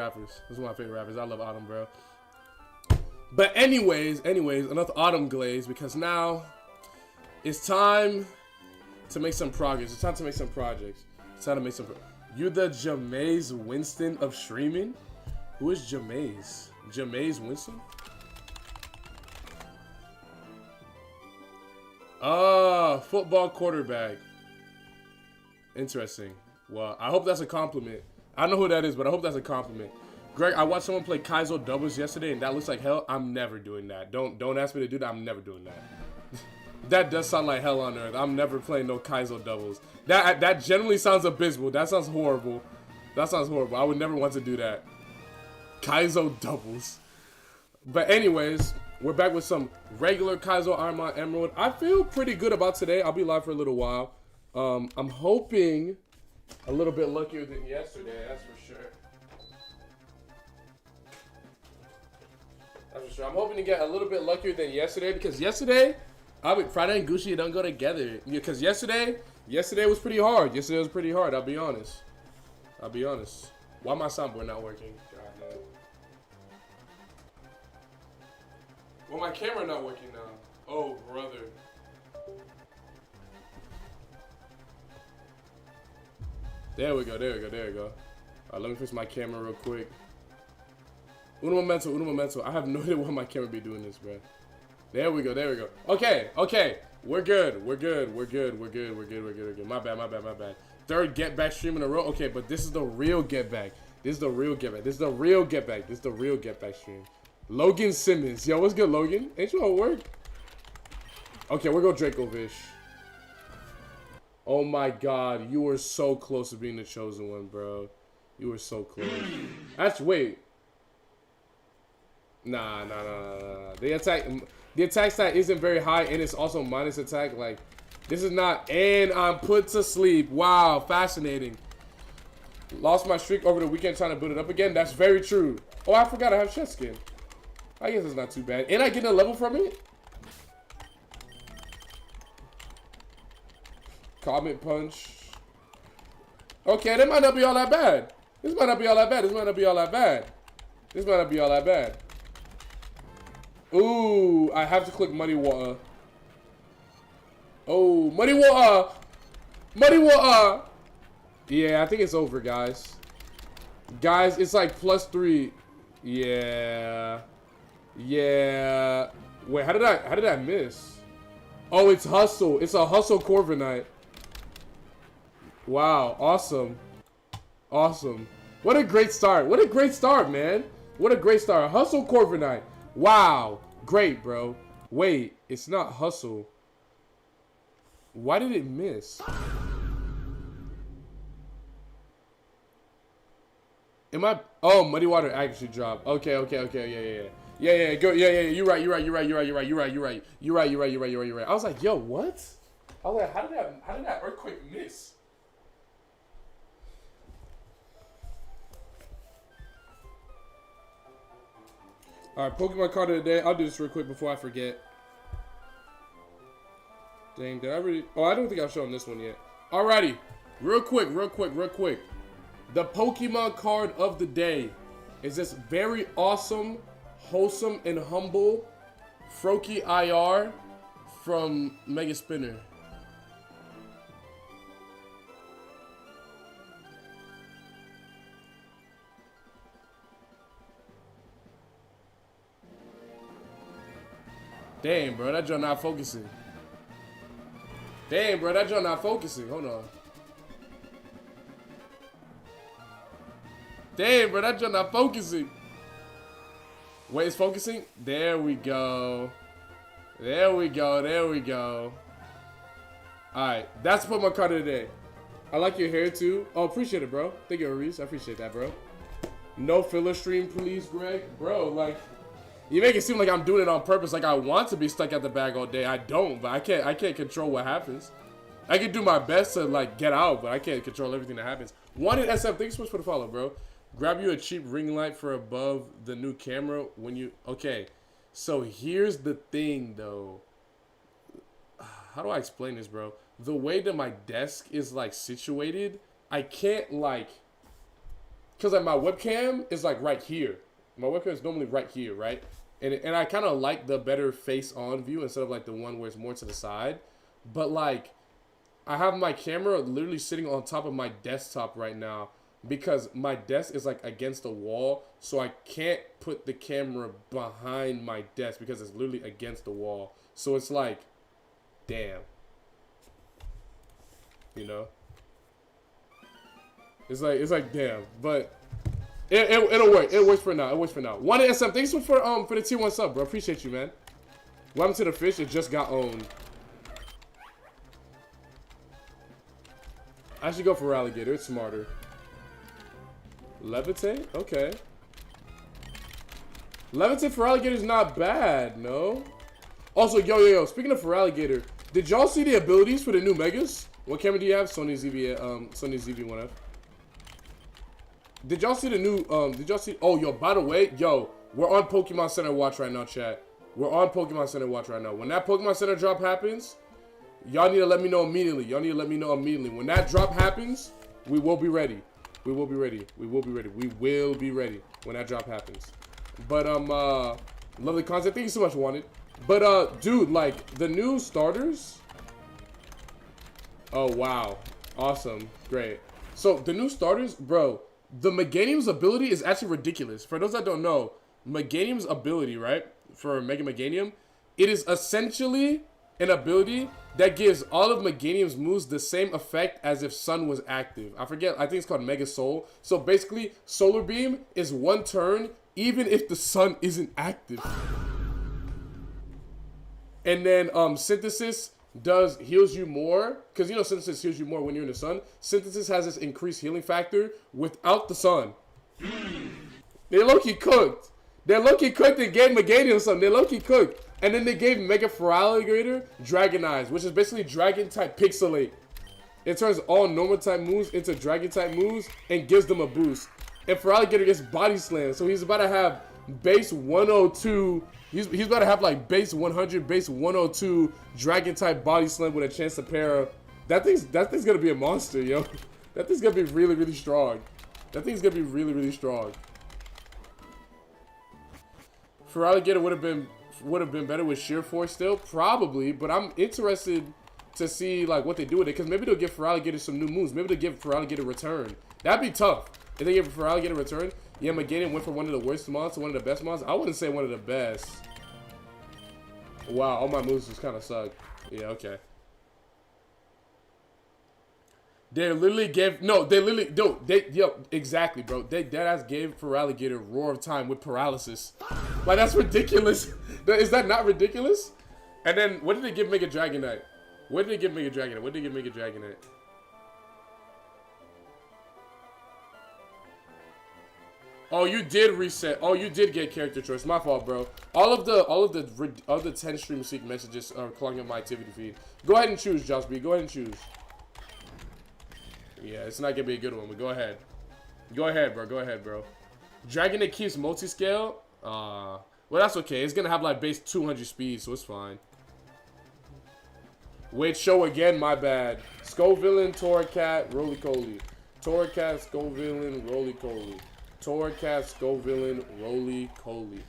rappers. This is one of my favorite rappers. I love Autumn, bro. But anyways, enough Autumn glaze, because now it's time to make some progress. It's time to make some projects. It's time to make some. You the Jameis Winston of streaming? Who is Jameis? Jameis Winston? Football quarterback. Interesting. Well, I hope that's a compliment. I don't know who that is, but I hope that's a compliment. Greg, I watched someone play Kaizo doubles yesterday, and that looks like hell. I'm never doing that. Don't ask me to do that. I'm never doing that. That does sound like hell on earth. I'm never playing no Kaizo doubles. That generally sounds abysmal. That sounds horrible. That sounds horrible. I would never want to do that. Kaizo doubles. But anyways, we're back with some regular Kaizo Ironmon Emerald. I feel pretty good about today. I'll be live for a little while. I'm hoping a little bit luckier than yesterday. That's for sure. That's for sure. I'm hoping to get a little bit luckier than yesterday, because yesterday, Friday and Gucci don't go together. Because yesterday was pretty hard. Yesterday was pretty hard. I'll be honest. Why my soundboard not working? God damn. Well, my camera not working now. Oh, brother. There we go. All right, let me fix my camera real quick. Uno momento. I have no idea why my camera be doing this, bro. There we go. Okay. We're good. My bad. Third get back stream in a row. Okay, but this is the real get back. This is the real get back stream. Logan Simmons. Yo, what's good, Logan? Ain't you at work? Okay, we're going Dracovish. Oh my god, you were so close to being the chosen one, bro. You were so close. Wait. Nah. The attack stat isn't very high, and it's also minus attack. Like, this is not. And I'm put to sleep. Wow, fascinating. Lost my streak over the weekend trying to build it up again. That's very true. Oh, I forgot I have chest skin. I guess it's not too bad. And I get a level from it. Comment punch. Okay, that might not be all that bad. This might not be all that bad. Ooh, I have to click Muddy Water. Oh, Muddy Water. Yeah, I think it's over, guys. Guys, it's like +3. Yeah. Wait, how did I miss? Oh, it's Hustle. It's a Hustle Corviknight. Wow, awesome. What a great start, man. Hustle Corviknight. Wow, great, bro. Wait, it's not Hustle. Why did it miss? Oh, Muddy Water actually dropped. Okay, yeah. Go, yeah. You're right. I was like, yo, what? I was like, how did that earthquake miss? All right, Pokemon card of the day. I'll do this real quick before I forget. Dang, did I really? Oh, I don't think I've shown this one yet. Alrighty, real quick. The Pokemon card of the day is this very awesome, wholesome, and humble Froakie IR from Mega Spinner. Damn, bro, that joint not focusing. Hold on. Damn, bro, that joint not focusing. Wait, it's focusing? There we go. Alright, that's Pokemon card of the day. I like your hair too. Oh, appreciate it, bro. Thank you, Reese. I appreciate that, bro. No filler stream, please, Greg. Bro, like, you make it seem like I'm doing it on purpose, like I want to be stuck at the bag all day. I don't, but I can't control what happens. I can do my best to, like, get out, but I can't control everything that happens. Wanted SF, thanks so much for the follow, bro. Grab you a cheap ring light for above the new camera when you... Okay, so here's the thing, though. How do I explain this, bro? The way that my desk is, like, situated, I can't, like... because like my webcam is like right here. My webcam is normally right here, right? And I kind of like the better face on view instead of like the one where it's more to the side. But like, I have my camera literally sitting on top of my desktop right now because my desk is like against the wall, so I can't put the camera behind my desk because it's literally against the wall. So it's like, damn, you know, it's like damn, but it'll work. It works for now. It works for now. One SM, thanks for the tier 1 sub, bro. Appreciate you, man. What happened to the fish? It just got owned. I should go for alligator. It's smarter. Levitate? Okay. Levitate for alligator is not bad, no? Also, yo. Speaking of for alligator, did y'all see the abilities for the new Megas? What camera do you have? Sony ZV-1F. Did y'all see the new, oh, yo, by the way, yo, we're on Pokemon Center Watch right now, chat. We're on Pokemon Center Watch right now. When that Pokemon Center drop happens, y'all need to let me know immediately. When that drop happens, we will be ready. We will be ready when that drop happens. But, lovely content. Thank you so much, Wanted. But, dude, like, the new starters. Oh, wow. Awesome. Great. So, the new starters, bro, the Meganium's ability is actually ridiculous. For those that don't know, Meganium's ability, right, for Mega Meganium, it is essentially an ability that gives all of Meganium's moves the same effect as if Sun was active. I forget, I think it's called Mega Soul. So basically, Solar Beam is 1 turn, even if the Sun isn't active. And then Synthesis heals you more, because you know Synthesis heals you more when you're in the Sun. Synthesis has this increased healing factor without the Sun. They low-key cooked. They low-key cooked and gave Meganium something. They low-key cooked. And then they gave Mega Feraligatr Dragon Eyes, which is basically Dragon-type Pixelate. It turns all normal-type moves into Dragon-type moves and gives them a boost. And Feraligatr gets Body Slam, so he's about to have base 102. He's about to have like base 100, base 102 Dragon-type Body Slam with a chance to pair. That thing's gonna be a monster, yo. That thing's gonna be really, really strong. That thing's gonna be really, really strong. Feraligatr would have been better with Sheer Force still, probably, but I'm interested to see like what they do with it, because maybe they'll give Feraligatr some new moves. Maybe they'll give Feraligatr Return. That'd be tough if they give Feraligatr Return. Yeah, Meganium went from one of the worst mons to one of the best mons. I wouldn't say one of the best. Wow, all my moves just kind of suck. Yeah, okay. They literally gave exactly, bro. They deadass gave Feraligatr Roar of Time with paralysis. Like, that's ridiculous. Is that not ridiculous? And then what did they give Mega Dragonite? What did they give Mega Dragonite? Oh, you did reset. Oh, you did get character choice. My fault, bro. All of the 10 stream seek messages are clogging up my activity feed. Go ahead and choose, Josh B. Go ahead and choose. Yeah, it's not gonna be a good one, but go ahead. Go ahead, bro. Dragonite keeps multi-scale. Well, that's okay. It's gonna have like base 200 speed, so it's fine. Wait, show again, my bad. Skullvillain, Torracat, Roly-Coly. Torracat, Skullvillain, Roly-Coly. Torracat, Skullvillain, Roly-Coly.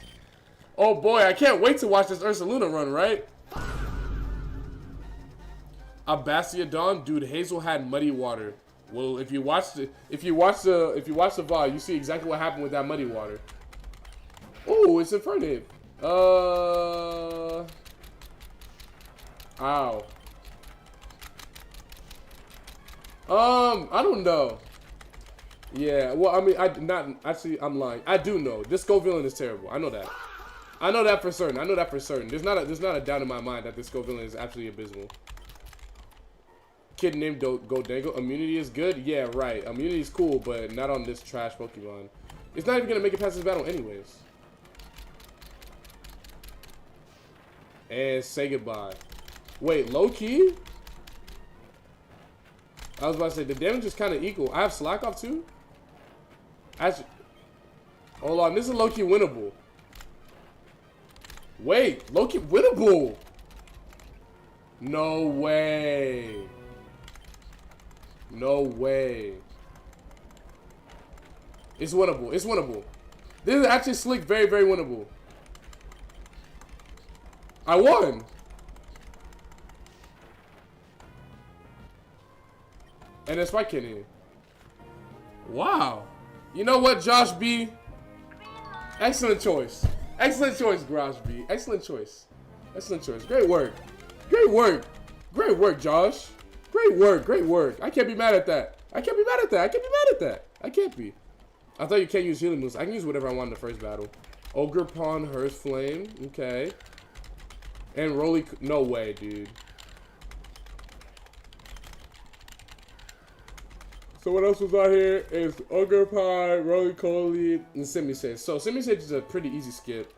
Oh boy, I can't wait to watch this Ursaluna run, right? Abastiodon, dude, Hazel had muddy water. Well, if you watch the VOD, you see exactly what happened with that muddy water. Oh, it's Infernape. Ow. I don't know. Yeah, well, I mean, I'm lying. I do know. This Skullvillain is terrible. I know that. I know that for certain. There's not a doubt in my mind that this Skullvillain is absolutely abysmal. Kid named Goldango. Immunity is good? Yeah, right. Immunity is cool, but not on this trash Pokemon. It's not even going to make it past this battle anyways. And say goodbye. Wait, low-key? I was about to say, the damage is kind of equal. I have Slack off too? Actually, hold on. This is low-key winnable. Wait, low-key winnable? No way. No way. It's winnable. It's winnable. This is actually slick. Very, very winnable. I won. And it's Spike Kitty. Wow. You know what, Josh B? Excellent choice. Excellent choice, Garage B. Excellent choice. Excellent choice. Great work. Great work. Great work, Josh. Great work. Great work. I can't be mad at that. I can't be mad at that. I can't be mad at that. I can't be. I thought you can't use healing moves. I can use whatever I want in the first battle. Ogre Pawn, Hearth Flame. Okay. And Roly. No way, dude. So what else was out here is Ogre Pie, Roly Poly, and Simisage. So Simisage is a pretty easy skip.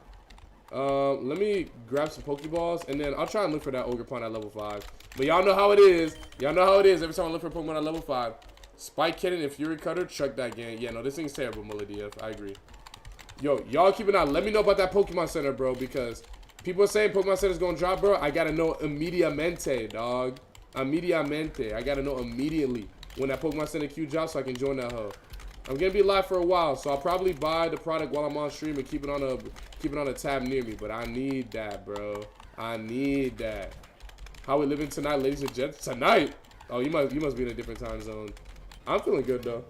Let me grab some Pokeballs, and then I'll try and look for that Ogre Pond at level 5. But y'all know how it is. Y'all know how it is every time I look for a Pokemon at level 5. Spike Kitten and Fury Cutter, chuck that game. Yeah, no, this thing's terrible, Molodf. I agree. Yo, y'all keep an eye. Let me know about that Pokemon Center, bro, because people are saying Pokemon Center's gonna drop, bro. I gotta know immediatamente, dog. Immediatamente. I gotta know immediately when that Pokemon Center queue drops so I can join that hoe. I'm gonna be live for a while, so I'll probably buy the product while I'm on stream and keep it on a tab near me. But I need that, bro. I need that. How we living tonight, ladies and gents? Tonight? Oh, you must be in a different time zone. I'm feeling good though.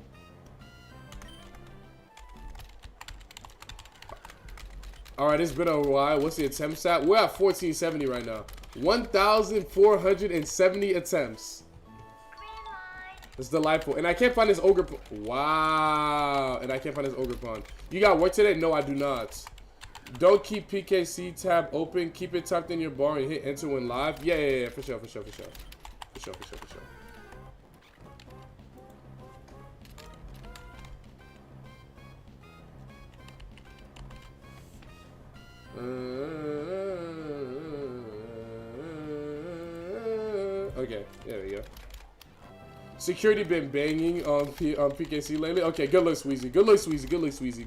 All right, it's been a while. What's the attempt stat? We're at 1470 right now. 1,470 attempts. It's delightful. And I can't find this Ogre. Wow. And I can't find this Ogre Pond. You got work today? No, I do not. Don't keep PKC tab open. Keep it tucked in your bar and hit enter when live. Yeah. For sure. Okay, there we go. Security been banging on PKC lately. Okay, good luck, Sweezy. Good luck, Sweezy.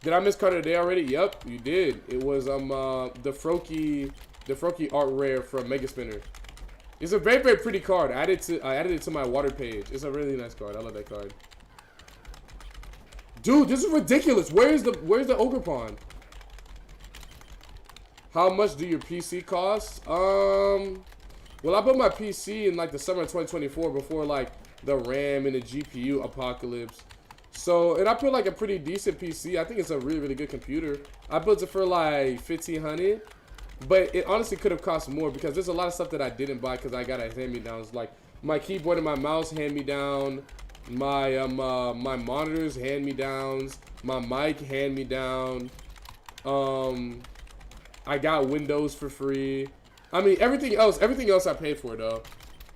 Did I miss card of the day already? Yep, you did. It was the Froakie art rare from Mega Spinner. It's a very, very pretty card. I added it to my water page. It's a really nice card. I love that card. Dude, this is ridiculous. Where's the Ogre Pond? How much do your PC cost? Well, I bought my PC in like the summer of 2024 before like the RAM and the GPU apocalypse. So, and I put like a pretty decent PC. I think it's a really, really good computer. I built it for like $1,500, but it honestly could have cost more because there's a lot of stuff that I didn't buy because I got a hand-me-downs. Like my keyboard and my mouse hand-me-down, my my monitors hand-me-downs, my mic hand-me-down. I got Windows for free. I mean, everything else I pay for though.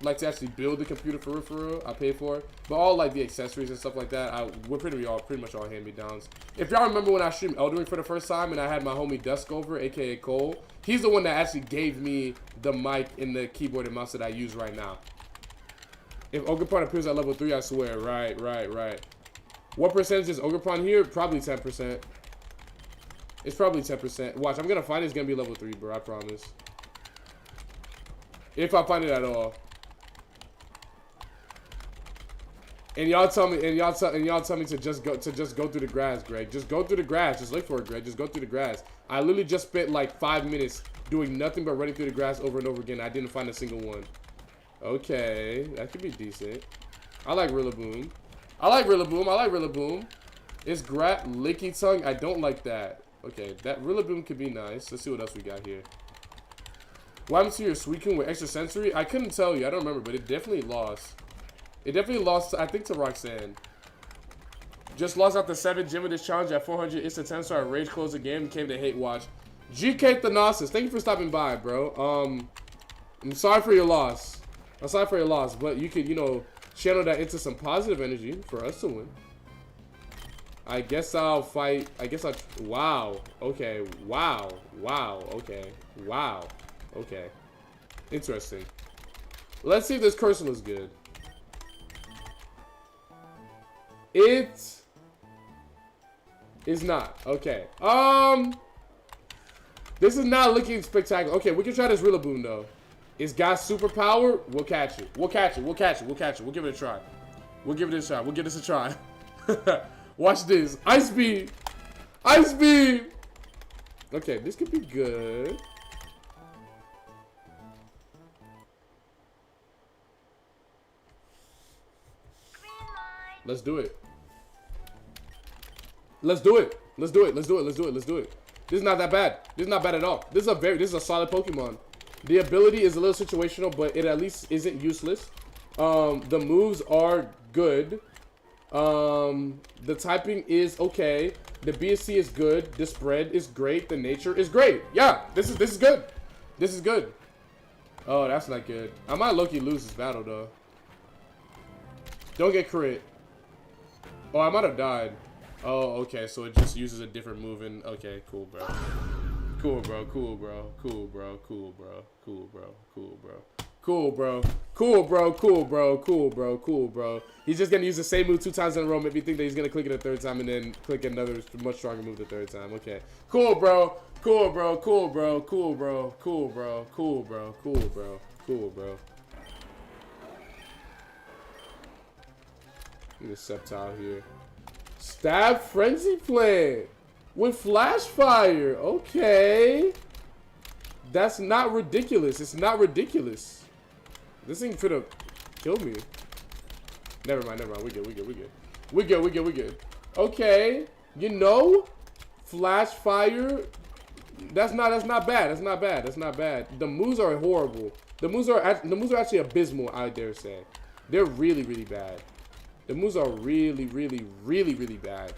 Like to actually build the computer for real, I pay for it. But all like the accessories and stuff like that, we're pretty much all hand-me-downs. If y'all remember when I streamed Elden Ring for the first time and I had my homie Dusk over, aka Cole, he's the one that actually gave me the mic and the keyboard and mouse that I use right now. If Ogerpon appears at level 3, I swear. Right. What percentage is Ogerpon here? Probably 10%. It's probably 10%. Watch, I'm gonna find it's gonna be level 3, bro. I promise. If I find it at all. And y'all tell me to just go through the grass, Greg. Just go through the grass. Just look for it, Greg. Just go through the grass. I literally just spent like 5 minutes doing nothing but running through the grass over and over again. I didn't find a single one. Okay, that could be decent. I like Rillaboom. I like Rillaboom. It's Licky Tongue. I don't like that. Okay, that Rillaboom could be nice. Let's see what else we got here. What happened to your Suicune with extra sensory? I couldn't tell you. I don't remember, but it definitely lost. It definitely lost, I think, to Roxanne. Just lost out the 7th gym of this challenge at 400 instant 10 star. Rage closed the game and came to hate watch. GK Thanasis, thank you for stopping by, bro. I'm sorry for your loss. But you could, you know, channel that into some positive energy for us to win. I guess I'll fight. Wow. Okay. Wow. Okay. Wow. Okay. Interesting. Let's see if this cursor looks good. It is not. Okay. This is not looking spectacular. Okay, we can try this Rillaboom though. It's got superpower. We'll catch it. We'll give it a try. We'll give it a shot. We'll give this a try. Watch this. Ice beam. Ice beam. Okay, this could be good. Let's do it. Let's do it. Let's do it. Let's do it. Let's do it. Let's do it. This is not that bad. This is not bad at all. This is a solid Pokemon. The ability is a little situational, but it at least isn't useless. The moves are good. The typing is okay. The BSC is good. The spread is great. The nature is great. Yeah, this is good. This is good. Oh, that's not good. I might low-key lose this battle though. Don't get crit. Oh, I might have died. Oh, okay. So it just uses a different move. And okay, cool, bro. Cool, bro. Cool, bro. Cool, bro. Cool, bro. Cool, bro. Cool, bro. Cool, bro. Cool, bro. Cool, bro. Cool, bro. Cool, bro. He's just gonna use the same move 2 times in a row. Make me think that he's gonna click it a 3rd time and then click another much stronger move the 3rd time. Okay. Cool, bro. Cool, bro. Cool, bro. Cool, bro. Cool, bro. Cool, bro. Cool, bro. Cool, bro. Need a Sceptile here. Stab Frenzy Plant with Flash Fire. Okay. That's not ridiculous. It's not ridiculous. This thing finna kill me. Never mind, never mind. We good, we good, we good. We good, we good, we good. Okay. You know, Flash Fire. That's not bad. That's not bad. That's not bad. The moves are horrible. The moves are actually abysmal, I dare say. They're really, really bad. The moves are really, really, really, really bad.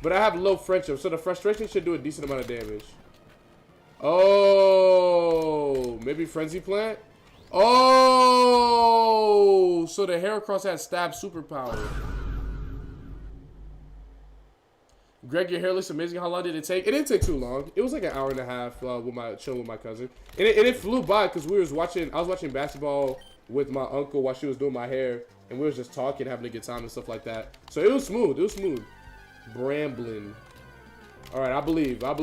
But I have low friendship, so the frustration should do a decent amount of damage. Oh, maybe Frenzy Plant? Oh, so the Heracross has stab superpower. Greg, your hair looks amazing. How long did it take? It didn't take too long. It was like an hour and a half chilling with my cousin. And it flew by because I was watching basketball with my uncle while she was doing my hair. And we was just talking, having a good time and stuff like that. So it was smooth. It was smooth. Bramblin. All right, I believe. I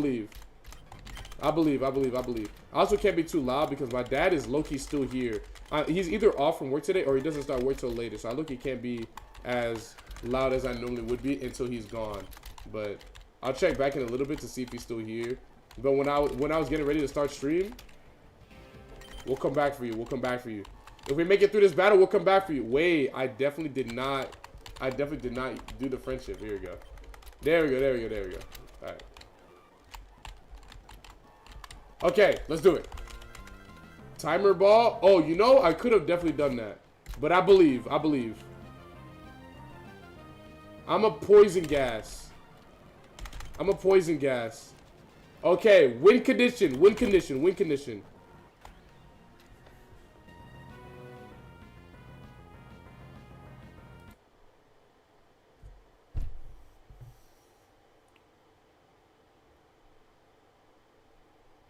also can't be too loud because my dad is low-key still here. He's either off from work today or he doesn't start work till later. So I low-key can't be as loud as I normally would be until he's gone. But I'll check back in a little bit to see if he's still here. But when I was getting ready to start stream, we'll come back for you. We'll come back for you. If we make it through this battle, we'll come back for you. Wait, I definitely did not do the friendship. Here we go. There we go. There we go. There we go. All right. Okay, let's do it. Timer ball. Oh, you know, I could have definitely done that. But I believe. I'm a poison gas. Okay, win condition.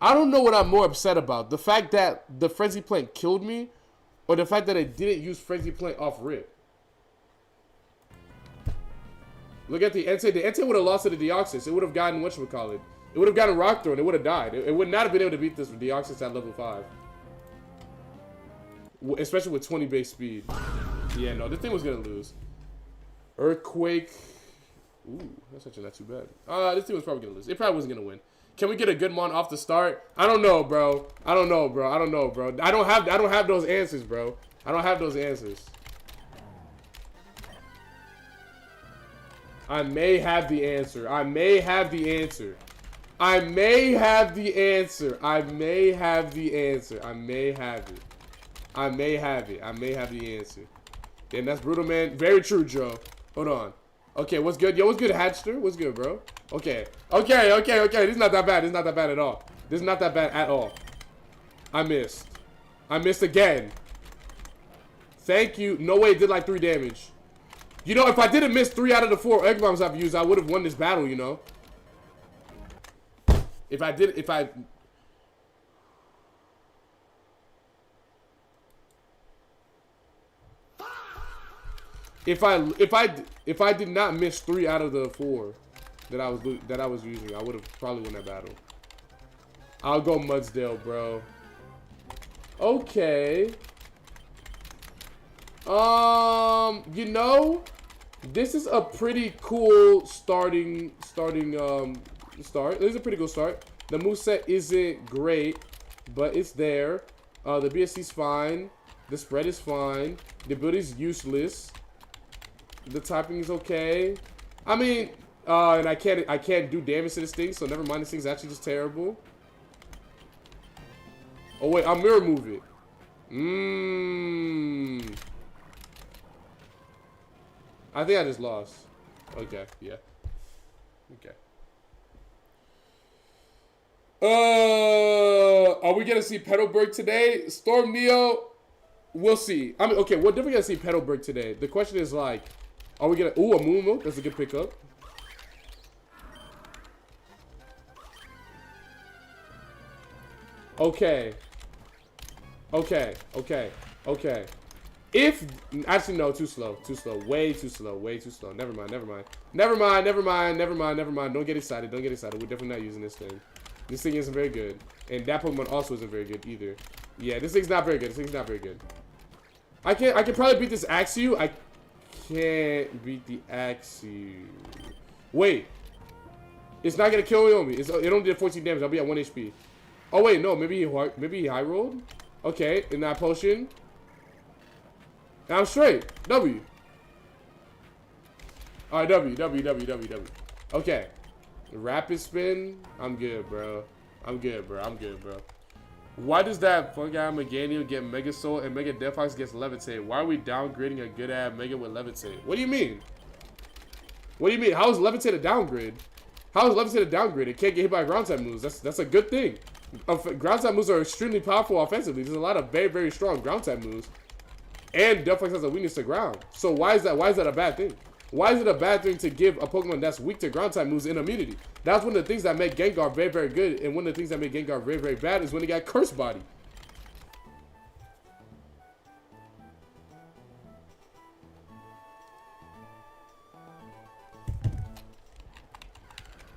I don't know what I'm more upset about. The fact that the Frenzy Plant killed me or the fact that I didn't use Frenzy Plant off rip. Look at the Entei. The Entei would have lost to the Deoxys. It would have gotten whatchamacallit. It would have gotten Rock Throw and it would have died. It would not have been able to beat this Deoxys at level 5. Especially with 20 base speed. Yeah, no, this thing was going to lose. Earthquake. Ooh, that's actually not too bad. This thing was probably going to lose. It probably wasn't going to win. Can we get a good mon off the start? I don't know, bro. I don't have those answers, bro. I don't have those answers. I may have the answer. I may have the answer. I may have the answer. I may have the answer. I may have it. I may have it. I may have the answer. Damn, that's brutal, man. Very true, Joe. Hold on. Okay, what's good? Yo, what's good, Hatchster? What's good, bro? Okay. Okay. This is not that bad. This is not that bad at all. This is not that bad at all. I missed. I missed again. Thank you. No way it did like 3 damage. You know, if I didn't miss 3 out of the 4 egg bombs I've used, I would have won this battle, you know? If I did not miss 3 out of the 4 that I was using, I would have probably won that battle. I'll go Mudsdale, bro. Okay. You know, this is a pretty cool start. This is a pretty cool start. The moveset isn't great, but it's there. The BSC's fine. The spread is fine. The ability's useless. The typing is okay. I mean, and I can't do damage to this thing, so never mind. This thing's actually just terrible. Oh wait, I'll mirror move it. I think I just lost. Okay, yeah. Okay. Are we gonna see Petalburg today? Storm Neo, we'll see. I mean, okay, we're definitely gonna see Petalburg today. The question is like, are we gonna? Ooh, a Moonmo. That's a good pickup. Okay. Okay. Okay. Okay. If actually no, too slow, way too slow, way too slow. Never mind. Don't get excited. We're definitely not using this thing. This thing isn't very good, and that Pokemon also isn't very good either. Yeah, this thing's not very good. I can probably beat this Axew. I can't beat the Axew. Wait, it's not gonna kill me. It only did 14 damage. I'll be at 1 HP. Oh wait, no, maybe he high rolled. Okay, in that potion. And I'm straight. W. Alright, W. Okay. Rapid spin. I'm good, bro. Why does that Fungi Meganium get Mega Soul and Mega Defox gets Levitate? Why are we downgrading a good ass Mega with Levitate? What do you mean? How is Levitate a downgrade? It can't get hit by ground type moves. That's a good thing. Ground type moves are extremely powerful offensively. There's a lot of very, very strong ground type moves. And Defox has a weakness to ground. So why is that a bad thing? Why is it a bad thing to give a Pokemon that's weak to ground type moves an immunity? That's one of the things that make Gengar very, very good. And one of the things that make Gengar very, very bad is when he got Curse Body.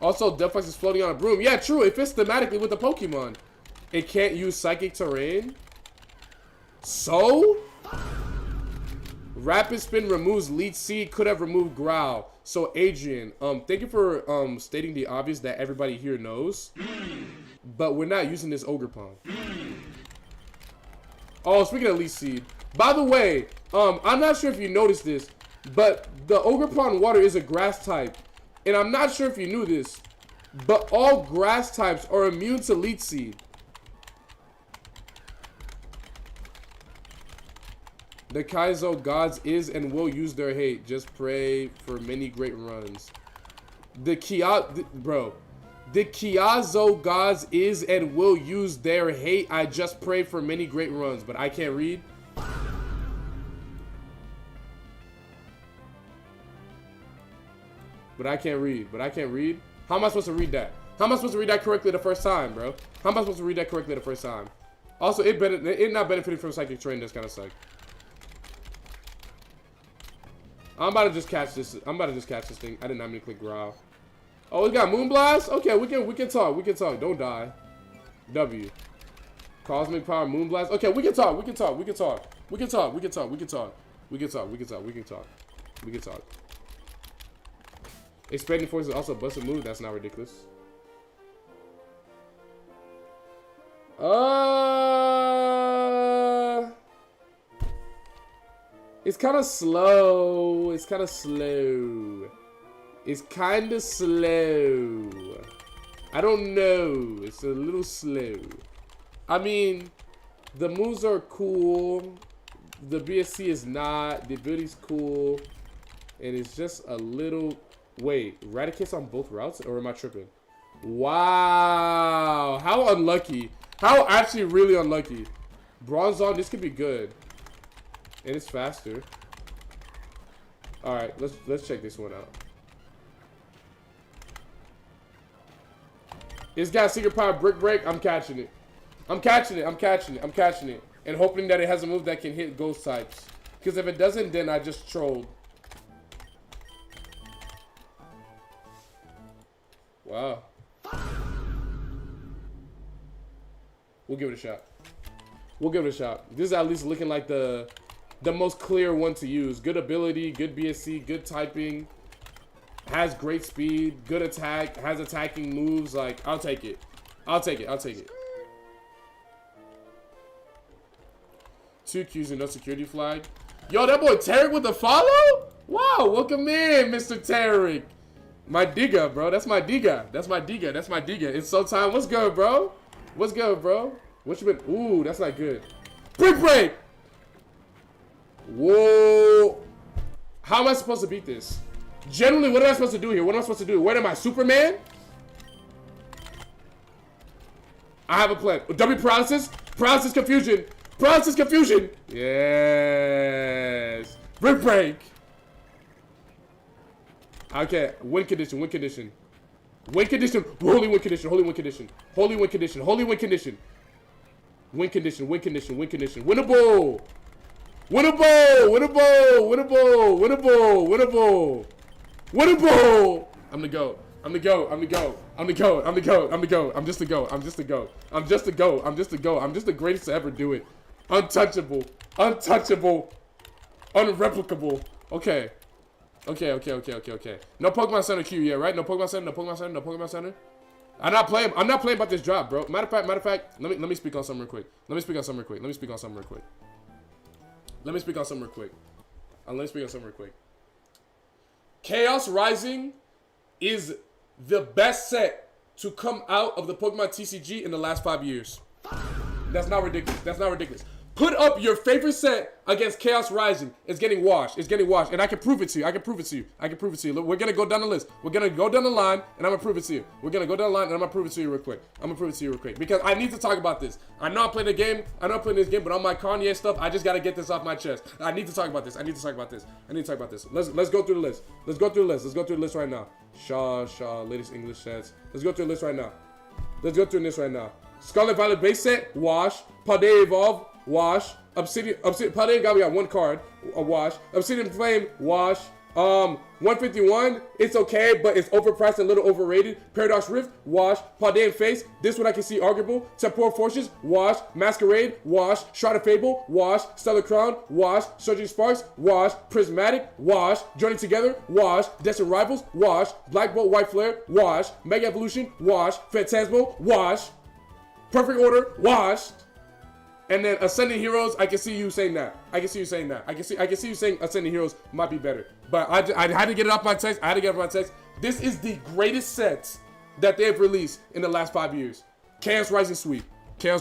Also, Defox is floating on a broom. Yeah, true. It fits thematically with the Pokemon. It can't use Psychic Terrain. So? Rapid Spin removes Leech Seed, could have removed Growl. So, Adrian, thank you for stating the obvious that everybody here knows. But we're not using this Ogre Pond. Oh, speaking of Leech Seed. By the way, I'm not sure if you noticed this, but the Ogre Pond water is a grass type. And I'm not sure if you knew this, but all grass types are immune to Leech Seed. The Kaizo gods is and will use their hate. Just pray for many great runs. The Kaizo gods is and will use their hate. I just pray for many great runs, but I can't read. But I can't read. How am I supposed to read that? How am I supposed to read that correctly the first time, bro? Also, it not benefiting from Psychic Terrain does kind of suck. I'm about to just catch this thing. I did not mean to click Growl. Oh, we got Moonblast? Okay, we can talk. Don't die. W. Cosmic Power Moonblast. Okay, we can talk. Expanding Force is also a busted move. That's not ridiculous. It's kind of slow. I don't know. It's a little slow. I mean, the moves are cool. The BSC is not. The ability's cool. And it's just a little... Wait, Raticate's on both routes? Or am I tripping? Wow. How unlucky. How actually really unlucky. Bronzong, this could be good. And it's faster. Alright, let's check this one out. It's got Secret Power Brick Break. I'm catching it. I'm catching it. And hoping that it has a move that can hit ghost types. Because if it doesn't, then I just trolled. Wow. We'll give it a shot. This is at least looking like the the most clear one to use. Good ability, good BSC, good typing, has great speed, good attack, has attacking moves. Like, I'll take it. I'll take it. I'll take it. 2 Qs and no security flag. Yo, that boy Tarek with the follow? Wow, welcome in, Mr. Tarek. My digga, bro. That's my digga. That's my digga. That's my digga. It's so time. What's good, bro? What's good, bro? What you been? Ooh, that's not good. Brick break. Whoa. How am I supposed to beat this? Generally, what am I supposed to do here? What am I supposed to do? Where am I, Superman? I have a plan. W paralysis. Paralysis confusion. Paralysis confusion. Yes. Brick break. Okay, win condition, win condition. Win condition, holy win condition, holy win condition. Holy win condition, holy win condition. Win condition, win condition, win condition. Winnable! Winnable! Winnable! Winnable! Winnable! Winnable! Winnable! I'm the GOAT. I'm the GOAT. I'm the GOAT. I'm the GOAT. I'm the GOAT. I'm the GOAT. I'm just the GOAT. I'm just the GOAT. I'm just the GOAT. I'm just the GOAT. I'm just the greatest to ever do it. Untouchable. Untouchable. Unreplicable. Okay. Okay. No Pokemon Center Q yet, right? No Pokemon Center, no Pokemon Center, no Pokemon Center. I'm not playing about this drop, bro. Matter of fact, let me speak on something real quick. Let me speak on something real quick. Chaos Rising is the best set to come out of the Pokemon TCG in the last 5 years. That's not ridiculous. Put up your favorite set against Chaos Rising. It's getting washed. And I can prove it to you. Look, we're going to go down the list. We're going to go down the line, and I'm going to prove it to you. Real quick. Because I need to talk about this. I know I'm playing this game, but on my Kanye stuff, I just got to get this off my chest. I need to talk about this. Let's go through the list right now. Shaw, latest English sets. Let's go through the list right now. Scarlet Violet base set, wash. Paldea Evolve, wash. Obsidian Paldea got one card, a wash. Obsidian Flame, wash. 151, it's okay, but it's overpriced and a little overrated. Paradox Rift, wash. Paldea Face, this one I can see arguable. Temporal Forces, wash. Masquerade, wash. Shroud of Fable, wash. Stellar Crown, wash. Surging Sparks, wash. Prismatic, wash. Journey Together, wash. Destined Rivals, wash. Black Bolt White Flare, wash. Mega Evolution, wash. Phantasmo, wash. Perfect Order, washed. And then Ascending Heroes, I can see you saying that. I can see you saying Ascending Heroes might be better. But I had to get it off my text. This is the greatest set that they've released in the last 5 years. Chaos Rising Sweep. That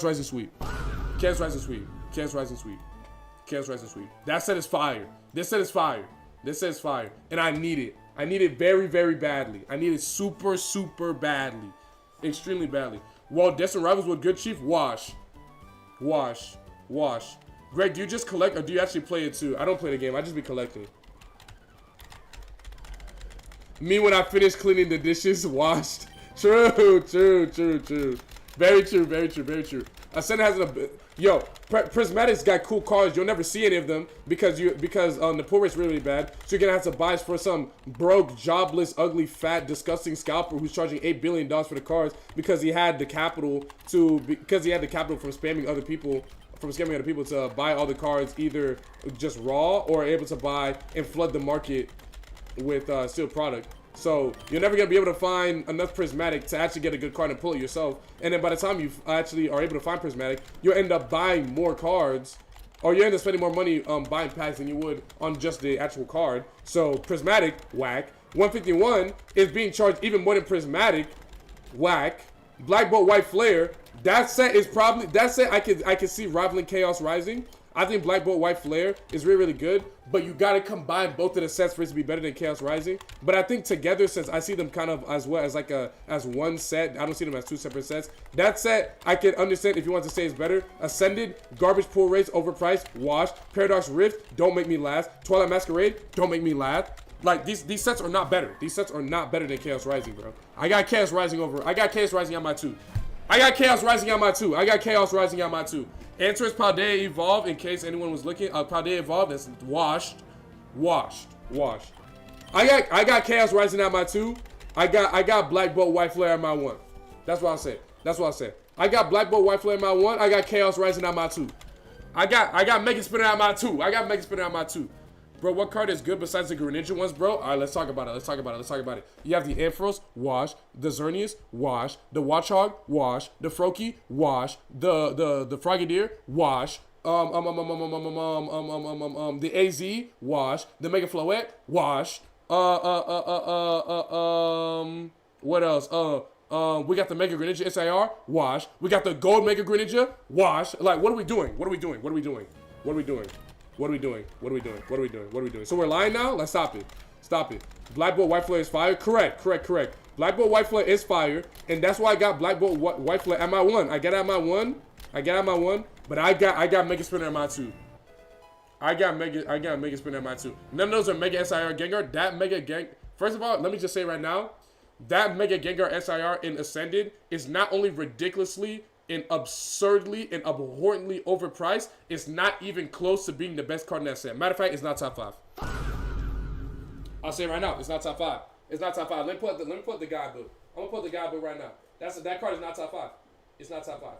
set is fire. This set is fire. And I need it. I need it very, very badly. I need it super, super badly. Extremely badly. Well, Destined Rivals with Good Chief, wash. Greg, do you just collect or do you actually play it too? I don't play the game. I just be collecting. Me when I finish cleaning the dishes, washed. True. Very true. Ascendant has Prismatic's got cool cards. You'll never see any of them because the pull rate's really bad. So you're gonna have to buy for some broke, jobless, ugly, fat, disgusting scalper who's charging $8 billion for the cards because he had the capital from spamming other people. To buy all the cards either just raw or able to buy and flood the market with sealed product. So you're never going to be able to find enough Prismatic to actually get a good card and pull it yourself. And then by the time you actually are able to find Prismatic, you'll end up buying more cards, or you end up spending more money buying packs than you would on just the actual card. So Prismatic, whack. 151 is being charged even more than Prismatic, whack. Black Bolt White Flare, that set I can see rivaling Chaos Rising. I think Black Bolt White Flare is really, really good, but you gotta combine both of the sets for it to be better than Chaos Rising. But I think together, since I see them kind of as one set, I don't see them as two separate sets. That set I can understand if you want to say it's better. Ascended, garbage pull rates, overpriced, washed. Paradox Rift, don't make me laugh. Twilight Masquerade, don't make me laugh. Like these sets are not better. These sets are not better than Chaos Rising, bro. I got Chaos Rising on my 2. Answer is Paldea Evolve, in case anyone was looking. Paldea Evolve, that's washed. I got Chaos Rising at my 2. I got Black Bolt White Flare at my 1. That's what I said. I got Black Bolt White Flare at my 1. I got Chaos Rising at my 2. I got Mega Spinner at my 2. I got Mega Spinner at my 2. Bro, what card is good besides the Greninja ones, bro? All right, let's talk about it. You have the Ampharos, wash. The Xerneas, wash. The Watchog, wash. The Froakie, wash. The Frogadier, wash. The AZ, wash. The Mega Floette, wash. What else? We got the Mega Greninja SIR, wash. We got the Gold Mega Greninja, wash. Like, what are we doing? So we're lying now? Let's stop it. Black Bolt White Flare is fire? Correct. Black Bolt White Flare is fire, and that's why I got Black Bolt White Flare at my 1. I got my 1, but I got Mega Spinner at my 2. I got Mega Spinner at my 2. None of those are Mega SIR Gengar. That Mega Gang. First of all, let me just say right now, that Mega Gengar SIR in Ascended is not only ridiculously and absurdly and abhorrently overpriced, it's not even close to being the best card in that set. Matter of fact, it's not top 5. I'll say it right now, it's not top 5. Let me put the guidebook. I'm gonna put the guidebook right now. That card is not top 5. It's not top 5.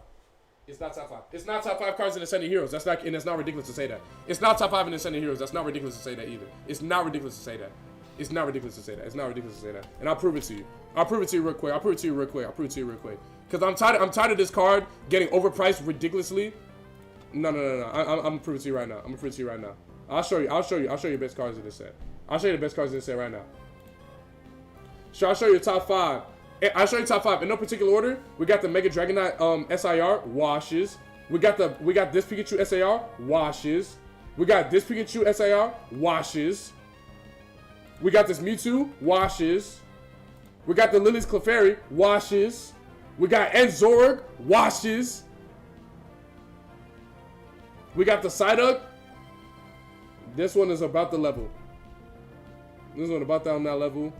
It's not top 5 cards in Ascended Heroes. That's not ridiculous to say that. It's not top 5 in Ascended Heroes. That's not ridiculous to say that either. It's not ridiculous to say that. And I'll prove it to you. I'll prove it to you real quick. Because I'm tired of this card getting overpriced ridiculously. No. I'm gonna prove it to you right now. I'll show you the best cards in this set. I'll show you the best cards in this set right now. So I'll show you the top 5. I'll show you top 5 in no particular order. We got the Mega Dragonite SIR, washes. We got this Pikachu SIR, washes. We got this Pikachu SIR, washes. We got this Mewtwo, washes. We got the Lily's Clefairy, washes. We got Enzorg, washes. We got the Psyduck. This one is about the level. This one about down that level.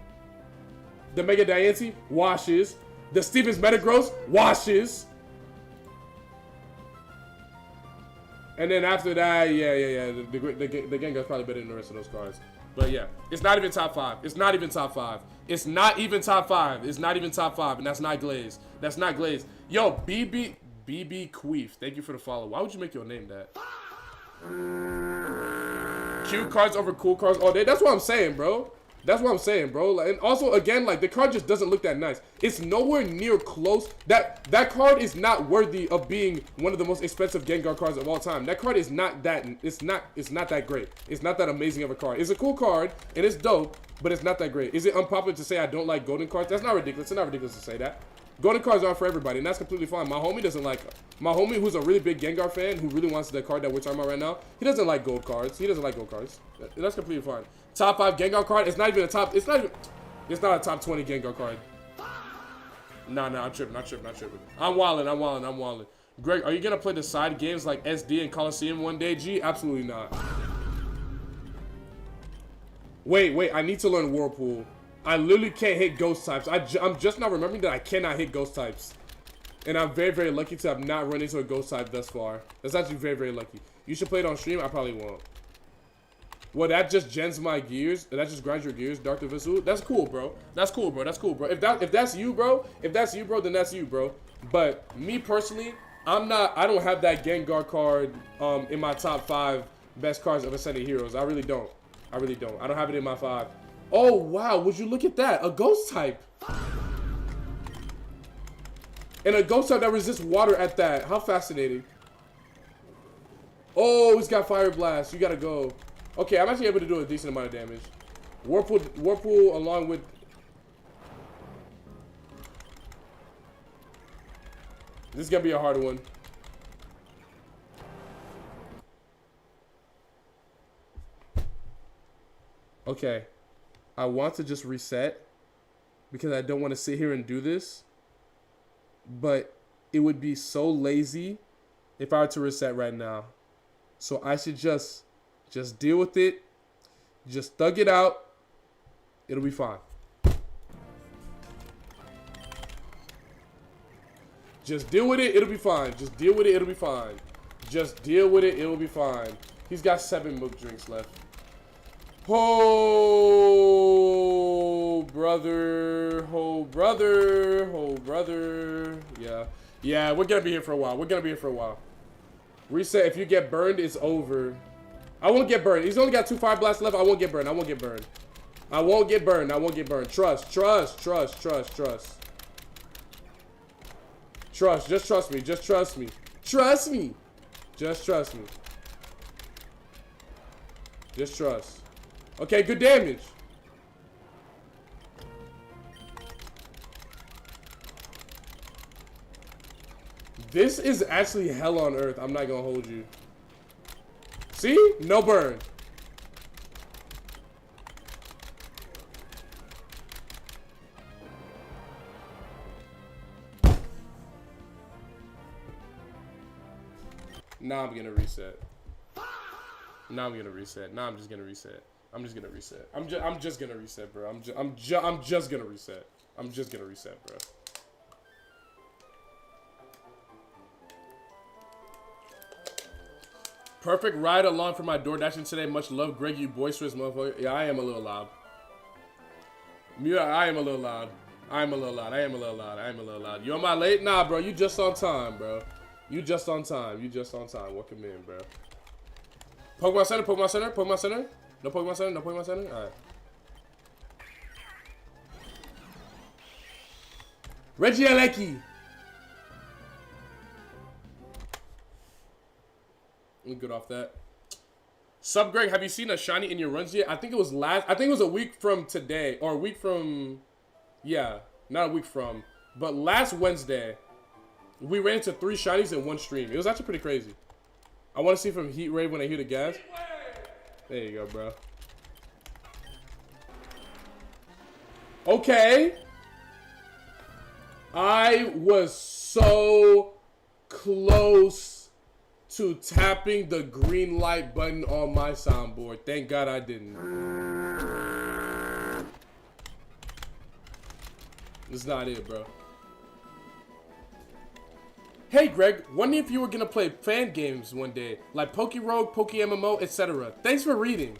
The Mega Diancie, washes. The Stevens Metagross, washes. And then after that, yeah. The Gengar's probably better than the rest of those cards. But yeah, it's not even top 5. And that's not Glaze. Yo, BB Queef, thank you for the follow. Why would you make your name that? Cute cards over cool cards all day. That's what I'm saying, bro. Like, and also, again, like, the card just doesn't look that nice. It's nowhere near close. That card is not worthy of being one of the most expensive Gengar cards of all time. That card is not that. It's not that great. It's not that amazing of a card. It's a cool card and it's dope, but it's not that great. Is it unpopular to say I don't like golden cards? That's not ridiculous. It's not ridiculous to say that. Golden cards aren't for everybody, and that's completely fine. My homie doesn't like. My homie, who's a really big Gengar fan, who really wants the card that we're talking about right now, he doesn't like gold cards. That's completely fine. Top 5 Gengar card. It's not even a top. It's not a top 20 Gengar card. Nah, I'm tripping. I'm wilding. Greg, are you gonna play the side games like SD and Coliseum one day? G, absolutely not. Wait. I need to learn Whirlpool. I literally can't hit ghost types. I'm just not remembering that I cannot hit ghost types. And I'm very, very lucky to have not run into a ghost type thus far. That's actually very, very lucky. You should play it on stream. I probably won't. Well, that just gens my gears. That just grinds your gears. Dr. Vasu. That's cool, bro. If that's you, bro, then that's you, bro. But me personally, I don't have that Gengar card in my top 5 best cards of Ascended Heroes. I really don't. I don't have it in my 5. Oh, wow. Would you look at that? A ghost type. And a ghost type that resists water at that. How fascinating. Oh, he's got Fire Blast. You gotta go. Okay, I'm actually able to do a decent amount of damage. Whirlpool along with... This is gonna be a hard one. Okay. I want to just reset because I don't want to sit here and do this. But it would be so lazy if I were to reset right now. So I should just deal with it. Just thug it out. It'll be fine. Just deal with it. It'll be fine. It'll be fine. He's got 7 milk drinks left. Oh, brother. Yeah, we're gonna be here for a while. Reset. If you get burned, it's over. I won't get burned. He's only got 2 fire blasts left. I won't get burned. I won't get burned. I won't get burned. I won't get burned. Trust. Trust. Trust. Trust. Trust. Trust. Just trust me. Just trust me. Trust me. Just trust me. Just trust. Okay, good damage. This is actually hell on earth. I'm not gonna hold you. See? No burn. Now I'm gonna reset. Now I'm gonna reset. Now I'm just gonna reset. I'm just gonna reset. I'm just gonna reset, bro. I'm just gonna reset. I'm just gonna reset, bro. Perfect ride along for my door dashing today. Much love, Greg, you boisterous motherfucker. Yeah, I am a little loud. I am a little loud. I am a little loud. I am a little loud. I am a little loud. You on my late? Nah, bro. You just on time, bro. You just on time. You just on time. Welcome in, bro. Pokemon Center. Pokemon Center. Pokemon Center. No Pokemon Center. No Pokemon Center. All right. Reggie Alecki. I'm good off that. Sub Greg, have you seen a shiny in your runs yet? I think it was a week from today, or a week from, yeah, not a week from, but last Wednesday, we ran into 3 shinies in one stream. It was actually pretty crazy. I want to see from Heat Wave when I hear the gas. There you go, bro. Okay. I was so close to tapping the green light button on my soundboard. Thank God I didn't. It's not it, bro. Hey Greg, wondering if you were gonna play fan games one day, like Poke Rogue, Poke MMO, etc. Thanks for reading.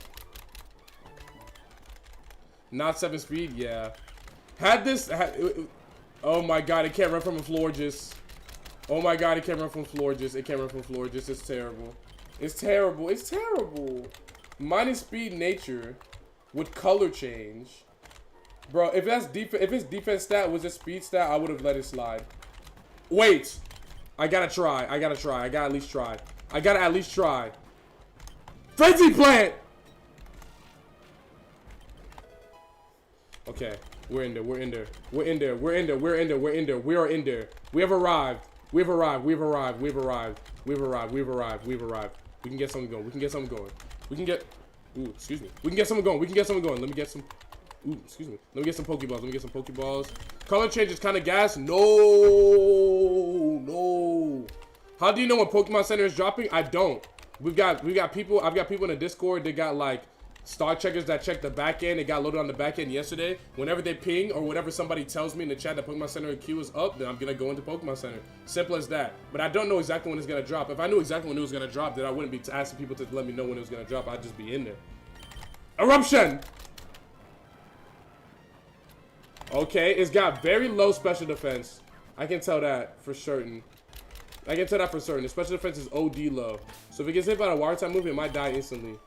Not 7 speed, yeah. Oh my God, it can't run from a floor just. Oh my God, it can't run from floor just. It can't run from floor just. It's terrible. It's terrible. It's terrible. Minus speed nature with color change. Bro, if its defense stat was a speed stat, I would have let it slide. Wait. I gotta try. I gotta try. I gotta at least try. I gotta at least try. Frenzy plant! Okay. We're in there. We're in there. We're in there. We're in there. We're in there. We're in there. We are in there. We have arrived. We've arrived. We've arrived. We've arrived. We've arrived. We've arrived. We've arrived. We can get something going. We can get something going. We can get. Ooh, excuse me. We can get something going. We can get something going. Let me get some. Ooh, excuse me. Let me get some Pokeballs. Let me get some Pokeballs. Color change is kind of gas. No, no. How do you know when Pokemon Center is dropping? I don't. We've got people. I've got people in the Discord. They got like star checkers that check the back end. It got loaded on the back end yesterday. Whenever they ping or whenever somebody tells me in the chat that Pokemon Center queue is up, then I'm gonna go into Pokemon Center. Simple as that. But I don't know exactly when it's gonna drop. If I knew exactly when it was gonna drop, then I wouldn't be asking people to let me know when it was gonna drop. I'd just be in there. Eruption. Okay, it's got very low special defense. I can tell that for certain. I can tell that for certain. The special defense is OD low. So if it gets hit by a water type move, it might die instantly.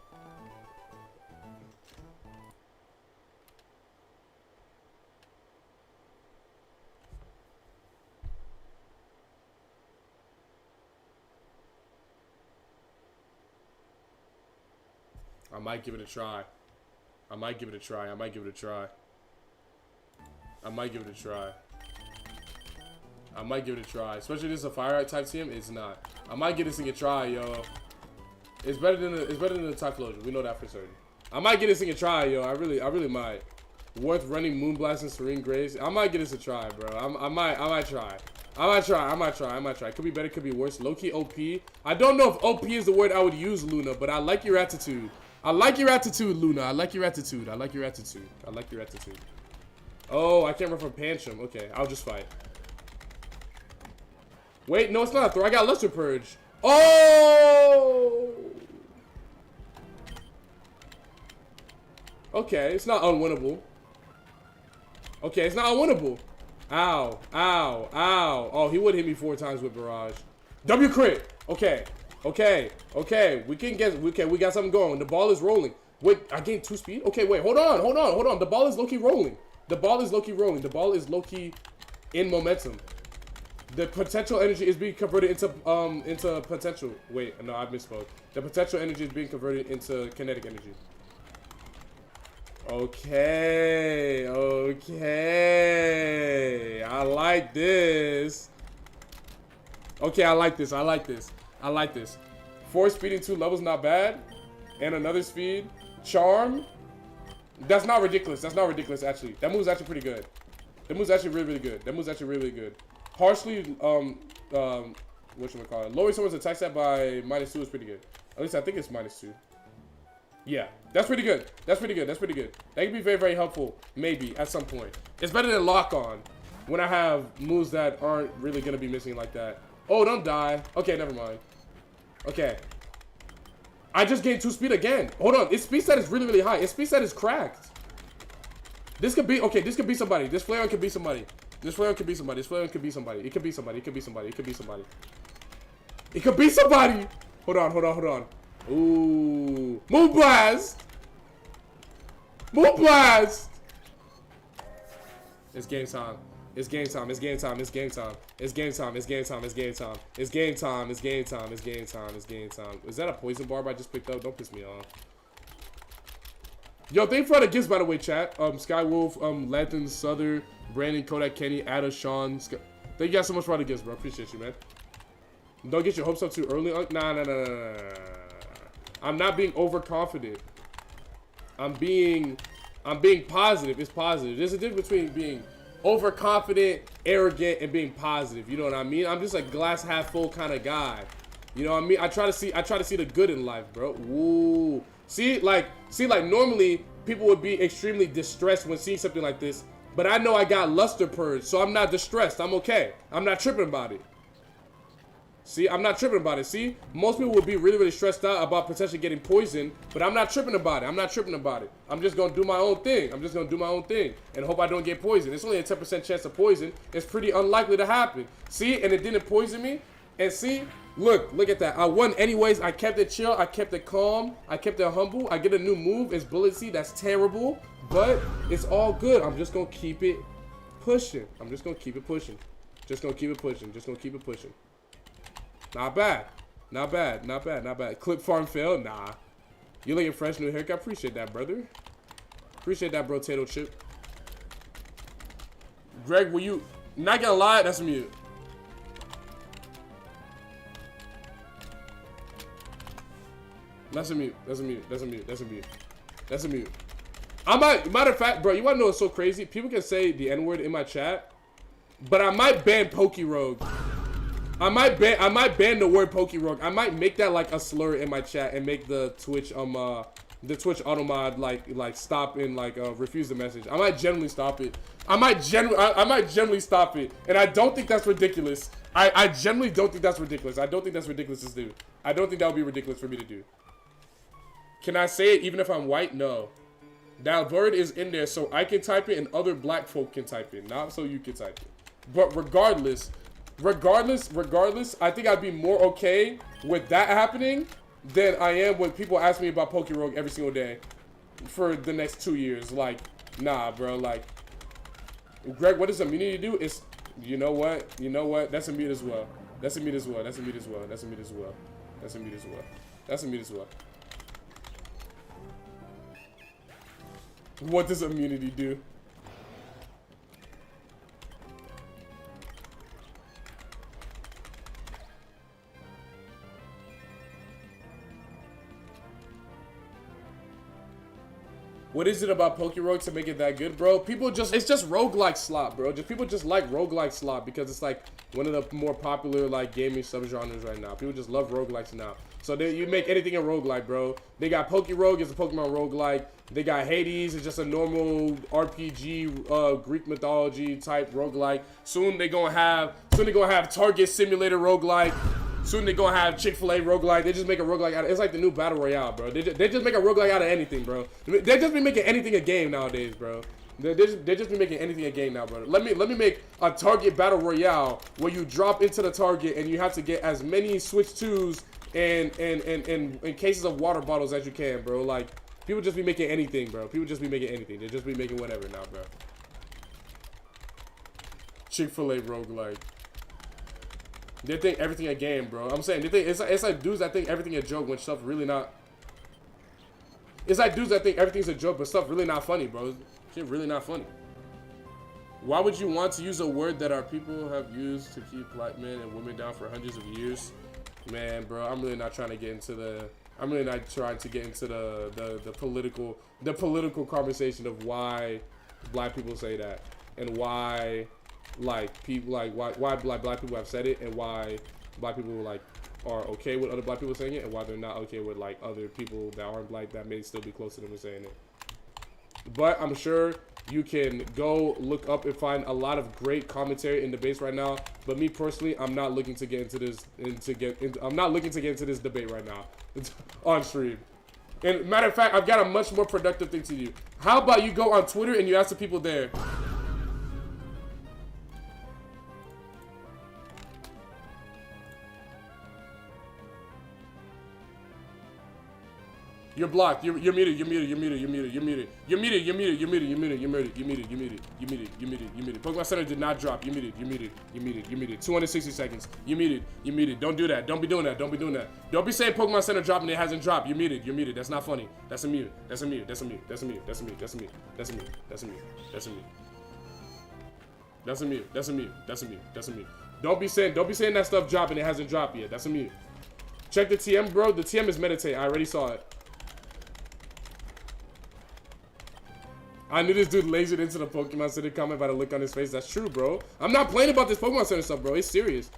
I might give it a try. I might give it a try. I might give it a try. I might give it a try. I might give it a try. Especially if this is a fire type team, it's not. I might give this thing a try, yo. It's better than the Typhlosion. We know that for certain. I might give this thing a try, yo. I really might. Worth running Moonblast and Serene Grace. I might give this a try, bro. I might try. I might try. Could be better, could be worse. Low-key OP. I don't know if OP is the word I would use, Luna, but I like your attitude. I like your attitude, Luna. I like your attitude. I like your attitude. I like your attitude. Oh, I can't run from Pancham. Okay, I'll just fight. Wait, no, it's not a throw. I got Luster Purge. Oh! Okay, it's not unwinnable. Okay, it's not unwinnable. Ow, ow, ow. Oh, he would hit me 4 times with Barrage. W crit. Okay. Okay, we got something going. The ball is rolling. Wait, I gained 2 speed? Okay, wait, hold on. The ball is low-key rolling. The ball is low-key in momentum. The potential energy is being converted into potential. Wait, no, I misspoke. The potential energy is being converted into kinetic energy. Okay. I like this. Okay, I like this. 4 speed and 2 levels, not bad. And another speed. Charm. That's not ridiculous, actually. That move's actually pretty good. That move's actually really good. Partially, whatchamacallit? Lowering someone's attack stat by -2 is pretty good. At least I think it's -2. Yeah, that's pretty good. That can be very, very helpful, maybe, at some point. It's better than lock on, when I have moves that aren't really gonna be missing like that. Oh, don't die. Okay, never mind. Okay. I just gained 2 speed again. Hold on, its speed stat is really, really high. Its speed stat is cracked. This could be somebody. This flare could be somebody. It could be somebody. Hold on. Ooh. Moon blast. It's game time. Is that a poison barb I just picked up? Don't piss me off. Yo, thank you for all the gifts, by the way, chat. Skywolf, Lantern, Souther, Brandon, Kodak, Kenny, Ada, Sean. Thank you guys so much for all the gifts, bro. Appreciate you, man. Don't get your hopes up too early. Nah. I'm not being overconfident. I'm being positive. It's positive. There's a difference between being overconfident, arrogant, and being positive. You know what I mean? I'm just a glass half full kind of guy. You know what I mean? I try to see the good in life, bro. Ooh. See, like normally people would be extremely distressed when seeing something like this, but I know I got luster purge, so I'm not distressed. I'm okay. I'm not tripping about it. See, I'm not tripping about it. See, most people would be really, really stressed out about potentially getting poisoned, but I'm not tripping about it. I'm just gonna do my own thing. And hope I don't get poisoned. It's only a 10% chance of poison. It's pretty unlikely to happen. See, and it didn't poison me. And see, look at that. I won anyways. I kept it chill. I kept it calm. I kept it humble. I get a new move. It's bullet seed. That's terrible, but it's all good. I'm just gonna keep it pushing. Not bad. Clip farm fail. Nah. You looking fresh, new haircut. Appreciate that, brother. Appreciate that, bro. Tato chip. Greg, will you not gonna lie? That's a mute. That's a mute. Matter of fact, bro, you wanna know what's so crazy? People can say the N-word in my chat, but I might ban Pokerogue. I might ban the word Pokerogue. I might make that like a slur in my chat and make the Twitch automod like stop and like refuse the message. I might generally stop it. I might generally stop it, and I don't think that's ridiculous. I generally don't think that's ridiculous. I don't think that's ridiculous to do. I don't think that would be ridiculous for me to do. Can I say it even if I'm white? No. That word is in there so I can type it and other black folk can type it, not so you can type it. But regardless, I think I'd be more okay with that happening than I am when people ask me about Pokerogue every single day for the next 2 years. Like, nah, bro. Like, Greg, what does immunity do? It's, you know what? That's a mute as well. What does immunity do? What is it about Pokerogue to make it that good, bro? It's just roguelike slot, bro. People just like roguelike slot because it's like one of the more popular like gaming subgenres right now. People just love roguelikes now. So you make anything a roguelike, bro. They got Pokerogue, it's a Pokemon roguelike. They got Hades, it's just a normal RPG, Greek mythology type roguelike. Soon they gonna have Target Simulator roguelike. Soon they're gonna have Chick-fil-A roguelike. They just make a roguelike out of it's like the new Battle Royale, bro. They just make a roguelike out of anything, bro. They just be making anything a game nowadays, bro. They just be making anything a game now, bro. Let me make a Target Battle Royale where you drop into the target and you have to get as many Switch 2s and in cases of water bottles as you can, bro. Like, people just be making anything, bro. People just be making anything. They just be making whatever now, bro. Chick-fil-A roguelike. They think everything a game, bro. I'm saying, they think, it's like dudes that think everything a joke when stuff really not. It's like dudes that think everything's a joke, but stuff really not funny, bro. Shit really not funny. Why would you want to use a word that our people have used to keep black men and women down for hundreds of years? Man, bro, I'm really not trying to get into the. I'm really not trying to get into the political conversation of why black people say that and why like people like why black people have said it and why black people like are okay with other black people saying it and why they're not okay with like other people that aren't black that may still be close to them and saying it. But I'm sure you can go look up and find a lot of great commentary and debates right now. But me personally, I'm not looking to get into this. I'm not looking to get into this debate right now on stream. And matter of fact, I've got a much more productive thing to do. How about you go on Twitter and you ask the people there? You're blocked. You're muted. You're muted. You're muted. You're muted. You're muted. You're muted. You're muted. You're muted. You're muted. You're muted. You're muted. You're muted. You're muted. You're muted. You're muted. Pokemon Center did not drop. You're muted. You're muted. You're muted. You're muted. 260 seconds. You're muted. You're muted. Don't do that. Don't be doing that. Don't be doing that. Don't be saying Pokemon Center dropped and it hasn't dropped. You're muted. You're muted. That's not funny. That's a mute. That's a mute. That's a mute. That's a mute. That's a mute. That's a mute. That's a mute. That's a mute. That's a mute. That's a mute. That's a mute. That's a mute. That's a mute. Don't be saying that stuff dropped and it hasn't dropped yet. That's a mute. Check the TM, bro. The TM is meditate. I already saw it. I knew this dude lasered into the Pokemon Center comment by the look on his face. That's true, bro. I'm not playing about this Pokemon Center stuff, bro. It's serious.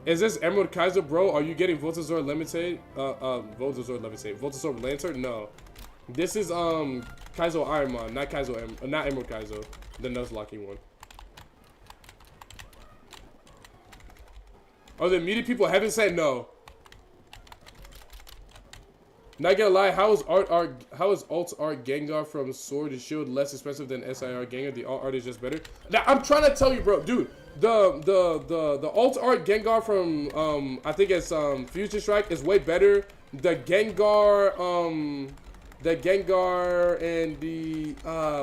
Is this Emerald Kaizo, bro? Are you getting Voltazor Levitate? Voltazor Levitate. Voltazor Lantern? No. This is, Kaizo Ironmon. Not Kaizo, not Emerald Kaizo. The Nuzlocking one. Oh, the muted people haven't said no. Not gonna lie, how is alt art Gengar from Sword and Shield less expensive than SIR Gengar? The alt art is just better. Now I'm trying to tell you, bro, dude. The alt art Gengar from I think it's Future Strike is way better. The Gengar and the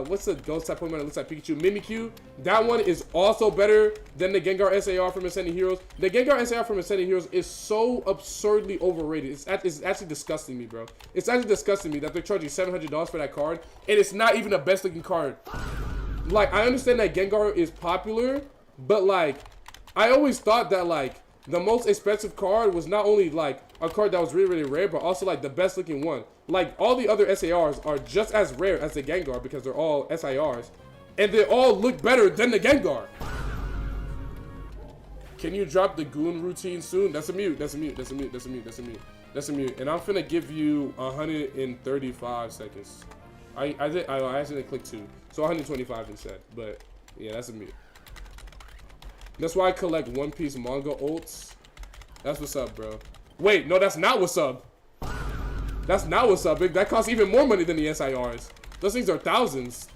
what's the ghost type Pokemon that looks like Pikachu? Mimikyu. That one is also better than the Gengar SAR from Ascending Heroes. The Gengar SAR from Ascending Heroes is so absurdly overrated. It's actually disgusting me, bro. It's actually disgusting me that they're charging $700 for that card, and it's not even the best looking card. Like, I understand that Gengar is popular, but like, I always thought that like the most expensive card was not only like a card that was really, really rare, but also like the best looking one. Like, all the other SARs are just as rare as the Gengar because they're all SIRs. And they all look better than the Gengar. Can you drop the goon routine soon? That's a mute. That's a mute. That's a mute. That's a mute. That's a mute. That's a mute. And I'm finna give you 135 seconds. I accidentally clicked 2. So 125 instead. But yeah, that's a mute. That's why I collect One Piece manga ults. That's what's up, bro. Wait, no, that's not what's up. That's not what's up, big. That costs even more money than the SIRs. Those things are thousands.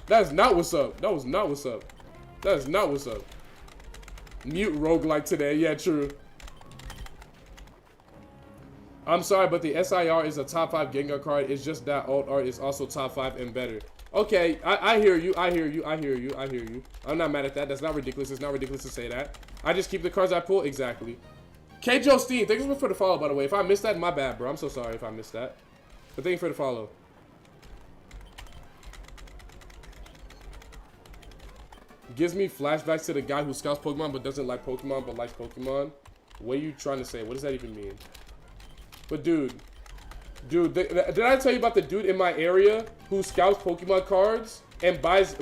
That is not what's up. That was not what's up. That is not what's up. Mute roguelike today. Yeah, true. I'm sorry, but the SIR is a top 5 Gengar card. It's just that alt art is also top 5 and better. Okay, I hear you. I hear you. I hear you. I hear you. I'm not mad at that. That's not ridiculous. It's not ridiculous to say that. I just keep the cards I pull. Exactly. Kaizo Steen, thank you for the follow, by the way. If I missed that, my bad, bro. I'm so sorry if I missed that. But thank you for the follow. Gives me flashbacks to the guy who scouts Pokemon but doesn't like Pokemon but likes Pokemon. What are you trying to say? What does that even mean? But dude, did I tell you about the dude in my area who scouts Pokemon cards and buys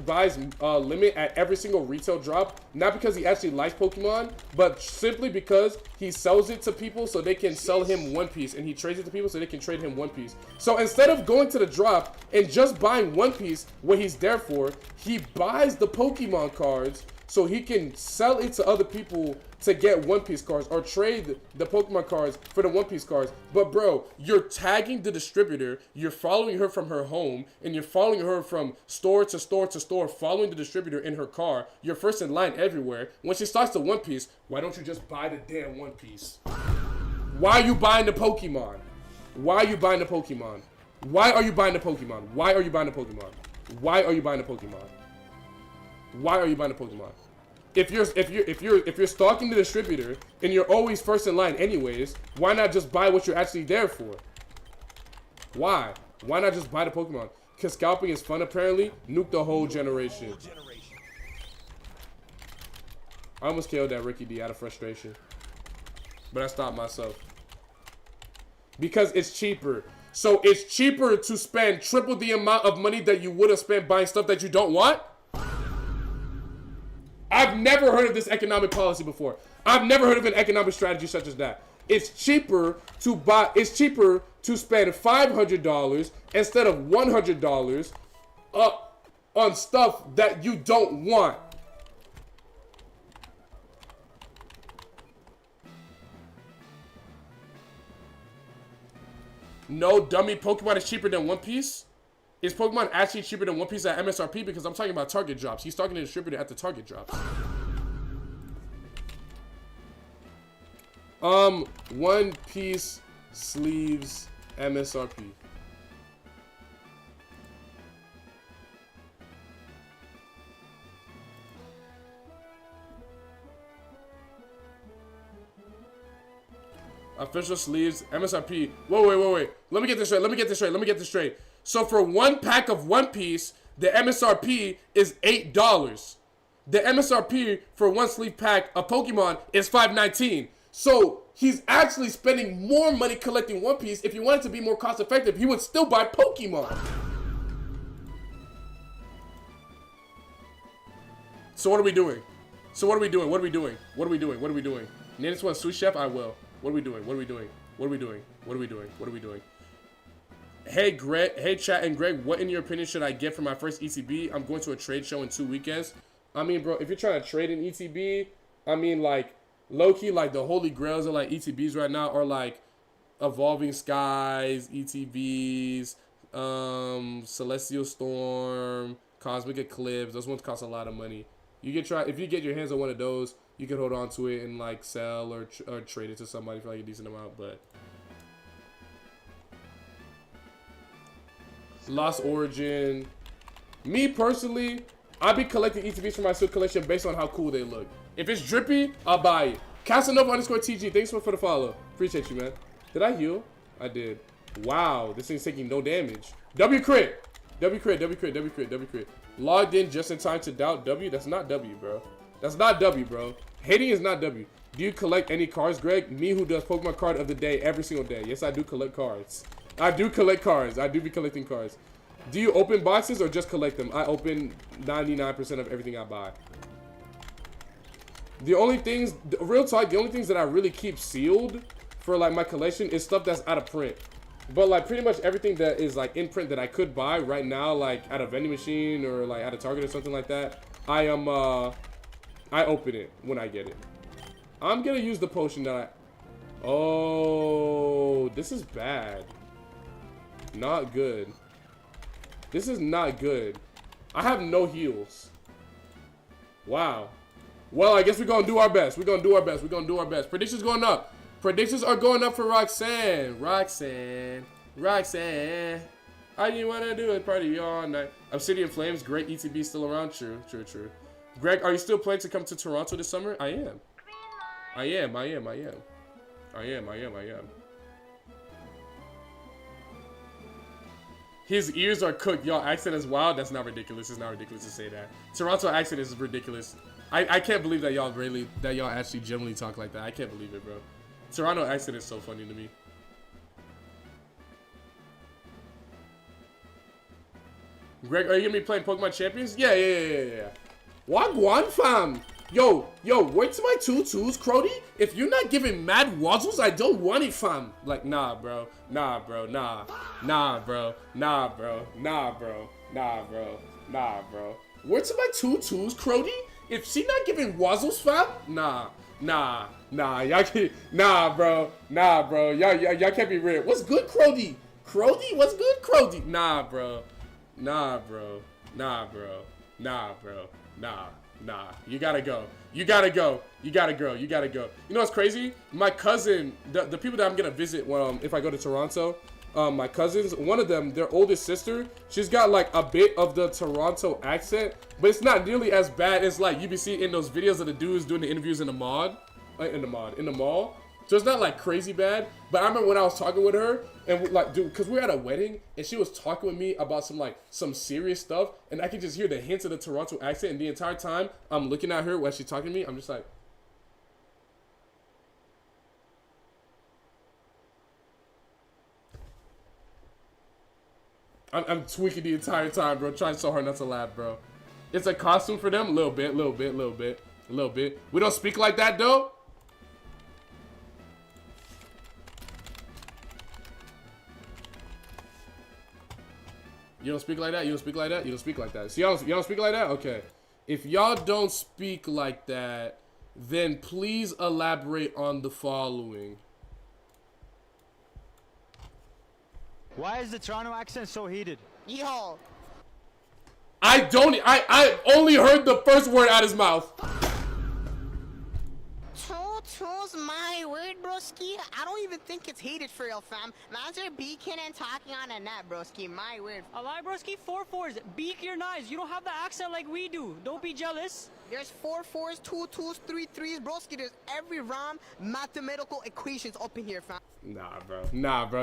limit at every single retail drop? Not because he actually likes Pokemon, but simply because he sells it to people so they can sell him One Piece, and he trades it to people so they can trade him One Piece. So instead of going to the drop and just buying One Piece, what he's there for, he buys the Pokemon cards so he can sell it to other people to get One Piece cards or trade the Pokemon cards for the One Piece cards. But bro, you're tagging the distributor, you're following her from her home, and you're following her from store to store to store, following the distributor in her car. You're first in line everywhere. When she starts the One Piece, why don't you just buy the damn One Piece? Why are you buying the Pokemon? Why are you buying the Pokemon? Why are you buying the Pokemon? Why are you buying the Pokemon? Why are you buying the Pokemon? Why are you buying the Pokemon? If you're stalking the distributor and you're always first in line anyways, why not just buy what you're actually there for? Why? Why not just buy the Pokemon? Because scalping is fun apparently. Nuke the whole generation. I almost killed that Ricky D out of frustration. But I stopped myself. Because it's cheaper. So it's cheaper to spend triple the amount of money that you would have spent buying stuff that you don't want? I've never heard of this economic policy before. I've never heard of an economic strategy such as that. It's cheaper to spend $500 instead of $100 on stuff that you don't want. No, dummy, Pokemon is cheaper than One Piece? Is Pokemon actually cheaper than One Piece at MSRP? Because I'm talking about Target drops. He's talking to the distributor at the Target drops. One Piece sleeves MSRP. Official sleeves, MSRP. Wait. Let me get this straight. So for one pack of One Piece, the MSRP is $8. The MSRP for one sleeve pack of Pokemon is $5.19. So he's actually spending more money collecting One Piece. If he wanted to be more cost effective, he would still buy Pokemon. So what are we doing? Name this one sous chef? I will. What are we doing? Hey Greg, hey chat and Greg, what in your opinion should I get for my first ETB? I'm going to a trade show in 2 weekends. I mean, bro, if you're trying to trade an ETB, I mean, like, low-key, like, the holy grails of, like, ETBs right now are, like, Evolving Skies, ETBs, Celestial Storm, Cosmic Eclipse. Those ones cost a lot of money. If you get your hands on one of those, you can hold on to it and, like, sell or trade it to somebody for, like, a decent amount, but... Lost Origin. Me, personally, I be collecting ETBs for my suit collection based on how cool they look. If it's drippy, I'll buy it. Casanova_TG, thanks for the follow. Appreciate you, man. Did I heal? I did. Wow, this thing's taking no damage. W crit. Logged in just in time to doubt W. That's not W, bro. Hating is not W. Do you collect any cards, Greg? Me, who does Pokemon card of the day every single day. Yes, I do collect cards. I do be collecting cards. Do you open boxes or just collect them? I open 99% of everything I buy. The only things, real talk, the only things that I really keep sealed for like my collection is stuff that's out of print. But like pretty much everything that is like in print that I could buy right now, like at a vending machine or like at a Target or something like that, I open it when I get it. I'm gonna use the potion that oh, this is bad. Not good. This is not good. I have no heals. Wow. Well, I guess we're gonna do our best. Predictions going up. Predictions are going up for Roxanne. Roxanne. All you wanna do is party all night. Obsidian Flames, great ETB still around. True. Greg, are you still planning to come to Toronto this summer? I am. His ears are cooked. Y'all, accent is wild. That's not ridiculous. It's not ridiculous to say that. Toronto accent is ridiculous. I can't believe that y'all actually generally talk like that. I can't believe it, bro. Toronto accent is so funny to me. Greg, are you gonna be playing Pokemon Champions? Yeah. Wagwan fam. Yo, where's my tutus, Crody? If you're not giving mad wazzles, I don't want it, fam. Like, nah, bro. Where's my tutus, Crody? if she not giving Wazzles, fam, nah, y'all can't, nah, bro, y'all can't be real. What's good, Crody? Crody, what's good, Crody? Nah, bro. You gotta go. You know what's crazy? My cousin, the people that I'm gonna visit if I go to Toronto, my cousins, one of them, their oldest sister, she's got like a bit of the Toronto accent, but it's not nearly as bad as like you be seeing in those videos of the dudes doing the interviews in the mall. So it's not like crazy bad, but I remember when I was talking with her and because we were at a wedding and she was talking with me about some serious stuff, and I could just hear the hints of the Toronto accent, and the entire time I'm looking at her while she's talking to me, I'm just like, I'm tweaking the entire time, bro, trying so hard not to laugh, bro. It's a costume for them, a little bit. We don't speak like that, though. You don't speak like that? You don't speak like that? You don't speak like that. So y'all don't speak like that? Okay. If y'all don't speak like that, then please elaborate on the following. Why is the Toronto accent so heated? Yeehaw. I only heard the first word out of his mouth. Two's my word, broski. I don't even think it's hated for real, fam. Man's are beaking and talking on a net, broski. My word. A lie, broski. 4-4s. Beak your knives. You don't have the accent like we do. Don't be jealous. There's 4-4s, 2-2s, 3-3s, broski. There's every rhyme, mathematical equations up in here, fam. Nah, bro.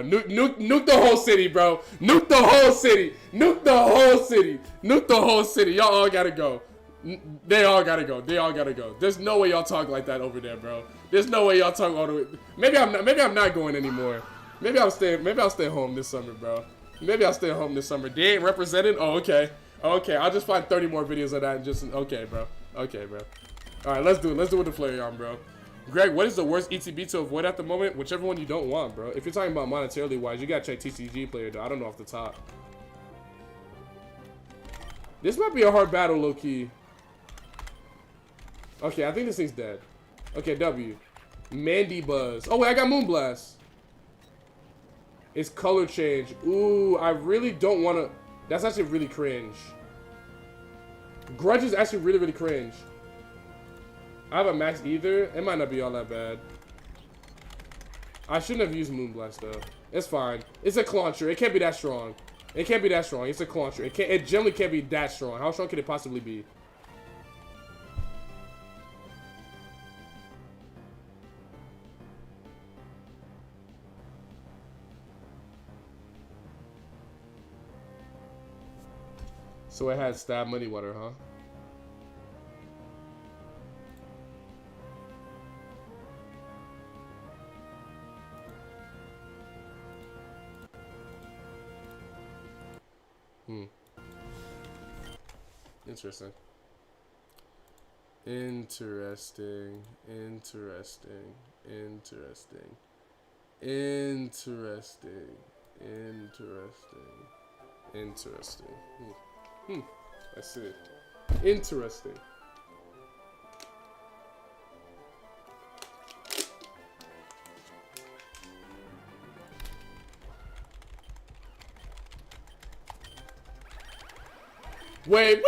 Nuke the whole city, bro. Nuke the whole city. Y'all all gotta go. They all gotta go. There's no way y'all talk like that over there, bro. There's no way y'all talk all the way. Maybe I'm not going anymore. Maybe I'll stay home this summer, bro. They ain't represented? Oh, okay. I'll just find 30 more videos of that and just okay, bro. Alright, let's do it with the Flareon, bro. Greg, what is the worst ETB to avoid at the moment? Whichever one you don't want, bro. If you're talking about monetarily wise, you gotta check TCG player, though. I don't know off the top. This might be a hard battle, low-key. Okay, I think this thing's dead. Okay, W. Mandy Buzz. Oh, wait, I got Moonblast. It's color change. Ooh, I really don't want to... That's actually really cringe. Grudge is actually really, really cringe. I have a max either. It might not be all that bad. I shouldn't have used Moonblast, though. It's fine. It's a Clauncher. It can't be that strong. It's a Clauncher. It generally can't be that strong. How strong could it possibly be? So it had Stab Money Water, huh? Interesting. I see. Interesting. Wait.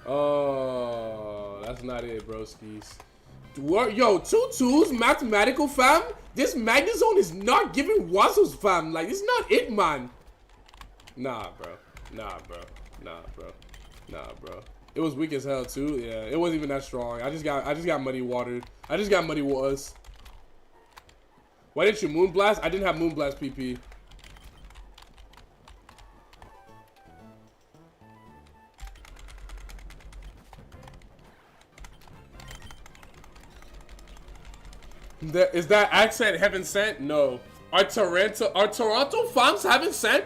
Oh, that's not it, broskies. What? Yo, 2-2s, mathematical, fam? This Magnezone is not giving Wazzles, fam. Like, it's not it, man. Nah, bro. It was weak as hell, too. Yeah, it wasn't even that strong. I just got muddy watered. Muddy waters. Why didn't you Moonblast? I didn't have Moonblast PP. Is that accent heaven sent? No. Are Toronto fans heaven sent?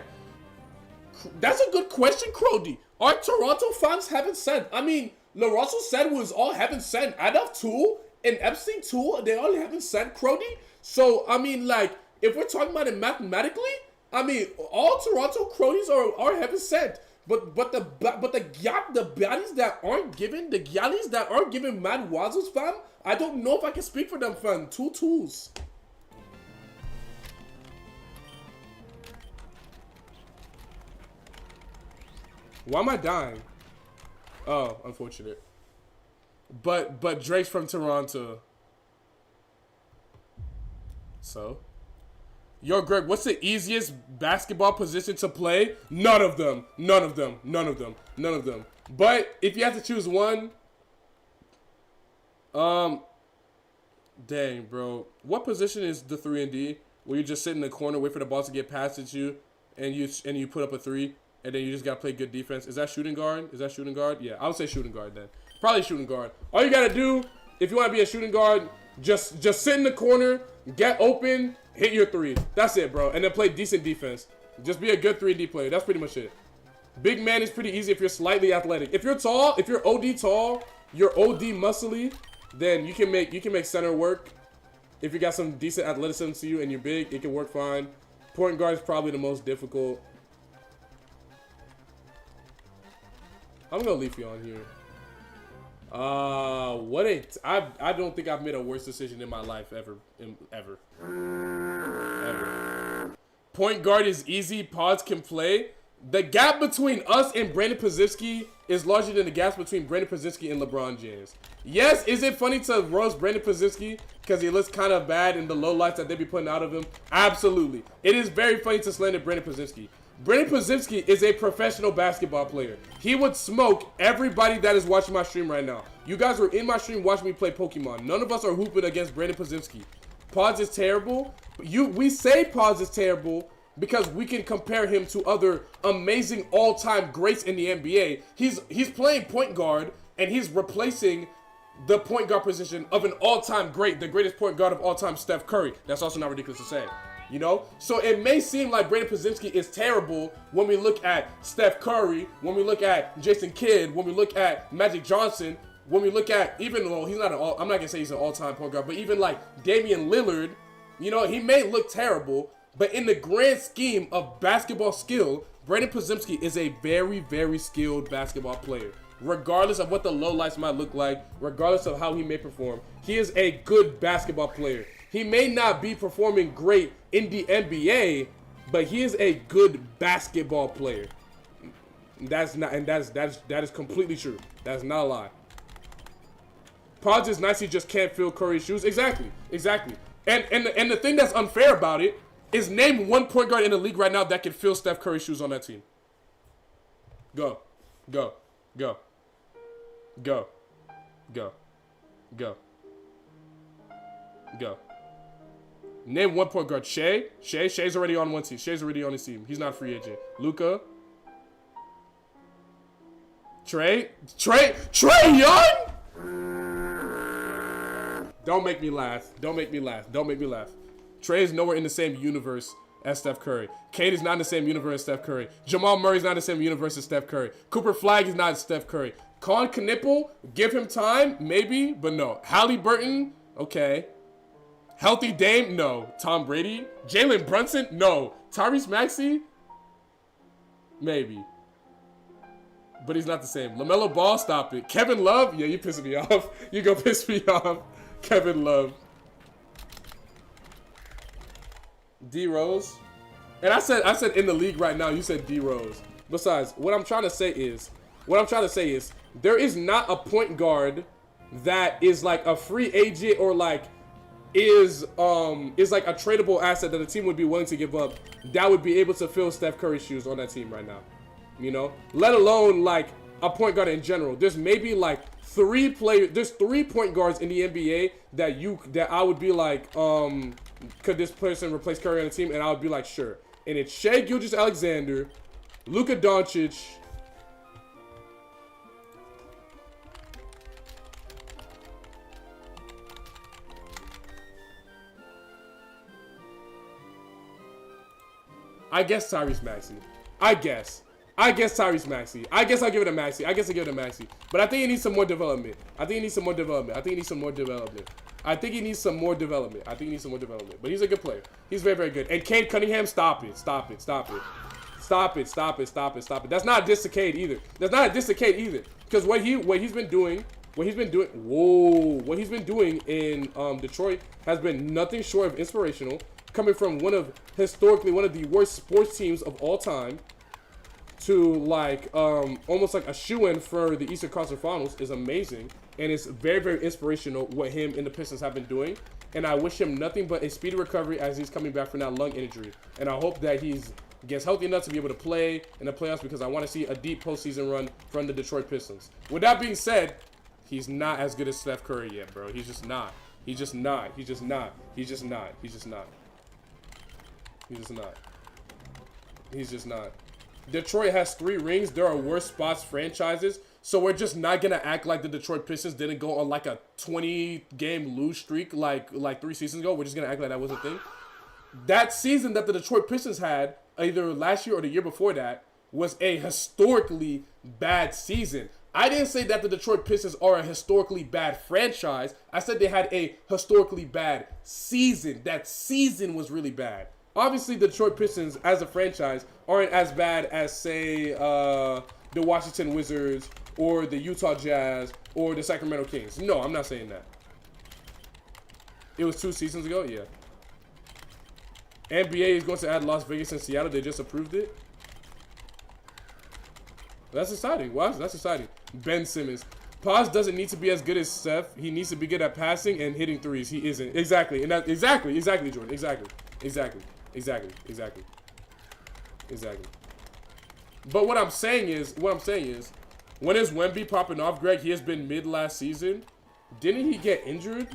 That's a good question, Crody. Are Toronto fans heaven sent? I mean, LaRussell said was all heaven sent. Adolf too, and Epstein too, they all heaven sent, Crody. So, I mean, like, if we're talking about it mathematically, I mean, all Toronto Crodies are heaven sent. the Gyalis that aren't giving mad wazzles, fam. I don't know if I can speak for them, fam. Two tools. Why am I dying? Oh, unfortunate. But Drake's from Toronto. So? Yo, Greg, what's the easiest basketball position to play? None of them. None of them. None of them. None of them. But if you have to choose one, dang, bro. What position is the 3 and D? Where you just sit in the corner, wait for the ball to get passed at you, and you put up a 3, and then you just gotta play good defense. Is that shooting guard? Is that shooting guard? Yeah, I would say shooting guard then. Probably shooting guard. All you gotta do, if you want to be a shooting guard, just sit in the corner, get open, hit your 3. That's it, bro. And then play decent defense. Just be a good 3D player. That's pretty much it. Big man is pretty easy if you're slightly athletic. If you're tall, if you're OD tall, you're OD muscly, then you can make center work. If you got some decent athleticism to you and you're big, it can work fine. Point guard is probably the most difficult. I'm gonna leave you on here. I don't think I've made a worse decision in my life ever. Point guard is easy. Pods can play. The gap between us and Brandon Podziemski is larger than the gap between Brandon Podziemski and LeBron James. Yes, is it funny to roast Brandon Podziemski because he looks kind of bad in the low lights that they be putting out of him? Absolutely. It is very funny to slander Brandon Podziemski. Brandon Podziemski is a professional basketball player. He would smoke everybody that is watching my stream right now. You guys were in my stream watching me play Pokemon. None of us are hooping against Brandon Podziemski. Pods is terrible. We say Pods is terrible because we can compare him to other amazing all-time greats in the NBA. He's playing point guard, and he's replacing the point guard position of an all-time great, the greatest point guard of all time, Steph Curry. That's also not ridiculous to say. You know? So it may seem like Brandon Podziemski is terrible when we look at Steph Curry, when we look at Jason Kidd, when we look at Magic Johnson, when we look at even, well, he's not an I'm not going to say he's an all-time point guard, but even like Damian Lillard, you know, he may look terrible, but in the grand scheme of basketball skill, Brandon Podziemski is a very, very skilled basketball player. Regardless of what the lowlights might look like, regardless of how he may perform, he is a good basketball player. He may not be performing great in the NBA, but he is a good basketball player. That is completely true. That's not a lie. Pods is nice, he just can't fill Curry's shoes. Exactly. And the thing that's unfair about it is name one point guard in the league right now that can fill Steph Curry's shoes on that team. Go. Name one point guard. Shay's already on one team. Shay's already on his team. He's not a free agent. Luka. Trey Young? Don't make me laugh. Trey is nowhere in the same universe as Steph Curry. Kate is not in the same universe as Steph Curry. Jamal Murray is not in the same universe as Steph Curry. Cooper Flagg is not Steph Curry. Colin Knippel, give him time, maybe, but no. Halliburton, okay. Healthy Dame, no. Tom Brady, Jalen Brunson, no. Tyrese Maxey, maybe. But he's not the same. LaMelo Ball, stop it. Kevin Love, yeah, you pissing me off. You go piss me off. Kevin Love. D Rose. And I said in the league right now, you said D Rose. Besides, what I'm trying to say is there is not a point guard that is like a free agent or like is like a tradable asset that a team would be willing to give up that would be able to fill Steph Curry's shoes on that team right now. You know? Let alone like a point guard in general. There's maybe like there's 3 point guards in the NBA that I would be like, could this person replace Curry on the team? And I would be like, sure. And it's Shai Gilgeous-Alexander, Luka Doncic, I guess Tyrese Maxey. I guess Tyrese Maxey. I guess I'll give it a Maxey. But I think he needs some more development. But he's a good player. He's very, very good. And Cade Cunningham, stop it. Stop it. That's not a diss to Cade either. Because what he's been doing in Detroit has been nothing short of inspirational. Coming from historically one of the worst sports teams of all time to like almost like a shoo-in for the Eastern Conference Finals is amazing, and it's very, very inspirational what him and the Pistons have been doing. And I wish him nothing but a speedy recovery as he's coming back from that lung injury. And I hope that gets healthy enough to be able to play in the playoffs, because I want to see a deep postseason run from the Detroit Pistons. With that being said, he's not as good as Steph Curry yet, bro. He's just not. Detroit has 3 rings. There are worse spots franchises. So we're just not going to act like the Detroit Pistons didn't go on like a 20-game lose streak like 3 seasons ago. We're just going to act like that was a thing. That season that the Detroit Pistons had, either last year or the year before that, was a historically bad season. I didn't say that the Detroit Pistons are a historically bad franchise. I said they had a historically bad season. That season was really bad. Obviously, the Detroit Pistons as a franchise aren't as bad as, say, the Washington Wizards or the Utah Jazz or the Sacramento Kings. No, I'm not saying that. It was 2 seasons ago? Yeah. NBA is going to add Las Vegas and Seattle. They just approved it. That's exciting. Wow, that's exciting. Ben Simmons. Paz doesn't need to be as good as Steph. He needs to be good at passing and hitting threes. He isn't. Exactly. And that exactly, Jordan. Exactly. But what I'm saying is, when is Wemby popping off, Greg? He has been mid last season. Didn't he get injured?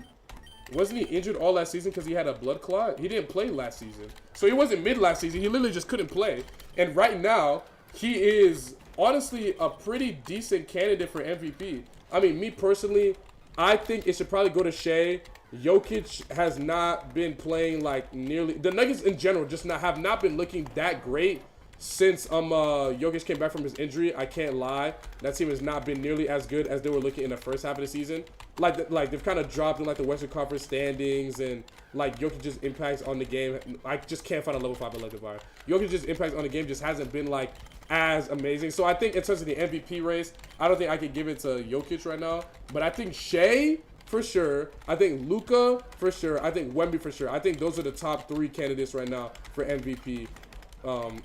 Wasn't he injured all last season because he had a blood clot? He didn't play last season. So he wasn't mid last season. He literally just couldn't play. And right now, he is honestly a pretty decent candidate for MVP. I mean, me personally, I think it should probably go to Shea. Jokic has not been playing like nearly... The Nuggets in general just have not been looking that great since Jokic came back from his injury. I can't lie. That team has not been nearly as good as they were looking in the first half of the season. Like they've kind of dropped in like the Western Conference standings, and like Jokic's impacts on the game. I just can't find a level 5 electrifier. Jokic's impacts on the game just hasn't been like as amazing. So I think in terms of the MVP race, I don't think I could give it to Jokic right now. But I think Shea for sure. I think Luka for sure. I think Wemby for sure. I think those are the top 3 candidates right now for MVP,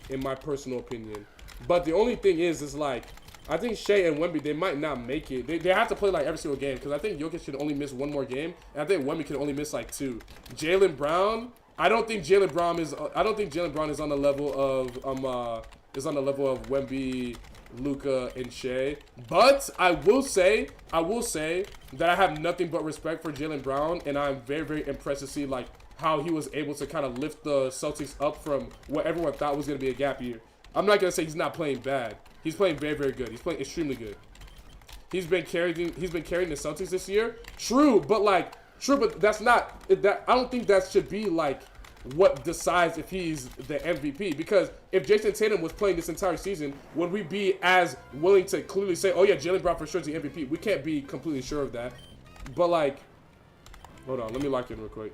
in my personal opinion. But the only thing is like, I think Shea and Wemby, they might not make it. They have to play like every single game, because I think Jokic should only miss 1 more game, and I think Wemby can only miss like 2. Jaylen Brown, I don't think Jaylen Brown is on the level of Wemby, Luka, and Shea. But I will say that I have nothing but respect for Jaylen Brown, and I'm very, very impressed to see like how he was able to kind of lift the Celtics up from what everyone thought was going to be a gap year. I'm not going to say he's not playing bad. He's playing very, very good. He's playing extremely good. He's been carrying the Celtics this year. True, but that's not that. I don't think that should be like what decides if he's the MVP. Because if Jason Tatum was playing this entire season, would we be as willing to clearly say, "Oh yeah, Jaylen Brown for sure is the MVP"? We can't be completely sure of that. But like, hold on, let me lock in real quick.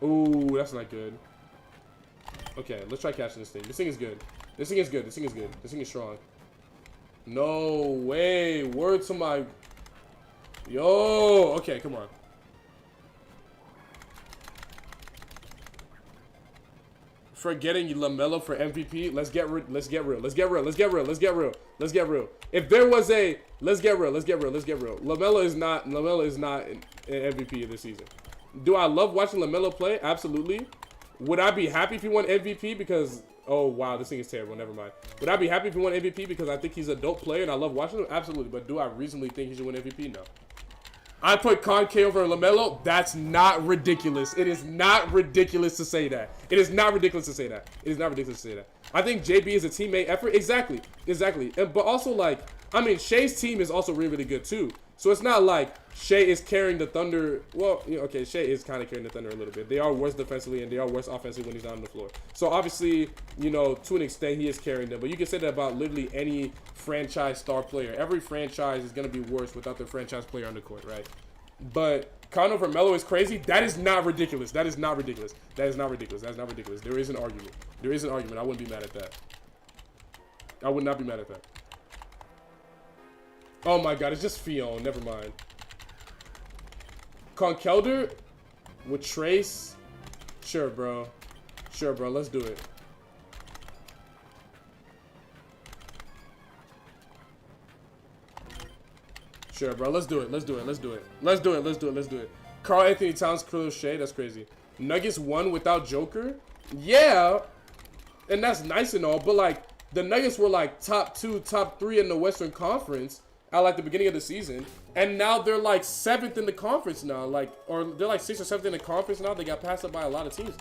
Ooh, that's not good. Okay, let's try catching this thing. This thing is good. This thing is strong. No way. Word to my... Yo. Okay, come on. Forgetting LaMelo for MVP. Let's get real. If there was a... Let's get real. LaMelo is not an MVP of this season. Do I love watching LaMelo play? Absolutely. Would I be happy if he won MVP because... Oh, wow, this thing is terrible. Never mind. Would I be happy if he won MVP because I think he's a dope player and I love watching him? Absolutely. But do I reasonably think he should win MVP? No. I put Conke over LaMelo. That's not ridiculous. It is not ridiculous to say that. I think JB is a teammate effort. Exactly. But also, like, I mean, Shea's team is also really, really good, too. So it's not like Shea is carrying the Thunder. Well, you know, okay, Shea is kind of carrying the Thunder a little bit. They are worse defensively and they are worse offensively when he's not on the floor. So obviously, you know, to an extent, he is carrying them. But you can say that about literally any franchise star player. Every franchise is going to be worse without their franchise player on the court, right? But Conor over Melo is crazy. That is not ridiculous. There is an argument. I wouldn't be mad at that. I would not be mad at that. Oh my god, it's just Fion. Never mind. Conkelder with Trace. Sure, bro. Sure, bro. Let's do it. Sure, bro. Let's do it. Let's do it. Let's do it. Let's do it. Let's do it. Let's do it. Karl Anthony Towns, Khalil Shea. That's crazy. Nuggets won without Joker. Yeah. And that's nice and all. But, like, the Nuggets were, like, top 2, top 3 in the Western Conference at, like, the beginning of the season. And now they're, like, 7th in the conference now. Like, or they're, like, 6th or 7th in the conference now. They got passed up by a lot of teams.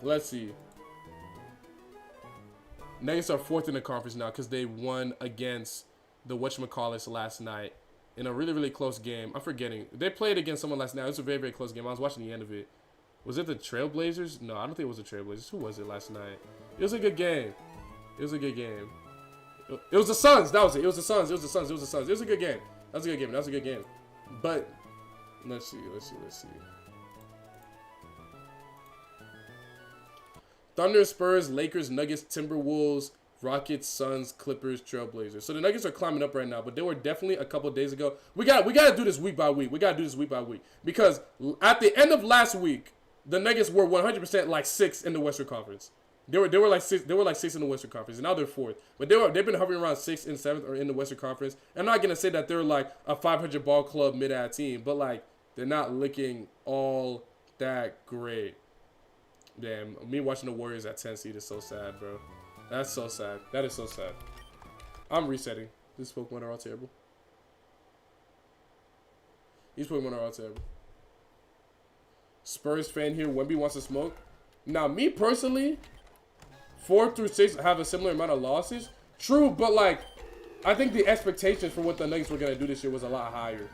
Let's see. Nuggets are 4th in the conference now because they won against the whatchamacallits last night in a really, really close game. I'm forgetting. They played against someone last night. It was a very, very close game. I was watching the end of it. Was it the Trailblazers? No, I don't think it was the Trailblazers. Who was it last night? It was a good game. It was a good game. It was the Suns. That was it. It was the Suns. It was the Suns. It was the Suns. It was a good game. That was a good game. That was a good game. But let's see. Let's see. Let's see. Thunder, Spurs, Lakers, Nuggets, Timberwolves, Rockets, Suns, Clippers, Trailblazers. So the Nuggets are climbing up right now, but they were definitely a couple days ago. We got to do this week by week. We got to do this week by week because at the end of last week, the Nuggets were 100% like 6th in the Western Conference. They were like 6. They were like 6th in the Western Conference, and now they're 4th. But they've been hovering around 6th and 7th or in the Western Conference. I'm not gonna say that they're like a 500 ball club mid-ad team, but like they're not looking all that great. Damn, me watching the Warriors at 10 seed is so sad, bro. That's so sad. That is so sad. I'm resetting. These Pokemon are all terrible. These Pokemon are all terrible. Spurs fan here. Wemby wants to smoke. Now, me personally, 4 through 6 have a similar amount of losses. True, but like, I think the expectations for what the Nuggets were gonna do this year was a lot higher.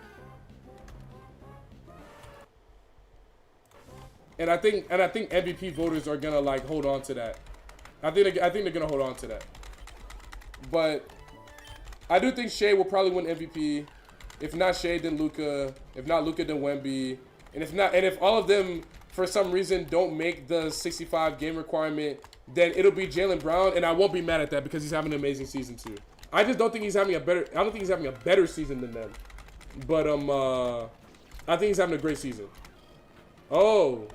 And I think MVP voters are gonna like hold on to that. I think they're gonna hold on to that. But I do think Shea will probably win MVP. If not Shea, then Luka. If not Luka, then Wemby. And if all of them for some reason don't make the 65 game requirement, then it'll be Jaylen Brown, and I won't be mad at that because he's having an amazing season too. I just don't think he's having a better. I don't think he's having a better season than them. But I think he's having a great season. Oh,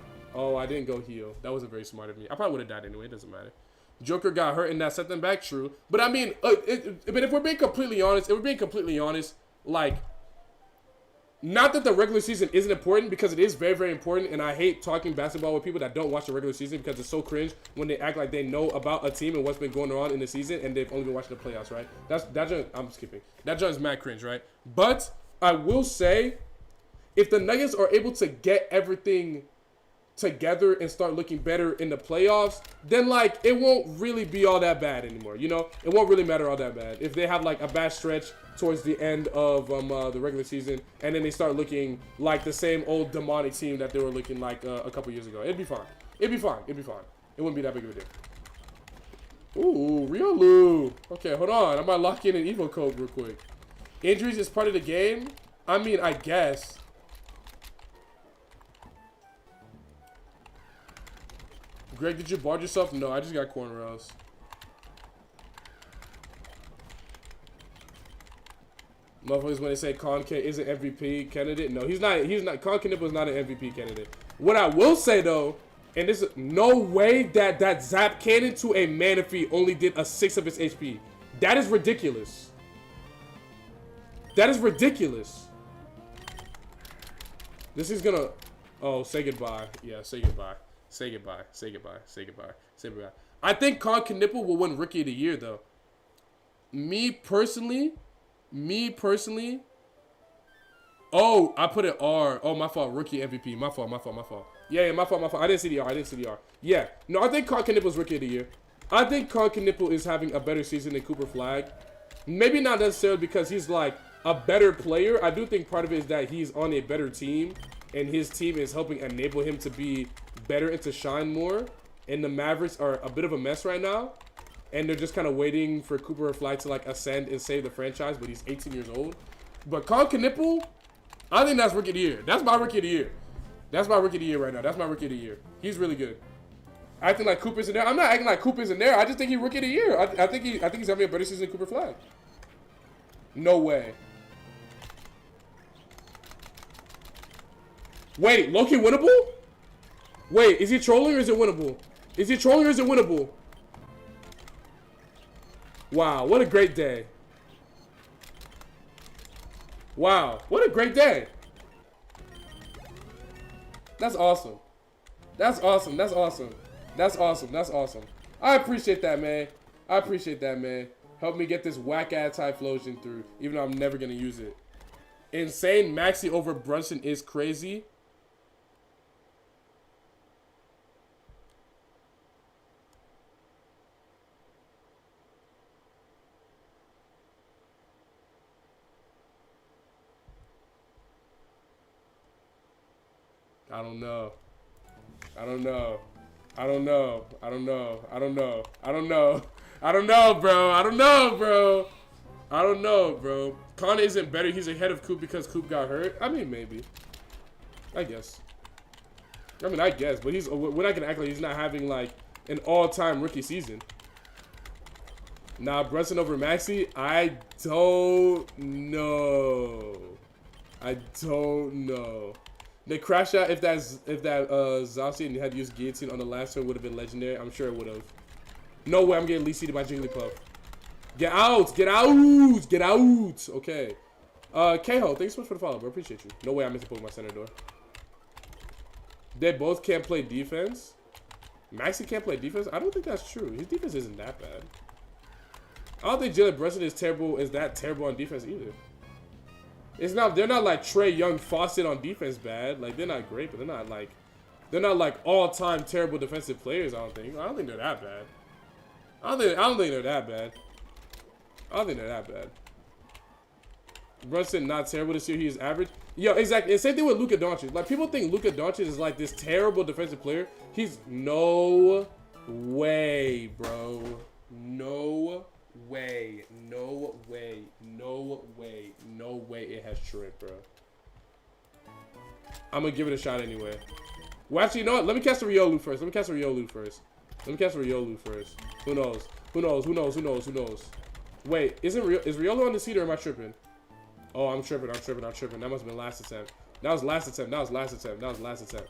I didn't go heal. That wasn't very smart of me. I probably would have died anyway. It doesn't matter. Joker got hurt and that set them back. True, but I mean, but if we're being completely honest, like, not that the regular season isn't important, because it is very, very important, and I hate talking basketball with people that don't watch the regular season because it's so cringe when they act like they know about a team and what's been going on in the season and they've only been watching the playoffs, right? I'm skipping. That just is mad cringe, right? But I will say, if the Nuggets are able to get everything together and start looking better in the playoffs, then like it won't really be all that bad anymore. You know, it won't really matter all that bad if they have like a bad stretch towards the end of the regular season, and then they start looking like the same old demonic team that they were looking like a couple years ago. It'd be fine. It'd be fine. It'd be fine. It wouldn't be that big of a deal. Ooh, Riolu. Okay, hold on. I might lock in an Evo code real quick. Injuries is part of the game. I mean, I guess. Greg, did you barge yourself? No, I just got cornrows. Motherfuckers, when they say Conk is an MVP candidate, no, he's not. Conk is not an MVP candidate. What I will say though, and this is no way that Zap Cannon to a Manaphy only did a 6 of his HP. That is ridiculous. That is ridiculous. This is gonna. Oh, say goodbye. Yeah, say goodbye. Say goodbye. Say goodbye. Say goodbye. Say goodbye. I think Con Knipple will win Rookie of the Year, though. Me personally. Oh, I put an R. Oh, my fault. Rookie MVP. My fault. Yeah, my fault. I didn't see the R. Yeah. No, I think Con Knipple's Rookie of the Year. I think Con Knipple is having a better season than Cooper Flag. Maybe not necessarily because he's like a better player. I do think part of it is that he's on a better team, and his team is helping enable him to be better and to shine more. And the Mavericks are a bit of a mess right now, and they're just kind of waiting for Cooper Flag to like ascend and save the franchise, but he's 18 years old. But Con Knipple, I think that's Rookie of the Year. That's my Rookie of the Year. That's my Rookie of the Year right now. That's my Rookie of the Year. He's really good. Acting like Cooper's in there. I'm not acting like Cooper's in there. I just think he's rookie of the year. I think he's having a better season than Cooper Flag. No way. Wait, Loki winnable? Wait, is he trolling or is it winnable? Is he trolling or is it winnable? Wow, what a great day. Wow, what a great day. That's awesome. That's awesome. That's awesome. That's awesome. That's awesome. I appreciate that, man. I appreciate that, man. Help me get this whack-ass Typhlosion through, even though I'm never going to use it. Insane Maxi over Brunson is crazy. I don't know. I don't know. I don't know. I don't know. I don't know. I don't know. I don't know, bro. I don't know, bro. I don't know, bro. Khan isn't better. He's ahead of Coop because Coop got hurt. I mean, maybe. I guess. I mean, I guess. But we're not gonna act like he's not having like an all-time rookie season. Nah, Brunson over Maxi. I don't know. I don't know. They crash out if that Zacian had used Guillotine on the last turn would have been legendary. I'm sure it would have. No way I'm getting least seeded by Jigglypuff. Get out! Get out! Get out! Okay. K-Ho, thanks so much for the follow, bro. Appreciate you. No way I missed a Pokemon Center door. They both can't play defense. Maxi can't play defense? I don't think that's true. His defense isn't that bad. I don't think Jalen Brunson is that terrible on defense either. They're not like Trey Young, Fawcett on defense bad. Like, they're not great, but they're not like all-time terrible defensive players, I don't think they're that bad. I don't think they're that bad. I don't think they're that bad. Brunson not terrible this year, he is average. Yo, exactly. And same thing with Luka Doncic. Like, people think Luka Doncic is like this terrible defensive player. He's no way, bro. No way. No way. No way. No way it has shrimp, bro. I'm gonna give it a shot anyway. Well, actually, you know what? Let me cast a Riolu first. Who knows? Who knows? Wait, is Riolu on the seat or am I tripping? Oh, I'm tripping. That must have been last attempt. That was last attempt.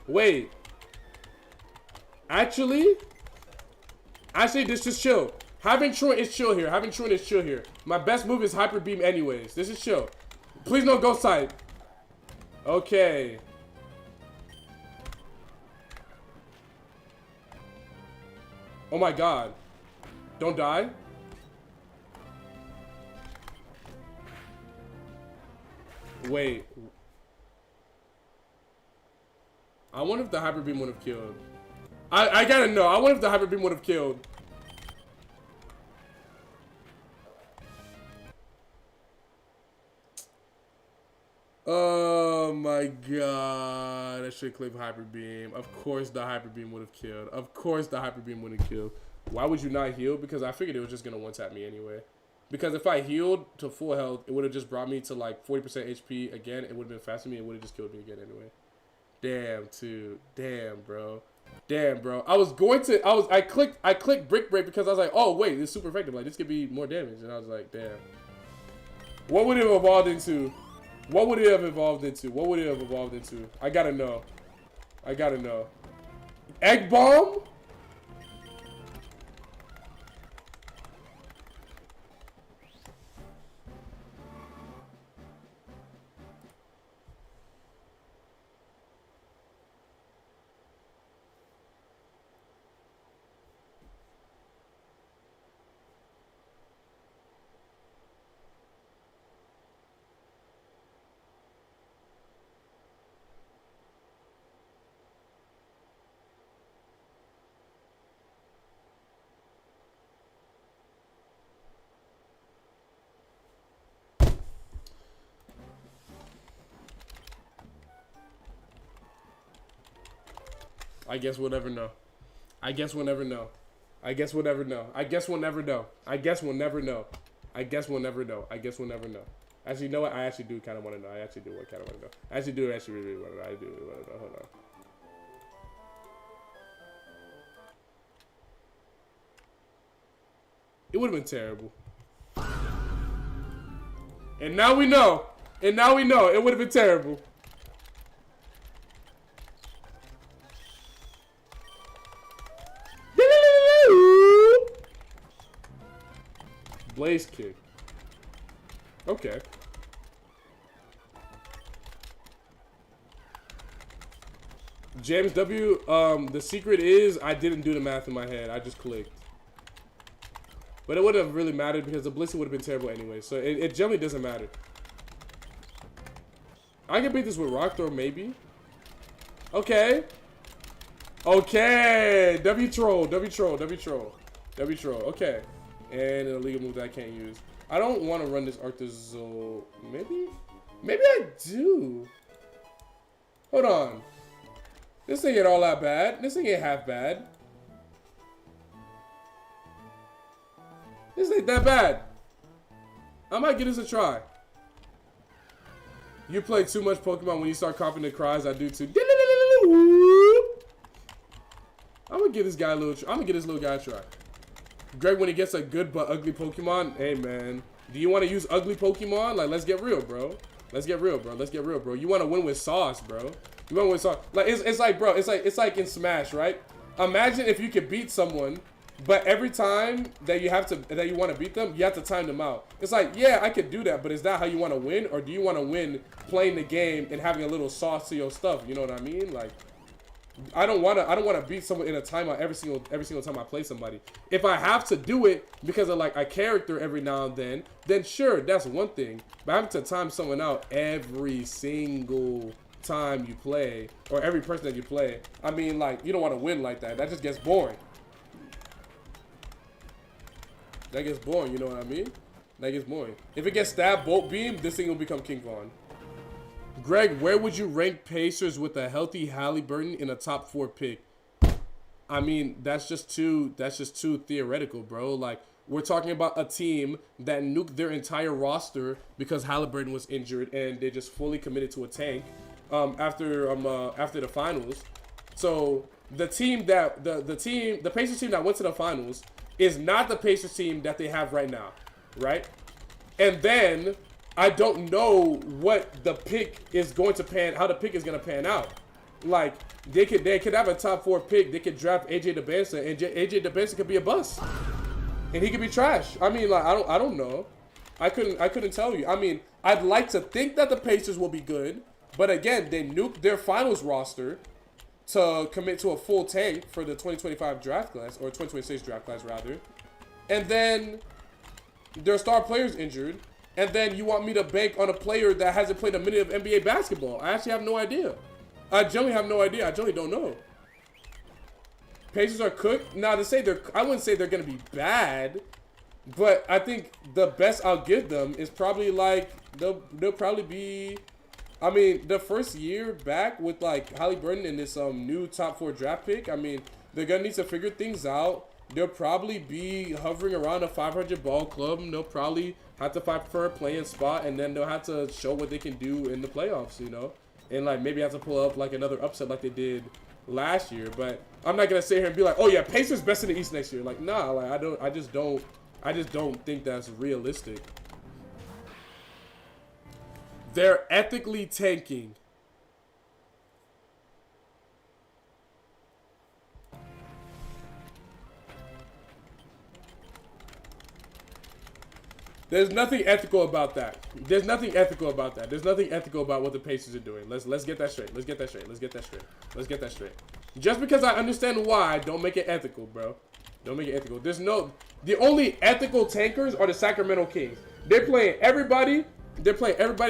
Wait. Actually, this is chill. Having Truant is chill here. My best move is Hyper Beam anyways. This is chill. Please no Ghost type. Okay. Oh my god. Don't die. Wait. I wonder if the Hyper Beam would have killed. I gotta know. I wonder if the Hyper Beam would have killed. Oh my god. I should click Hyper Beam. Of course the Hyper Beam would have killed. Why would you not heal? Because I figured it was just going to one-tap me anyway. Because if I healed to full health, it would have just brought me to like 40% HP again. It would have been faster than me. It would have just killed me again anyway. Damn, bro. I clicked Brick Break because I was like, oh wait, this is super effective. Like, this could be more damage. And I was like, damn. What would it have evolved into? I gotta know. Egg Bomb? I guess we'll never know. I guess we'll never know. I guess we'll never know. Actually, you know what? I actually do kind of want to know. I actually do kind of want to know. I actually do really want to know. I do really want to know. Hold on. It would have been terrible. And now we know. And now we know. It would have been terrible. Blaze kick. Okay. James W, the secret is I didn't do the math in my head. I just clicked. But it wouldn't have really mattered because the blitzing would have been terrible anyway. So it generally doesn't matter. I can beat this with rock throw, maybe. Okay. Okay. W troll. Okay. And an illegal move that I can't use. I don't want to run this Arthurzo. Maybe I do. Hold on. This thing ain't all that bad. This thing ain't half bad. This ain't that bad. I might give this a try. You play too much Pokemon when you start coughing the cries. I do too. I'm gonna give this guy a little. I'm gonna give this little guy a try. Greg, when he gets a good but ugly Pokemon, hey man, do you want to use ugly Pokemon? Like, let's get real, bro. Let's get real, bro. You want to win with sauce, bro. You want to win with sauce. Like, it's like, bro, it's like in Smash, right? Imagine if you could beat someone, but every time that you want to beat them, you have to time them out. It's like, yeah, I could do that, but is that how you want to win, or do you want to win playing the game and having a little sauce to your stuff? You know what I mean? Like, I don't want to beat someone in a timeout every single time I play somebody. If I have to do it because of like a character every now and then sure, that's one thing. But having to time someone out every single time you play, or every person that you play, I mean, like, you don't want to win like that. That just gets boring. That gets boring, you know what I mean? That gets boring. If it gets stabbed bolt beam, this thing will become King Kong. Greg, where would you rank Pacers with a healthy Halliburton in a top 4 pick? I mean, that's just too theoretical, bro. Like, we're talking about a team that nuked their entire roster because Halliburton was injured and they just fully committed to a tank after the finals. So the Pacers team that went to the finals is not the Pacers team that they have right now, right? And then I don't know what the pick is going to how the pick is going to pan out. Like, they could have a top 4 pick. They could draft AJ DeBansa, and AJ DeBansa could be a bust, and he could be trash. I mean, like, I don't know. I couldn't tell you. I mean, I'd like to think that the Pacers will be good, but again, they nuked their finals roster to commit to a full tank for the 2025 draft class, or 2026 draft class rather, and then their star player's injured. And then you want me to bank on a player that hasn't played a minute of NBA basketball. I actually have no idea. I generally have no idea. I generally don't know. Pacers are cooked. Now, I wouldn't say they're going to be bad. But I think the best I'll give them is probably like, they'll probably be, I mean, the first year back with like Halliburton and this new top 4 draft pick. I mean, they're going to need to figure things out. They'll probably be hovering around a 500 ball club. And they'll probably have to fight for a playing spot, and then they'll have to show what they can do in the playoffs, you know, and like maybe have to pull up like another upset like they did last year. But I'm not gonna sit here and be like, oh yeah, Pacers best in the East next year. Like, nah, like I just don't think that's realistic. They're ethically tanking. There's nothing ethical about that. There's nothing ethical about what the Pacers are doing. Let's get that straight. Let's get that straight. Just because I understand why, don't make it ethical, bro. Don't make it ethical. The only ethical tankers are the Sacramento Kings. They're playing everybody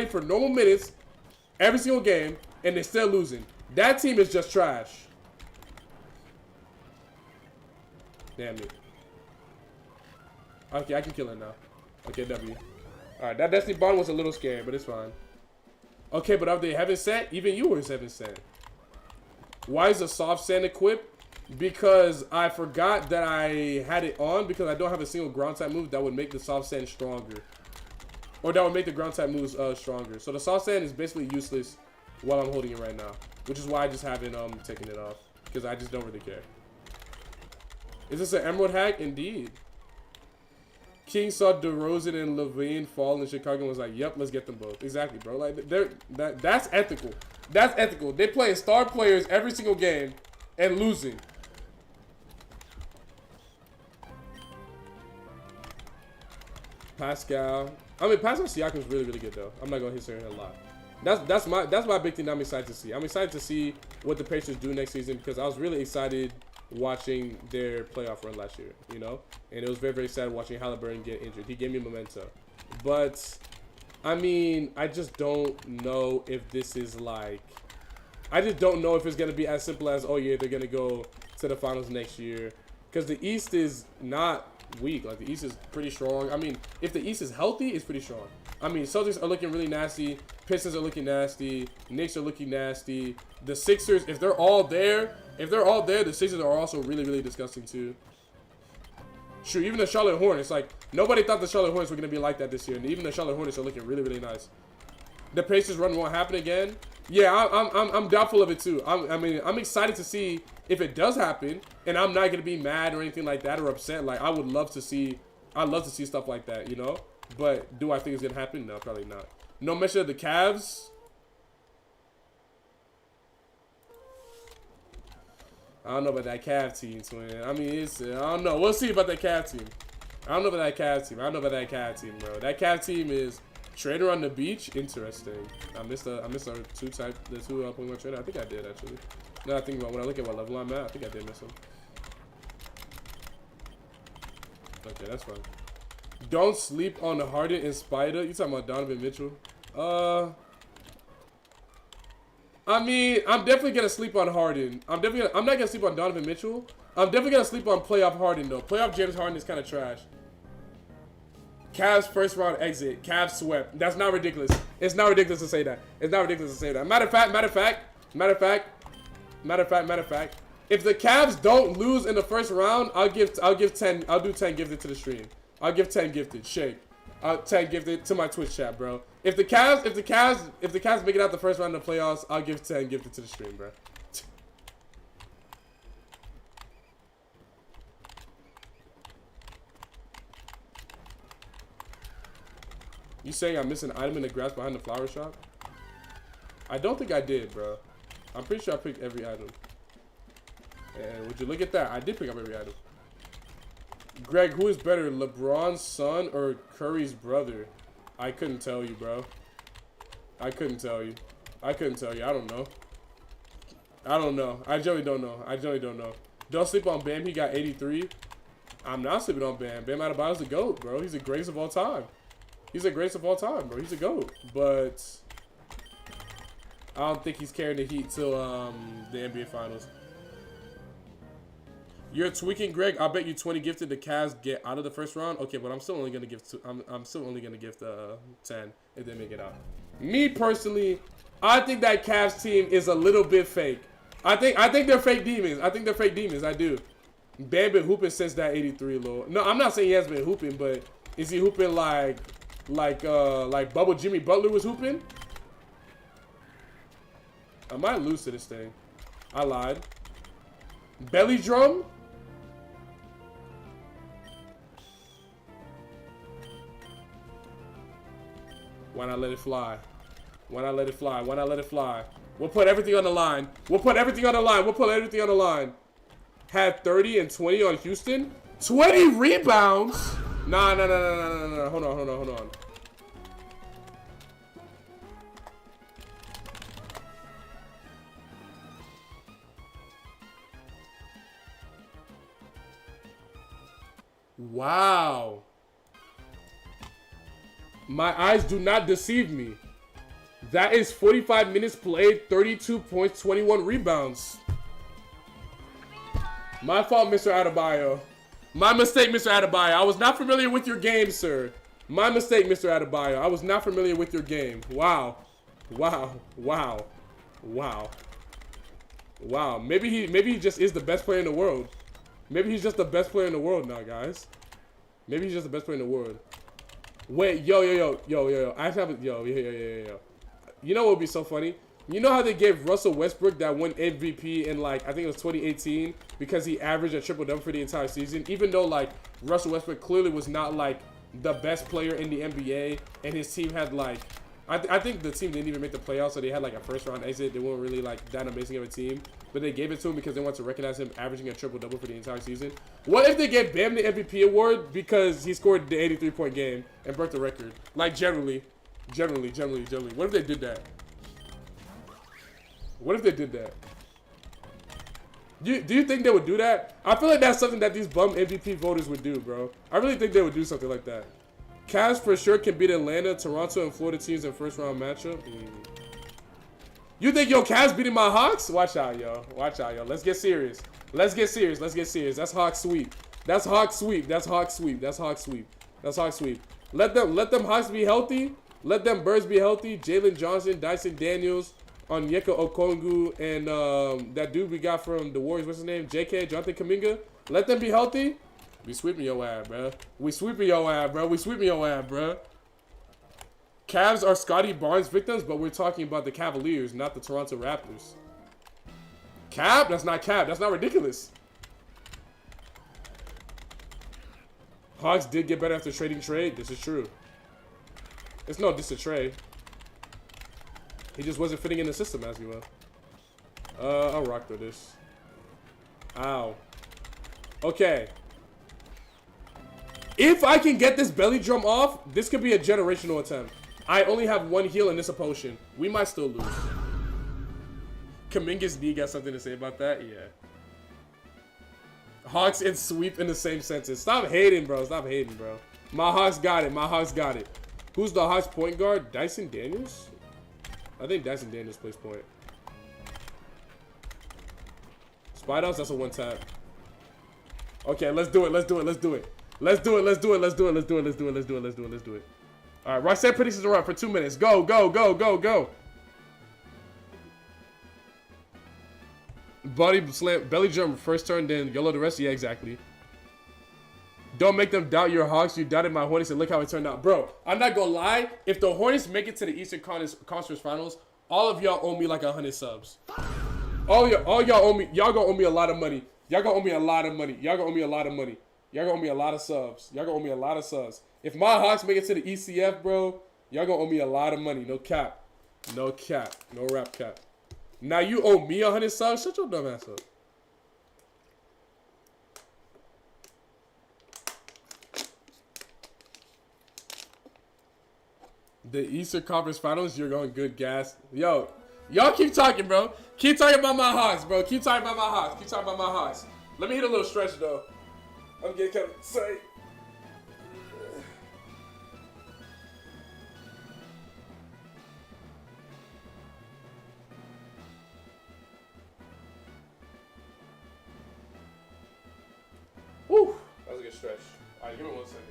for normal minutes every single game, and they're still losing. That team is just trash. Damn it. Okay, I can kill it now. Okay, W. Alright, that Destiny Bond was a little scary, but it's fine. Okay, but are they heaven sent? Even you were heaven sent. Why is the soft sand equipped? because I forgot that I had it on because I don't have a single ground type move that would make the soft sand stronger. Or that would make the ground type moves stronger. So the soft sand is basically useless while I'm holding it right now. Which is why I just haven't taken it off. Because I just don't really care. Is this an emerald hack? Indeed. King saw DeRozan and Levine fall in Chicago and was like, yep, let's get them both. Exactly, bro. Like that's ethical. That's ethical. They play star players every single game and losing. Pascal. I mean, Pascal Siakam's really, really good though. I'm not gonna hit her a lot. That's my big thing that I'm excited to see. I'm excited to see what the Pacers do next season because I was really excited watching their playoff run last year, you know? And it was very, very sad watching Halliburton get injured. He gave me memento. But, I mean, I just don't know if this is like... I just don't know if it's going to be as simple as, oh yeah, they're going to go to the finals next year. Because the East is not weak. Like, the East is pretty strong. I mean, if the East is healthy, it's pretty strong. I mean, Celtics are looking really nasty. Pistons are looking nasty. Knicks are looking nasty. The Sixers, if they're all there, the Sixers are also really, really disgusting too. Shoot, even the Charlotte Hornets, like, nobody thought the Charlotte Hornets were going to be like that this year. And even the Charlotte Hornets are looking really, really nice. The Pacers run won't happen again. Yeah, I'm doubtful of it too. I mean, I'm excited to see if it does happen. And I'm not going to be mad or anything like that or upset. Like, I'd love to see stuff like that, you know? But do I think it's going to happen? No, probably not. No mention of the Cavs. I don't know about that Cavs team, twin. I mean, I don't know. We'll see about that Cavs team. I don't know about that Cavs team. That Cavs team is trader on the beach. Interesting. I missed our two Pokemon trainer. I think I did actually. Now I think about when I look at what level I'm at, I think I did miss him. Okay, that's fine. Don't sleep on Harden and Spider. You talking about Donovan Mitchell? I mean, I'm definitely gonna sleep on Harden. I'm not gonna sleep on Donovan Mitchell. I'm definitely gonna sleep on playoff Harden though. Playoff James Harden is kind of trash. Cavs first round exit. Cavs swept. That's not ridiculous. It's not ridiculous to say that. Matter of fact. If the Cavs don't lose in the first round, I'll do 10 gifted to the stream. I'll give 10 gifted. Shake. 10 gifted to my Twitch chat, bro. If the Cavs make it out the first round of the playoffs, I'll give 10 gifted to the stream, bro. You saying I'm missing an item in the grass behind the flower shop? I don't think I did, bro. I'm pretty sure I picked every item. And would you look at that? I did pick up every item. Greg, who is better, LeBron's son or Curry's brother? I couldn't tell you, bro. I couldn't tell you. I don't know. I generally don't know. Don't sleep on Bam. He got 83. I'm not sleeping on Bam. Bam Adebayo's the GOAT, bro. He's the greatest of all time. He's the greatest of all time, bro. He's a GOAT. But I don't think he's carrying the heat till the NBA Finals. You're tweaking, Greg. I'll bet you 20 gifted the Cavs get out of the first round. Okay, but I'm still only gonna give 10 if they make it out. Me personally, I think that Cavs team is a little bit fake. I think they're fake demons. I do. Bam been hooping since that 83 low. No, I'm not saying he has been hooping, but is he hooping like Bubble Jimmy Butler was hooping? I might lose to this thing. I lied. Belly drum? Why not let it fly? We'll put everything on the line. Had 30 and 20 on Houston? 20 rebounds? Nah. Hold on. Wow. My eyes do not deceive me. That is 45 minutes played, 32 points, 21 rebounds. My fault, Mr. Adebayo. My mistake, Mr. Adebayo. I was not familiar with your game, sir. My mistake, Mr. Adebayo. I was not familiar with your game. Wow. Wow, maybe he just is the best player in the world. Maybe he's just the best player in the world now, guys. Maybe he's just the best player in the world. Wait, yo. I have to, yo. You know what would be so funny? You know how they gave Russell Westbrook that one MVP in, like, I think it was 2018 because he averaged a triple-double for the entire season? Even though, like, Russell Westbrook clearly was not, like, the best player in the NBA, and his team had, like, I think the team didn't even make the playoffs, so they had like a first-round exit. They weren't really like that amazing of a team, but they gave it to him because they wanted to recognize him averaging a triple-double for the entire season. What if they gave Bam the MVP award because he scored the 83-point game and broke the record? Like generally. What if they did that? What if they did that? Do you think they would do that? I feel like that's something that these bum MVP voters would do, bro. I really think they would do something like that. Cavs for sure can beat Atlanta, Toronto, and Florida teams in first-round matchup. You think, yo, Cavs beating my Hawks? Watch out, yo. Watch out, yo. Let's get serious. Let's get serious. That's Hawks sweep. That's Hawks sweep. That's Hawks sweep. Let them Hawks be healthy. Let them Birds be healthy. Jalen Johnson, Dyson Daniels, Onyeka Okongwu, and that dude we got from the Warriors, what's his name? JK, Jonathan Kuminga. Let them be healthy. We sweeping your ass, bro. Cavs are Scotty Barnes victims, but we're talking about the Cavaliers, not the Toronto Raptors. Cap? That's not cap. That's not ridiculous. Hawks did get better after trading Trey. This is true. It's no diss to Trey. He just wasn't fitting in the system as well. I'll rock through this. Ow. Okay. If I can get this belly drum off, this could be a generational attempt. I only have one heal in this potion. We might still lose. Kuminga's knee got something to say about that? Yeah. Hawks and sweep in the same sentence. Stop hating, bro. My Hawks got it. Who's the Hawks point guard? Dyson Daniels? I think Dyson Daniels plays point. Spidehouse, that's a one tap. Okay, let's do it. All right, Roxanne predictions are up for 2 minutes. Go. Body slam, belly jump, first turn, then YOLO the rest. Yeah, exactly. Don't make them doubt your Hawks. You doubted my Hornets, and look how it turned out. Bro, I'm not gonna lie. If the Hornets make it to the Eastern Conference Finals, all of y'all owe me like 100 subs. All y'all owe me. Y'all gonna owe me a lot of money. Y'all gonna owe me a lot of subs. If my Hawks make it to the ECF, bro, y'all gonna owe me a lot of money. No cap. No rap cap. Now you owe me 100 subs? Shut your dumb ass up. The Eastern Conference Finals, you're going good gas. Yo, y'all keep talking, bro. Keep talking about my Hawks, bro. Keep talking about my Hawks. Let me hit a little stretch, though. I'm getting kind of excited. Woo! That was a good stretch. All right, give me 1 second.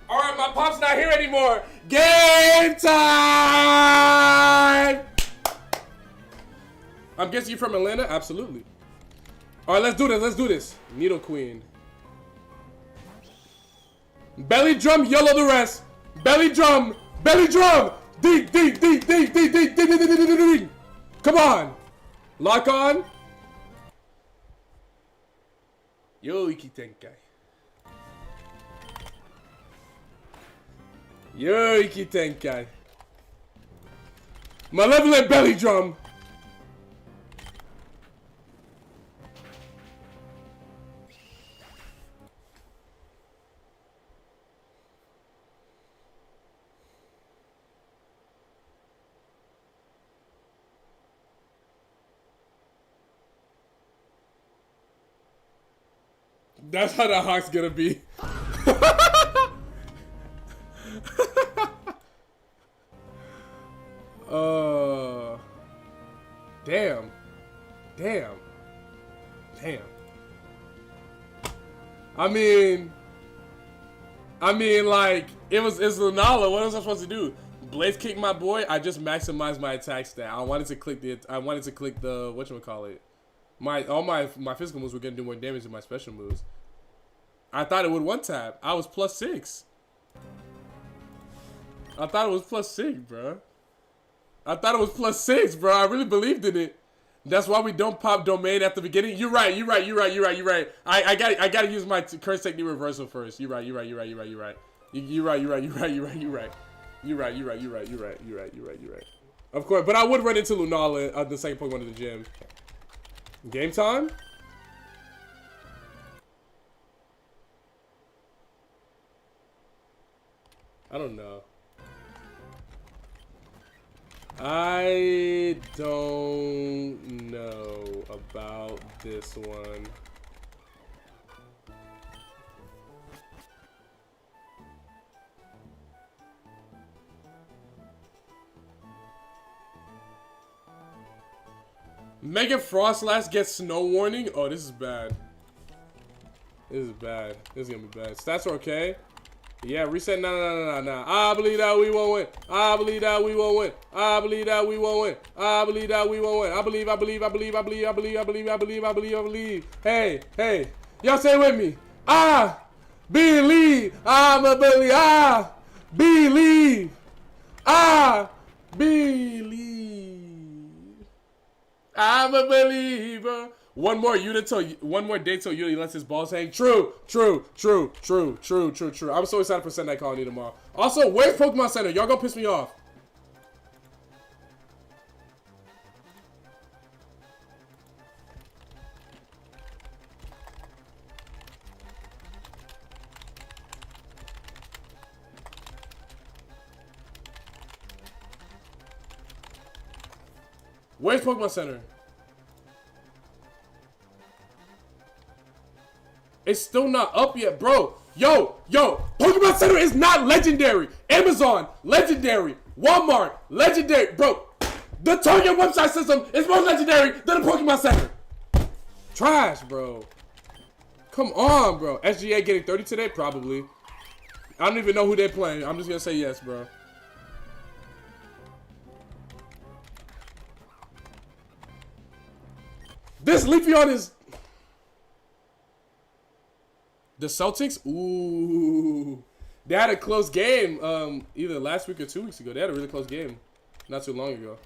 All right, my pop's not here anymore. Game time! I'm guessing you're from Atlanta? Absolutely. All right, let's do this. Needle Queen. Belly drum, YOLO the rest. Belly drum. Ding. Come on. Lock on. Yo, Iki Tenkai. Malevolent belly drum. That's how the Hawks gonna be. Damn. Damn. Damn. I mean, like, it's Lunala. What was I supposed to do? Blaze kicked my boy. I just maximized my attack stat. I wanted to click the whatchamacallit. All my physical moves were gonna do more damage than my special moves. I thought it would one tap. I was +6. I thought it was +6, bro. I thought it was +6, bro. I really believed in it. That's why we don't pop domain at the beginning. You're right. I gotta use my curse technique reversal first. You're right. Of course, but I would run into Lunala at the second Pokemon in the gym. Game time? I don't know. I don't know about this one. Mega Frostlass gets snow warning? Oh, this is bad. This is bad. This is gonna be bad. Stats are okay. Yeah, reset. No. I believe that we won't win. I believe that we won't win. I believe that we won't win. I believe that we won't win. I believe. Hey. Y'all say it with me. I believe. I'm a believer. I believe. I believe. I'm a believer. One more day till Yuli lets his balls hang. True. I'm so excited for Sendai Colony tomorrow. Also, where's Pokemon Center? Y'all gonna piss me off. Where's Pokemon Center? It's still not up yet, bro. Yo, Pokemon Center is not legendary. Amazon, legendary. Walmart, legendary. Bro, the Target website system is more legendary than the Pokemon Center. Trash, bro. Come on, bro. SGA getting 30 today? Probably. I don't even know who they're playing. I'm just going to say yes, bro. This Leafeon is... The Celtics? Ooh. They had a close game either last week or 2 weeks ago. They had a really close game not too long ago.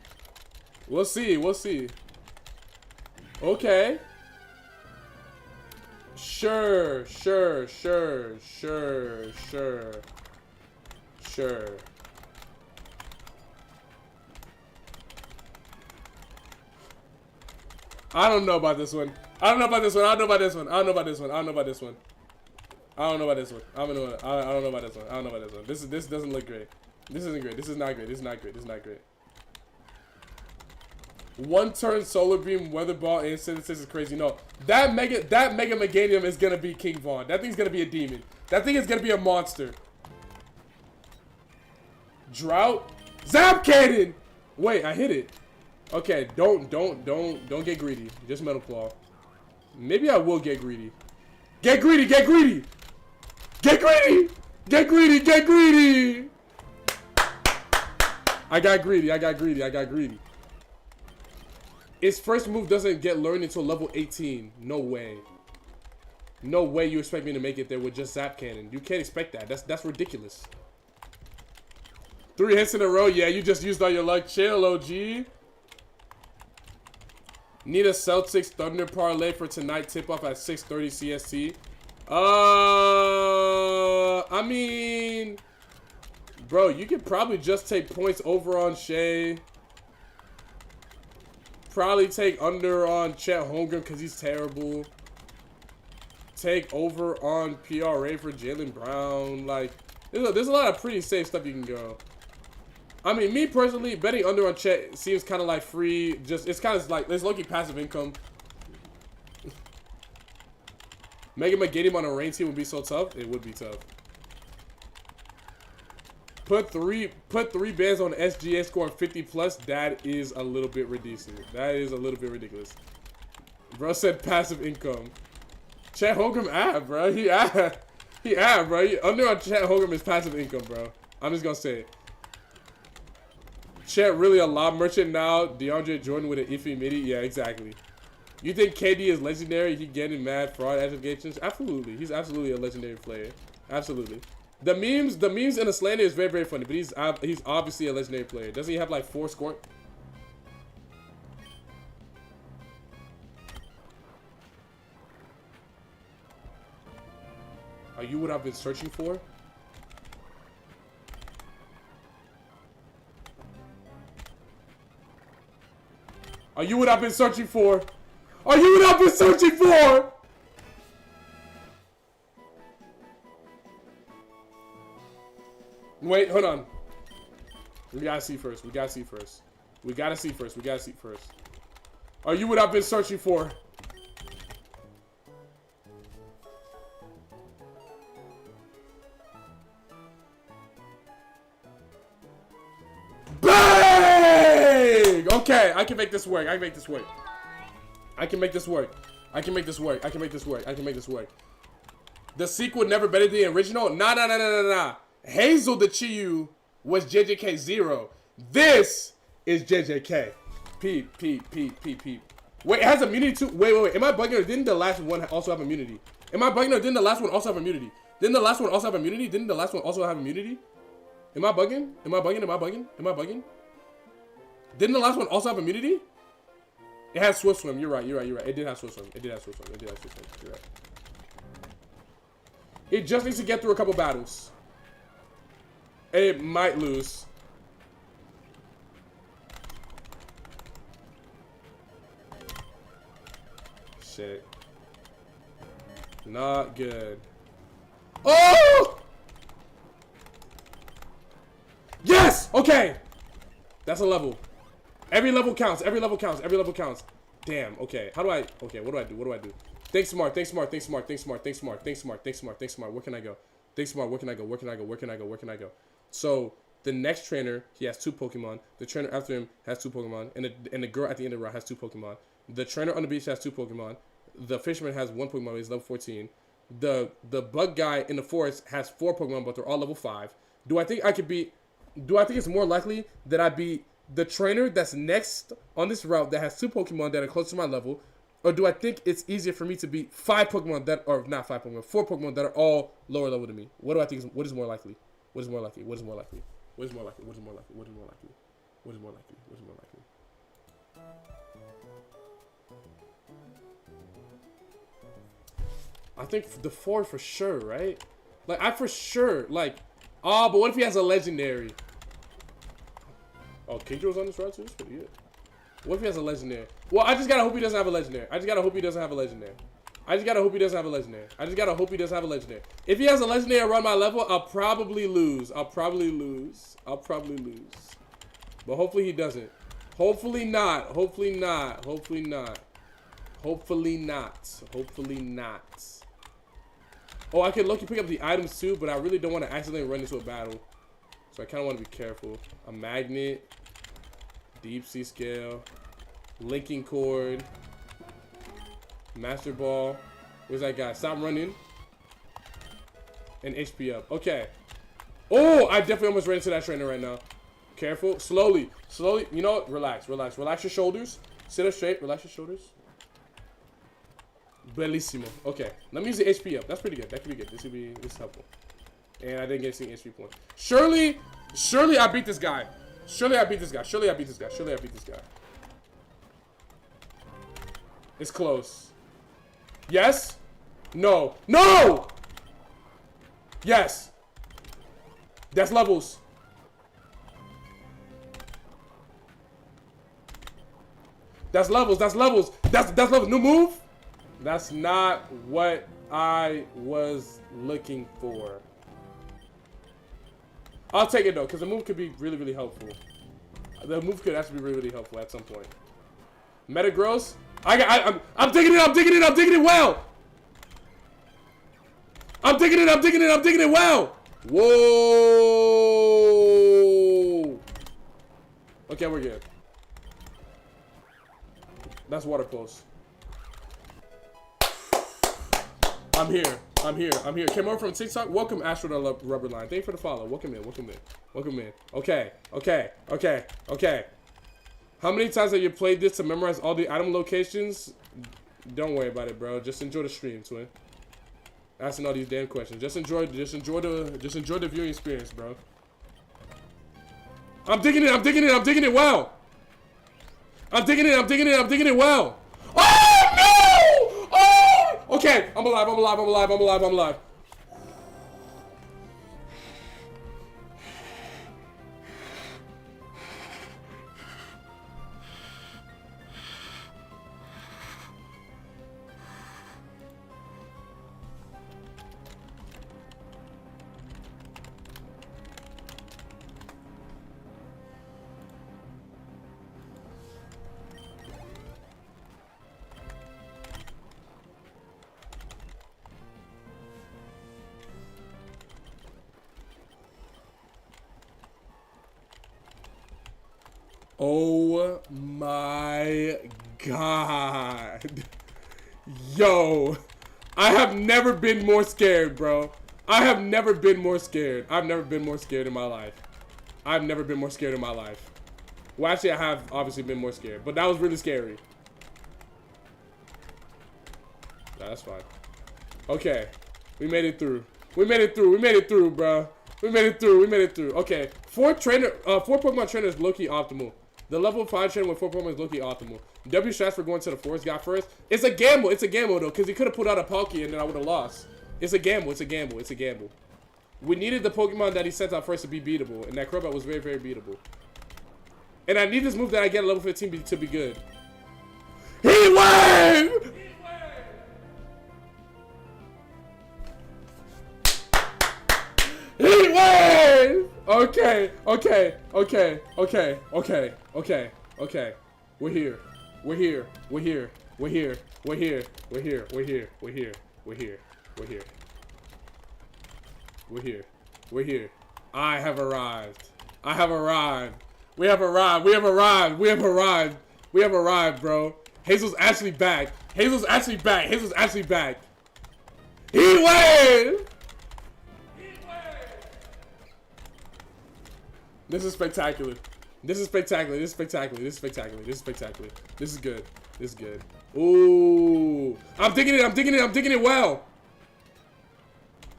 We'll see. Okay. Sure. I don't know about this one. I don't know about this one. This doesn't look great. This isn't great. This is not great. One turn Solar Beam, Weather Ball, and Synthesis is crazy. No, that Mega Meganium is gonna be King Vaughn. That thing's gonna be a demon. That thing is gonna be a monster. Drought, Zap Cannon. Wait, I hit it. Okay, don't get greedy. Just Metal Claw. Maybe I will get greedy. Get greedy. I got greedy. Its first move doesn't get learned until level 18. No way you expect me to make it there with just Zap Cannon. You can't expect that. That's ridiculous. 3 hits in a row. Yeah, you just used all your luck. Chill, OG. Need a Celtics Thunder parlay for tonight. Tip off at 6:30 CST. I mean, bro, you could probably just take points over on Shea. Probably take under on Chet Holmgren because he's terrible. Take over on PRA for Jaylen Brown. Like, there's a lot of pretty safe stuff you can go. I mean, me personally, betting under on Chet seems kind of like free. It's kind of like, it's low-key passive income. Mega Man getting him on a rain team would be so tough. It would be tough. Put three bands on SGA scoring 50 plus. That is a little bit ridiculous. That is a little bit ridiculous. Bro said passive income. Chet Holmgren bro. He bro. Under on Chet Holmgren is passive income, bro. I'm just gonna say it. Chet really a lob merchant now. DeAndre Jordan with an iffy midi. Yeah, exactly. You think KD is legendary? He getting mad fraud allegations? Absolutely. He's absolutely a legendary player. Absolutely. The memes in the slander is very, very funny, but he's obviously a legendary player. Doesn't he have like 4 score? Are you what I've been searching for? Are you what I've been searching for? Are you what I've been searching for? Wait, hold on. We gotta see first. We gotta see first. We gotta see first. We gotta see first. Are you what I've been searching for? Bang! Okay, I can make this work. I can make this work. I can make this work. I can make this work. I can make this work. I can make this work. The sequel never better than the original? Nah. Hazel the Chiyu was JJK 0. This is JJK. Peep. Wait, it has immunity too? Wait. Am I bugging or didn't the last one also have immunity? Am I bugging or didn't the last one also have immunity? Didn't the last one also have immunity? Didn't the last one also have immunity? Am I bugging? Am I bugging? Am I bugging? Am I bugging? Didn't the last one also have immunity? It has Swift Swim. You're right. It did have Swift Swim. You're right. It just needs to get through a couple battles. It might lose. Shit. Not good. Oh! Yes! Okay! That's a level. Every level counts. Every level counts. Damn. Okay. How do I... Okay, what do I do? Think smart. Where can I go? Think smart. Where can I go? So, the next trainer, he has 2 Pokemon. The trainer after him has 2 Pokemon. And the girl at the end of the route has 2 Pokemon. The trainer on the beach has 2 Pokemon. The fisherman has 1 Pokemon. He's level 14. The bug guy in the forest has 4 Pokemon, but they're all level 5. Do I think it's more likely that I be the trainer that's next on this route that has 2 Pokemon that are close to my level? Or do I think it's easier for me to beat 5 Pokemon that are not 5 Pokemon, 4 Pokemon that are all lower level than me? What do I think what is more likely? I think the 4 for sure, right? Like, I for sure, like, oh, but what if he has a legendary? Oh, Kingdra was on this route too? That's pretty good. What if he has a legendary? Well, I just gotta hope he doesn't have a legendary. I just gotta hope he doesn't have a legendary. If he has a legendary around my level, I'll probably lose. But hopefully he doesn't. Hopefully not. Oh, I can low-key pick up the items too, but I really don't want to accidentally run into a battle. So I kind of want to be careful. A magnet. Deep sea scale. Linking cord. Master ball. Where's that guy? Stop running. And HP up. Okay. Oh, I definitely almost ran into that trainer right now. Careful. Slowly. You know what? Relax. Relax your shoulders. Sit up straight. Relax your shoulders. Bellissimo. Okay. Let me use the HP up. That's pretty good. That could be good. This is helpful. And I didn't get a single HP point. Surely I beat this guy. It's close. Yes? No. Yes. That's levels. That's levels. New move? That's not what I was looking for. I'll take it though, because the move could be really, really helpful. The move could actually be really, really helpful at some point. Metagross? I'm digging it well! I'm digging it. I'm digging it. I'm digging it. Wow. Whoa. Okay, we're good. That's water close. I'm here. I'm here. I'm here. Came over from TikTok. Welcome, Astro the Rubber Line. Thank you for the follow. Welcome in. Welcome in. Welcome in. Okay. Okay. Okay. Okay. How many times have you played this to memorize all the item locations? Don't worry about it, bro. Just enjoy the stream, twin. Asking all these damn questions. Just enjoy the viewing experience, bro. I'm digging it. I'm digging it. I'm digging it. Wow. I'm digging it. I'm digging it. I'm digging it. Wow. Oh no! Oh! Okay. I'm alive. I'm alive. I'm alive. I'm alive. I'm alive. Oh my god. Yo, I have never been more scared, bro. I have never been more scared. I've never been more scared in my life. I've never been more scared in my life. Well, actually, I have obviously been more scared, but that was really scary. Nah, that's fine. Okay, we made it through. We made it through. We made it through, bro. We made it through. We made it through. Okay, four Pokemon trainer is low-key optimal. The level 5 trainer with 4 Pokemon is low-key optimal. W strats for going to the forest guy first. It's a gamble. It's a gamble, though, because he could have put out a Palkia and then I would have lost. It's a gamble. It's a gamble. It's a gamble. We needed the Pokemon that he sent out first to be beatable, and that Crobat was very, very beatable. And I need this move that I get at level 15 to be good. Heat Wave! Heat Wave! Okay, okay, okay, okay, okay, okay, okay. We're here. We're here. We're here. We're here. We're here. We're here. We're here. We're here. We're here. We're here. We're here. We're here. I have arrived. I have arrived. We have arrived. We have arrived. We have arrived. We have arrived, bro. Hazel's actually back. Hazel's actually back. Hazel's actually back. Heat Wave! This is spectacular. This is spectacular. This is spectacular. This is spectacular. This is spectacular. This is good. This is good. Ooh. I'm digging it. I'm digging it. I'm digging it well.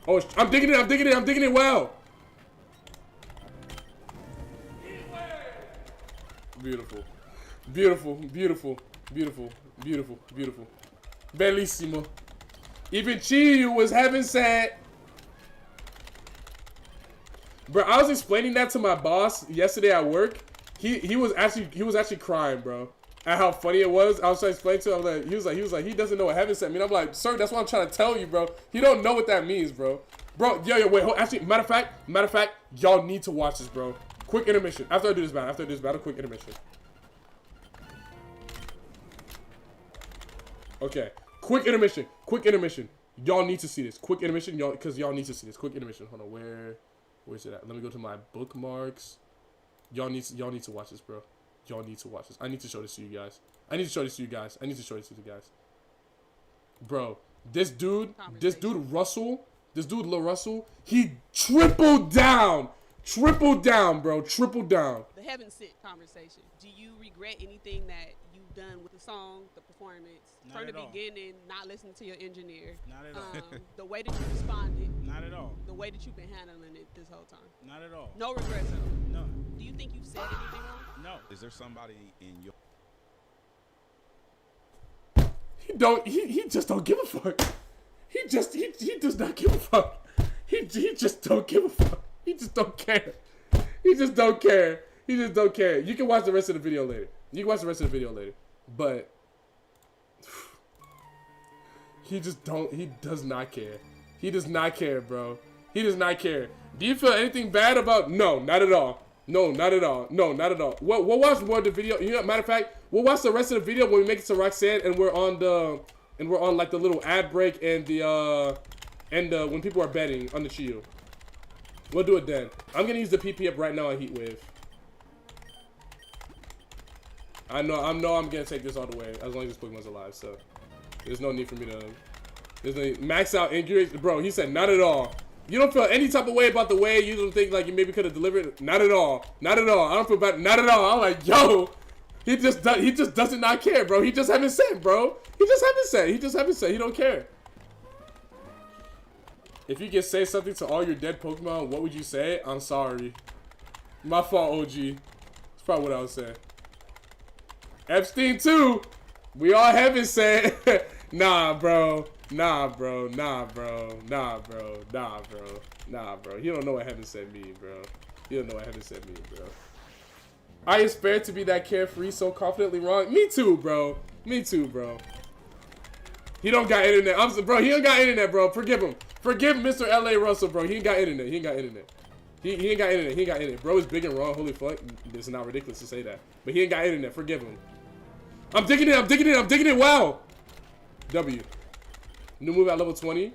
Oh, I'm digging it. I'm digging it. I'm digging it well. Beautiful. Beautiful. Beautiful. Beautiful. Beautiful. Beautiful. Bellissimo. Even Chiyu was having sad. Bro, I was explaining that to my boss yesterday at work. He was actually crying, bro, at how funny it was. I was trying to explain to him. He was like, he doesn't know what heaven sent me. And I'm like, sir, that's what I'm trying to tell you, bro. He don't know what that means, bro. Bro, yo, wait, hold, actually, matter of fact, y'all need to watch this, bro. Quick intermission. After I do this battle, quick intermission. Okay, quick intermission. Quick intermission. Y'all need to see this. Quick intermission, y'all, because y'all need to see this. Quick intermission. Hold on, where's it at? Let me go to my bookmarks. Y'all need to watch this, bro. Y'all need to watch this. I need to show this to you guys. I need to show this to you guys. I need to show this to you guys. Bro, this dude Russell, Lil Russell, he tripled down, bro, tripled down. The heaven sent conversation. Do you regret anything that you've done with the song, the performance, from the beginning, not listening to your engineer? Not at all. The way that you responded. Not at all. The way that you've been handling it this whole time. Not at all. No regrets at all. No. Do you think you've said anything wrong? No. Is there somebody in your... He just don't give a fuck. He does not give a fuck. He just don't give a fuck. He just don't care. He just don't care. He just don't care. You can watch the rest of the video later. But he does not care. He does not care, bro. He does not care. Do you feel anything bad about? No, not at all. No, not at all. No, not at all. We'll watch more of the video. You know, matter of fact, we'll watch the rest of the video when we make it to Roxanne and we're on like the little ad break and the And when people are betting on the Chiyu. We'll do it then. I'm gonna use the PP up right now on Heat Wave. I know I'm gonna take this all the way as long as this Pokemon's alive, so there's no need for me to max out injuries. Bro, he said not at all. You don't feel any type of way about the way you don't think like you maybe could have delivered? Not at all. Not at all. I don't feel bad. Not at all. I'm like, yo, he just does not care, bro. He just haven't said, bro. He just haven't said. He don't care. If you could say something to all your dead Pokemon, what would you say? I'm sorry. My fault, OG. That's probably what I would say. Epstein too. We all haven't said. Nah, bro. Nah, bro. Nah, bro. Nah, bro. Nah, bro. Nah, bro. He don't know what heaven said me, bro. He don't know what heaven said me, bro. I aspire to be that carefree, so confidently wrong. Me too, bro. Me too, bro. He don't got internet. Bro, he don't got internet, bro. Forgive him. Forgive Mr. L.A. Russell, bro. He ain't got internet. He ain't got internet. He ain't got internet. He ain't got internet. Bro is big and wrong. Holy fuck. This is not ridiculous to say that. But he ain't got internet. Forgive him. I'm digging it. I'm digging it. I'm digging it. Wow. W. New move at level 20.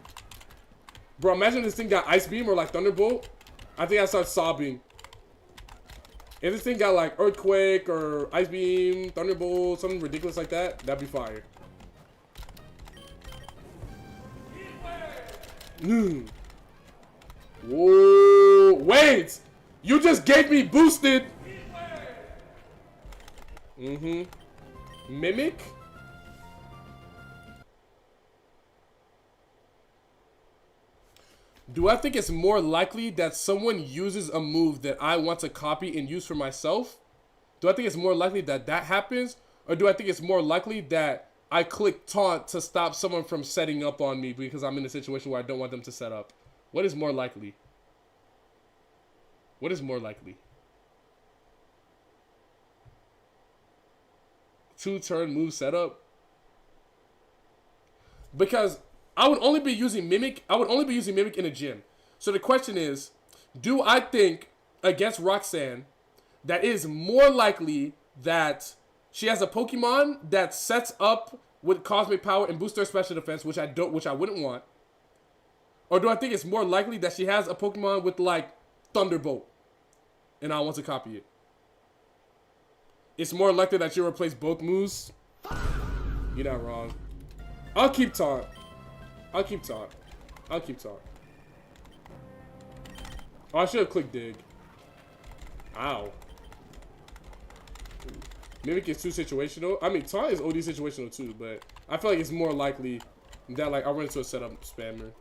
Bro, imagine this thing got Ice Beam or like Thunderbolt. I think I start sobbing. If this thing got like Earthquake or Ice Beam, Thunderbolt, something ridiculous like that, that'd be fire. Whoa, wait! You just gave me boosted! Mimic? Do I think it's more likely that someone uses a move that I want to copy and use for myself? Do I think it's more likely that that happens? Or do I think it's more likely that I click taunt to stop someone from setting up on me because I'm in a situation where I don't want them to set up? What is more likely? What is more likely? 2-turn move setup? Because I would only be using Mimic. I would only be using Mimic in a gym. So the question is, do I think against Roxanne that is more likely that she has a Pokemon that sets up with Cosmic Power and boosts her special defense, which I wouldn't want? Or do I think it's more likely that she has a Pokemon with like Thunderbolt and I want to copy it? It's more likely that you replace both moves. You're not wrong. I'll keep taunt. I'll keep taunt. I'll keep taunt. Oh, I should have clicked dig. Ow. Mimic is too situational. I mean, taunt is OD situational too, but I feel like it's more likely that like I'll run into a setup spammer.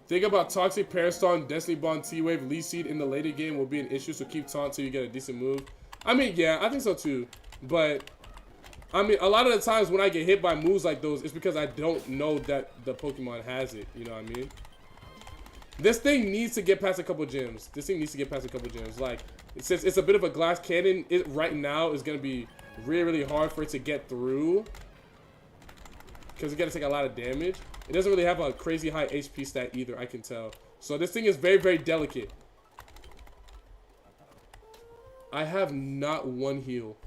Think about Toxic, Paraston, Destiny Bond, T-Wave, Leaf Seed in the later game will be an issue, so keep taunt till you get a decent move. I mean, yeah, I think so too. But, I mean, a lot of the times when I get hit by moves like those, it's because I don't know that the Pokemon has it. You know what I mean? This thing needs to get past a couple gyms. This thing needs to get past a couple gyms. Like, since it's a bit of a glass cannon, it right now is going to be really, really hard for it to get through. Because it's going to take a lot of damage. It doesn't really have a crazy high HP stat either, I can tell. So this thing is very, very delicate. I have not one heal.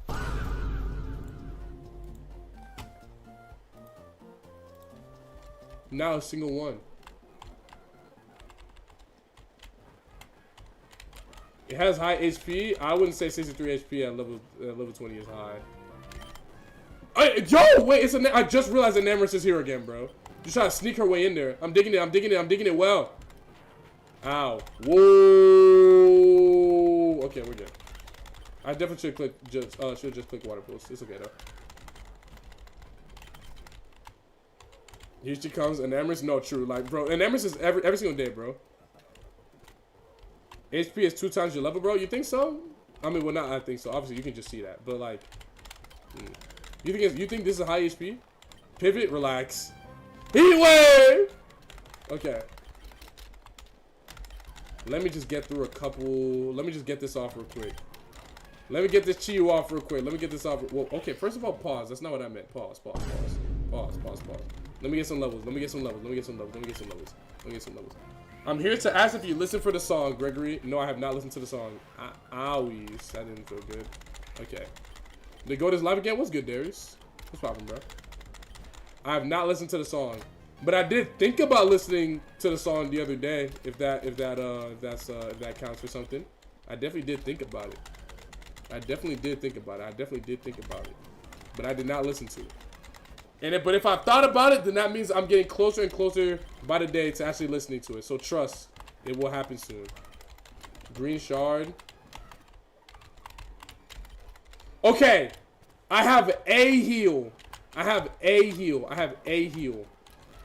Not a single one. It has high HP. I wouldn't say 63 HP at level 20 is high. Yo, wait, it's I just realized the Namorous is here again, bro. Just trying to sneak her way in there. I'm digging it. I'm digging it. I'm digging it well. Ow. Whoa. Okay, we're good. I definitely should click. Should just click water pools. It's okay though. Here she comes. Enamorous. No, true. Like, bro, Enamorous is every single day, bro. HP is 2 times your level, bro. You think so? I mean, well, not I think so. Obviously, you can just see that. But like, you think this is high HP? Pivot. Relax. Heat wave! Okay. Let me just get through a couple. Let me just get this off real quick. Let me get this Chiyu off real quick. Let me get this off. Well, okay, first of all, pause. That's not what I meant. Pause. Pause. Let me get some levels. Let me get some levels. Let me get some levels. Let me get some levels. Let me get some levels. I'm here to ask if you listen for the song, Gregory. No, I have not listened to the song. Owies. That didn't feel good. Okay. The goat is live again. What's good, Darius? What's poppin', bro? I have not listened to the song, but I did think about listening to the song the other day. If that counts for something, I definitely did think about it. I definitely did think about it, but I did not listen to it. But if I thought about it, then that means I'm getting closer and closer by the day to actually listening to it. So trust, it will happen soon. Green Shard. Okay, I have a heal. I have a heal.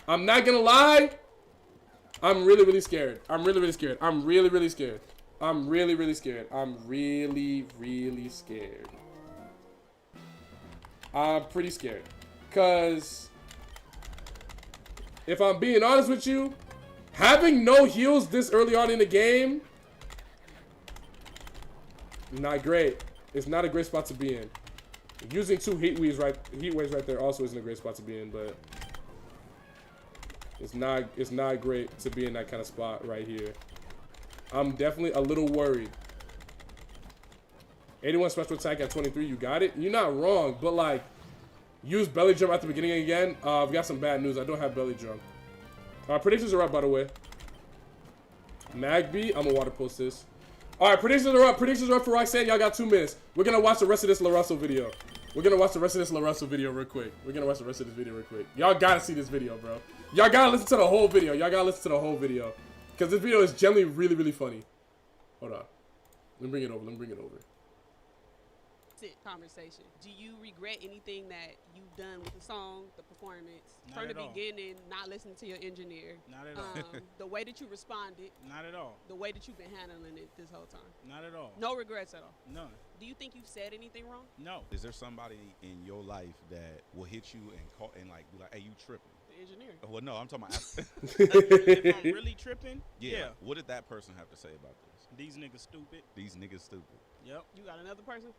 I'm not gonna lie. I'm really scared. I'm really scared. I'm really scared. I'm pretty scared. Cause if I'm being honest with you, having no heals this early on in the game, not great. It's not a great spot to be in. Using 2 heat waves right there also isn't a great spot to be in, but it's not great to be in that kind of spot right here. I'm definitely a little worried. 81 special attack at 23, you got it? You're not wrong, but like, use belly jump at the beginning again. I've got some bad news. I don't have belly jump. Predictions are up, by the way. Magby, I'm gonna water post this. All right, predictions are up. Predictions are up for Roxanne. Y'all got 2 minutes. We're gonna watch the rest of this LaRussell video. Real quick. Y'all gotta see this video, bro. Y'all gotta listen to the whole video. Because this video is generally really funny. Hold on. Let me bring it over. Conversation. Do you regret anything that you've done with the song, the performance, from the beginning, not listening to your engineer? Not at all. The way that you responded? Not at all. The way that you've been handling it this whole time? Not at all. No regrets at all? None. Do you think you've said anything wrong? No. Is there somebody in your life that will hit you and call and like be like, "Hey, you tripping"? The engineer. Well, no, I'm talking about. If I'm really tripping, yeah. What did that person have to say about this? These niggas stupid. Yep. You got another person?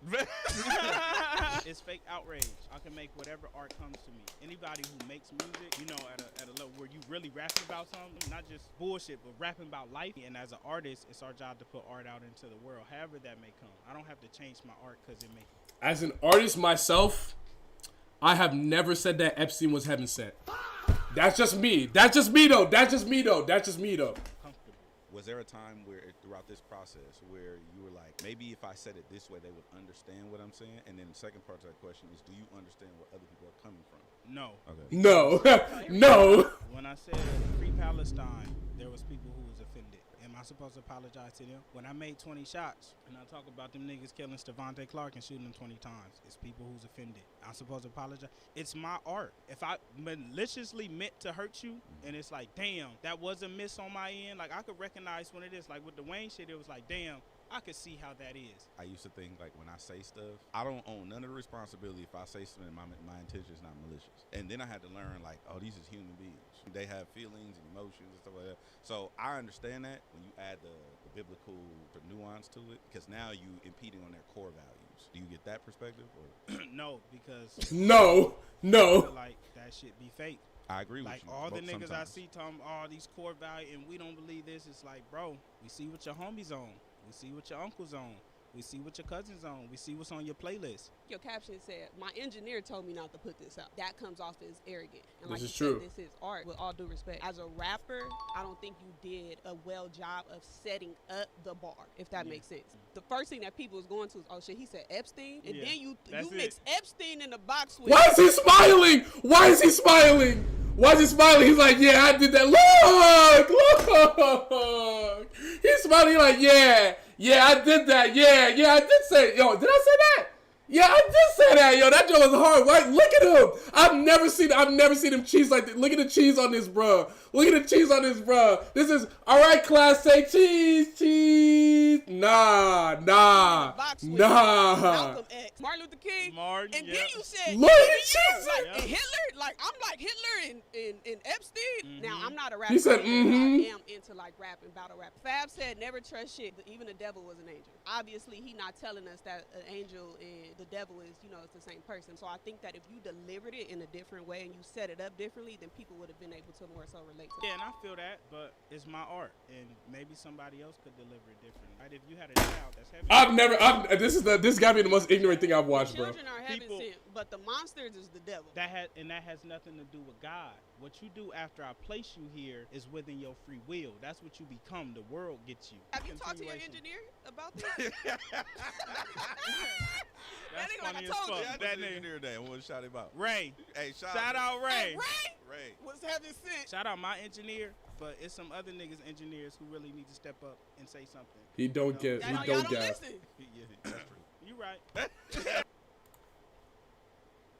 It's fake outrage. I can make whatever art comes to me. Anybody who makes music, you know, at a level where you really rapping about something, not just bullshit, but rapping about life. And as an artist, it's our job to put art out into the world, however that may come. I don't have to change my art because it may. As an artist myself, I have never said that Epstein was heaven sent. That's just me. That's just me though. Was there a time where throughout this process where you were like, maybe if I said it this way, they would understand what I'm saying? And then the second part to that question is, do you understand where other people are coming from? No. Okay. No. When I said free Palestine, there was people who was offended. Am I supposed to apologize to them? When I made 20 shots and I talk about them niggas killing Stevante Clark and shooting him 20 times, it's people who's offended. I'm supposed to apologize? It's my art. If I maliciously meant to hurt you and it's like, damn, that was a miss on my end, like I could recognize when it is. Like with the Wayne shit, it was like, damn, I could see how that is. I used to think like when I say stuff, I don't own none of the responsibility if I say something my intention is not malicious. And then I had to learn like, oh, these is human beings. They have feelings and emotions and stuff like that. So I understand that when you add the biblical nuance to it, because now you impeding on their core values. Do you get that perspective? Or? No, because no. I feel like that shit be fake. I agree with like you. Like all the niggas sometimes. I see talking all these core values and we don't believe this. It's like, bro, we see what your homies on. We see what your uncle's on. We see what your cousin's on. We see what's on your playlist. Your caption said, my engineer told me not to put this out. That comes off as arrogant. And like this is you true. Said, this is art, with all due respect. As a rapper, I don't think you did a well job of setting up the bar, if that makes sense. The first thing that people is going to is, oh shit, he said Epstein? And then you mix Epstein in the box with... Why is he smiling? He's like, yeah, I did that. Look. He's smiling like, yeah, I did that. Yeah, I did say, yo, did I say that? Yeah, I did say that, yo. That joke was hard, right? Look at him. I've never seen him cheese like that. Look at the cheese on this, bro. This is, all right, class, say cheese. Nah. Malcolm X, Martin Luther King. And then you said, look at cheese. And Hitler, like, I'm like Hitler and Epstein. Now, I'm not a rapper. He said, I am into, like, rapping, battle rap. Fab said, never trust shit. Even the devil was an angel. Obviously, he not telling us that an angel and the devil is, you know, it's the same person. So I think that if you delivered it in a different way and you set it up differently, then people would have been able to more so relate to it. Yeah, and I feel that, but it's my art, and maybe somebody else could deliver it differently. Right? If you had a child that's heavy, this gotta be the most ignorant thing I've watched, bro. Children are heaven sent. But the monsters is the devil. That has nothing to do with God. What you do after I place you here is within your free will. That's what you become. The world gets you. Have you talked to your engineer about this? That's nigga, like funny I as told you. fuck. That engineer today. I want to shout him out. Ray. Hey, Shout out Ray. Ray. What's heaven sent? Shout out my engineer, but it's some other niggas engineers who really need to step up and say something. He don't get. He Y'all don't don't get. listen. Yeah, that's true. You right.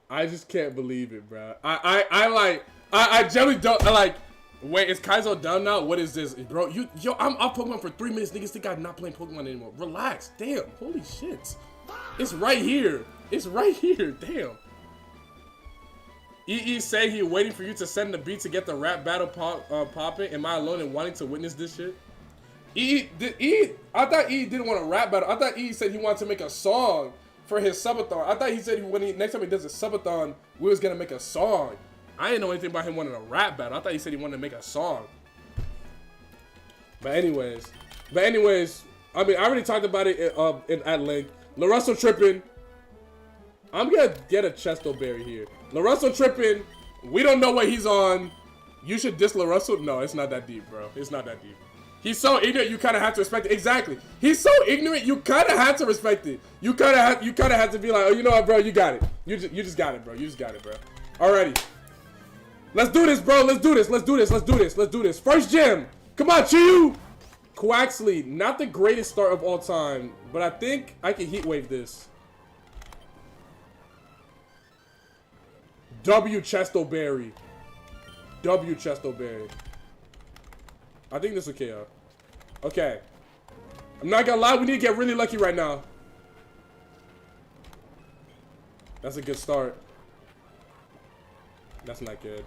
I just can't believe it, bro. I generally don't. Wait, is Kaizo done now? What is this, bro? I'm off Pokemon for 3 minutes. Niggas think I'm not playing Pokemon anymore. Relax. Damn. Holy shit. It's right here. It's right here. Damn. EE say he waiting for you to send the beat to get the rap battle popping. Am I alone in wanting to witness this shit? I thought EE didn't want a rap battle. I thought EE said he wanted to make a song for his subathon. I thought he said next time he does a subathon, we was gonna make a song. I didn't know anything about him wanting a rap battle. I thought he said he wanted to make a song. But anyways, I mean, I already talked about it at length. LaRussell tripping. I'm gonna get a Chesto Berry here. LaRussell tripping. We don't know what he's on. You should diss LaRussell. No, it's not that deep, bro. It's not that deep. He's so ignorant, you kind of have to respect it. Exactly. He's so ignorant, you kind of have to respect it. You kind of have to be like, oh, you know what, bro? You got it. You just got it, bro. You just got it, bro. Alrighty. Let's do this, bro. Let's do this. Let's do this. Let's do this. Let's do this. First gym. Come on, Chiyu. Quaxley. Not the greatest start of all time, but I think I can heat wave this. W Chesto Berry. W Chesto Berry. I think this will KO. Okay. I'm not gonna lie, we need to get really lucky right now. That's a good start. That's not good.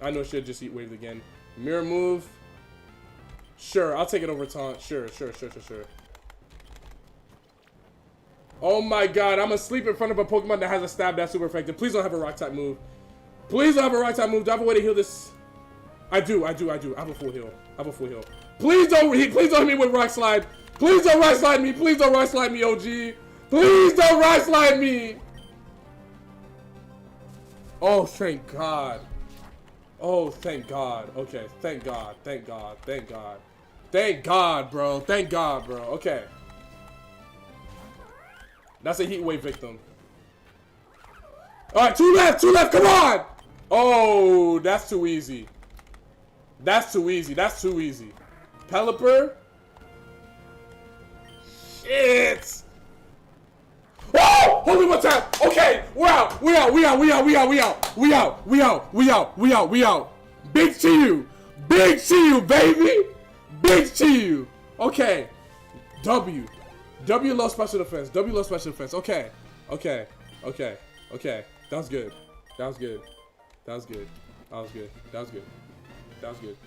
I know should just heat waved again. Mirror move. Sure, I'll take it over taunt. Sure. Oh my god, I'm asleep in front of a Pokemon that has a stab that's super effective. Please don't have a rock type move. Please don't have a rock type move. Do I have a way to heal this? I do. I have a full heal. Please don't hit me with rock slide. Please don't rock slide me. Please don't rock slide me, OG. Please don't rock slide me. Oh, thank God. Oh, thank God. Okay, thank God. Thank God, bro. Thank God, bro. Okay. That's a heat wave victim. All right, two left. Come on. Oh, that's too easy. That's too easy. Pelipper. Shit. Oh! Holy one tap. Okay, we out. Big Chiyu, baby. Big Chiyu. Okay. W low special defense. Okay. That was good.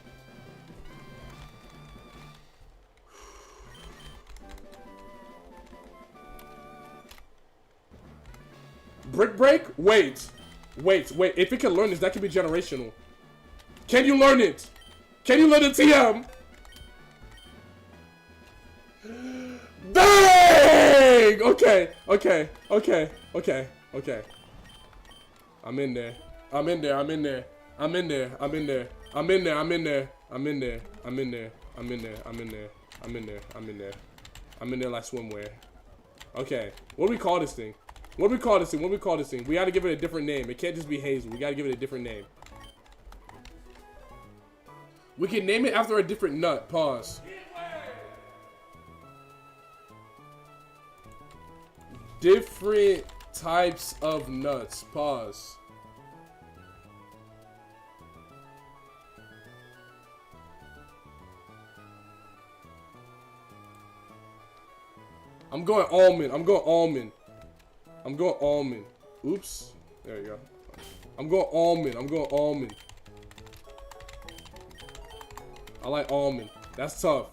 Brick break? Wait. If it can learn this, that could be generational. Can you learn it? TM? Dang! Okay. I'm in there like swimwear. Okay. What do we call this thing? We gotta give it a different name. It can't just be Hazel. We gotta give it a different name. We can name it after a different nut. Pause. Different types of nuts. Pause. I'm going almond. Oops. There you go. I'm going almond. I like almond. That's tough.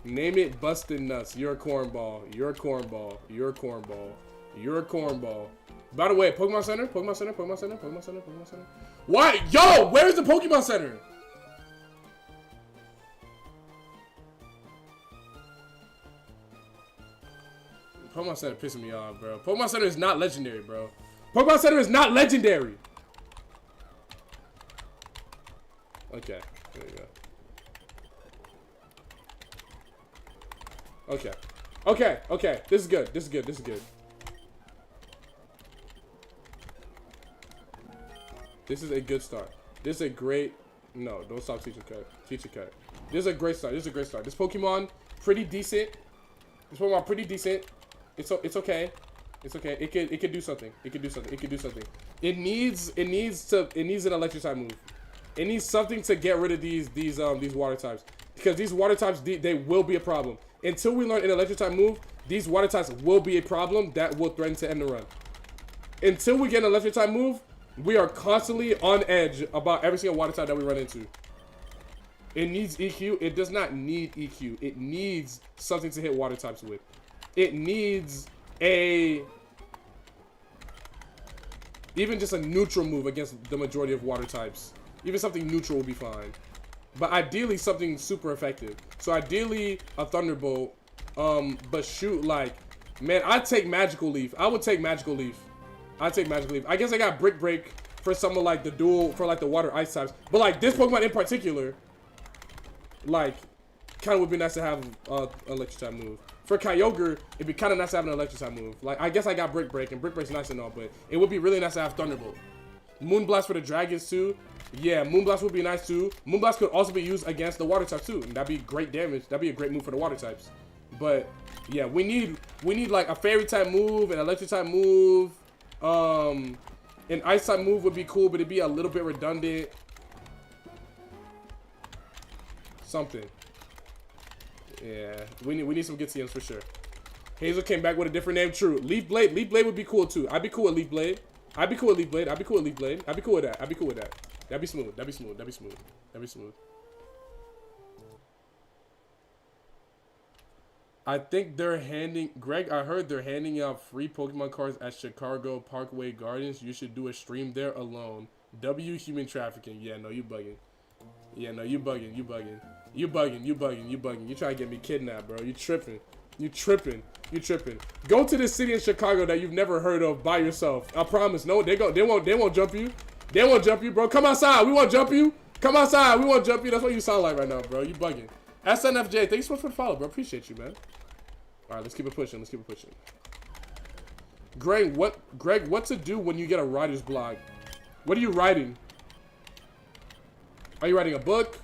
Name it Busted Nuts. You're a cornball. By the way, Pokemon Center. Why? Yo, where's the Pokemon Center? Pokemon Center pissing me off, bro. Pokemon Center is not legendary, bro. Pokemon Center is not legendary. Okay, there you go. Okay. Okay, okay. This is good. This is good. This is good. This is a good start. This is a great... No, don't stop teacher cut. Teacher cut. This is a great start. This is a great start. This Pokemon, pretty decent. This Pokemon, pretty decent. It's okay. It's okay. It could do something. It could do something. It could do something. It needs an electric type move. It needs something to get rid of these water types, because these water types they will be a problem until we learn an electric type move. These water types will be a problem that will threaten to end the run. Until we get an electric type move, we are constantly on edge about every single water type that we run into. It needs EQ. It does not need EQ. It needs something to hit water types with. It needs even just a neutral move against the majority of water types. Even something neutral will be fine. But ideally something super effective. So ideally a Thunderbolt. But shoot, like, man, I'd take Magical Leaf. I would take Magical Leaf. I'd take Magical Leaf. I guess I got Brick Break for some of like the dual, for like the water ice types. But like this Pokemon in particular, like, kind of would be nice to have electric type move. For Kyogre, it'd be kind of nice to have an electric type move. Like, I guess I got Brick Break, and Brick Break's nice and all, but it would be really nice to have Thunderbolt. Moonblast for the dragons too. Yeah, Moonblast would be nice too. Moonblast could also be used against the water types too, and that'd be great damage. That'd be a great move for the water types. But yeah, we need like a fairy type move, an electric type move. An ice type move would be cool, but it'd be a little bit redundant. Something. Yeah, we need some good TMs for sure. Hazel came back with a different name. True. Leaf Blade. Leaf Blade would be cool too. I'd be cool with Leaf Blade. I'd be cool with Leaf Blade. I'd be cool with Leaf Blade. I'd be cool with that. I'd be cool with that. That'd be smooth. That'd be smooth. That'd be smooth. That'd be smooth. I think they're handing... Greg, I heard they're handing out free Pokemon cards at Chicago Parkway Gardens. You should do a stream there alone. W human trafficking. Yeah, no, you bugging. Yeah, no, you bugging. You bugging. You bugging. You bugging. You bugging. You trying to get me kidnapped, bro. You tripping. You tripping. You tripping. Go to this city in Chicago that you've never heard of by yourself. I promise. No, they won't jump you. They won't jump you, bro. Come outside. We won't jump you. Come outside. We won't jump you. That's what you sound like right now, bro. You bugging. SNFJ, thanks so much for the follow, bro. Appreciate you, man. All right, let's keep it pushing. Let's keep it pushing. Greg, what to do when you get a writer's block? What are you writing? Are you writing a book?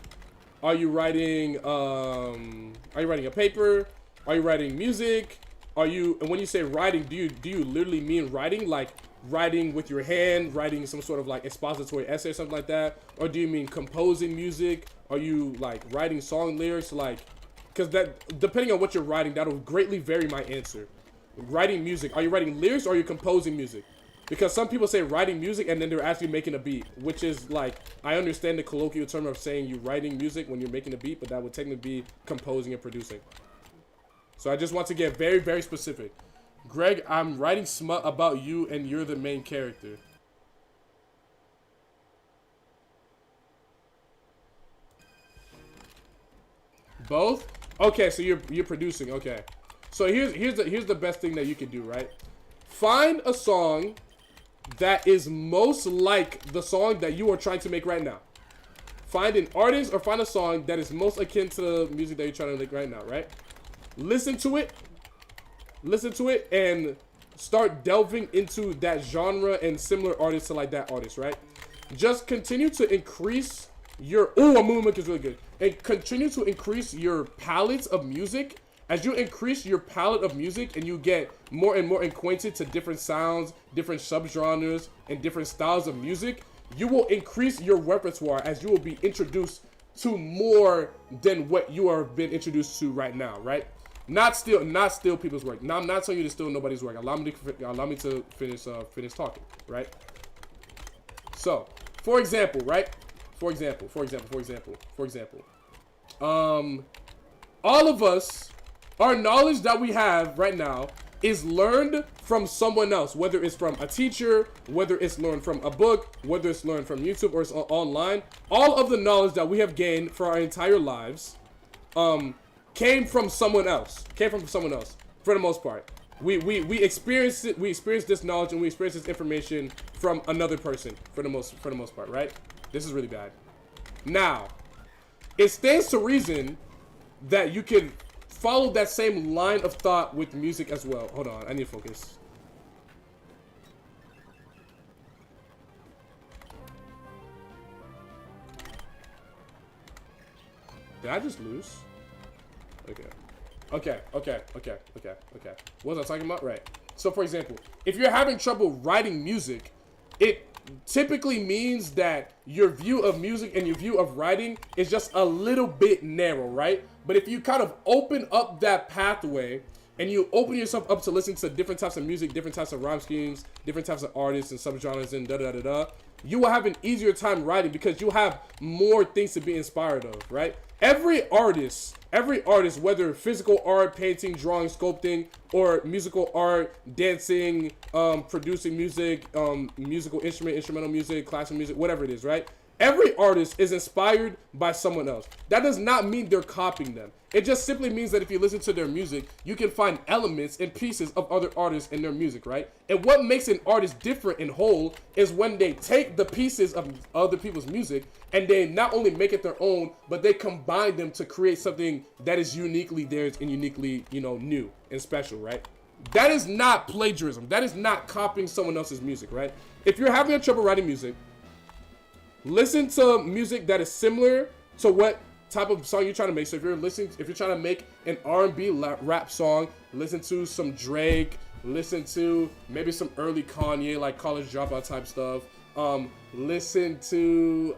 Are you writing a paper? Are you writing music? And when you say writing, do you literally mean writing, like writing with your hand, writing some sort of like expository essay or something like that? Or do you mean composing music? Are you like writing song lyrics? Like, because that, depending on what you're writing, that'll greatly vary my answer. Writing music, are you writing lyrics or are you composing music? Because some people say writing music and then they're actually making a beat, which is like, I understand the colloquial term of saying you're writing music when you're making a beat, but that would technically be composing and producing. So I just want to get very, very specific. Greg, I'm writing smut about you and you're the main character. Both? Okay, so you're producing. Okay. So here's the best thing that you can do, right? Find a song that is most like the song that you are trying to make right now. Find an artist or find a song that is most akin to the music that you're trying to make right now, right? Listen to it, and start delving into that genre and similar artists to like that artist, right? Just continue to increase your... Oh, a movement is really good. And continue to increase your palettes of music. As you increase your palette of music and you get more and more acquainted to different sounds, different subgenres, and different styles of music, you will increase your repertoire as you will be introduced to more than what you are being introduced to right now, right? Not steal people's work. Now, I'm not telling you to steal nobody's work. Allow me to finish talking, right? So, for example, right? For example, all of us, our knowledge that we have right now is learned from someone else, whether it's from a teacher, whether it's learned from a book, whether it's learned from YouTube or it's online. All of the knowledge that we have gained for our entire lives came from someone else, for the most part. We experience it. We experience this knowledge and we experience this information from another person for the most part, right? This is really bad. Now, it stands to reason that you can follow that same line of thought with music as well. Hold on, I need to focus. Did I just lose? Okay. What was I talking about? Right. So, for example, if you're having trouble writing music, it typically means that your view of music and your view of writing is just a little bit narrow, right? But if you kind of open up that pathway and you open yourself up to listen to different types of music, different types of rhyme schemes, different types of artists and subgenres and da-da-da-da, you will have an easier time writing because you have more things to be inspired of, right? Every artist, whether physical art, painting, drawing, sculpting, or musical art, dancing, producing music, musical instrument, instrumental music, classical music, whatever it is, right? Every artist is inspired by someone else. That does not mean they're copying them. It just simply means that if you listen to their music, you can find elements and pieces of other artists in their music, right? And what makes an artist different and whole is when they take the pieces of other people's music and they not only make it their own, but they combine them to create something that is uniquely theirs and uniquely, new and special, right? That is not plagiarism. That is not copying someone else's music, right? If you're having trouble writing music, listen to music that is similar to what type of song you're trying to make. So if you're trying to make an R&B rap song, listen to some Drake, listen to maybe some early Kanye, like College Dropout type stuff. Listen to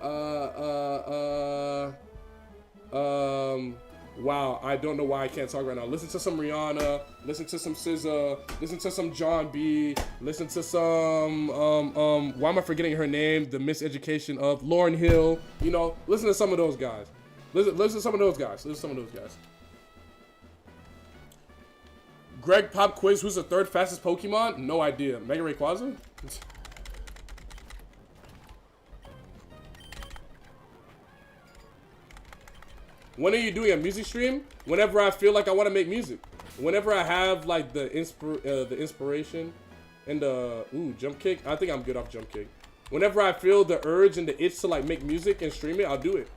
wow, I don't know why I can't talk right now. Listen to some Rihanna, listen to some SZA, listen to some John B, listen to some why am I forgetting her name? The Miseducation of Lauryn Hill. Listen to some of those guys. Listen to some of those guys. Greg Pop Quiz, who's the third fastest Pokemon? No idea. Mega Rayquaza? When are you doing a music stream? Whenever I feel like I want to make music. Whenever I have like the inspiration and the jump kick. I think I'm good off jump kick. Whenever I feel the urge and the itch to like make music and stream it, I'll do it.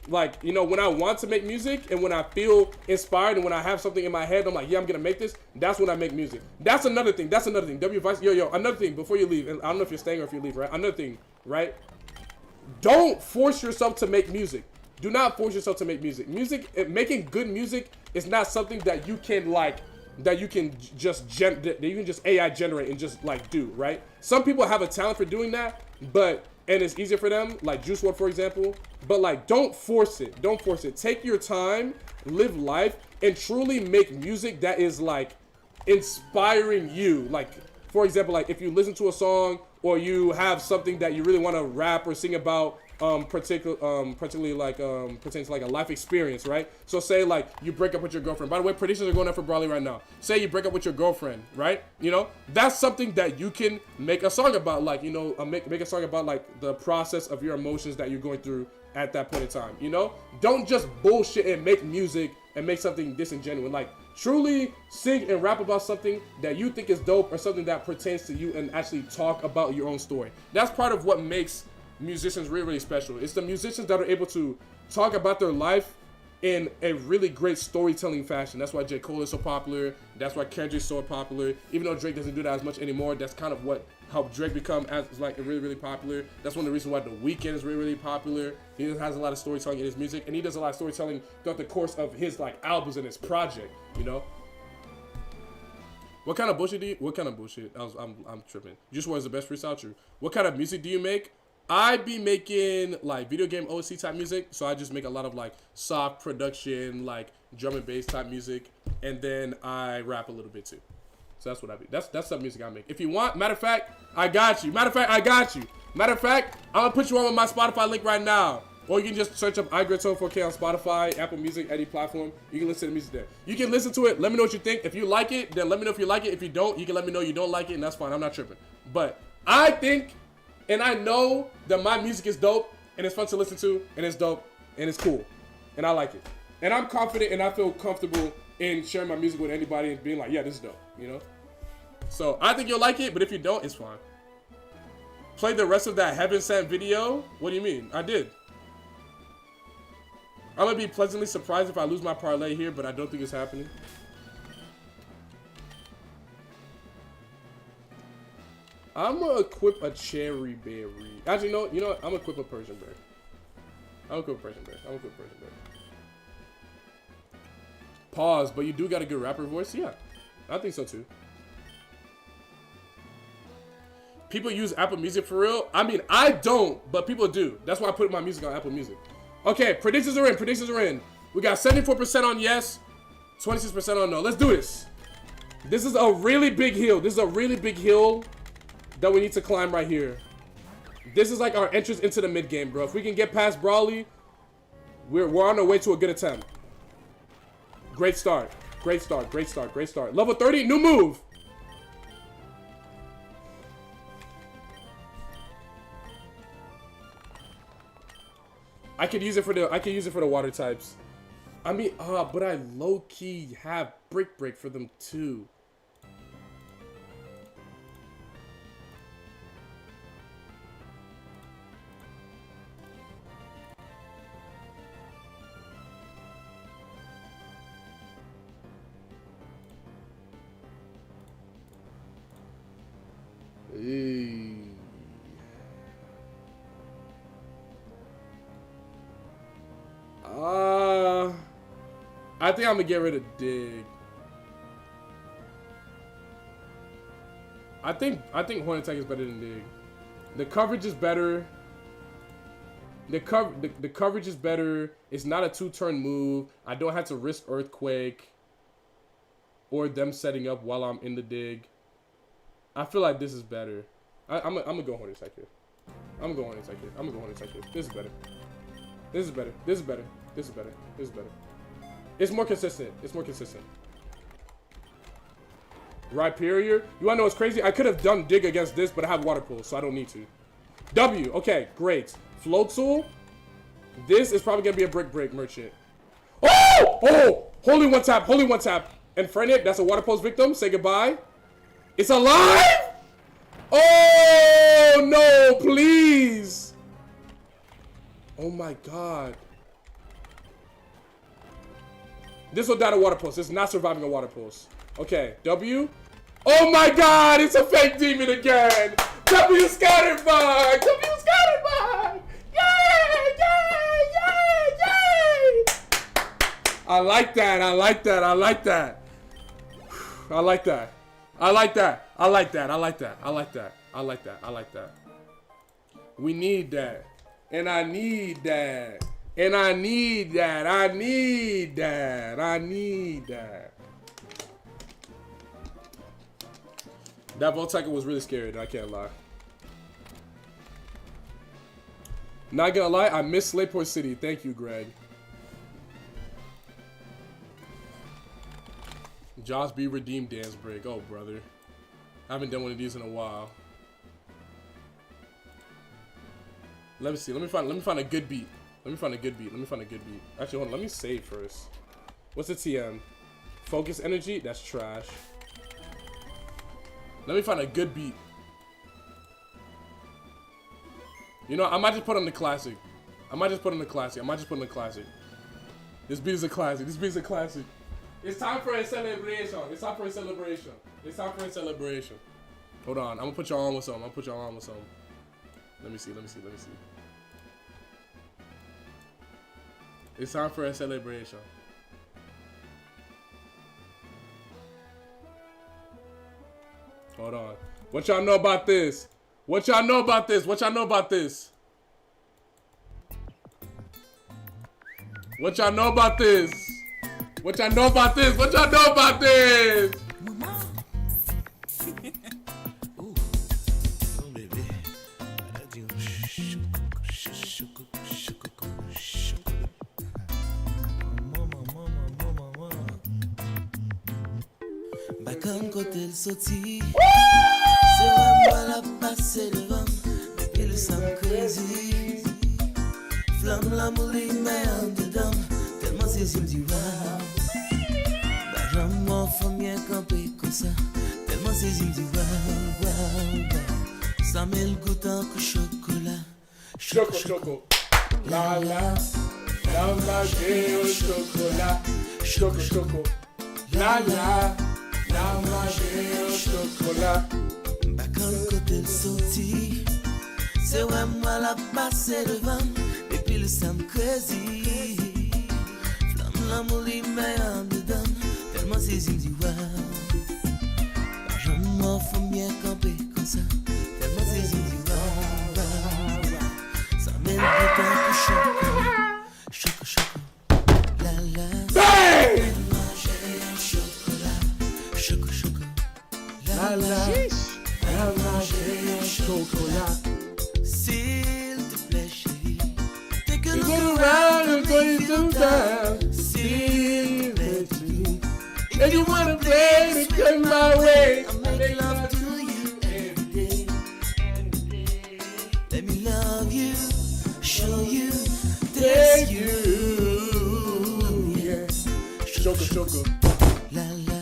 Like, when I want to make music and when I feel inspired and when I have something in my head, I'm like, yeah, I'm gonna make this. That's when I make music. That's another thing. W Vice, yo, another thing before you leave, and I don't know if you're staying or if you leave, right? Another thing, right? Don't force yourself to make music. Do not force yourself to make music. Making good music is not something that you can just AI generate and just like do, right? Some people have a talent for doing that, and it's easier for them, like Juice WRLD, for example. But like, don't force it. Don't force it. Take your time, live life, and truly make music that is like inspiring you. Like, for example, like if you listen to a song or you have something that you really want to rap or sing about, particularly like pertains to like a life experience, right? So say like you break up with your girlfriend. By the way, predictions are going up for Brawley right now. Say you break up with your girlfriend, right? That's something that you can make a song about, like make a song about like the process of your emotions that you're going through at that point in time. Don't just bullshit and make music and make something disingenuous. Like, truly sing and rap about something that you think is dope or something that pertains to you and actually talk about your own story. That's part of what makes musicians really, really special. It's the musicians that are able to talk about their life in a really great storytelling fashion. That's why J. Cole is so popular. That's why Kendrick's so popular. Even though Drake doesn't do that as much anymore, that's kind of what helped Drake become as like really, really popular. That's one of the reasons why The Weeknd is really, really popular. He has a lot of storytelling in his music, and he does a lot of storytelling throughout the course of his like albums and his project. What kind of bullshit I'm tripping. Juice WRLD is the best freestyle. True. What kind of music do you make? I be making like video game OST type music, so I just make a lot of like soft production, like drum and bass type music, and then I rap a little bit too. So that's what I do. That's some music I make. If you want, matter of fact, I got you. Matter of fact, I'm gonna put you on my Spotify link right now, or you can just search up iGreto 4K on Spotify, Apple Music, any platform. You can listen to music there. You can listen to it. Let me know what you think. If you like it, then let me know if you like it. If you don't, you can let me know you don't like it, and that's fine. I'm not tripping. But I think. And I know that my music is dope, and it's fun to listen to, and it's dope, and it's cool, and I like it. And I'm confident, and I feel comfortable and sharing my music with anybody and being like, yeah, this is dope, you know? So I think you'll like it, but if you don't, it's fine. Play the rest of that Heaven Sent video? What do you mean? I did. I'm gonna be pleasantly surprised if I lose my parlay here, but I don't think it's happening. I'm gonna equip a cherry berry. Actually, no, you know what? I'm gonna equip a Persian berry. I'm gonna equip a Persian berry. I'm gonna equip a Persian berry. Pause, but you do got a good rapper voice? Yeah, I think so too. People use Apple Music for real? I mean, I don't, but people do. That's why I put my music on Apple Music. Okay, predictions are in. Predictions are in. We got 74% on yes, 26% on no. Let's do this. This is a really big hill. This is a really big hill that we need to climb right here. This is like our entrance into the mid game, bro. If we can get past Brawly, we're on our way to a good attempt. Great start. Great start. Great start. Great start. Level 30, new move. I could use it for the water types. I mean, but I low key have Brick Break for them too. I think I'm gonna get rid of Dig. I think Horn Attack is better than Dig. The coverage is better. The coverage is better. It's not a 2-turn move. I don't have to risk Earthquake or them setting up while I'm in the dig. I feel like this is better. I'm gonna go Horn Attack here. I'm gonna go Horn Attack here. I'm gonna go Horn Attack here. This is better. This is better. This is better. This is better. This is better. It's more consistent. It's more consistent. Rhyperior. You wanna know what's crazy? I could have done Dig against this, but I have Water Pulse, so I don't need to. W. Okay, great. Floatzel. This is probably gonna be a Brick Break merchant. Oh! Oh! Holy one tap. Holy one tap. And Frenic, that's a Water Pulse victim. Say goodbye. It's alive? Oh, no, please. Oh, my God. This will die to Water Pulse. This is not surviving a Water Pulse. Okay, W. Oh, my God. It's a fake demon again. W scattered bug. W scattered bug. Yay, yay, yay, yay. I like that. I like that. I like that. I like that. I like that. I like that. I like that. I like that. I like that. I like that. We need that. And I need that. And I need that. I need that. I need that. That Voltaica was really scary, I can't lie. Not gonna lie, I miss Slayport City. Thank you, Greg. Josh B. Redeemed Dance Break. Oh, brother. I haven't done one of these in a while. Let me see. Let me find a good beat. Let me find a good beat. Let me find a good beat. Actually, hold on. Let me save first. What's the TM? Focus Energy? That's trash. Let me find a good beat. You know, I might just put on the classic. I might just put on the classic. I might just put on the classic. This beat is a classic. This beat is a classic. It's time for a celebration. It's time for a celebration. It's time for a celebration. Hold on. I'm gonna put y'all on with something. I'm gonna put y'all on with something. Let me see. Let me see. Let me see. It's time for a celebration. Hold on. What y'all know about this? What y'all know about this? What y'all know about this? What y'all know about this? What y'all know about this? What y'all know about this? Bakan kote l soti, se ram la passe devant, depuis le sang crazy. Flamme la mouli mais en dedans, tellement c'est sim du wow. ça, tellement saisi me dit waouh, waouh, waouh. Ça met le goût en que chocolat. Choco, choco. La la. La manger au chocolat. Choco, choco. La la. La manger au chocolat. Bah quand côté le sorti, c'est ouais moi la passé devant. Et puis le Sam crazy. Flamme l'amour les mains en dedans. Tellement saisi me dit waouh. Bah j'en m'en faut bien camper comme ça. Tellement saisi me dit waouh, waouh, waouh. Ça met le goût en que chocolat. Choco, choco, la la. Bang! Choco, choco, La la. La manger au chocolat. s'il te plaît, chérie. Take a You look go around and play some time. See you later. And you wanna play to come my way. I make love to you every day. Let me love you, show you, Thank taste you. you. Yeah. Choco, choco. La la.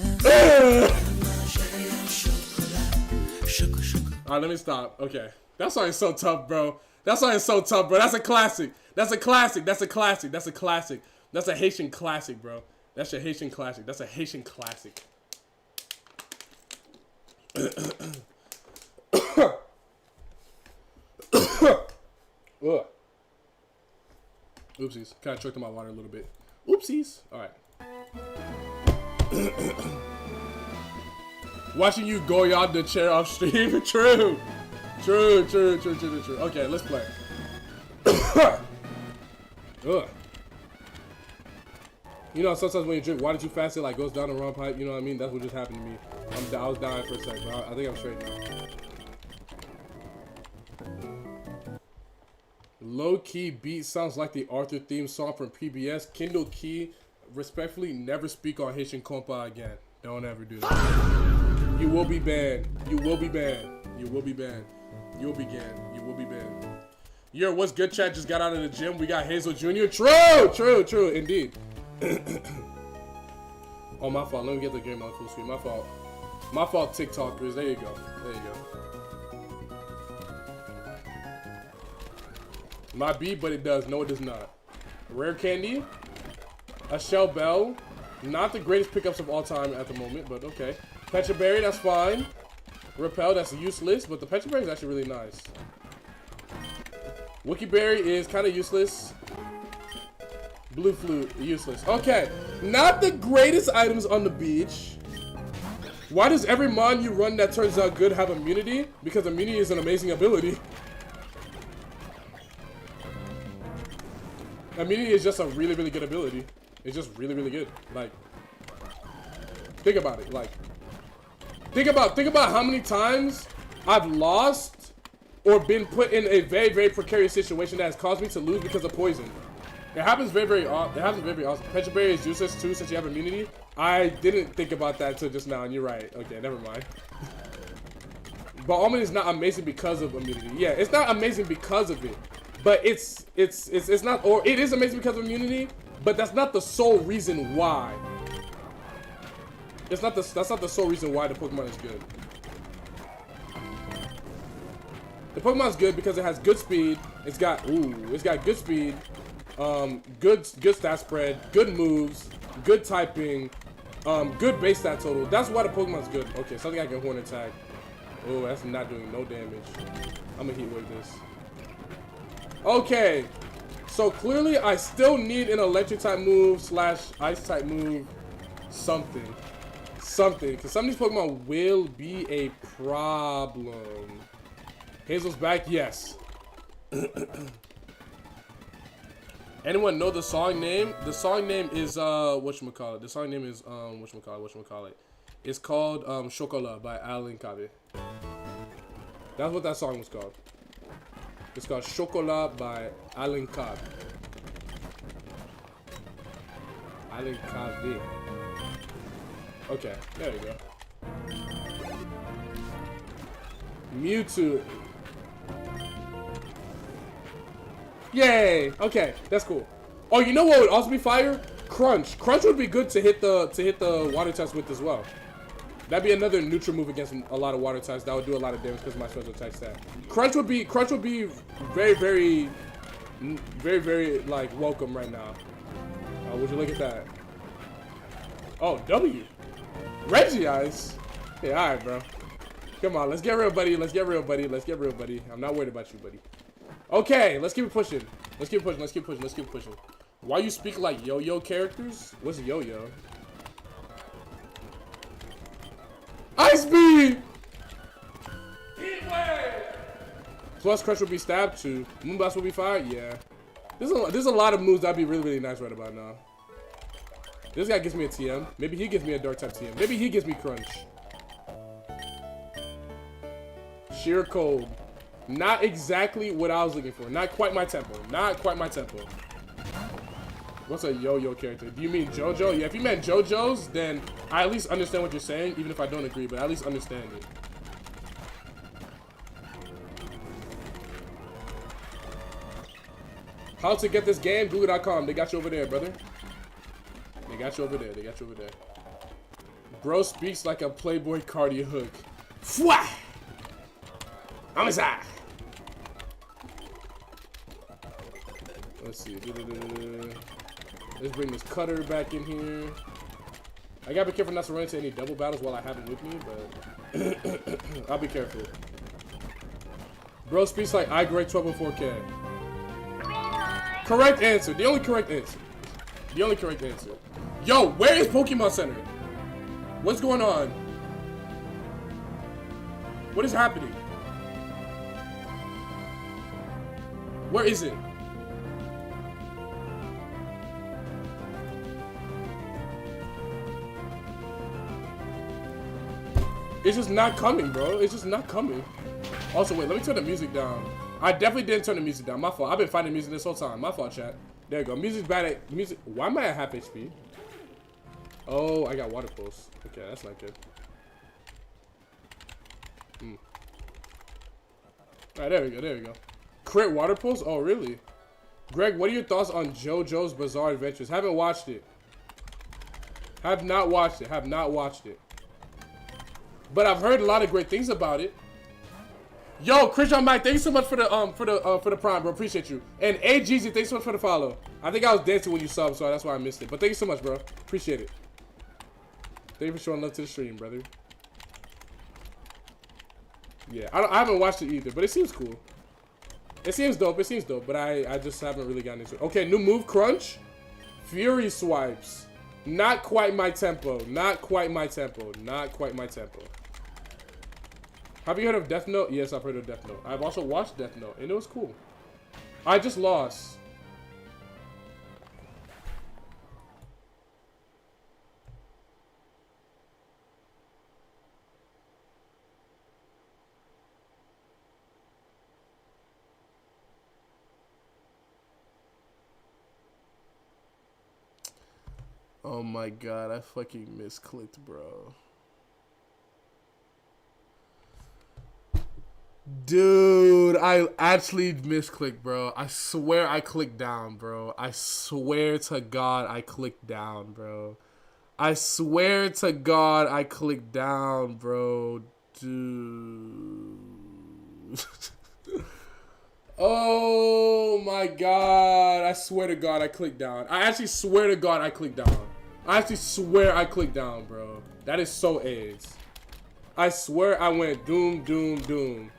Choco, choco. Alright, let me stop. Okay. That song is so tough, bro. That song is so tough, bro. That's a classic. That's a classic. That's a classic. That's a classic. That's a Haitian classic, bro. That's a Haitian classic. That's a Haitian classic. Ugh. Oopsies. Kind of choked on my water a little bit. Oopsies. Alright. Watching you go yard the chair off stream. True. True. Okay, let's play. Ugh. You know, sometimes when you drink water too fast, it like goes down the wrong pipe. You know what I mean? That's what just happened to me. I was dying for a second, but I think I'm straight now. Low-key beat sounds like the Arthur theme song from PBS. Kindle Key, respectfully, never speak on Haitian compa again. Don't ever do that. You will be banned. You will be banned. You will be banned. You will be banned. You will be banned. Yo, what's good, chat? Just got out of the gym. We got Hazel Jr. True, indeed. Oh, my fault. Let me get the game on full screen. My fault. My fault, TikTokers. There you go. There you go. My B, but it does. No, it does not. Rare Candy. A Shell Bell. Not the greatest pickups of all time at the moment, but okay. Petra Berry, that's fine. Repel, that's useless, but the Petra Berry is actually really nice. Wookie Berry is kind of useless. Blue Flute, useless. Okay, not the greatest items on the beach. Why does every mon you run that turns out good have immunity? Because immunity is an amazing ability. Immunity is just a really, really good ability. It's just really, really good. Like, think about it. Like, think about how many times I've lost or been put in a very, very precarious situation that has caused me to lose because of poison. It happens very, very often. It happens very, very often. Petra Berry is useless too since you have immunity. I didn't think about that until just now, and you're right. Okay, never mind. But Almond is not amazing because of immunity. Yeah, it's not amazing because of it. But it's not, or it is amazing because of immunity, but that's not the sole reason why. That's not the sole reason why the Pokemon is good. The Pokemon's good because it has good speed. It's got good speed, good stat spread, good moves, good typing, good base stat total. That's why the Pokemon's good. Okay, something I can horn attack. Oh, that's not doing no damage. I'm gonna heat wave this. Okay, so clearly I still need an electric type move / ice type move, something, because some of these Pokemon will be a problem. Hazel's back, yes. Anyone know the song name? The song name is whatchamacallit. The song name is whatchamacallit. It's called Chocolat by Alan Cabe. That's what that song was called. It's called Chocolat by Alan Cobb. Alan Cobb. Okay, there you go. Mewtwo. Yay! Okay, that's cool. Oh, you know what would also be fire? Crunch. Crunch would be good to hit the water test with as well. That'd be another neutral move against a lot of water types. That would do a lot of damage because my special type stat. Crunch would be very like welcome right now. Would you look at that? Oh, W. Reggie eyes. Yeah, all right, bro. Come on, let's get real, buddy. Let's get real, buddy. Let's get real, buddy. I'm not worried about you, buddy. Okay, let's keep it pushing. Let's keep pushing. Let's keep pushing. Let's keep pushing. Why you speak like yo-yo characters? What's yo-yo? Ice beam! Plus Crush would be stabbed too. Moonblast would be fired? Yeah. There's a lot of moves that'd be really nice right about now. This guy gives me a TM. Maybe he gives me a dark type TM. Maybe he gives me Crunch. Sheer Cold. Not exactly what I was looking for. Not quite my tempo. Not quite my tempo. What's a yo-yo character? Do you mean JoJo? Yeah, if you meant JoJo's, then I at least understand what you're saying, even if I don't agree, but I at least understand it. How to get this game? Google.com. They got you over there, brother. They got you over there. They got you over there. Bro speaks like a Playboy cardio hook. Fwah! I'm inside. Let's see. Let's bring this cutter back in here. I gotta be careful not to run into any double battles while I have him with me, but I'll be careful. Bro speaks like I grade 1204K. Correct answer. The only correct answer. The only correct answer. Yo, where is Pokemon Center? What's going on? What is happening? Where is it? It's just not coming, bro. It's just not coming. Also, wait, let me turn the music down. I definitely didn't turn the music down. My fault. I've been fighting music this whole time. My fault, chat. There you go. Music's bad at music. Why am I at half HP? Oh, I got water pulse. Okay, that's not good. Alright, there we go. There we go. Crit water pulse? Oh, really? Greg, what are your thoughts on JoJo's Bizarre Adventures? Haven't watched it. Have not watched it. Have not watched it. But I've heard a lot of great things about it. Yo, Christian Mike, thank you so much for the prime, bro. Appreciate you. And AGZ, thanks so much for the follow. I think I was dancing when you subbed, so that's why I missed it. But thank you so much, bro. Appreciate it. Thank you for showing love to the stream, brother. Yeah, I haven't watched it either, but it seems cool. It seems dope. It seems dope, but I just haven't really gotten into it. Okay, new move, Crunch. Fury swipes. Not quite my tempo. Not quite my tempo. Not quite my tempo. Have you heard of Death Note? Yes, I've heard of Death Note. I've also watched Death Note, and it was cool. I just lost. Oh my god, I fucking misclicked, bro. Dude, I actually misclicked, bro. I swear I clicked down, bro. I swear to God I clicked down, bro. I swear to God I clicked down, bro. Dude. Oh my God. I swear to God I clicked down. I actually swear to God I clicked down. I actually swear I clicked down, bro. That is so AIDS. I swear I went doom, doom, doom.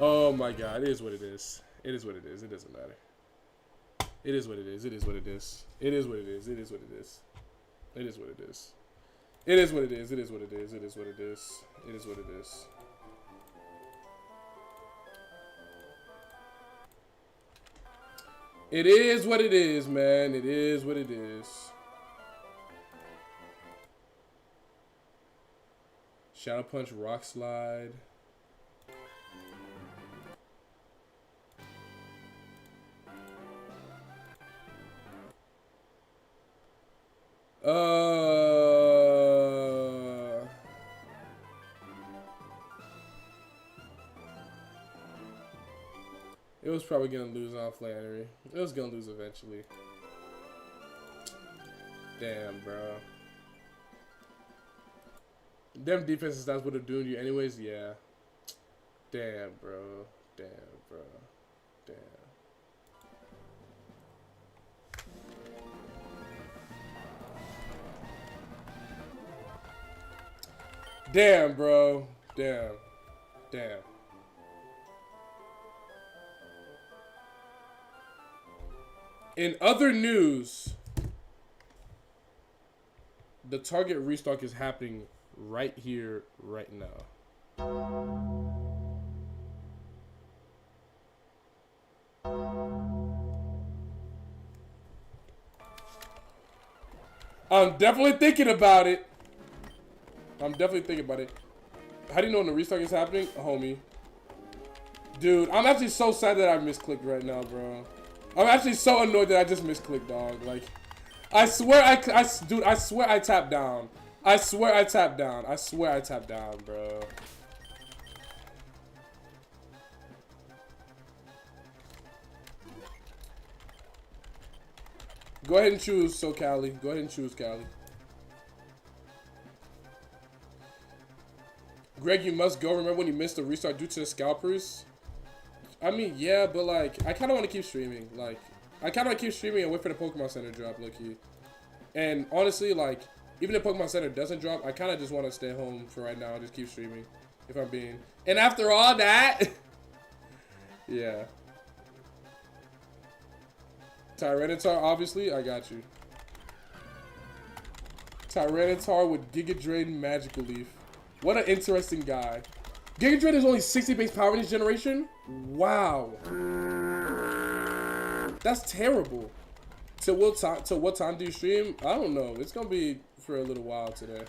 Oh my God, it is what it is. It is what it is. It doesn't matter. It is what it is. It is what it is. It is what it is. It is what it is. It is what it is. It is what it is. It is what it is. It is what it is. It is what it is. It is what it is, man. It is what it is. Shadow Punch, Rock Slide. It was probably gonna lose on Flannery. It was gonna lose eventually. Damn, bro. Them defenses that's what they're doing you anyways. Yeah. Damn, bro. Damn, bro. Damn. Damn, bro. Damn. Damn. In other news, the Target restock is happening right here, right now. I'm definitely thinking about it. I'm definitely thinking about it. How do you know when the restock is happening? Homie. Dude, I'm actually so sad that I misclicked right now, bro. I'm actually so annoyed that I just misclicked, dog. Like, I swear dude, I swear I tapped down. I swear I tapped down. I swear I tapped down, bro. Go ahead and choose, so Callie. Go ahead and choose, Callie. Greg, you must go. Remember when you missed the restart due to the scalpers? I mean, yeah, but like, I kind of want to keep streaming. Like, I kind of want to keep streaming and wait for the Pokemon Center drop, low-key. And honestly, like, even if Pokemon Center doesn't drop, I kind of just want to stay home for right now and just keep streaming, if I'm being. And after all that, yeah. Tyranitar, obviously, I got you. Tyranitar with Giga Drain Magical Leaf. What an interesting guy. Giga Drain is only 60 base power in this generation? Wow. That's terrible. Till what time do you stream? I don't know. It's gonna be for a little while today.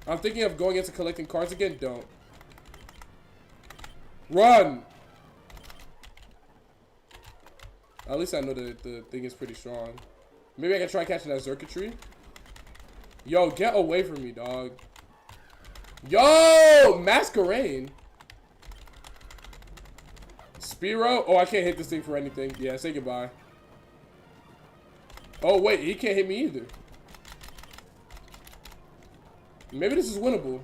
I'm thinking of going into collecting cards again. Don't. Run! At least I know that the thing is pretty strong. Maybe I can try catching that circuitry. Yo, get away from me, dog. Yo! Masquerain. Spearow? Oh, I can't hit this thing for anything. Yeah, say goodbye. Oh, wait. He can't hit me either. Maybe this is winnable.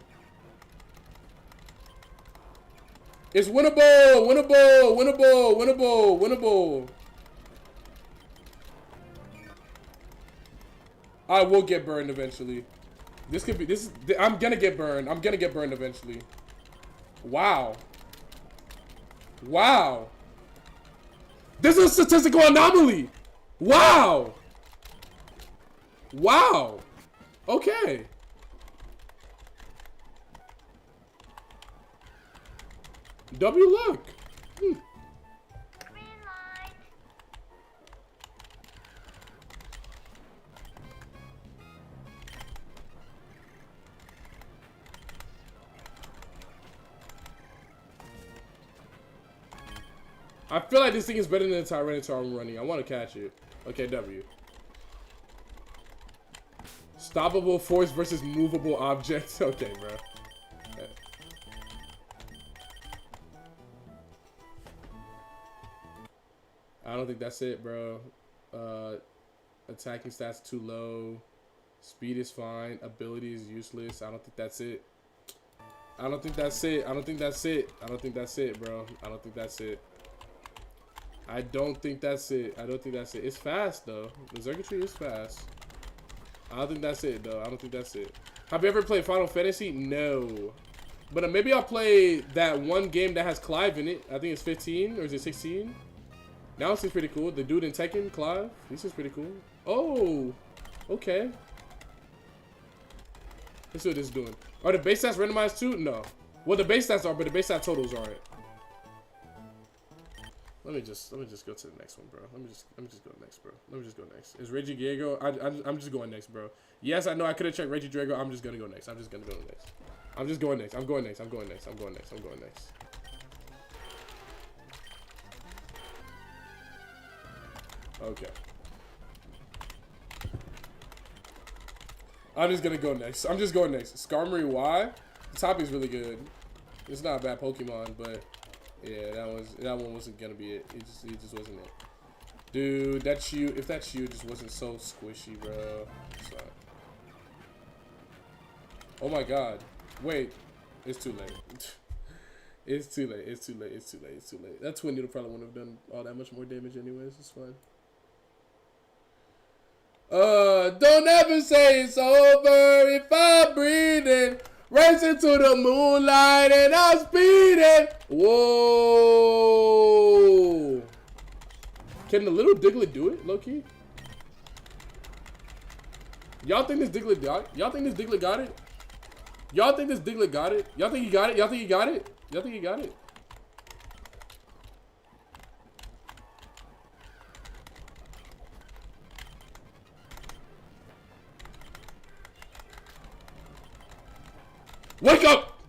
It's winnable! Winnable! Winnable! Winnable! Winnable! I will get burned eventually. This could be, this is, I'm gonna get burned. I'm gonna get burned eventually. Wow. Wow. This is a statistical anomaly. Wow. Wow. Okay. W luck. I feel like this thing is better than the Tyranitar I'm running. I want to catch it. Okay, W. Stoppable force versus movable objects. Okay, bro. Okay. I don't think that's it, bro. Attacking stats too low. Speed is fine. Ability is useless. I don't think that's it. I don't think that's it. I don't think that's it. I don't think that's it, bro. I don't think that's it. I don't think that's it. I don't think that's it. It's fast, though. The circuitry is fast. I don't think that's it, though. I don't think that's it. Have you ever played Final Fantasy? No. But maybe I'll play that one game that has Clive in it. I think it's 15, or is it 16? Now it seems pretty cool. The dude in Tekken, Clive. He seems pretty cool. Oh, okay. Let's see what this is doing. Are the base stats randomized too? No. Well, the base stats are, but the base stat totals aren't. Let me just go to the next one, bro. Let me just go next, bro. Let me just go next. Is Reggie Diego? I'm just going next, bro. Yes, I know I could have checked Reggie Diego. I'm just gonna go next. I'm just gonna go next. I'm just going next. I'm going next. I'm going next. I'm going next. I'm going next. Okay. I'm just gonna go next. I'm just going next. Skarmory Y. The topping's really good. It's not a bad Pokemon, but yeah, that one wasn't gonna be it. It just wasn't it. Dude, that's you. If that's you, just wasn't so squishy, bro. It's not. Oh my god. Wait. It's too late. It's too late. It's too late. It's too late. It's too late. That twin needle probably wouldn't have done all that much more damage anyways. It's fine. Don't ever say it's over if I'm breathing. Racing to the moonlight and I'm speeding. Whoa. Can the little Diglett do it, low-key? Y'all think this Diglett got it? Y'all think this Diglett got it? Y'all think this Diglett got it? Y'all think he got it? Y'all think he got it? Y'all think he got it? Wake up!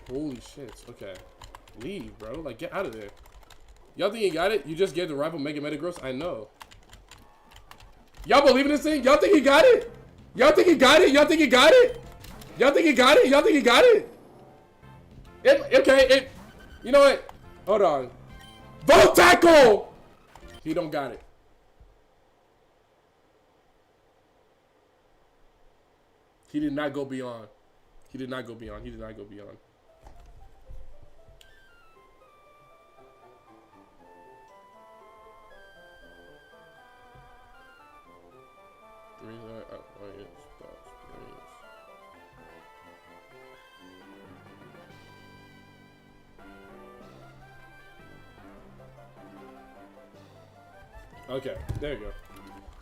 Holy shit. Okay. Leave, bro. Like, get out of there. Y'all think he got it? You just gave the rival Mega Metagross? I know. Y'all believe in this thing? Y'all think he got it? Y'all think he got it? Y'all think he got it? Y'all think he got it? Y'all think he got it? Okay, you know what? Hold on. Volt tackle! He don't got it. He did not go beyond. He did not go beyond. He did not go beyond. Okay, there you go.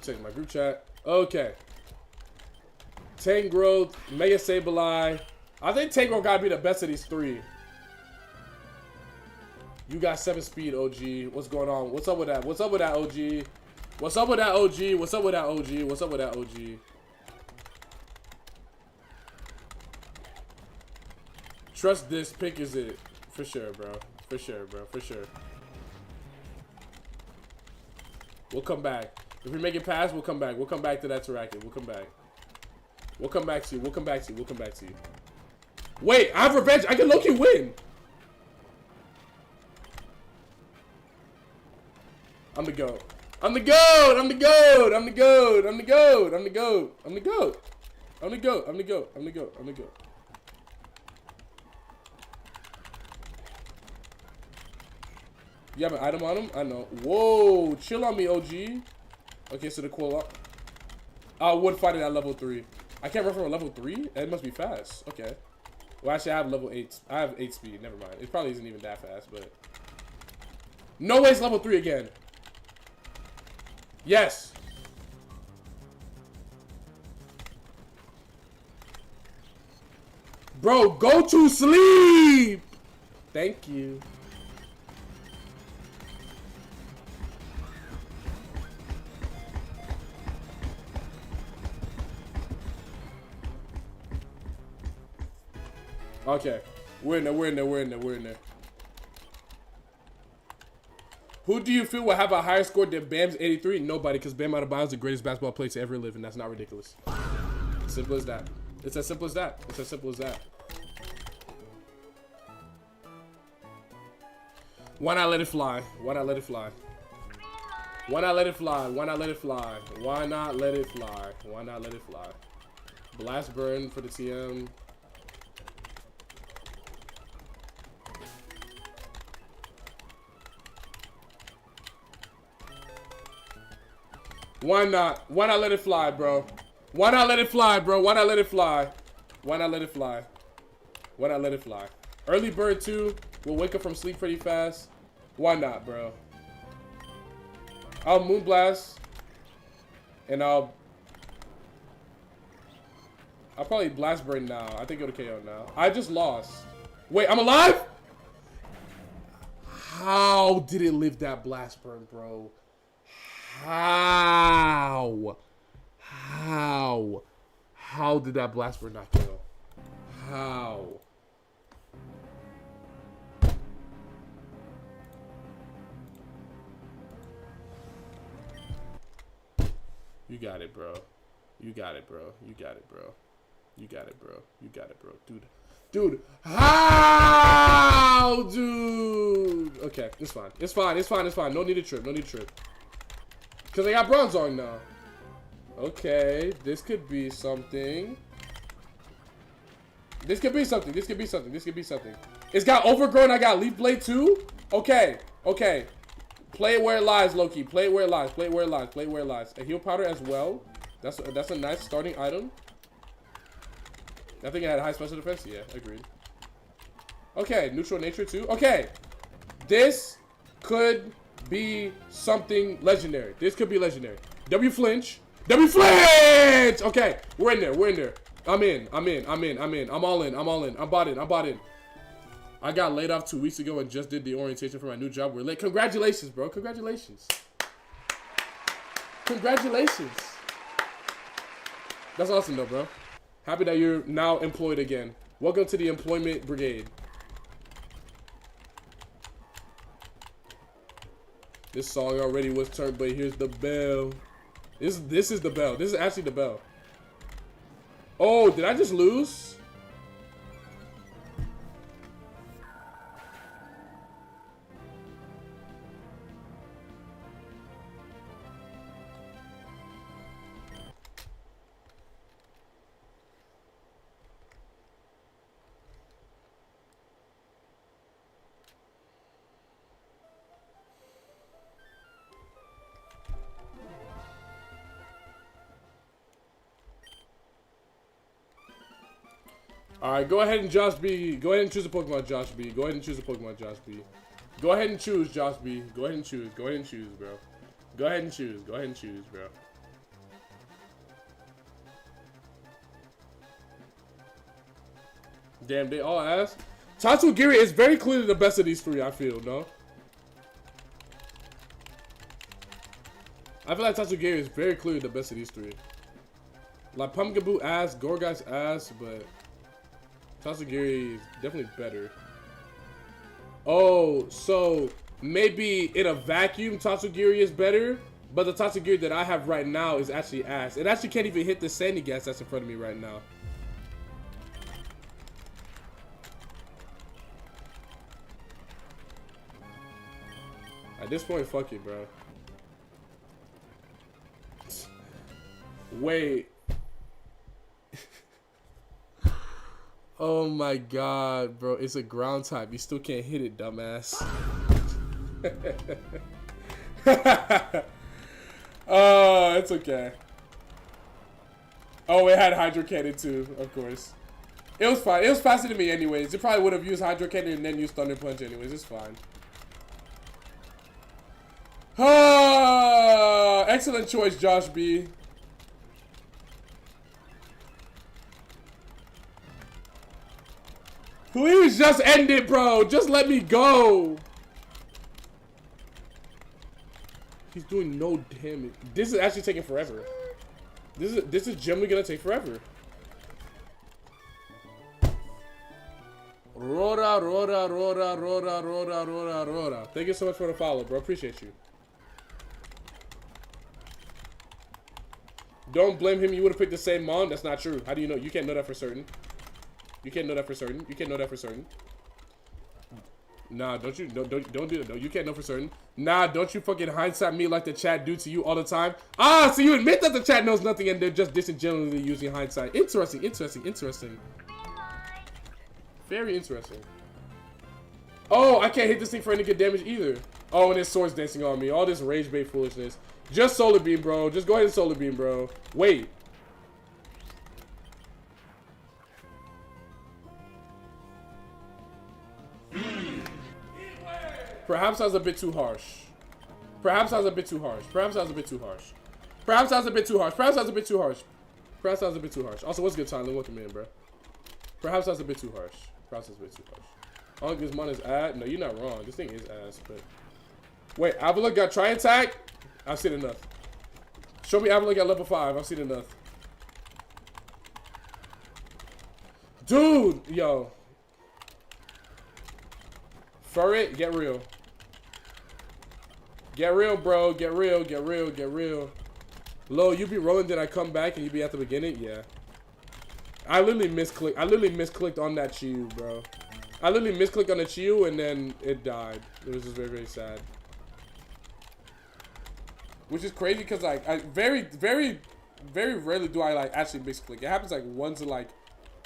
Check my group chat. Okay. Tangrowth, Mega Sableye. I think Tangrowth gotta be the best of these three. You got 7 speed, OG. What's going on? What's up with that? What's up with that, OG? What's up with that, OG? What's up with that, OG? What's up with that, OG? Trust this pick is it. For sure, bro. For sure, bro. For sure. We'll come back. If we make it past, we'll come back. We'll come back to that Terrakion. We'll come back. We'll come back to you. We'll come back to you. We'll come back to you. Wait, I have revenge. I can low-key win. I'm the GOAT. I'm the GOAT. I'm the GOAT. I'm the GOAT. I'm the GOAT. I'm the GOAT. I'm the GOAT. I'm the GOAT. I'm the GOAT. I'm the GOAT. I'm the GOAT. You have an item on him? I know. Whoa, chill on me, OG. Okay, so the Quilla. I would fight it at level 3. I can't run from a level 3? It must be fast. Okay. Well, actually, I have level 8. I have 8 speed. Never mind. It probably isn't even that fast, but... No way it's level 3 again. Yes. Bro, go to sleep. Thank you. Okay, we're in there, we're in there, we're in there, we're in there. Who do you feel will have a higher score than Bam's 83? Nobody, because Bam Out of Bounds is the greatest basketball player to ever live, and that's not ridiculous. Simple as that. It's as simple as that. It's as simple as that. Why not let it fly? Why not let it fly? Why not let it fly? Why not let it fly? Why not let it fly? Why not let it fly? Blast burn for the TM. Why not? Why not let it fly, bro? Why not let it fly, bro? Why not let it fly? Why not let it fly? Why not let it fly? Early bird 2 will wake up from sleep pretty fast. Why not, bro? I'll Moonblast. And I'll probably Blast Burn now. I think it'll KO now. I just lost. Wait, I'm alive? How did it live that Blast Burn, bro? How did that Blast Burn not kill? How? You got it, bro. You got it, bro. You got it, bro. You got it, bro. You got it, bro. Dude. How, dude? Okay, it's fine. It's fine. It's fine. It's fine. No need to trip. No need to trip. Because I got bronze on now. Okay, this could be something. This could be something. This could be something. This could be something. It's got overgrown. I got leaf blade too. Okay. Okay. Play it where it lies, Loki. Play it where it lies. Play it where it lies. Play it where it lies. A heal powder as well. That's a nice starting item. I think it had high special defense. Yeah, agreed. Okay, neutral nature too. Okay. This could be something legendary. This could be legendary. W flinch. W flinch! Okay, we're in there. We're in there. I'm in. I'm in. I'm in. I'm in. I'm all in. I'm all in. I'm bought in. I'm bought in. I got laid off 2 weeks ago and just did the orientation for my new job. We're late. Congratulations, bro. Congratulations. Congratulations. That's awesome, though, bro. Happy that you're now employed again. Welcome to the employment brigade. This song already was turned, but here's the bell. This is the bell. This is actually the bell. Oh, did I just lose? Alright, go ahead and Josh B. Go ahead and choose a Pokemon, Josh B. Go ahead and choose a Pokemon, Josh B. Go ahead and choose, Josh B. Go ahead and choose. Go ahead and choose, bro. Go ahead and choose. Go ahead and choose, bro. Damn, they all ass. Tatsugiri is very clearly the best of these three, I feel, no? I feel like Tatsugiri is very clearly the best of these three. Like, Pumpkaboo ass, Gorgai's ass, but Tatsugiri is definitely better. Oh, so maybe in a vacuum, Tatsugiri is better, but the Tatsugiri that I have right now is actually ass. It actually can't even hit the Sandy Gas that's in front of me right now. At this point, fuck it, bro. Wait. Oh my god, bro. It's a ground type. You still can't hit it, dumbass. Oh, it's okay. Oh, it had Hydro Cannon too, of course. It was fine. It was faster than me anyways. It probably would have used Hydro Cannon and then used Thunder Punch anyways. It's fine. Ah, excellent choice, Josh B. Please just end it, bro. Just let me go. He's doing no damage. This is actually taking forever. This is generally gonna take forever. Rora, Rora, Rora, Rora, Rora, Rora, Rora. Thank you so much for the follow, bro. Appreciate you. Don't blame him. You would have picked the same Mon. That's not true. How do you know? You can't know that for certain. You can't know that for certain. You can't know that for certain. Nah, don't do that. No, you can't know for certain. Nah, don't you fucking hindsight me like the chat do to you all the time. Ah, so you admit that the chat knows nothing and they're just disingenuously using hindsight. Interesting, interesting, interesting. Very interesting. Oh, I can't hit this thing for any good damage either. Oh, and his sword's dancing on me. All this rage bait foolishness. Just Solar Beam, bro. Just go ahead and Solar Beam, bro. Wait. Perhaps I was a bit too harsh. Perhaps I was a bit too harsh. Perhaps I was a bit too harsh. Perhaps I was a bit too harsh. Perhaps I was a bit too harsh. Perhaps I was a bit too harsh. Also, what's good, Tyler? Welcome in, bro. Perhaps I was a bit too harsh. Perhaps I was a bit too harsh. Oh, this mon is ass. No, you're not wrong. This thing is ass, but... Wait, Avalon got Tri-Attack? I've seen enough. Show me Avalon got level 5. I've seen enough. Dude! Yo. Furret, get real. Get real, bro. Get real, get real, get real. Lo, you be rolling, then I come back and you be at the beginning? Yeah. I literally misclicked on that Chiyu, bro. I literally misclicked on the Chiyu and then it died. It was just very, very sad. Which is crazy because like I very rarely do I like actually misclick. It happens like once in like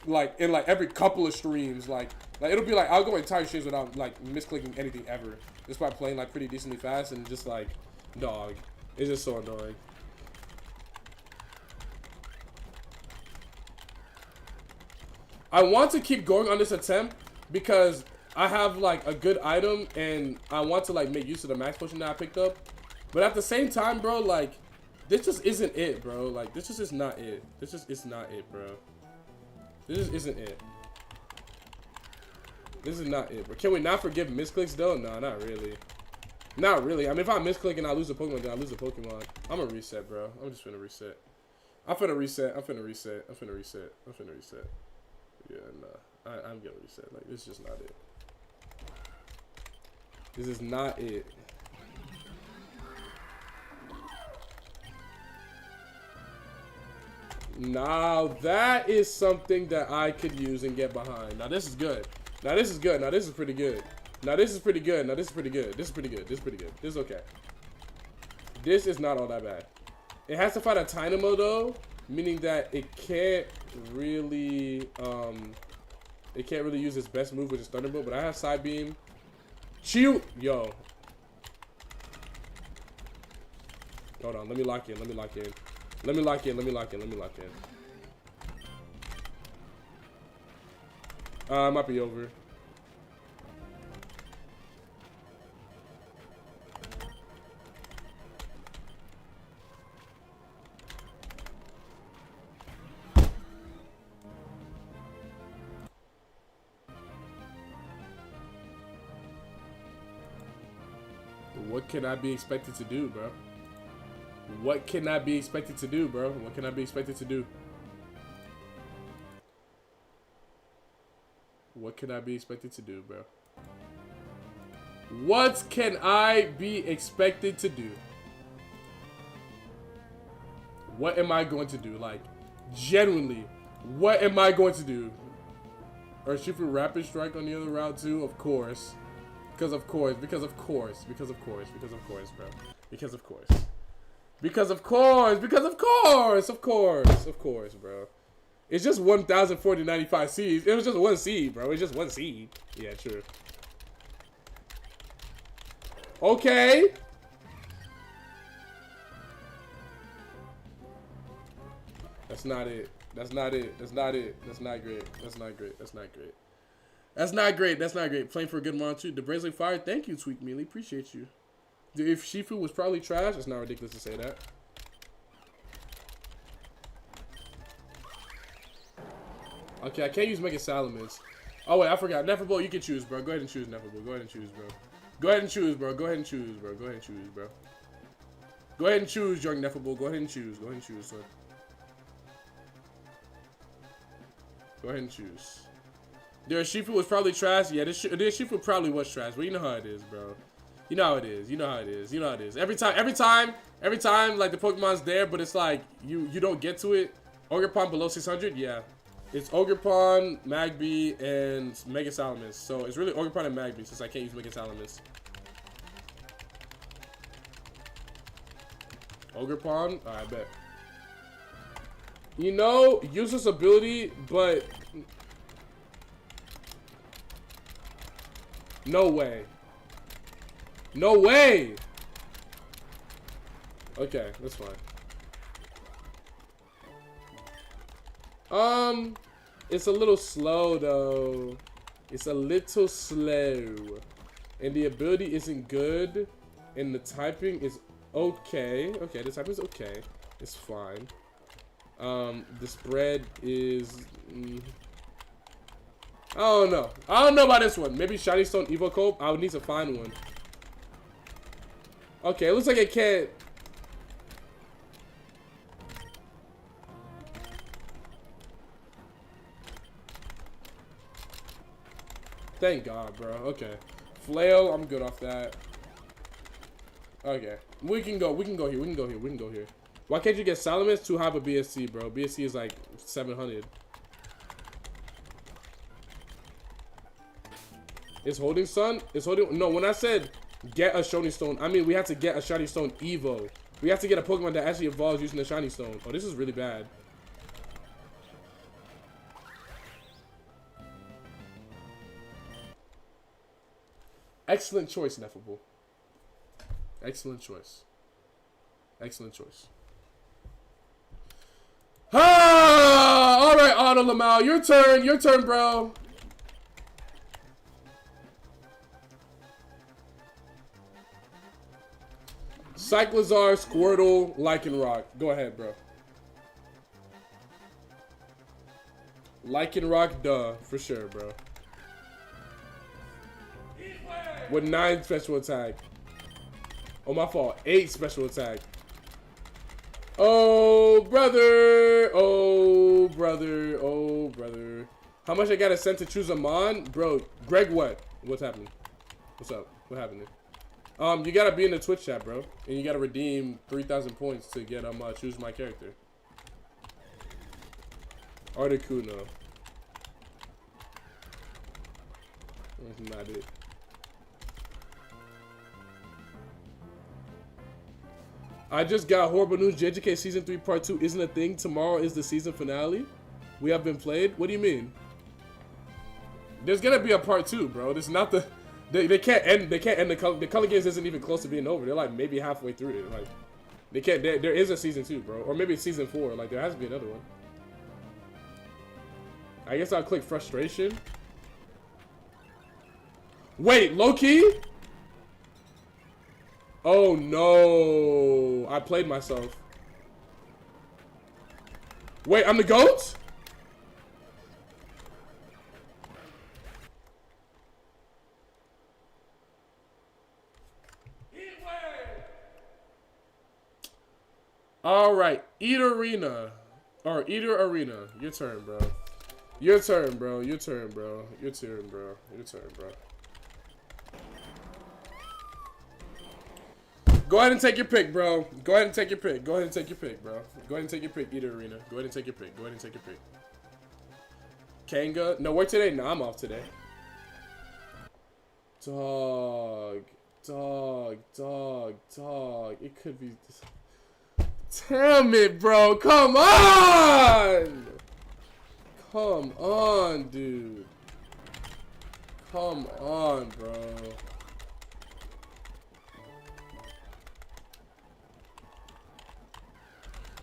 like in like every couple of streams. Like it'll be like I'll go entire streams without like misclicking anything ever, just by playing like pretty decently fast and just like, dog, it's just so annoying. I want to keep going on this attempt because I have like a good item and I want to like make use of the max potion that I picked up. But at the same time, bro, like this just isn't it, bro. Like this just is not it. This just is not it, bro. This just isn't it. This is not it, bro. Can we not forgive misclicks though? Nah, not really. Not really. I mean, if I misclick and I lose a Pokemon, then I lose a Pokemon. I'm gonna reset, bro. I'm just finna reset. I'm finna reset. I'm finna reset. I'm finna reset. I'm finna reset. Yeah, nah. I'm gonna reset. Like, this is just not it. This is not it. Now, that is something that I could use and get behind. Now, this is good. Now, this is good. Now, this is pretty good. Now, this is pretty good. Now, this is pretty good. This is pretty good. This is pretty good. This is okay. This is not all that bad. It has to fight a Tynamo, though, meaning that it can't really use its best move, which is Thunderbolt, but I have Side Beam. Shoot! Yo. Hold on, let me lock in, let me lock in. Let me lock in, let me lock in, let me lock in. Might be over. What can I be expected to do, bro? What can I be expected to do, bro? What can I be expected to do? What can I be expected to do, bro? What can I be expected to do? What am I going to do? Like, genuinely, what am I going to do? Or shoot for Rapid Strike on the other route too? Of course. Because of course, because of course, because of course, because of course, bro. Because of course. Because of course, because of course, of course, of course, bro. It's just 1,040.95 seeds. It was just one seed, bro. It's just one seed. Yeah, true. Okay. That's not it. That's not it. That's not it. That's not great. That's not great. That's not great. That's not great. That's not great. Playing for a good amount too. The Bracelet Fire. Thank you, Tweak Mealy. Appreciate you. Dude, if Shifu was probably trash, it's not ridiculous to say that. Okay, I can't use Mega Salamence. Oh wait, I forgot. Neferbolt, you can choose, bro. Go ahead and choose Neferbolt. Go ahead and choose, bro. Go ahead and choose, bro. Go ahead and choose, bro. Go ahead and choose, bro. Go ahead and choose, young Neferbolt. Go ahead and choose. Go ahead and choose, son. Go ahead and choose. Their Shifu was probably trash. Yeah, this Shifu probably was trash, but you know how it is, bro. You know how it is. You know how it is. You know how it is. Every time, like the Pokemon's there, but it's like you don't get to it. Ogerpon below 600, yeah. It's Ogerpon, Magby, and Mega Salamence. So it's really Ogerpon and Magby since I can't use Mega Salamence. Ogerpon? I bet. You know, useless ability, but no way. No way! Okay, that's fine. It's a little slow though. It's a little slow. And the ability isn't good. And the typing is okay. Okay, the typing is okay. It's fine. The spread is I don't know. I don't know about this one. Maybe Shiny Stone Evocope. I would need to find one. Okay, it looks like it can't. Thank God, bro. Okay. Flail, I'm good off that. Okay. We can go here. We can go here. We can go here. Why can't you get Salamence? Too high of a BSC, bro. BSC is like 700. It's holding Sun? It's holding. No, when I said get a Shiny Stone, I mean we have to get a Shiny Stone Evo. We have to get a Pokemon that actually evolves using the Shiny Stone. Oh, this is really bad. Excellent choice, Neffable. Excellent choice. Excellent choice. Ah! All right, Otto Lamau, your turn. Your turn, bro. Cyclozar, Squirtle, Lycanroc. Go ahead, bro. Lycanroc, duh, for sure, bro. With 9 special attack. Oh, my fault. 8 special attack. Oh, brother. Oh, brother. Oh, brother. How much I gotta send to choose a mon? Bro, Greg, what? What's happening? What's up? What happened? You gotta be in the Twitch chat, bro. And you gotta redeem 3,000 points to get, choose my character. Articuno. That's not it. I just got horrible news. JJK Season 3 Part 2 isn't a thing. Tomorrow is the season finale. We have been played. What do you mean? There's gonna be a Part 2, bro. This is not the... They can't end the color games isn't even close to being over. They're like maybe halfway through it. Like they can't. There is a season 2, bro, or maybe it's season 4. Like there has to be another one. I guess I'll click frustration. Wait, Loki? Oh no! I played myself. Wait, I'm the GOAT? All right, Eater Arena, or Eater Arena. Your turn, bro. Your turn, bro. Your turn, bro. Your turn, bro. Your turn, bro. Go ahead and take your pick, bro. Go ahead and take your pick. Go ahead and take your pick, bro. Go ahead and take your pick, Eater Arena. Go ahead and take your pick. Go ahead and take your pick. Kanga. No, work today? No, I'm off today. Dog. Dog. Dog. Dog. It could be... Damn it, bro. Come on! Come on, dude. Come on, bro.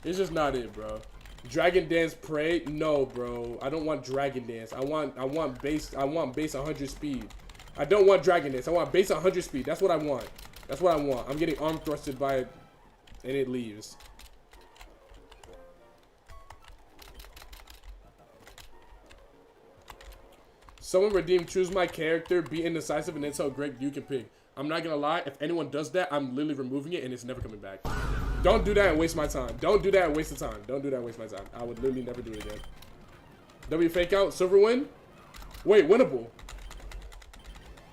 It's just not it, bro. Dragon Dance Prey? No, bro. I don't want Dragon Dance. I want base 100 speed. I don't want Dragon Dance. I want base 100 speed. That's what I want. That's what I want. I'm getting arm thrusted by it and it leaves. Someone redeem choose my character, be indecisive, and then tell Greg you can pick. I'm not gonna lie, if anyone does that, I'm literally removing it and it's never coming back. Don't do that and waste my time. Don't do that and waste the time. Don't do that and waste my time. I would literally never do it again. W fake out, silver win? Wait, winnable.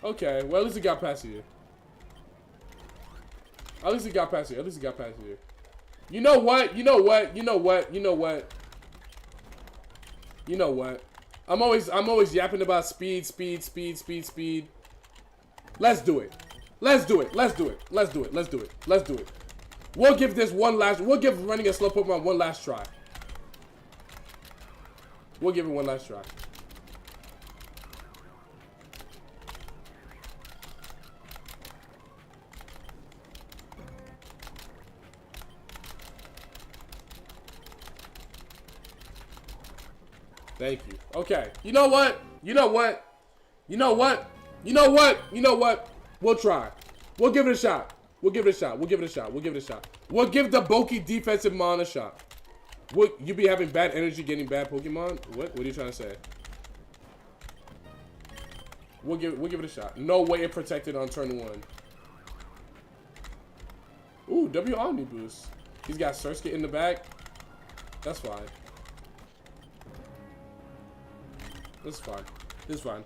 Okay, well at least it got past you. At least it got past you. At least it got past you. You know what? You know what? You know what? You know what? You know what? I'm always yapping about speed. Let's do it. Let's do it. Let's do it. Let's do it. Let's do it. Let's do it. We'll give this one last, we'll give running a slow Pokemon one last try. We'll give it one last try. Thank you. Okay. You know what? You know what? You know what? You know what? You know what? We'll try. We'll give it a shot. We'll give it a shot. We'll give it a shot. We'll give it a shot. We'll give the bulky defensive mon a shot. Would you be having bad energy getting bad Pokemon? What are you trying to say? We'll give it a shot. No way it protected on turn 1. Ooh, W Omni Boost. He's got Surskit in the back. That's fine. That's fine. It's fine.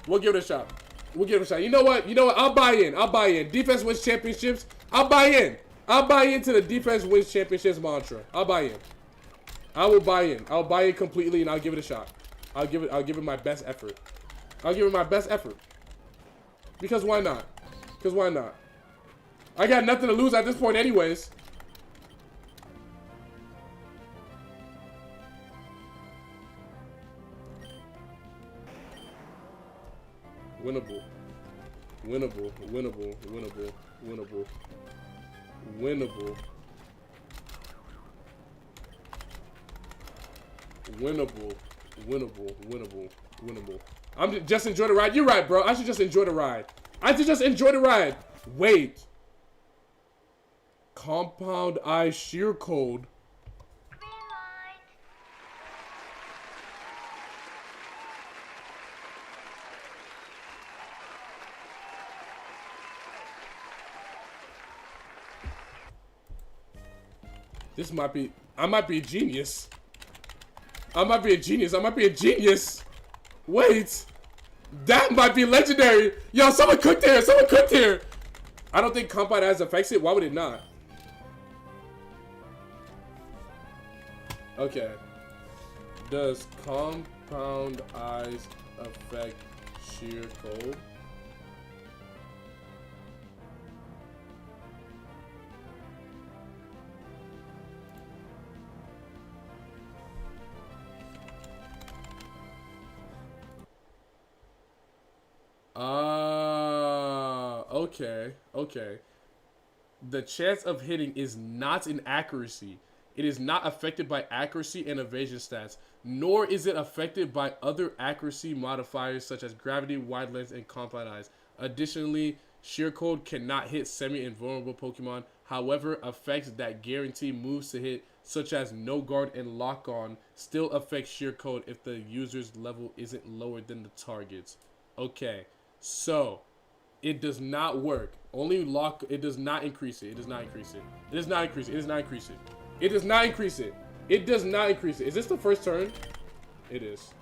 We'll give it a shot. We'll give it a shot. You know what? You know what? I'll buy in. I'll buy in. Defense wins championships. I'll buy in. I'll buy into the defense wins championships mantra. I'll buy in. I will buy in. I'll buy it completely and I'll give it a shot. I'll give it my best effort. I'll give it my best effort. Because why not? Because why not? I got nothing to lose at this point anyways. Winnable. Winnable. Winnable. Winnable. Winnable. Winnable. Winnable. Winnable. Winnable. Winnable. I'm just enjoy the ride. You're right, bro. I should just enjoy the ride. I should just enjoy the ride. Wait. Compound eye shear code. This might be, I might be a genius. I might be a genius. I might be a genius. Wait. That might be legendary. Yo, someone cooked here. Someone cooked here. I don't think compound eyes affects it. Why would it not? Okay. Does compound eyes affect shear code? Okay, okay. The chance of hitting is not an accuracy. It is not affected by accuracy and evasion stats, nor is it affected by other accuracy modifiers such as gravity, wide lens, and compound eyes. Additionally, shear code cannot hit semi-invulnerable Pokemon. However, effects that guarantee moves to hit, such as no guard and lock on, still affect shear code if the user's level isn't lower than the target's. Okay, so it does not work. Only lock. It does not increase it. It does not increase it. It does not increase it. It does not increase it. It does not increase it. It does not increase it. Is this the first turn? It is.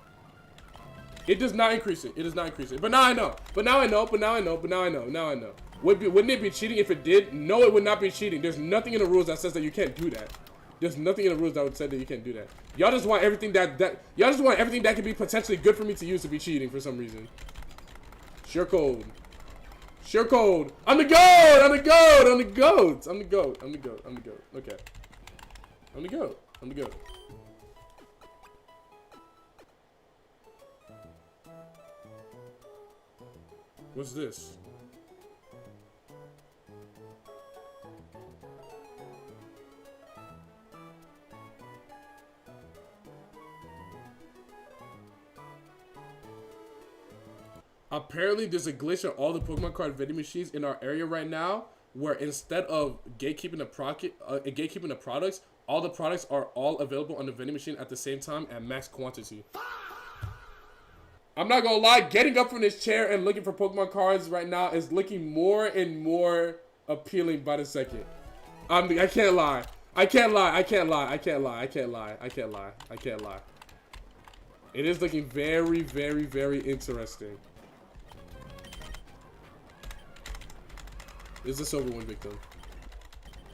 It does not increase it. It does not increase it. But now I know. But now I know. But now I know. But now I know. Now I know. Wouldn't it be cheating if it did? No, it would not be cheating. There's nothing in the rules that says that you can't do that. There's nothing in the rules that would say that you can't do that. Y'all just want everything that y'all just want everything that can be potentially good for me to use to be cheating for some reason. Shear code. Shear code. I'm the goat. I'm the goat. I'm the goat. I'm the goat. I'm the goat. I'm the goat. Okay. I'm the goat. I'm the goat. What's this? Apparently, there's a glitch on all the Pokemon card vending machines in our area right now, where instead of gatekeeping the products, all the products are all available on the vending machine at the same time at max quantity. I'm not gonna lie, getting up from this chair and looking for Pokemon cards right now is looking more and more appealing by the second. I can't lie. I can't lie. I can't lie. I can't lie. I can't lie. I can't lie. I can't lie. It is looking very, very, very interesting. Is this over one victim?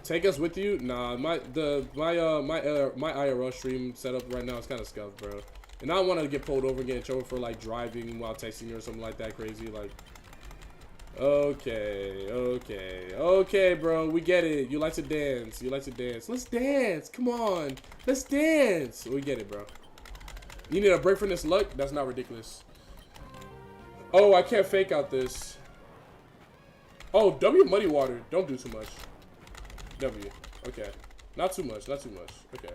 Take us with you? Nah, my IRL stream setup right now is kind of scuffed, bro. And I don't want to get pulled over and get in trouble for like driving while texting you or something like that crazy. Like, okay, bro, we get it. You like to dance. You like to dance. Let's dance. Come on, let's dance. We get it, bro. You need a break from this luck? That's not ridiculous. Oh, I can't fake out this. Oh, W muddy water. Don't do too much. W. Okay. Not too much. Not too much. Okay.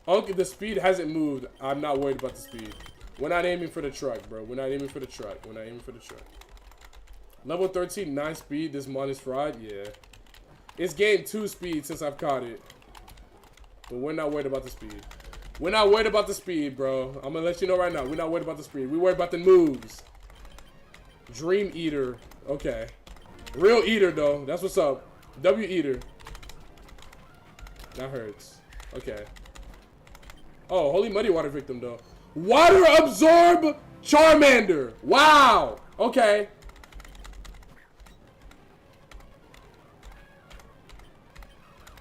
Okay, the speed hasn't moved. I'm not worried about the speed. We're not aiming for the truck, bro. We're not aiming for the truck. We're not aiming for the truck. Level 13, 9 speed. This mon is fried. Yeah. It's gained 2 speed since I've caught it. But we're not worried about the speed. We're not worried about the speed, bro. I'm gonna let you know right now. We're not worried about the speed. We're worried about the moves. Dream Eater. Okay. Real Eater, though. That's what's up. W Eater. That hurts. Okay. Oh, Holy Muddy Water victim, though. Water Absorb Charmander. Wow. Okay.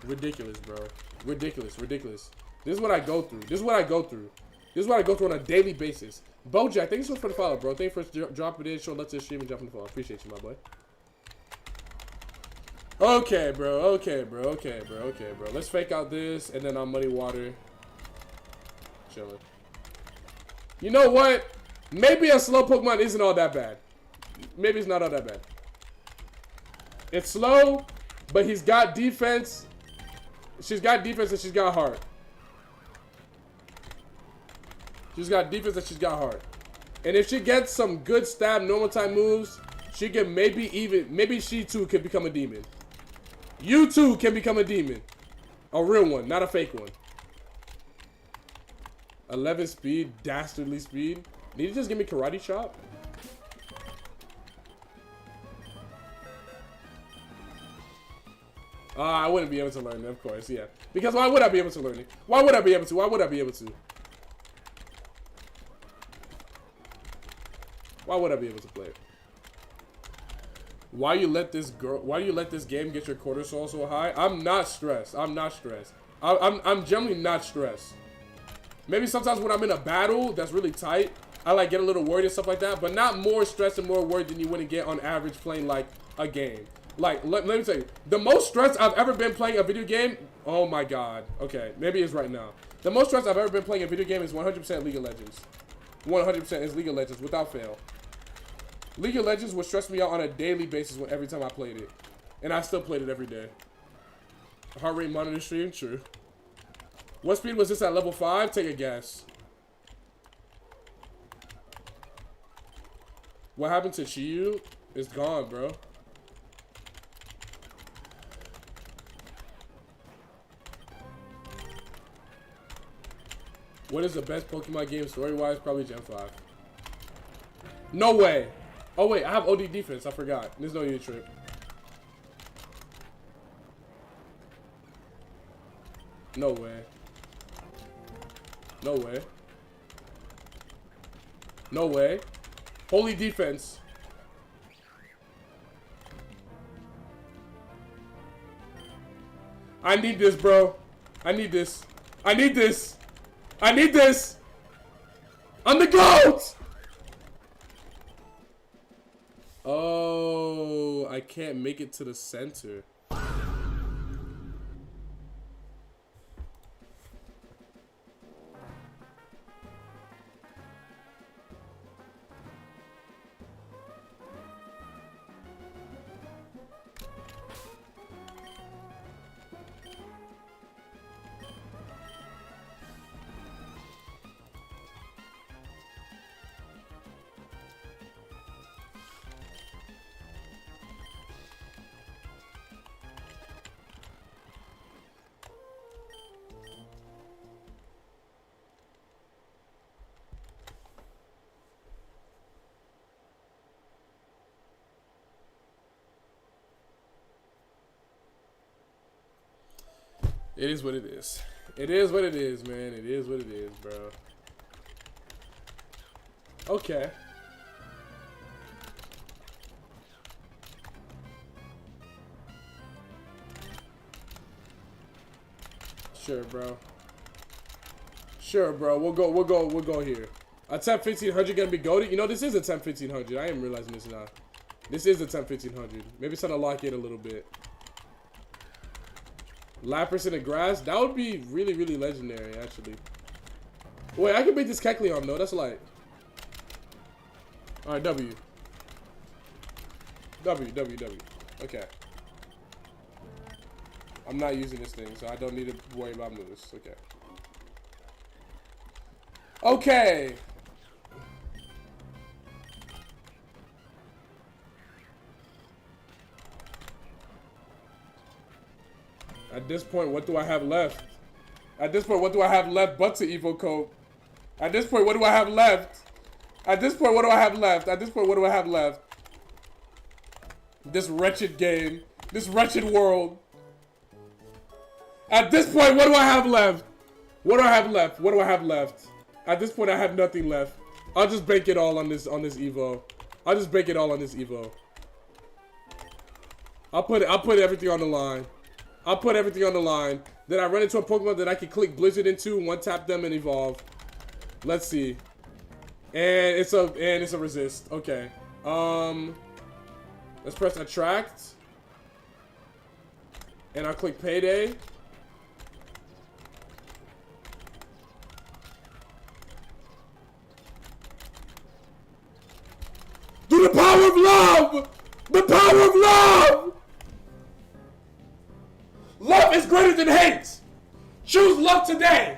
Ridiculous, bro. Ridiculous. Ridiculous. This is what I go through. This is what I go through. This is what I go through on a daily basis. Bojack, thank you so much for the follow, bro. Thank you for dropping it in, showing love to the stream and dropping the follow. Appreciate you, my boy. Okay, bro. Okay, bro. Okay, bro. Okay, bro. Let's fake out this, and then I'll muddy water. Chilling. You know what? Maybe a slow Pokemon isn't all that bad. Maybe it's not all that bad. It's slow, but he's got defense. She's got defense and she's got heart. She's got defense and she's got heart. And if she gets some good stab normal type moves, she can maybe she too can become a demon. You too can become a demon. A real one, not a fake one. 11 speed, dastardly speed. Need to just give me karate chop? I wouldn't be able to learn it, of course, yeah. Because why would I be able to learn it? Why would I be able to? Why would I be able to? Why would I be able to play it? Why you let this game get your cortisol so high? I'm not stressed. I'm not stressed. I'm generally not stressed. Maybe sometimes when I'm in a battle that's really tight, I like get a little worried and stuff like that, but not more stressed and more worried than you wouldn't get on average playing like a game. Like, let me tell you, the most stressed I've ever been playing a video game, oh my god. Okay, maybe it's right now. The most stressed I've ever been playing a video game is 100% League of Legends. 100% is League of Legends, without fail. League of Legends would stress me out on a daily basis every time I played it. And I still played it every day. Heart rate monitor stream, true. What speed was this at level 5? Take a guess. What happened to Chiyu? It's gone, bro. What is the best Pokemon game story-wise? Probably Gen 5. No way. Oh, wait. I have OD defense. I forgot. There's no need trip. No way. No way. No way. Holy defense. I need this, bro. I need this. I need this. I need this. I'm the GOAT! Oh, I can't make it to the center. It is what it is. It is what it is, man. It is what it is, bro. Okay. Sure, bro. Sure, bro. We'll go here. A temp 1500 gonna be goated? You know, this is a temp 1500. I am realizing this now. This is a temp 1500. Maybe it's gonna lock in a little bit. Lapras in the grass? That would be really, really legendary, actually. Wait, I can beat this Kecleon, though. That's light. Alright, W. W. Okay. I'm not using this thing, so I don't need to worry about moves. Okay. Okay! At this point, what do I have left? At this point, what do I have left but to Evo Cope? At this point, what do I have left? At this point, what do I have left? At this point, what do I have left? This wretched game. This wretched world. At this point, what do I have left? What do I have left? What do I have left? At this point, I have nothing left. I'll just bank it all on this Evo. I'll just bank it all on this Evo. I'll put everything on the line. I'll put everything on the line. Then I run into a Pokemon that I can click Blizzard into, one tap them and evolve. Let's see. And it's a resist. Okay. Let's press attract. And I'll click payday. The power of love! Love is greater than hate. Choose love today.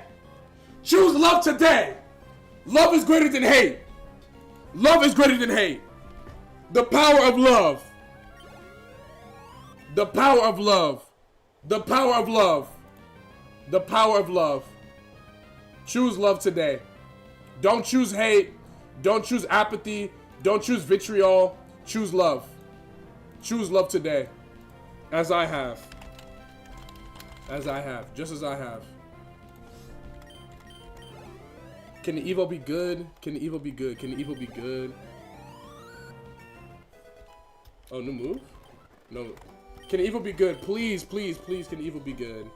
Choose love today. Love is greater than hate. Love is greater than hate. The power of love. The power of love. The power of love. The power of love. Choose love today. Don't choose hate. Don't choose apathy. Don't choose vitriol. Choose love. Choose love today. As I have. As I have. Just as I have. Can the evil be good? Can the evil be good? Can the evil be good? Oh, new move? No. Can the evil be good? Please, please, please, can the evil be good?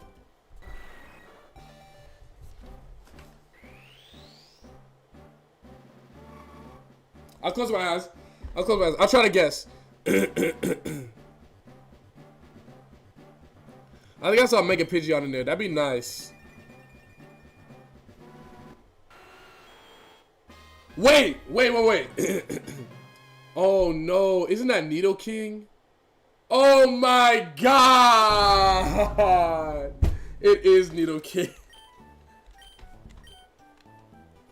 I'll close my eyes. I'll close my eyes. I'll try to guess. I think I saw Mega Pidgeot in there. That'd be nice. Wait. Oh no, isn't that Nido King? Oh my god! It is Nido King.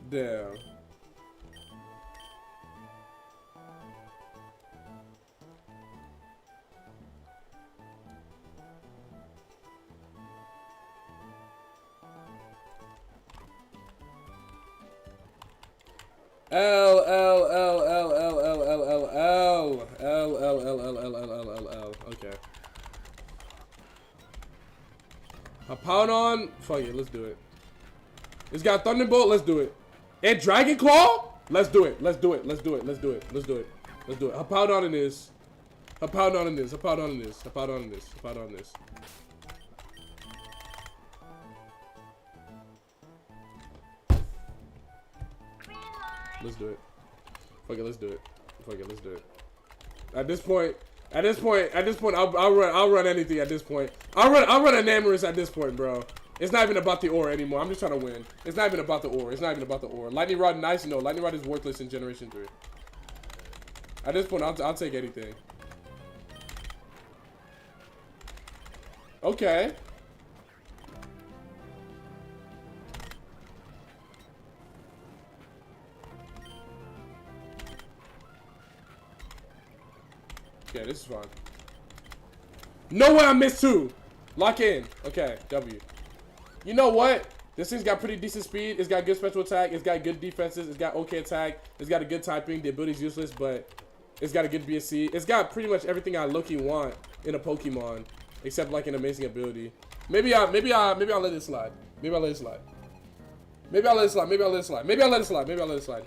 Damn. L. Okay. A pound on. Fuck it, let's do it. It's got Thunderbolt. Let's do it. And Dragon Claw. Let's do it. Let's do it. Let's do it. Let's do it. Let's do it. Let's do it. A pound on in this. A pound on in this. A pound on in this. A pound on in this. A pound on this. Let's do it. Fuck it, let's do it. Fuck it, let's do it. At this point, I'll run anything at this point. I'll run an Amorous at this point, bro. It's not even about the ore anymore. I'm just trying to win. It's not even about the ore. It's not even about the ore. Lightning Rod, nice. No, Lightning Rod is worthless in Generation 3. At this point, I'll take anything. Okay. Okay, this is fine. No way I missed 2. Lock in. Okay, W. You know what? This thing's got pretty decent speed. It's got good special attack. It's got good defenses. It's got okay attack. It's got a good typing. The ability's useless, but it's got a good BSC. It's got pretty much everything I low-key want in a Pokemon, except like an amazing ability. Maybe I'll let it slide. Maybe I'll let it slide. Maybe I'll let it slide. Maybe I'll let it slide. Maybe I'll let it slide. Maybe I'll let it slide.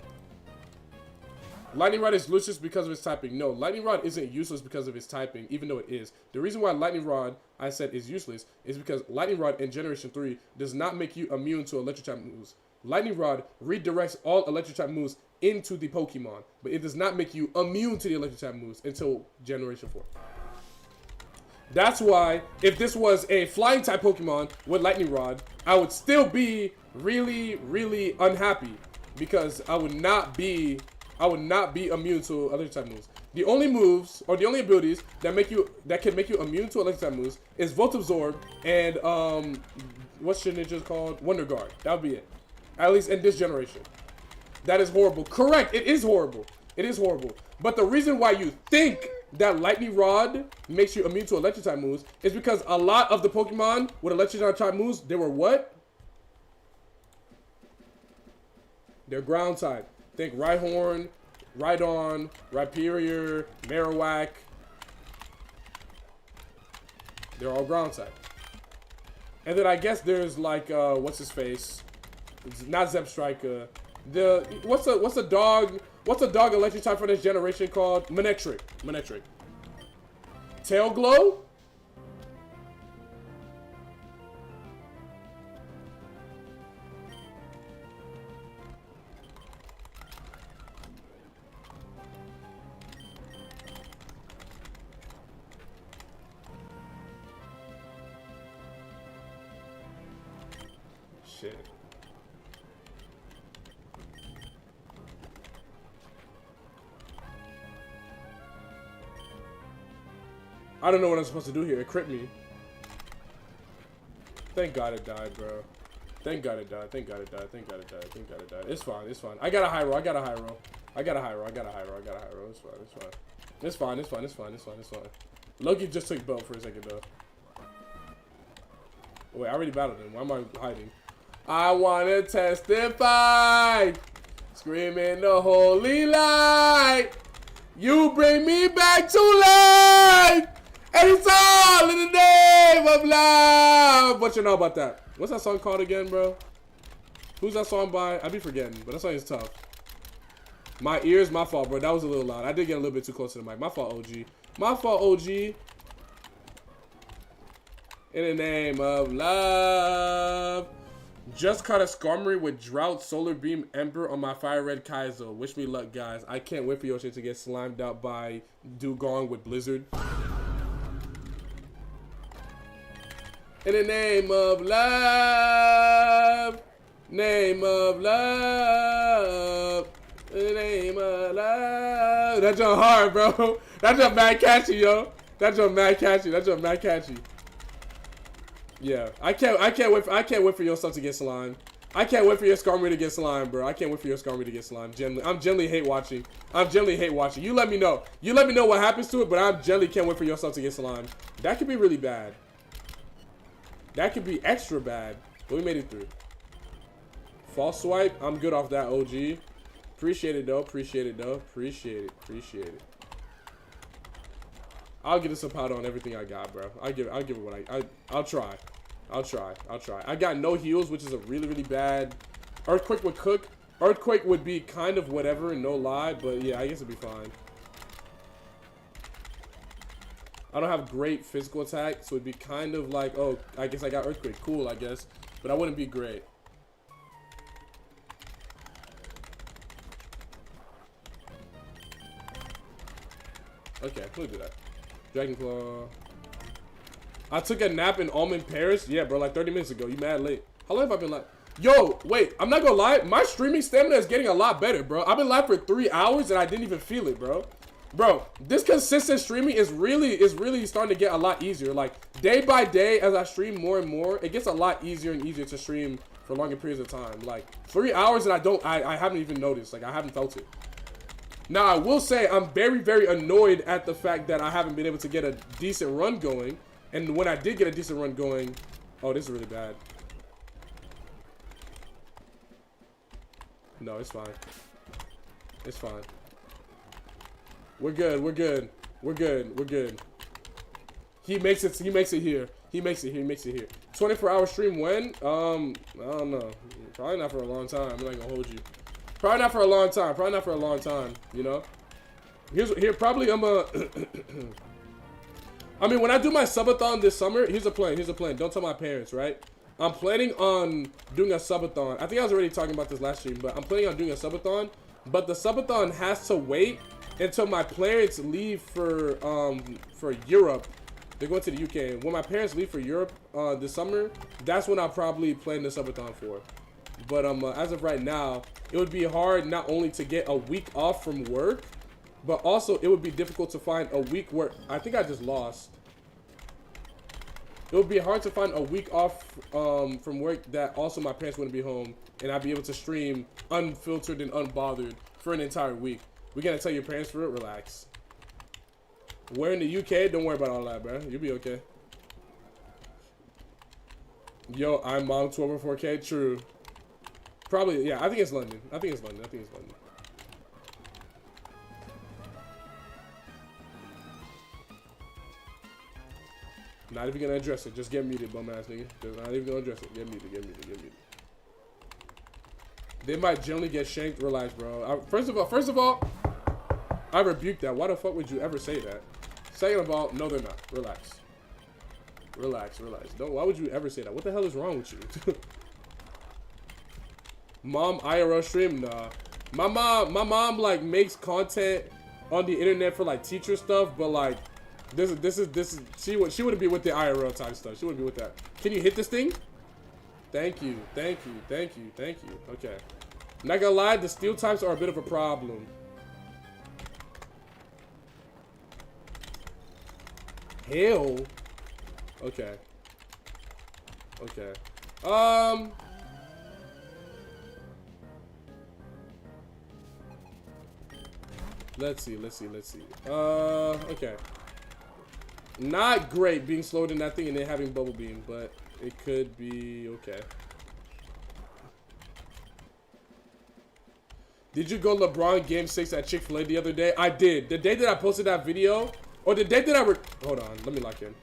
Lightning Rod is useless because of its typing. No, Lightning Rod isn't useless because of its typing, even though it is. The reason why Lightning Rod, I said, is useless is because Lightning Rod in Generation 3 does not make you immune to electric type moves. Lightning Rod redirects all electric type moves into the Pokemon, but it does not make you immune to the electric type moves until Generation 4. That's why, if this was a flying type Pokemon with Lightning Rod, I would still be really, really unhappy because I would not be immune to electric type moves. The only moves or the only abilities that can make you immune to electric type moves is Volt Absorb and what's your ninja called? Wonder Guard. That would be it. At least in this generation. That is horrible. Correct. It is horrible. It is horrible. But the reason why you think that Lightning Rod makes you immune to electric type moves is because a lot of the Pokemon with electric type moves, they were what? They're ground type. Think Rhyhorn, Rhydon, Rhyperior, Marowak. They're all ground type. And then I guess there's like what's his face? It's not Zebstrika. What's a dog electric type for this generation called? Manectric. Tailglow? Shit. I don't know what I'm supposed to do here. It crit me. Thank God it died, bro. Thank God it died. Thank God it died. Thank God it died. Thank God it died. It's fine. It's fine. I got a high roll. I got a high roll. I got a high roll. I got a high roll. I got a high roll. It's fine. It's fine. It's fine. It's fine. It's fine. It's fine. It's fine. Loki just took boat for a second, though. Wait, I already battled him. Why am I hiding? I want to testify. Screaming the holy light. You bring me back to life. And it's all in the name of love. What you know about that? What's that song called again, bro? Who's that song by? I be forgetting, but that song is tough. My ears, my fault, bro. That was a little loud. I did get a little bit too close to the mic. My fault, OG. My fault, OG. In the name of love. Just caught a Skarmory with Drought, Solar Beam, Ember on my Fire Red Kaizo. Wish me luck, guys. I can't wait for your shit to get slimed out by Dugong with Blizzard. In the name of love. Name of love. In the name of love. That's your hard, bro. That's your mad catchy, yo. That's your mad catchy. That's your mad catchy. Yeah, I can't wait for your stuff to get slimed. I can't wait for your Skarmory to get slimed, bro. I can't wait for your Skarmory to get slimed. I'm generally hate watching. You let me know. You let me know what happens to it, but I generally can't wait for your stuff to get slimed. That could be really bad. That could be extra bad. But we made it through. False swipe. I'm good off that, OG. Appreciate it, though. Appreciate it, though. Appreciate it. Appreciate it. I'll give this a powder on everything I got, bro. I'll give it what I'll try. I'll try. I got no heals, which is a really, really bad. Earthquake would cook. Earthquake would be kind of whatever, no lie, but yeah, I guess it'd be fine. I don't have great physical attack, so it'd be kind of like, oh, I guess I got Earthquake. Cool, I guess. But I wouldn't be great. Okay, we'll do that. Dragon Claw. I took a nap in Almond Paris. Yeah, bro, like 30 minutes ago. You mad late. How long have I been live? Yo, wait, I'm not gonna lie. My streaming stamina is getting a lot better, bro. I've been live for 3 hours and I didn't even feel it, bro. Bro, this consistent streaming is really starting to get a lot easier. Like, day by day, as I stream more and more, it gets a lot easier and easier to stream for longer periods of time. Like, 3 hours and I haven't even noticed. Like, I haven't felt it. Now, I will say I'm very, very annoyed at the fact that I haven't been able to get a decent run going. And when I did get a decent run going, oh, this is really bad. No, it's fine. It's fine. We're good. We're good. We're good. We're good. He makes it here. He makes it here. 24-hour stream when? I don't know. Probably not for a long time. I'm not gonna hold you. Probably not for a long time. Probably not for a long time, you know? Probably I'm a... I mean, when I do my subathon this summer, here's a plan. Don't tell my parents, right? I'm planning on doing a subathon. I think I was already talking about this last stream, but I'm planning on doing a subathon. But the subathon has to wait until my parents leave for Europe. They're going to the UK. And when my parents leave for Europe this summer, that's when I'll probably plan the subathon for. But as of right now, it would be hard not only to get a week off from work, but also it would be difficult to find a week where I think I just lost. It would be hard to find a week off from work that also my parents wouldn't be home and I'd be able to stream unfiltered and unbothered for an entire week. We gotta tell your parents for it. Relax. We're in the UK. Don't worry about all that, bro. You'll be okay. Yo, I'm mom 12 or 4K. True. Probably, yeah. I think it's London. I think it's London. Not even gonna address it. Just get muted, bum ass nigga. Just not even gonna address it. Get muted. They might generally get shanked. Relax, bro. First of all, I rebuke that. Why the fuck would you ever say that? Second of all, no, they're not. Relax. Don't. Why would you ever say that? What the hell is wrong with you? Mom IRL stream? Nah. My mom like makes content on the internet for like teacher stuff, but like this is she wouldn't be with the IRL type stuff. She wouldn't be with that. Can you hit this thing? Thank you. Okay. Not gonna lie, the steel types are a bit of a problem. hell? Okay. Okay. Let's see. Okay. Not great being slowed in that thing and then having bubble beam, but it could be okay. Did you go LeBron Game 6 at Chick-fil-A the other day? I did. The day that I posted that video, or the day that I hold on, let me lock in.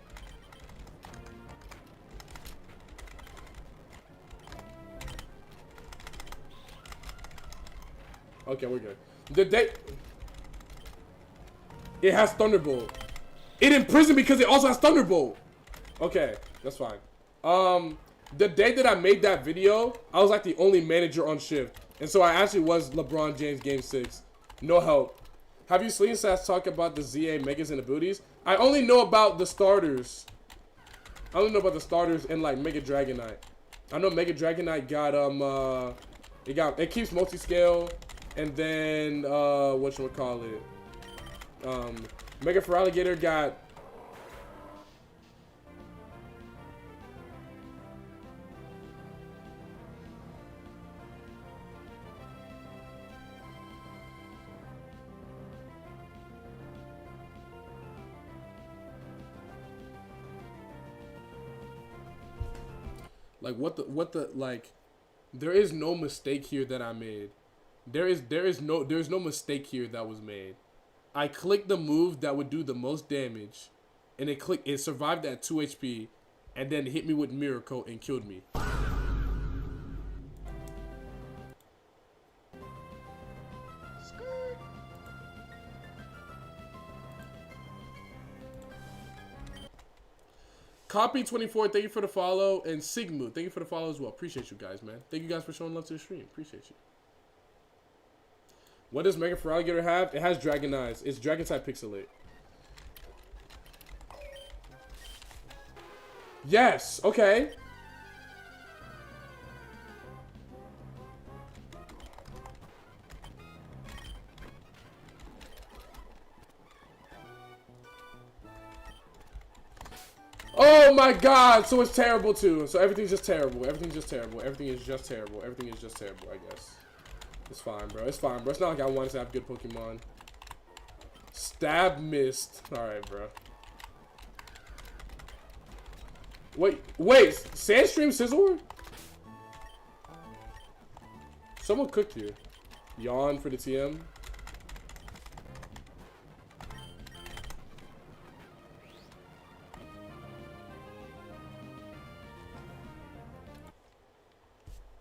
Okay, we're good. The day it has Thunderbolt. It imprisoned because it also has Thunderbolt. Okay, that's fine. The day that I made that video, I was like the only manager on shift. And so I actually was LeBron James Game 6. No help. Have you seen Sass talk about the ZA Megas and the booties? I only know about the starters. I only know about the starters and like Mega Dragonite. I know Mega Dragonite got it keeps multi-scale, and then whatchamacallit? Mega Feraligatr got like what the like there is no mistake here that I made. There's no mistake here that was made. I clicked the move that would do the most damage, and it survived at 2 HP, and then hit me with Mirror Coat and killed me. Copy24, thank you for the follow, and Sigmu, thank you for the follow as well. Appreciate you guys, man. Thank you guys for showing love to the stream. Appreciate you. What does Mega Feraligatr have? It has Dragon Eyes. It's Dragon type Pixelate. Yes. Okay. Oh my god. So it's terrible too. So everything's just terrible. Everything's just terrible. Everything is just terrible. Everything is just terrible, I guess. It's fine, bro. It's fine, bro. It's not like I wanted to have good Pokemon. Stab missed. Alright, bro. Wait. Sandstream Scizor? Someone cooked here. Yawn for the TM.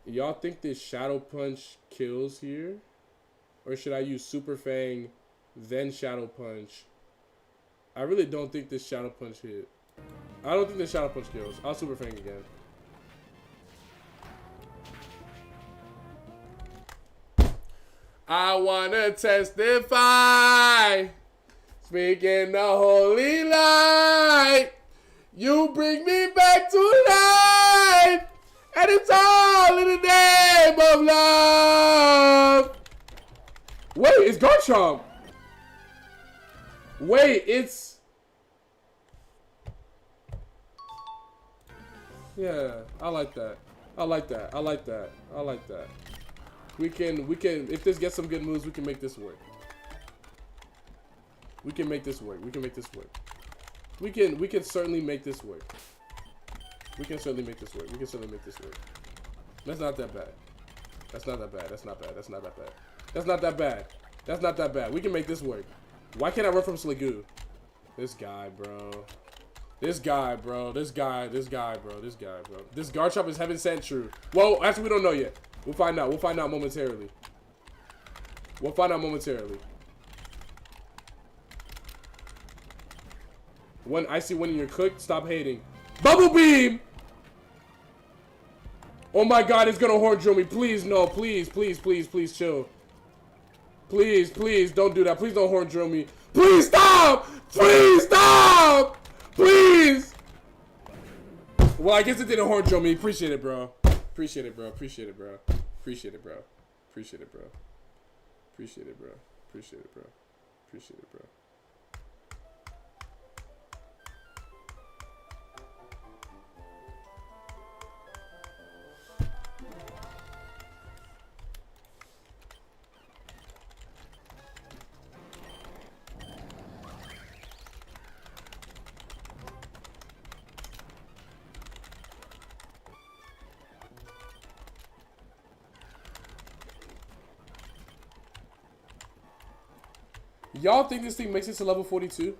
Y'all think this Shadow Punch kills here? Or should I use Super Fang, then Shadow Punch? I really don't think this Shadow Punch hit. I don't think this Shadow Punch kills. I'll Super Fang again. I wanna testify, speaking the holy light. You bring me back to life. And it's all in the name of love. Wait, it's Garchomp. Wait, it's... Yeah, I like that. I like that. I like that. I like that. We can, if this gets some good moves, we can make this work. We can make this work. We can make this work. We can certainly make this work. We can certainly make this work. We can certainly make this work. That's not that bad. That's not that bad. That's not bad. That's not that bad. That's not that bad. That's not that bad. We can make this work. Why can't I run from Sligoo? This guy, bro. This guy, bro. This guy, bro. This guy, bro. This Garchomp is heaven sent true. Well, actually, we don't know yet. We'll find out. We'll find out momentarily. We'll find out momentarily. When I see when you're cooked, stop hating. Bubble Beam! Oh my god, it's gonna horn drill me. Please, no. Please, please, please, please, chill. Please, please, don't do that. Please don't horn drill me. Please stop! Please stop! Please! Well, I guess it didn't horn drill me. Appreciate it, bro. Appreciate it, bro. Appreciate it, bro. Appreciate it, bro. Appreciate it, bro. Appreciate it, bro. Appreciate it, bro. Appreciate it, bro. Y'all think this thing makes it to level 42?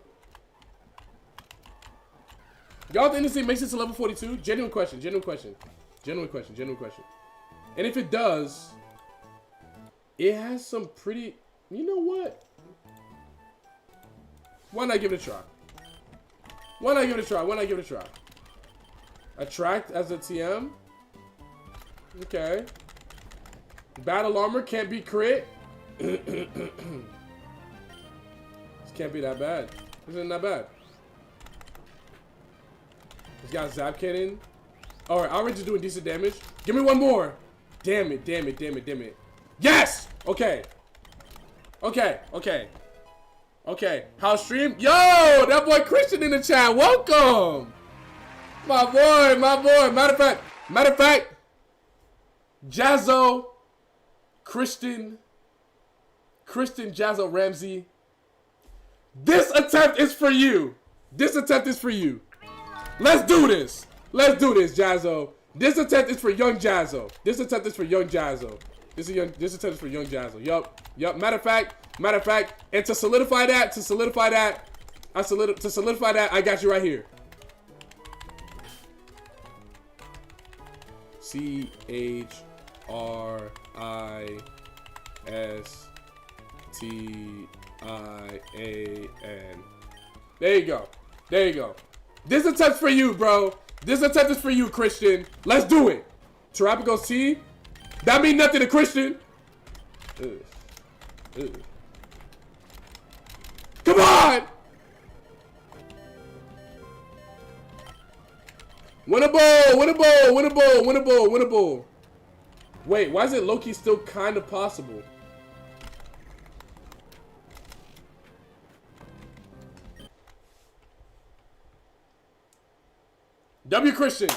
Y'all think this thing makes it to level 42? Genuine question, genuine question. Genuine question, genuine question. And if it does, it has some pretty... You know what? Why not give it a try? Why not give it a try? Why not give it a try? Attract as a TM. Okay. Battle armor can't be crit. This can't be that bad. This isn't that bad. He's got zap cannon. Alright, Orange is doing decent damage. Give me one more. Damn it, damn it, damn it, damn it. Yes! Okay. Okay, okay. Okay. House stream. Yo! That boy Christian in the chat. Welcome! My boy, my boy. Matter of fact, Jazzo, Christian Jazzo Ramsey. This attempt is for you. This attempt is for you. Let's do this. Let's do this, Jazzo. This attempt is for young Jazzo. This attempt is for young Jazzo. This attempt is for young Jazzo. Yup. Yup. Matter of fact, and to solidify that, I got you right here. CHRISTIAN. There you go. There you go. This attempt for you, bro. This attempt is for you, Christian. Let's do it. Tarapico C. That mean nothing to Christian. Ugh. Ugh. Come on! Winnable, winnable, winnable, winnable, winnable. Wait, why is it low-key still kind of possible? W Christian,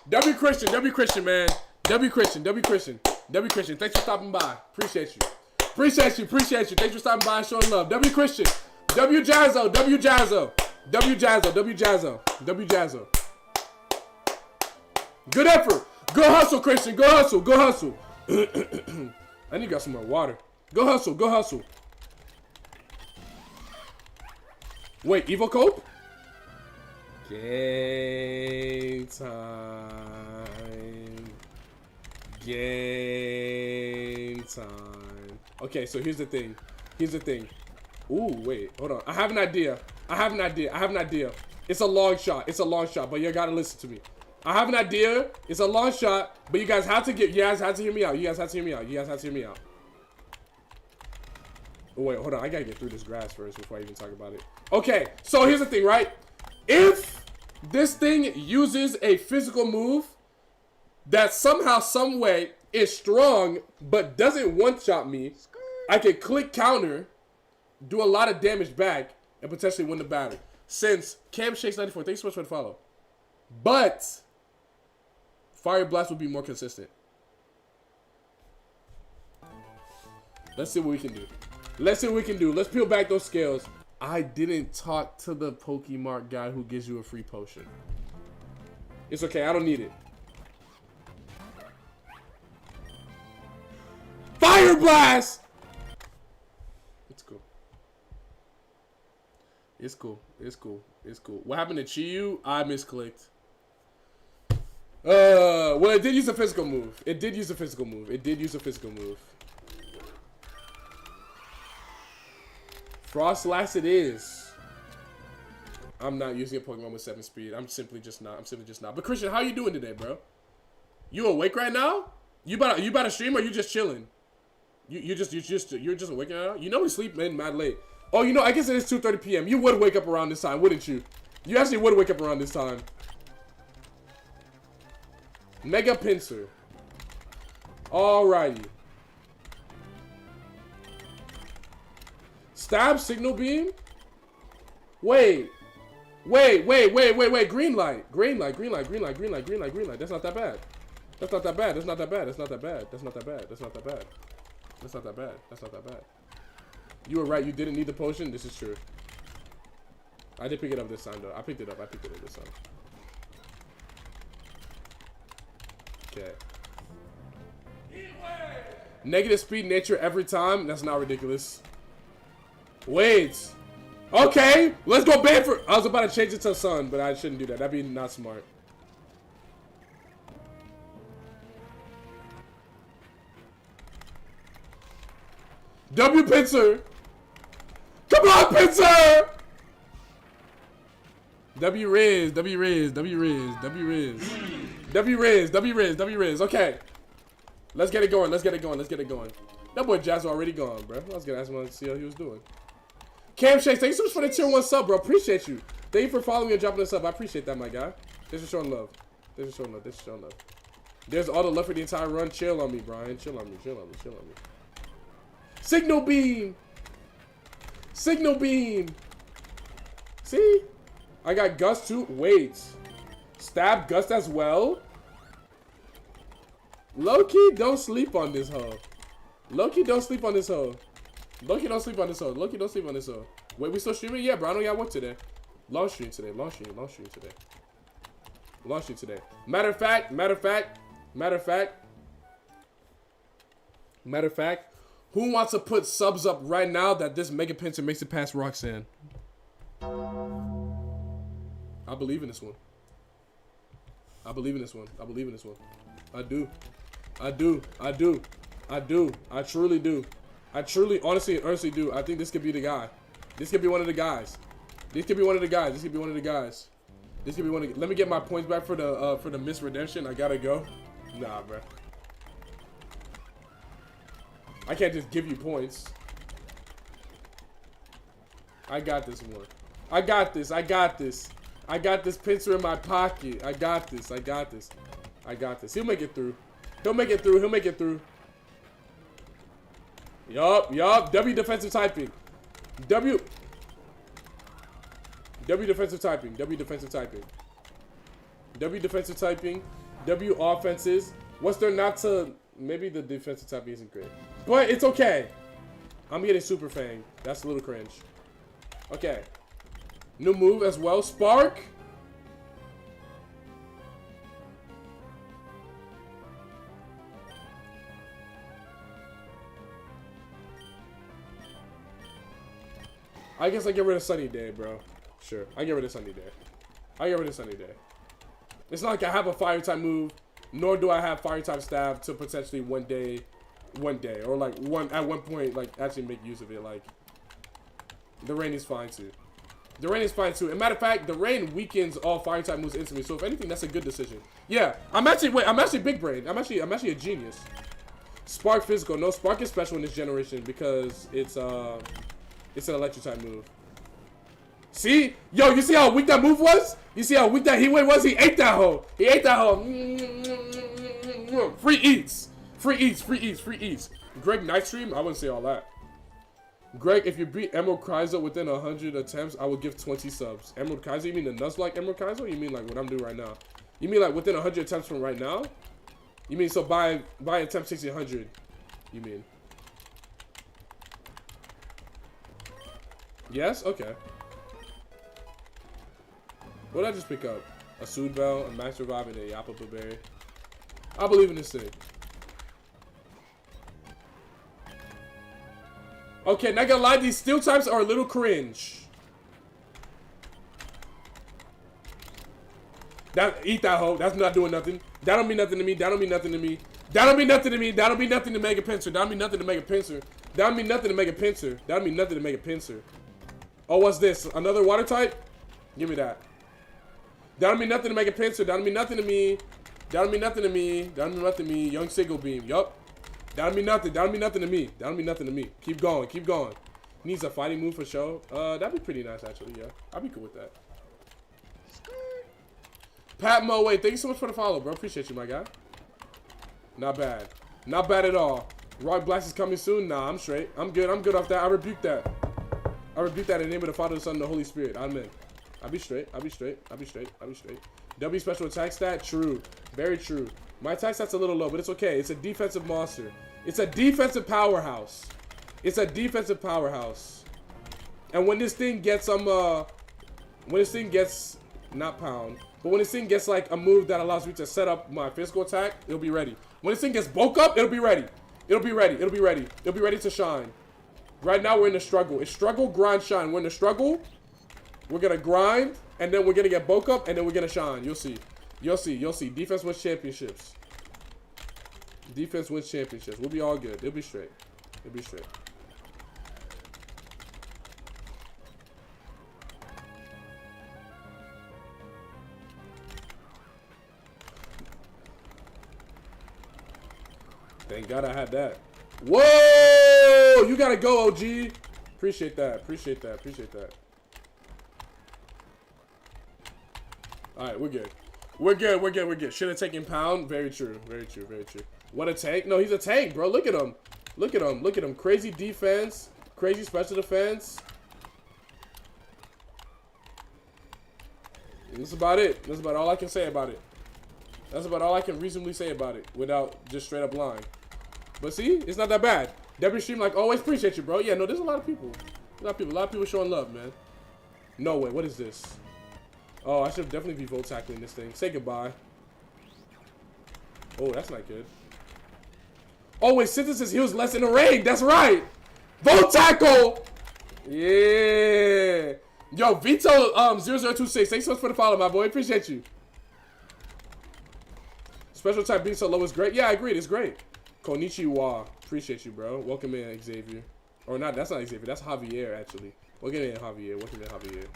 W Christian, W Christian, man. W Christian, W Christian, W Christian. Thanks for stopping by. Appreciate you. Appreciate you, appreciate you. Thanks for stopping by and showing love. W Christian, W Jazzo, W Jazzo, W Jazzo, W Jazzo, W Jazzo. Good effort. Go hustle, Christian. Go hustle. Go hustle. I need to got some more water. Go hustle. Go hustle. Wait, Evo Cope? Game time. Game time. Okay, so here's the thing. Here's the thing. Ooh, wait. Hold on. I have an idea. I have an idea. I have an idea. It's a long shot. It's a long shot, but you gotta listen to me. I have an idea. It's a long shot, but you guys have to hear me out. You guys have to hear me out. You guys have to hear me out. Oh, wait, hold on. I gotta get through this grass first before I even talk about it. Okay, so here's the thing, right? If this thing uses a physical move that somehow, some way is strong, but doesn't one-shot me, I can click counter, do a lot of damage back, and potentially win the battle. Since Cam Shakes 94, thanks so much for the follow. But Fire Blast will be more consistent. Let's see what we can do. Let's see what we can do. Let's peel back those scales. I didn't talk to the Pokemart guy who gives you a free potion. It's okay. I don't need it. Fire Blast! It's cool. It's cool. It's cool. It's cool. What happened to Chiyu? I misclicked. Well, it did use a physical move. It did use a physical move. It did use a physical move. Frost Last it is. I'm not using a Pokemon with 7 speed. I'm simply just not. I'm simply just not. But Christian, how you doing today, bro? You awake right now? You about to stream or you just chilling? You're just awake right now? You know we sleep in mad late. Oh, you know, I guess it is 2:30 p.m. You would wake up around this time, wouldn't you? You actually would wake up around this time. Mega Pinsir. Alrighty. Stab Signal Beam? Wait. Green light. Green light. That's not that bad. That's not that bad. That's not that bad. That's not that bad. That's not that bad. That's not that bad. That's not that bad. That's not that bad. You were right. You didn't need the potion. This is true. I did pick it up this time, though. I picked it up this time. Okay. Negative speed nature every time? That's not ridiculous. Wait. Okay, let's go Bamford. I was about to change it to Sun, but I shouldn't do that. That'd be not smart. W Pincer. Come on, Pincer. W Riz, W Riz, W Riz, W Riz. W Riz, W Riz, W Riz. Okay. Let's get it going. Let's get it going. Let's get it going. That boy Jazz already gone, bro. I was gonna ask him to see how he was doing. Cam Shakes, thank you so much for the tier 1 sub, bro. Appreciate you. Thank you for following me and dropping the sub. I appreciate that, my guy. This is showing love. This is showing love. This is showing love. There's all the love for the entire run. Chill on me, Brian. Chill on me. Chill on me. Chill on me. Signal beam. Signal beam. See? I got Gust too. Wait. Stab Gust as well? Low-key, don't sleep on this hoe. Low-key, don't sleep on this hoe. Low-key, don't sleep on this hoe. Low-key, don't sleep on this hoe. Wait, we still streaming? Yeah, bro. I don't got work today. Long stream today. Long stream. Long stream today. Long stream today. Matter of fact. Who wants to put subs up right now that this Mega Pincer makes it past Roxanne? I believe in this one. I believe in this one. I believe in this one. I do. I do. I do. I do. I truly do. I truly, honestly, and earnestly do. I think this could be the guy. This could be one of the guys. This could be one of the guys. This could be one of the guys. This could be one of the, let me get my points back for the Miss Redemption. I gotta go. Nah, bro. I can't just give you points. I got this one. I got this. I got this. I got this pincer in my pocket. I got this. I got this. I got this. He'll make it through. He'll make it through. He'll make it through. Yup. W defensive typing. W defensive typing. W defensive typing. W defensive typing. W offenses. What's there not to... Maybe the defensive typing isn't great. But it's okay. I'm getting Super Fang. That's a little cringe. Okay. New move as well. Spark. I guess I get rid of Sunny Day, bro. Sure. I get rid of Sunny Day. I get rid of Sunny Day. It's not like I have a fire type move, nor do I have fire type stab to potentially one day, or like at one point, like actually make use of it. Like, the rain is fine too. The rain is fine too. And matter of fact, the rain weakens all fire type moves instantly. So if anything, that's a good decision. Yeah, I'm actually big brain. I'm actually a genius. Spark physical. No, Spark is special in this generation because it's an electric type move. See? Yo, you see how weak that move was? You see how weak that Heatwave was? He ate that hoe. He ate that hoe. Free eats. Free eats, free eats, free eats. Greg Night Stream? I wouldn't say all that. Greg, if you beat Emerald Kaizo within 100 attempts, I will give 20 subs. Emerald Kaizo? You mean the Nuzlocke Emerald Kaizo? Or you mean like what I'm doing right now? You mean like within 100 attempts from right now? You mean so by attempt 1600? You mean? Yes? Okay. What did I just pick up? A Sood Bell, a Max Revive, and a Yappa Berry. I believe in this thing. Okay, not gonna lie, these steel types are a little cringe. Eat that hoe. That's not doing nothing. That don't mean nothing to me. That don't mean nothing to me. That don't mean nothing to me. That don't mean nothing to Mega Pincer. That don't mean nothing to Mega Pincer. That don't mean nothing to Mega Pincer. That don't mean nothing to Mega Pincer. Oh, what's this? Another water type? Give me that. That don't mean nothing to Mega Pincer. That don't mean nothing to me. That don't mean nothing to me. That don't mean nothing to me. Young Single Beam. Yup. That don't mean nothing. That don't mean nothing to me. That don't mean nothing to me. Keep going. Keep going. Needs a fighting move for show. That'd be pretty nice, actually. Yeah. I'd be cool with that. Pat Moe, thank you so much for the follow, bro. Appreciate you, my guy. Not bad. Not bad at all. Rock Blast is coming soon. Nah, I'm straight. I'm good. I'm good off that. I rebuke that. I rebuke that in the name of the Father, the Son, and the Holy Spirit. Amen. I'll be straight. I'll be straight. I'll be straight. I'll be straight. W special attack stat? True. Very true. My attack stat's a little low, but it's okay. It's a defensive monster. It's a defensive powerhouse. It's a defensive powerhouse. And when this thing gets when this thing gets not pound, but when this thing gets like a move that allows me to set up my physical attack, it'll be ready. When this thing gets bulk up, it'll be ready. It'll be ready. It'll be ready. It'll be ready to shine. Right now, we're in the struggle. It's struggle, grind, shine. We're in the struggle. We're going to grind, and then we're going to get bulk up, and then we're going to shine. You'll see. You'll see. You'll see. Defense wins championships. Defense wins championships. We'll be all good. It'll be straight. It'll be straight. Thank God I had that. Whoa! You gotta go, OG. Appreciate that. Appreciate that. Appreciate that. Alright, we're good. We're good. We're good. We're good. Should have taken pound. Very true. Very true. Very true. What a tank. No, he's a tank, bro. Look at him. Look at him. Look at him. Crazy defense. Crazy special defense. That's about it. That's about all I can say about it. That's about all I can reasonably say about it without just straight up lying. But see, it's not that bad. W stream, like always, appreciate you, bro. Yeah, no, there's a lot of people. A lot of people showing love, man. No way. What is this? Oh, I should definitely be vote tackling this thing. Say goodbye. Oh, that's not good. Oh, wait, synthesis heals less in the rain. That's right. Vote tackle. Yeah. Yo, Vito 0026. Thanks so much for the follow, my boy. Appreciate you. Special type being so low is great. Yeah, I agree. It's great. Konnichiwa. Appreciate you, bro. Welcome in, Xavier. Or not, that's not Xavier. That's Javier, actually. Welcome in, Javier. Welcome in, Javier.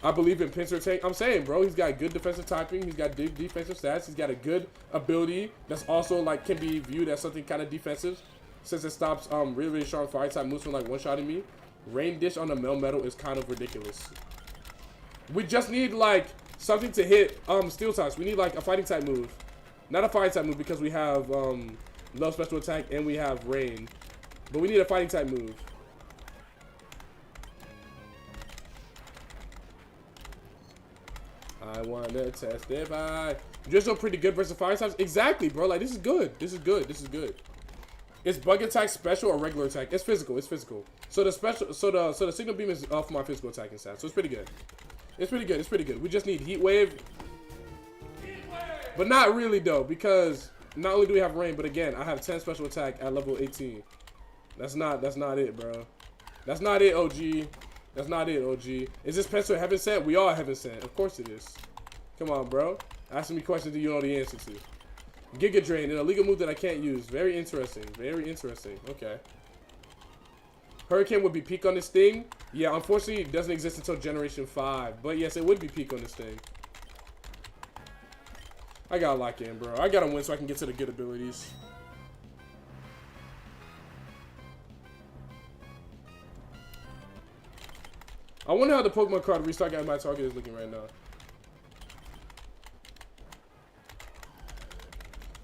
I believe in pincer tank. I'm saying, bro, he's got good defensive typing. He's got good defensive stats. He's got a good ability that's also, like, can be viewed as something kind of defensive since it stops really, really strong fire type moves from, like, one-shotting me. Rain dish on the mel metal is kind of ridiculous. We just need, like, something to hit steel types. We need, like, a fighting type move. Not a fire type move because we have low special attack and we have rain. But we need a fighting type move. I wanna testify. Just so pretty good versus fire types. Exactly, bro. Like, this is good. This is good. This is good. Is bug attack special or regular attack? It's physical. It's physical. So the special, so the signal beam is off my physical attacking stat. So it's pretty good. It's pretty good. It's pretty good. We just need heat wave. But not really though, because not only do we have rain, but again, I have 10 special attack at level 18. That's not it, bro. That's not it, OG. That's not it, OG. Is this pencil heaven sent? We are heaven sent. Of course it is. Come on, bro. Asking me questions that you know the answer to. Giga Drain, an illegal move that I can't use. Very interesting. Very interesting. Okay. Hurricane would be peak on this thing. Yeah, unfortunately, it doesn't exist until Generation 5. But yes, it would be peak on this thing. I gotta lock in, bro. I gotta win so I can get to the good abilities. I wonder how the Pokemon card restart guy my target is looking right now.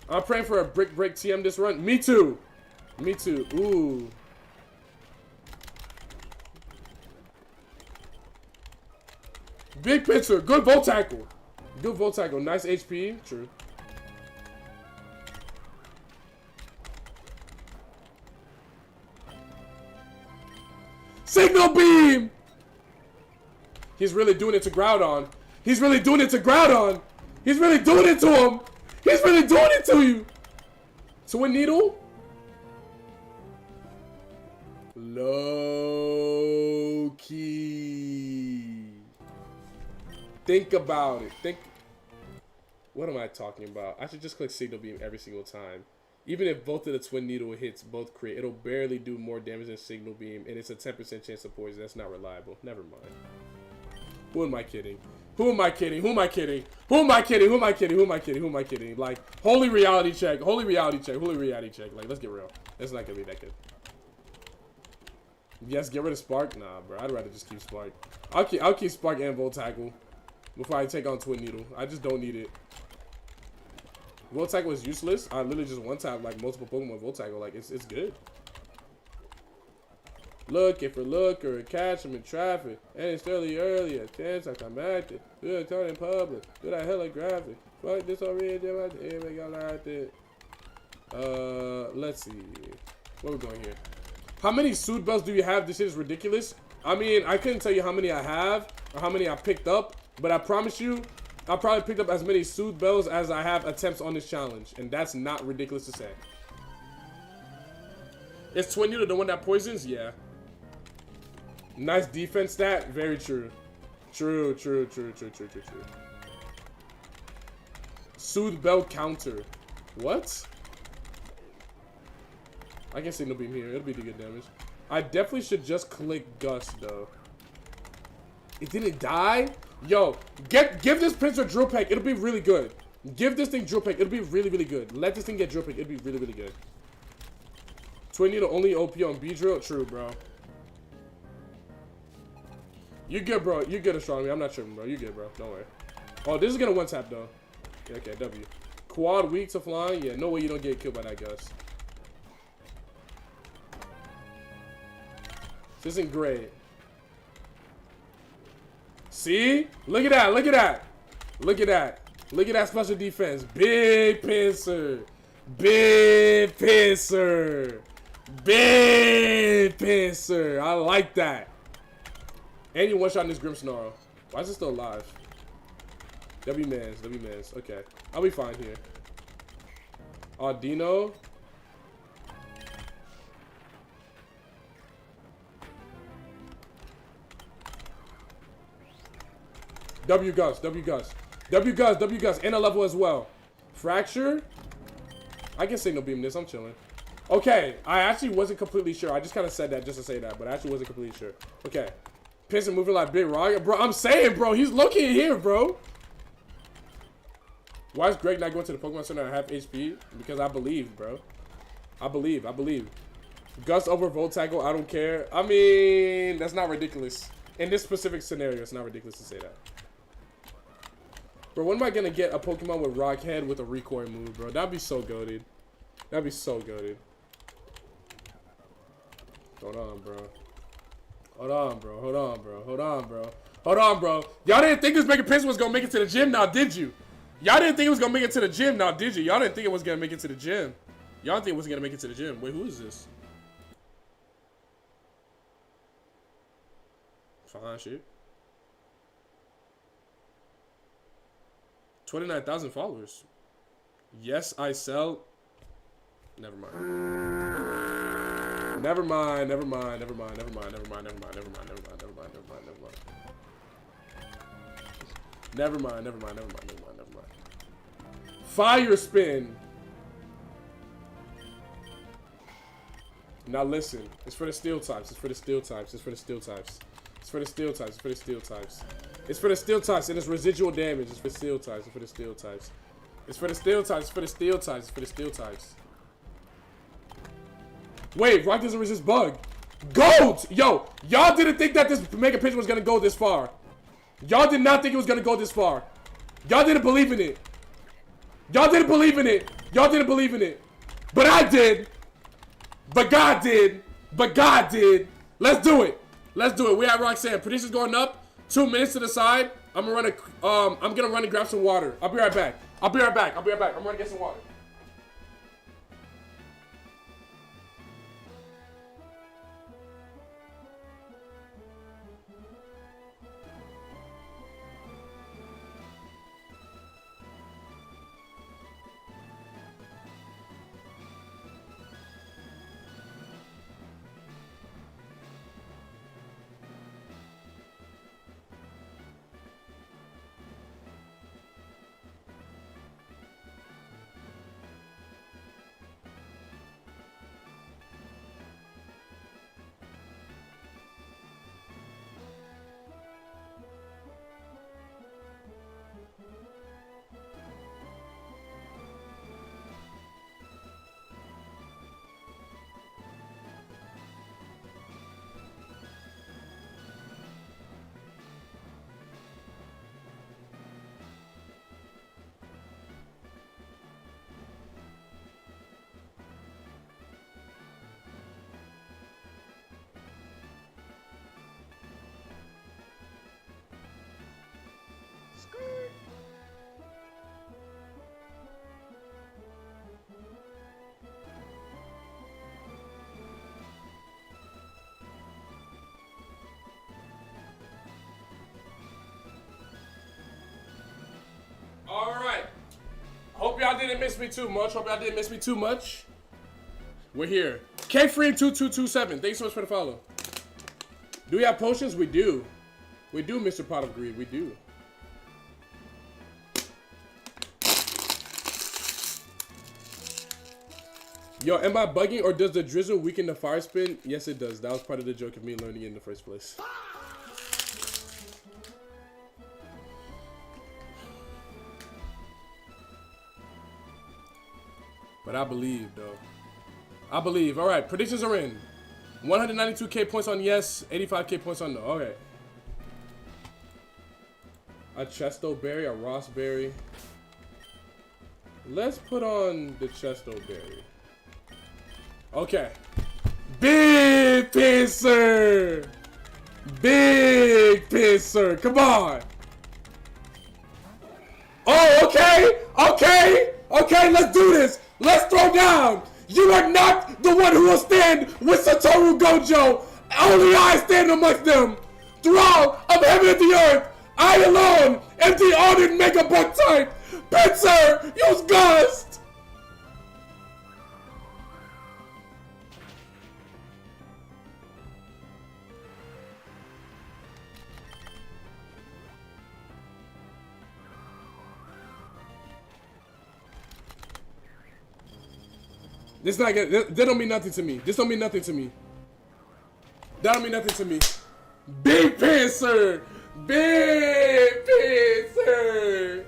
I'm praying for a brick break TM this run. Me too. Me too. Ooh. Big pitcher. Good volt tackle. Good volt tackle. Nice HP. True. Signal beam. He's really doing it to Groudon. He's really doing it to Groudon. He's really doing it to him. He's really doing it to you. Twin Needle. Low key. Think about it. What am I talking about? I should just click Signal Beam every single time. Even if both of the Twin Needle hits both crit, it'll barely do more damage than Signal Beam, and it's a 10% chance of poison. That's not reliable. Never mind. Who am I kidding? Who am I kidding? Who am I kidding? Who am I kidding? Who am I kidding? Who am I kidding? Who am I kidding? Like, holy reality check. Holy reality check. Holy reality check. Like, let's get real. It's not gonna be that good. Yes, get rid of Spark? Nah, bro. I'd rather just keep Spark. I'll keep Spark and Volt Tackle before I take on Twin Needle. I just don't need it. Volt Tackle is useless. I literally just one-tap like multiple Pokemon Volt Tackle. Like, it's good. Looking for looker, catch him in traffic, and it's early at 10 like I'm active. Do a turn in public, do that hella graphic. Fuck this already, let's see. Where we going here? How many suit bells do you have? This shit is ridiculous. I mean, I couldn't tell you how many I have or how many I picked up, but I promise you, I probably picked up as many suit bells as I have attempts on this challenge, and that's not ridiculous to say. Is Twin Needle the one that poisons? Yeah. Nice defense stat. Very true. True. Soothe Bell counter. What? I can see no beam here. It'll be the good damage. I definitely should just click Gust though. It didn't die? Yo, give this Prince a drill peck. It'll be really good. Give this thing drill peck. It'll be really, really good. Let this thing get drill peck. It'll be really, really good. Twin Needle only OP on B drill? True, bro. You're good, bro. You're good, Astronomy. I'm not tripping, bro. You're good, bro. Don't worry. Oh, this is gonna one tap though. Yeah, okay, W. Quad weak to flying? Yeah, no way you don't get killed by that Gus. This isn't great. See? Look at that. Look at that. Look at that. Look at that special defense. Big pincer. Big pincer. Big pincer. I like that. And you one-shot this Grim Snarl. Why is it still alive? W-Mans. W-Mans. Okay. I'll be fine here. Dino. W Gus, W Gus. W Gus, W Gus. And a level as well. Fracture. I can signal beam this. I'm chilling. Okay. I actually wasn't completely sure. I just kind of said that just to say that. But I actually wasn't completely sure. Okay. Piston moving like Big Rocket. Bro, I'm saying, bro. He's located here, bro. Why is Greg not going to the Pokemon Center at half HP? Because I believe, bro. I believe. I believe. Gus over Voltago. I don't care. I mean, that's not ridiculous. In this specific scenario, it's not ridiculous to say that. Bro, when am I gonna get a Pokemon with Rock Head with a recoil move, bro? That'd be so goated. That'd be so goated. Hold on, bro. Hold on, bro. Hold on, bro. Hold on, bro. Hold on, bro. Y'all didn't think this Mega Prince was gonna make it to the gym now, did you? Y'all didn't think it was gonna make it to the gym now, did you? Y'all didn't think it was gonna make it to the gym. Y'all didn't think it was gonna make it to the gym. Wait, who is this? Fine shit. 29,000 followers. Yes, I sell. Never mind. Never mind. Never mind. Never mind. Never mind. Never mind. Never mind. Never mind. Never mind. Never mind. Never mind. Never mind. Never mind. Never mind. Never mind. Never mind. Never mind. Fire spin. Now listen. It's for the steel types. It's for the steel types. It's for the steel types. It's for the steel types. It's for the steel types. It's for the steel types, and it's residual damage. It's for steel types. It's for the steel types. It's for the steel types. It's for the steel types. It's for the steel types. Wait, Rock doesn't resist bug. Gold! Yo, y'all didn't think that this Mega Pitch was gonna go this far. Y'all did not think it was gonna go this far. Y'all didn't believe in it. Y'all didn't believe in it. Y'all didn't believe in it. But I did. But God did. But God did. Let's do it. Let's do it. We have Roxanne. Predictions going up. 2 minutes to the side. I'm gonna run and grab some water. I'll be right back. I'll be right back. I'll be right back. I'm gonna get some water. Alright. Hope y'all didn't miss me too much. Hope y'all didn't miss me too much. We're here. K-Free2227. Thanks so much for the follow. Do we have potions? We do. We do, Mr. Pot of Greed. We do. Yo, am I bugging or does the drizzle weaken the fire spin? Yes, it does. That was part of the joke of me learning it in the first place. But I believe, though. I believe. All right, predictions are in. 192K points on yes, 85K points on no. Okay. A Chesto berry, a Ross berry. Let's put on the Chesto berry. Okay. Big pisser! Big pisser! Come on! Oh, okay! Okay! Okay, let's do this! Let's throw down! You are not the one who will stand with Satoru Gojo! Only I stand amongst them! Throughout of heaven and the earth! I alone am the honored Mega Buck type! Pincer! Use Gust! This not good. That don't mean nothing to me. This don't mean nothing to me. That don't mean nothing to me. Big Pincer! Big Pincer!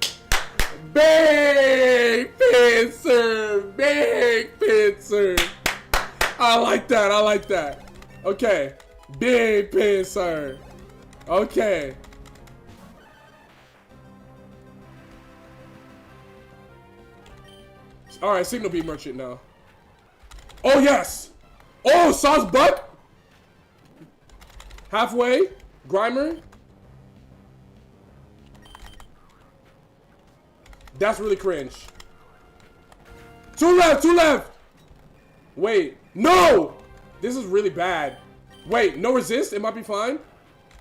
Big Pincer! Big Pincer! I like that. I like that. Okay. Big Pincer. Okay. Alright, Signal Beam Merchant now. Oh, yes! Oh, Sauce Buck? Halfway. Grimer. That's really cringe. Two left, two left! Wait, no! This is really bad. Wait, no resist? It might be fine.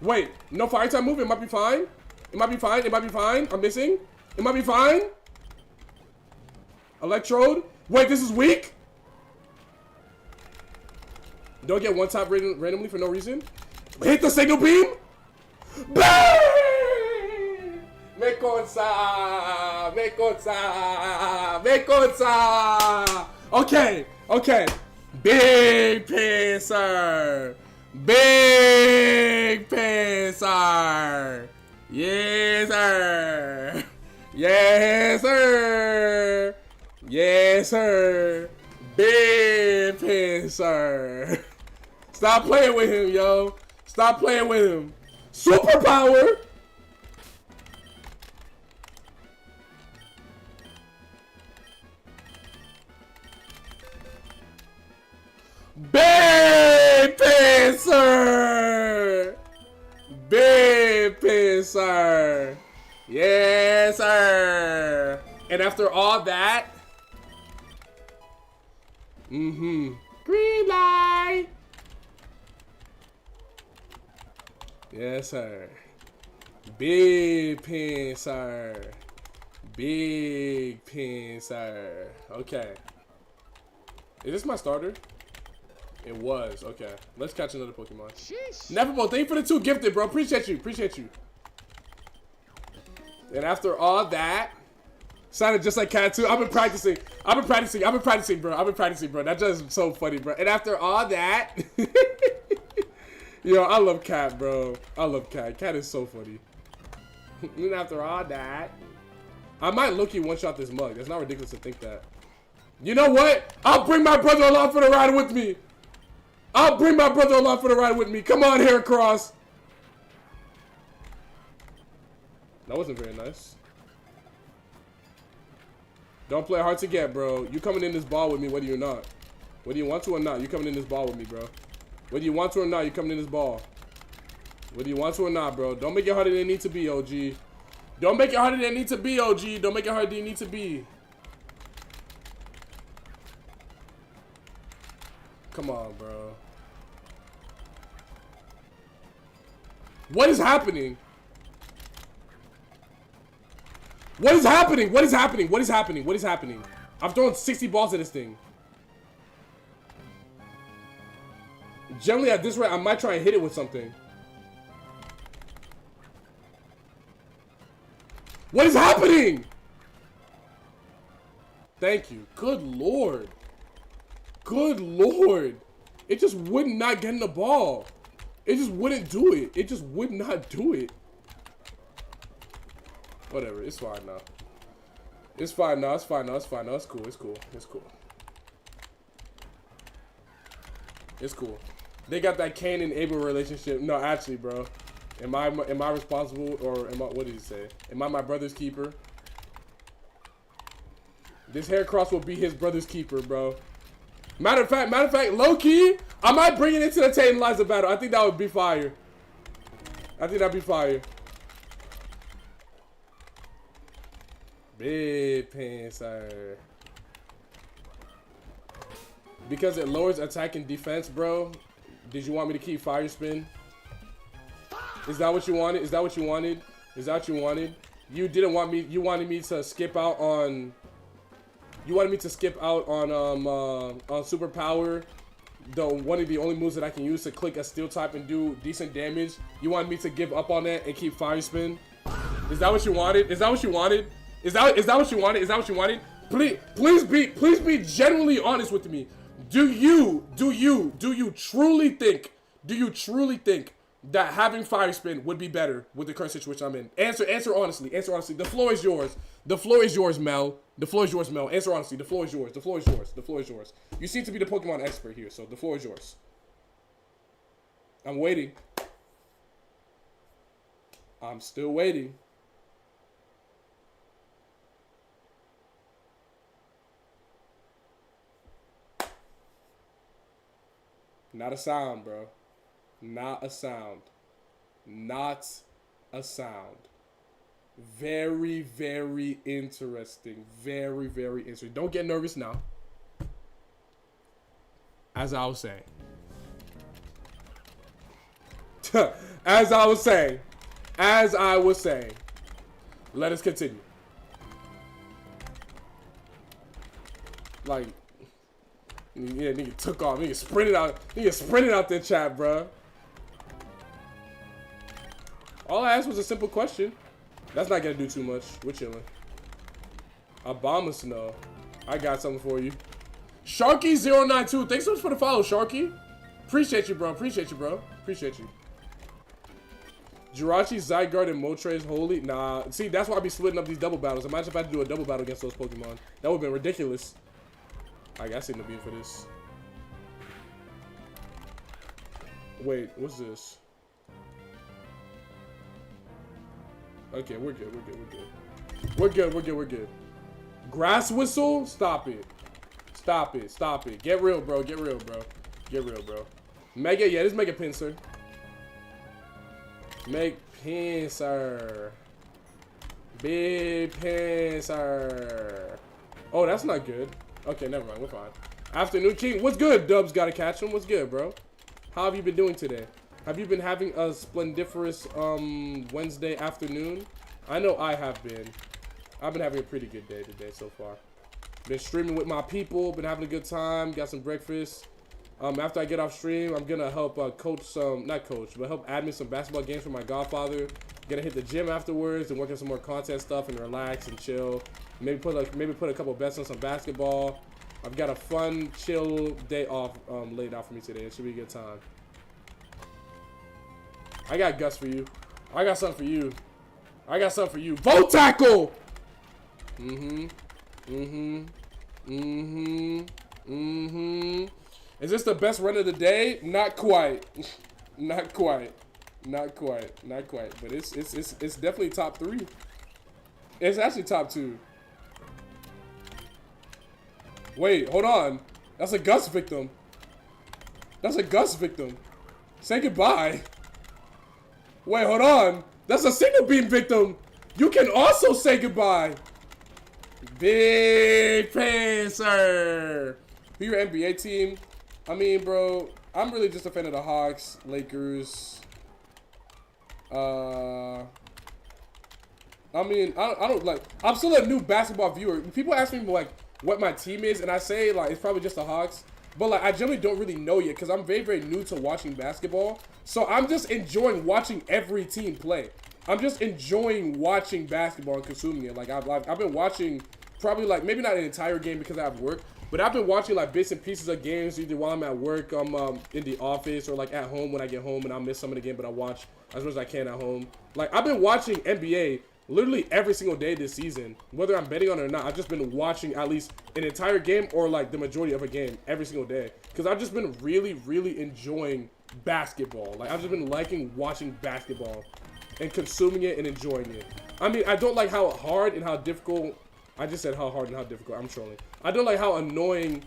Wait, no fire type move? It might be fine. It might be fine, it might be fine. I'm missing. It might be fine. Electrode. Wait, this is weak? Don't get one tap randomly for no reason. Hit the Signal Beam. Bang! Me consa, me consa, me consa. Okay, okay. Big Pisser. Big Pisser. Yes, sir. Yes, sir. Yes, sir. Big Pisser. Stop playing with him, yo. Stop playing with him. Superpower. Big Pisser. Big Pisser. Yes, sir. And after all that, green light. Yes, sir. Big Pincer. Big Pincer. Okay. Is this my starter? It was. Okay. Let's catch another Pokemon. Neverbo, thank you for the 2 gifted, bro. Appreciate you. Appreciate you. And after all that, sounded just like Cat 2. I've been practicing. I've been practicing, bro. I've been practicing, bro. That's just so funny, bro. And after all that, yo, I love Cat, bro. I love Cat. Cat is so funny. And after all that, I might low-key one-shot this mug. That's not ridiculous to think that. You know what? I'll bring my brother along for the ride with me. I'll bring my brother along for the ride with me. Come on, Heracross. That wasn't very nice. Don't play hard to get, bro. You coming in this ball with me, whether you're not. Whether you want to or not, you coming in this ball with me, bro. Whether you want to or not, you coming in this ball. Whether you want to or not, bro. Don't make it harder than it needs to be, OG. Don't make it harder than it needs to be, OG. Don't make it harder than it needs to be. Come on, bro. What is happening? What is happening? What is happening? What is happening? What is happening? I've thrown 60 balls at this thing. Generally, at this rate, I might try and hit it with something. What is happening? Thank you. Good Lord. Good Lord. It just would not get in the ball. It just wouldn't do it. It just would not do it. Whatever. It's fine now. It's fine now. It's fine now. It's fine now. It's cool. It's cool. It's cool. It's cool. They got that Cain and Abel relationship. No, actually, bro. Am I responsible, or am I, what did he say? Am I my brother's keeper? This hair cross will be his brother's keeper, bro. Matter of fact, low key, I might bring it into the Tate and Liza battle. I think that would be fire. I think that'd be fire. Big pants, sir. Because it lowers attack and defense, bro. Did you want me to keep fire spin? Is that what you wanted? Is that what you wanted? Is that what you wanted? You didn't want me. You wanted me to skip out on. You wanted me to skip out on superpower. One of the only moves that I can use to click a steel type and do decent damage. You wanted me to give up on that and keep fire spin. Is that what you wanted? Is that what you wanted? Is that what you wanted? Is that what you wanted? Please be genuinely honest with me. Do you truly think that having fire spin would be better with the current situation I'm in? Answer honestly. Answer honestly. The floor is yours. The floor is yours, Mel. The floor is yours, Mel. Answer honestly. The floor is yours. The floor is yours. The floor is yours. You seem to be the Pokemon expert here, so the floor is yours. I'm waiting. I'm still waiting. Not a sound, bro. Not a sound. Not a sound. Very, very interesting. Very, very interesting. Don't get nervous now. As I was saying. As I was saying. Let us continue. Like, yeah, nigga took off. Nigga sprinted out the chat, bro. All I asked was a simple question. That's not gonna do too much. We're chilling. Obama Snow. I got something for you. Sharky092. Thanks so much for the follow, Sharky. Appreciate you, bro. Appreciate you, bro. Appreciate you. Jirachi, Zygarde, and Moltres holy. Nah. See, that's why I be splitting up these double battles. Imagine if I had to do a double battle against those Pokemon. That would have been ridiculous. I got the beam for this. Wait, what's this? Okay, we're good. We're good. Grass whistle? Stop it. Get real, bro. Mega, yeah, this is Mega Pinsir. Make Pinsir. Big Pinsir. Oh, that's not good. Okay, never mind. We're fine. Afternoon King. What's good? Dubs gotta catch him. What's good, bro? How have you been doing today? Have you been having a splendiferous Wednesday afternoon? I know I have been. I've been having a pretty good day today so far. Been streaming with my people. Been having a good time. Got some breakfast. After I get off stream, I'm gonna help help admin some basketball games for my godfather. Gonna hit the gym afterwards and work on some more content stuff and relax and chill. Maybe put a couple bets on some basketball. I've got a fun, chill day off laid out for me today. It should be a good time. I got guts for you. I got something for you. Vote tackle! Is this the best run of the day? Not quite. Not quite. But it's definitely top 3. It's actually top 2. Wait, hold on. That's a Gus victim. Say goodbye. Wait, hold on. That's a single beam victim. You can also say goodbye. Big Pinsir. Who your NBA team? I mean, bro, I'm really just a fan of the Hawks, Lakers. I mean, I don't like. I'm still a new basketball viewer. People ask me like what my team is, and I say like it's probably just the Hawks. but like I generally don't really know yet because I'm very, very new to watching basketball. So I'm just enjoying watching every team play. I'm just enjoying watching basketball and consuming it. Like I've been watching probably like maybe not an entire game because I have work, but I've been watching like bits and pieces of games either while I'm at work, in the office, or like at home when I get home and I'll miss some of the game, but I watch as much as I can at home. Like I've been watching NBA literally every single day this season, whether I'm betting on it or not. I've just been watching at least an entire game or like the majority of a game every single day because I've just been really, really enjoying basketball. Like I've just been liking watching basketball and consuming it and enjoying it. I mean, I don't like how hard and how difficult. I just said how hard and how difficult. I'm trolling. I don't like how annoying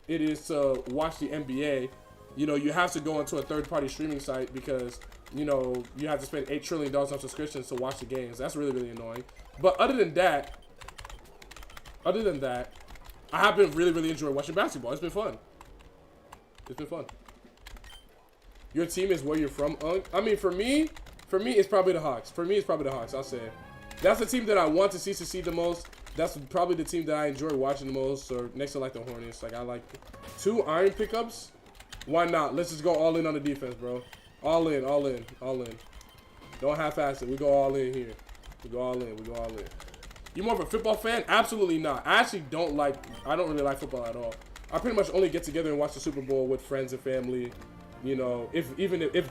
it is to watch the NBA. You know, you have to go into a third-party streaming site because, you know, you have to spend $8 trillion on subscriptions to watch the games. That's really, really annoying. But other than that, I have been really, really enjoying watching basketball. It's been fun. It's been fun. Your team is where you're from. I mean, for me, it's probably the Hawks. For me, it's probably the Hawks, I'll say. That's the team that I want to see succeed the most. That's probably the team that I enjoy watching the most, or next to like the Hornets. Like I like 2 iron pickups. Why not? Let's just go all in on the defense, bro. All in, all in, all in. Don't half-ass it. We go all in here. We go all in. We go all in. You more of a football fan? Absolutely not. I actually don't really like football at all. I pretty much only get together and watch the Super Bowl with friends and family. You know, if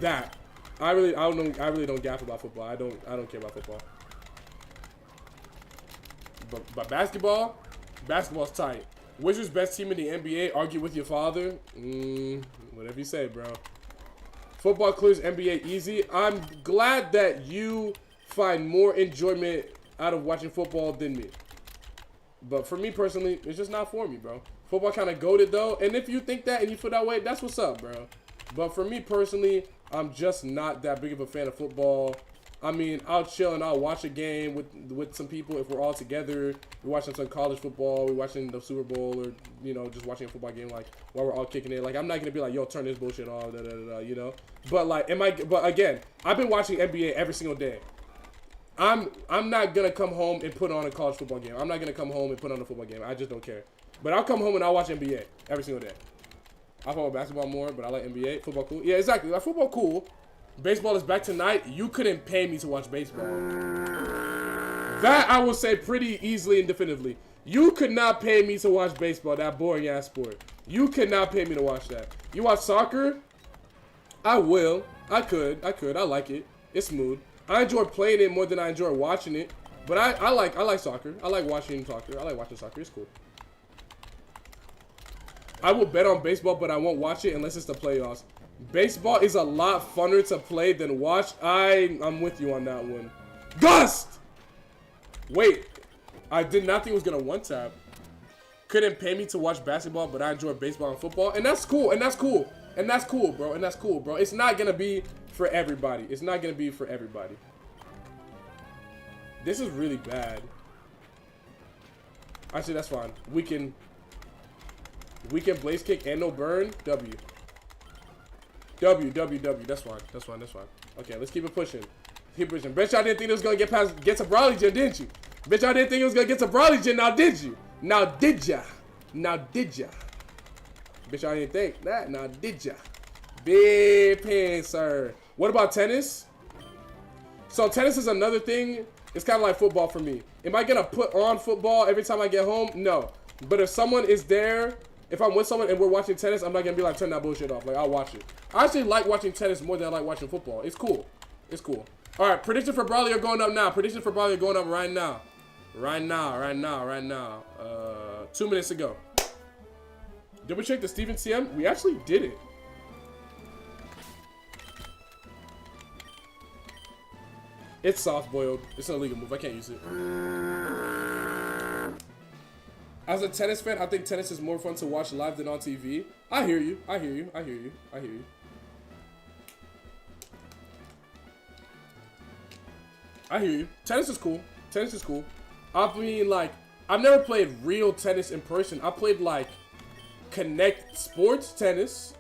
that. I really don't gap about football. I don't care about football. But basketball's tight. Wizards best team in the NBA. Argue with your father. Whatever you say, bro. Football clears NBA easy. I'm glad that you find more enjoyment out of watching football than me. But for me personally, it's just not for me, bro. Football kind of goated though. And if you think that and you feel that way, that's what's up, bro. But for me personally, I'm just not that big of a fan of football. I mean, I'll chill and I'll watch a game with some people if we're all together. We're watching some college football. We're watching the Super Bowl, or, you know, just watching a football game, like, while we're all kicking it. Like, I'm not going to be like, yo, turn this bullshit off, you know? But, like, but again, I've been watching NBA every single day. I'm not going to come home and put on a college football game. I'm not going to come home and put on a football game. I just don't care. But I'll come home and I'll watch NBA every single day. I follow basketball more, but I like NBA. Football cool. Yeah, exactly. Like, football cool. Baseball is back tonight. You couldn't pay me to watch baseball. That I will say pretty easily and definitively. You could not pay me to watch baseball, that boring ass sport. You could not pay me to watch that. You watch soccer? I will. I could. I like it. It's smooth. I enjoy playing it more than I enjoy watching it. But I like soccer. I like watching soccer. I like watching soccer. It's cool. I will bet on baseball, but I won't watch it unless it's the playoffs. Baseball is a lot funner to play than watch. I'm with you on that one. Gust! Wait, I did not think it was gonna one-tap. Couldn't pay me to watch basketball, but I enjoy baseball and football. And that's cool, and that's cool. And that's cool, bro. And that's cool, bro. It's not gonna be for everybody. It's not gonna be for everybody. This is really bad. Actually, that's fine. We can blaze kick and no burn. W. That's fine. That's fine. That's fine. Okay, let's keep it pushing. Keep pushing. Bet y'all didn't think it was gonna get to Brawley Gen, didn't you? Bet y'all didn't think it was gonna get to Brawley Gen. Now did you? Now did ya? Now did ya? Bet y'all didn't think that. Now did ya? Big pen, sir. What about tennis? So tennis is another thing. It's kind of like football for me. Am I gonna put on football every time I get home? No. But if someone is there, if I'm with someone and we're watching tennis, I'm not gonna be like, turn that bullshit off. Like, I'll watch it. I actually like watching tennis more than I like watching football. It's cool. It's cool. All right, prediction for Brawley are going up now. Prediction for Brawley are going up right now. Right now. 2 minutes ago. Did we check the Steven CM? We actually did it. It's soft-boiled. It's an illegal move. I can't use it. As a tennis fan, I think tennis is more fun to watch live than on TV. I hear you. I hear you. I hear you. I hear you. I hear you. Tennis is cool. Tennis is cool. I mean, like, I've never played real tennis in person. I played, like, Connect Sports tennis,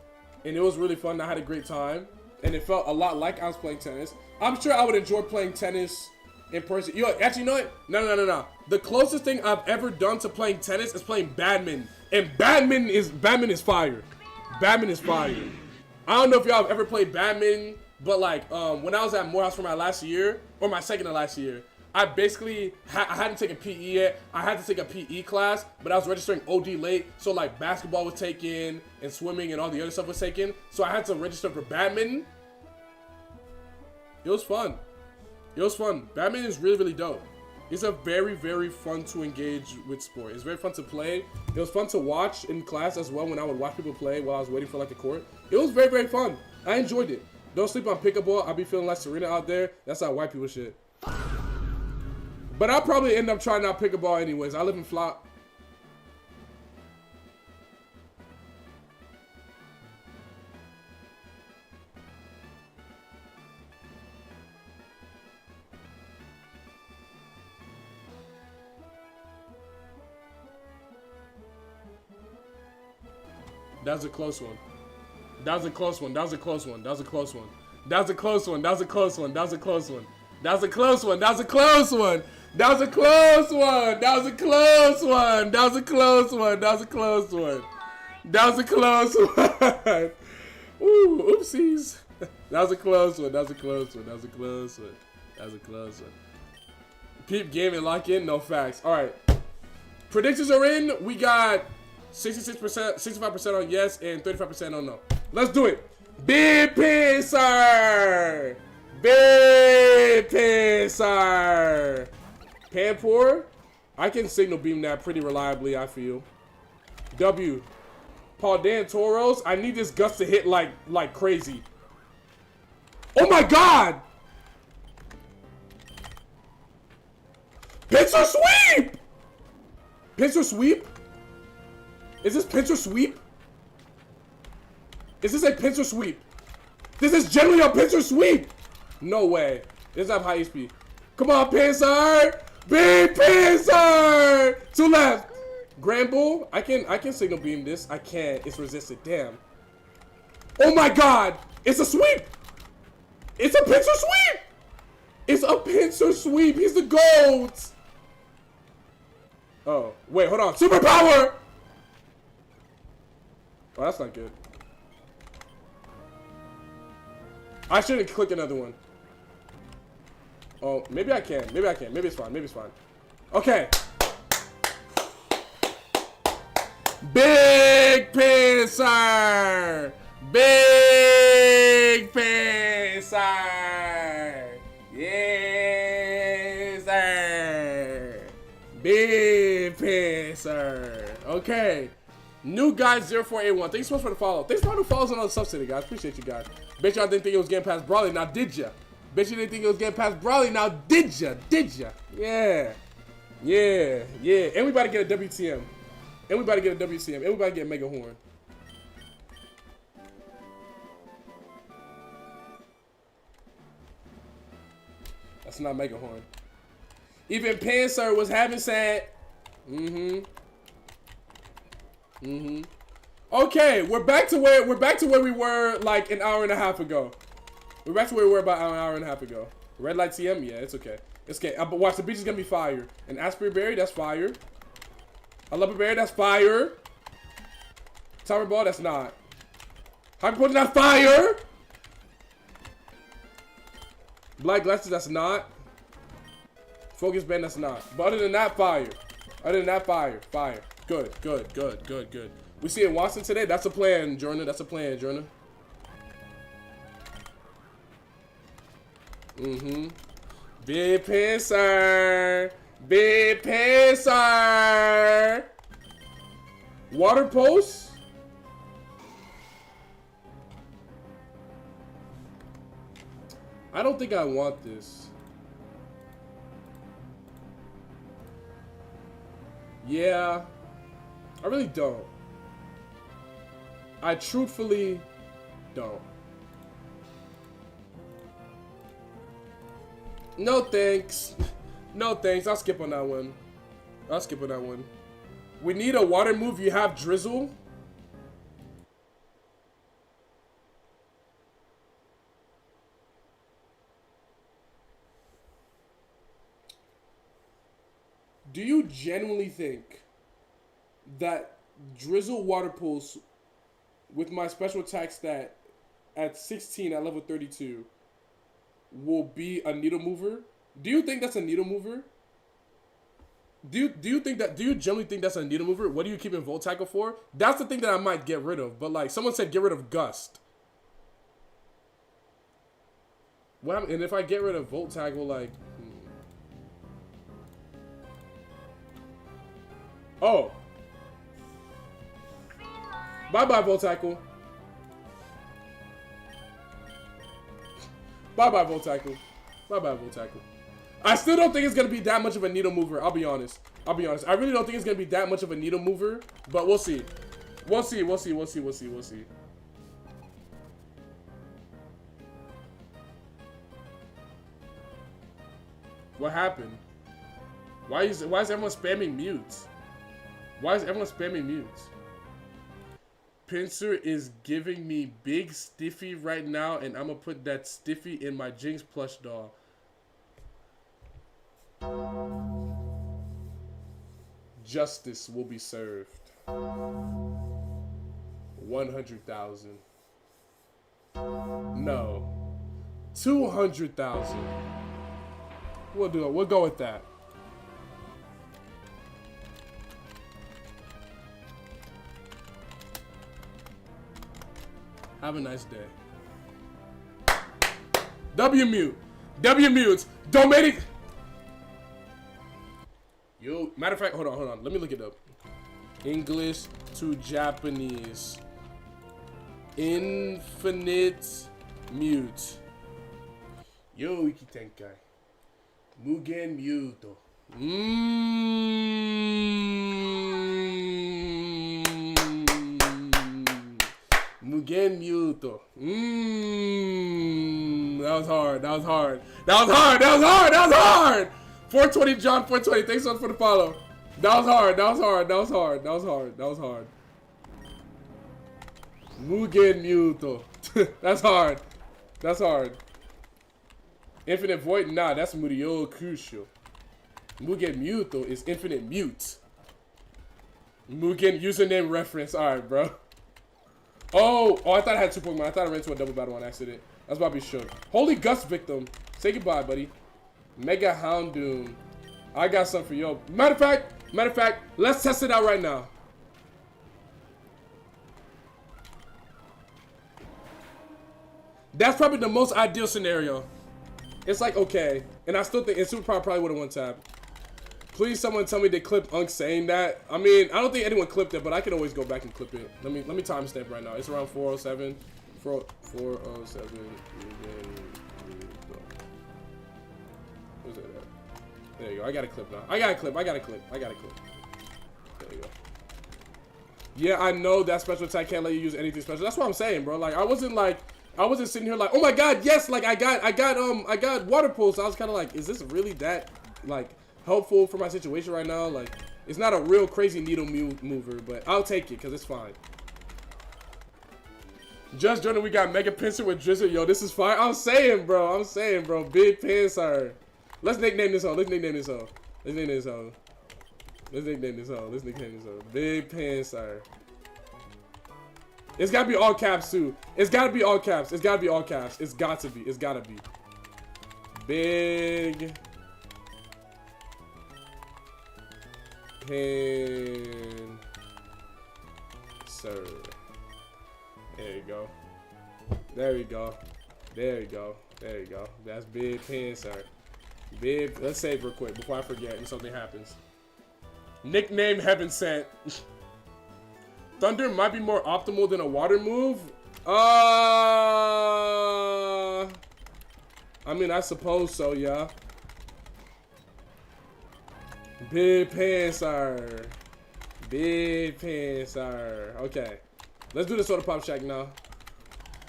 and it was really fun. I had a great time, and it felt a lot like I was playing tennis. I'm sure I would enjoy playing tennis in person. Actually, you know what? No. The closest thing I've ever done to playing tennis is playing badminton, and badminton is fire. Badminton is fire. I don't know if y'all have ever played badminton, but like when I was at Morehouse for my last year, or my second to last year, I basically I hadn't taken PE yet. I had to take a PE class, but I was registering OD late, so like basketball was taken and swimming and all the other stuff was taken. So I had to register for badminton. It was fun. It was fun. Badminton is really, really dope. It's a very, very fun to engage with sport. It's very fun to play. It was fun to watch in class as well when I would watch people play while I was waiting for like the court. It was very, very fun. I enjoyed it. Don't sleep on pickleball. I'll be feeling like Serena out there. That's how white people shit. But I'll probably end up trying out pickleball anyways. I live in Flop. That was a close one. That was a close one. That was a close one. That was a close one. That was a close one. That was a close one. That was a close one. That was a close one. That was a close one. That was a close one. That was a close one. That was a close one. That was a close one. That was a close one. Ooh, oopsies. That was a close one. That was a close one. That was a close one. That was a close one. Peep game and lock in. No facts. All right. Predictions are in. We got 66%, 65% on yes, and 35% on no. Let's do it. Big Pisser! Big Pisser! Panpour? I can signal beam that pretty reliably, I feel. W. Paul Dan Toros? I need this Gus to hit like crazy. Oh my god! Pincer sweep! Pincer sweep? Is this pincer sweep? Is this a pincer sweep? This is generally a pincer sweep! No way. This is not high HP. Come on, pincer! Big pincer! To left. Grand Bull? I can signal beam this. I can't. It's resisted. Damn. Oh my god! It's a sweep! It's a pincer sweep! It's a pincer sweep! He's the GOAT! Oh. Wait, hold on. Superpower! Oh, that's not good. I shouldn't click another one. Oh, maybe I can. Maybe I can. Maybe it's fine. Maybe it's fine. Okay. Big Pisser! Big Pisser! Yes, sir! Big Pisser! Okay. New guy 0481. Thanks so much for the follow. Thanks for the follows on all the stuff today, guys. Appreciate you guys. Bet y'all didn't think it was getting past Brawley. Now did ya? Bet you didn't think it was getting past Brawley. Now did ya? Did ya? Yeah. Yeah. Yeah. And we about to get a WTM. And we about to get a WTM. And we about to get a Mega Horn. That's not Mega Horn. Even Panzer was having said. Okay, we're back to where we were like an hour and a half ago. We're back to where we were about an hour and a half ago. Red light TM, yeah, it's okay. It's okay. But watch, the beach is gonna be fire. And Asprey Berry, that's fire. I love a berry, that's fire. Tower Ball, that's not. Hyper Potion, that's fire. Black Glasses, that's not. Focus Band, that's not. But other than that, fire. Other than that, fire. Fire. Good, good, good, good, good. We see in Watson today. That's a plan, Jordan. That's a plan, Jordan. Big Pisser. Big Pisser. Water Post. I don't think I want this. Yeah. I really don't. I truthfully don't. No thanks. No thanks. I'll skip on that one. I'll skip on that one. We need a water move. You have Drizzle. Do you genuinely think that Drizzle Water Pulse with my special attack stat at 16 at level 32 will be a needle mover. Do you think that's a needle mover? Do you generally think that's a needle mover? What do you keep in Volt Tackle for? That's the thing that I might get rid of. But like someone said, get rid of Gust. What? And if I get rid of Volt Tackle, like, oh, bye bye Volt Tackle. Bye bye Volt Tackle. Bye bye Volt Tackle. I still don't think it's going to be that much of a needle mover. I'll be honest. I really don't think it's going to be that much of a needle mover. But we'll see. We'll see. What happened? Why is everyone spamming mutes? Why is everyone spamming mutes? Pincer is giving me big stiffy right now, and I'm going to put that stiffy in my Jinx plush doll. Justice will be served. 100,000. No. 200,000. We'll do it. We'll go with that. Have a nice day. W mutes. Donating. Yo, matter of fact, hold on. Let me look it up. English to Japanese. Infinite mute. Yo, Iki Tenkai. Mugen Muto. Mugen Muto. That was hard. 420 John 420. Thanks so much for the follow. That was hard. Mugen Muto. That's hard. Infinite Void? Nah, that's Murio Kusho. Mugen Muto is Infinite Mute. Mugen username reference. Alright, bro. Oh, I thought I had 2 Pokemon. I thought I ran into a double battle on accident. I was about to be shook. Holy Gust victim. Say goodbye, buddy. Mega Houndoom. I got something for you. Matter of fact, let's test it out right now. That's probably the most ideal scenario. It's like, okay. And I still think Super Power probably would have won tab. Please someone tell me they clipped Unk saying that. I mean, I don't think anyone clipped it, but I can always go back and clip it. Let me timestamp right now. It's around 407. 407. Where's that at? There you go. I got a clip now. I got a clip. There you go. Yeah, I know that special attack can't let you use anything special. That's what I'm saying, bro. Like, I wasn't sitting here like, oh my god, yes, like I got water pulse. I was kind of like, is this really that like helpful for my situation right now? Like, it's not a real crazy needle mover, but I'll take it because it's fine. Just joining, we got Mega Pincer with Drizzle. Yo, this is fire. I'm saying, bro. Big Pincer. Let's nickname this hoe. Big Pincer. It's gotta be all caps too. It's gotta be all caps. It's gotta be. Big Pincer. There we go. That's Big Pincer. Let's save real quick before I forget and something happens. Nickname Heaven Sent. Thunder might be more optimal than a water move. I mean, I suppose so, yeah. Big Pincer. Okay. Let's do the Soda Pop Shack now.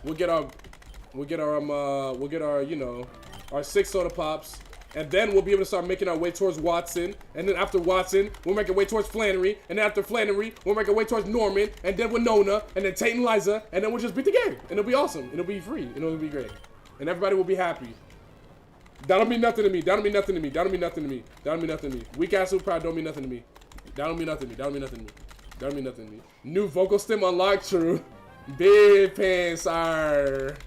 We'll get our, you know, our 6 Soda Pops. And then we'll be able to start making our way towards Watson. And then after Watson, we'll make our way towards Flannery. And then after Flannery, we'll make our way towards Norman. And then Winona. And then Tate and Liza. And then we'll just beat the game. And it'll be awesome. And it'll be free. And it'll be great. And everybody will be happy. That don't mean nothing to me. Weak ass Super Power don't mean nothing to me. New vocal stem unlocked, true. Big Pinsir.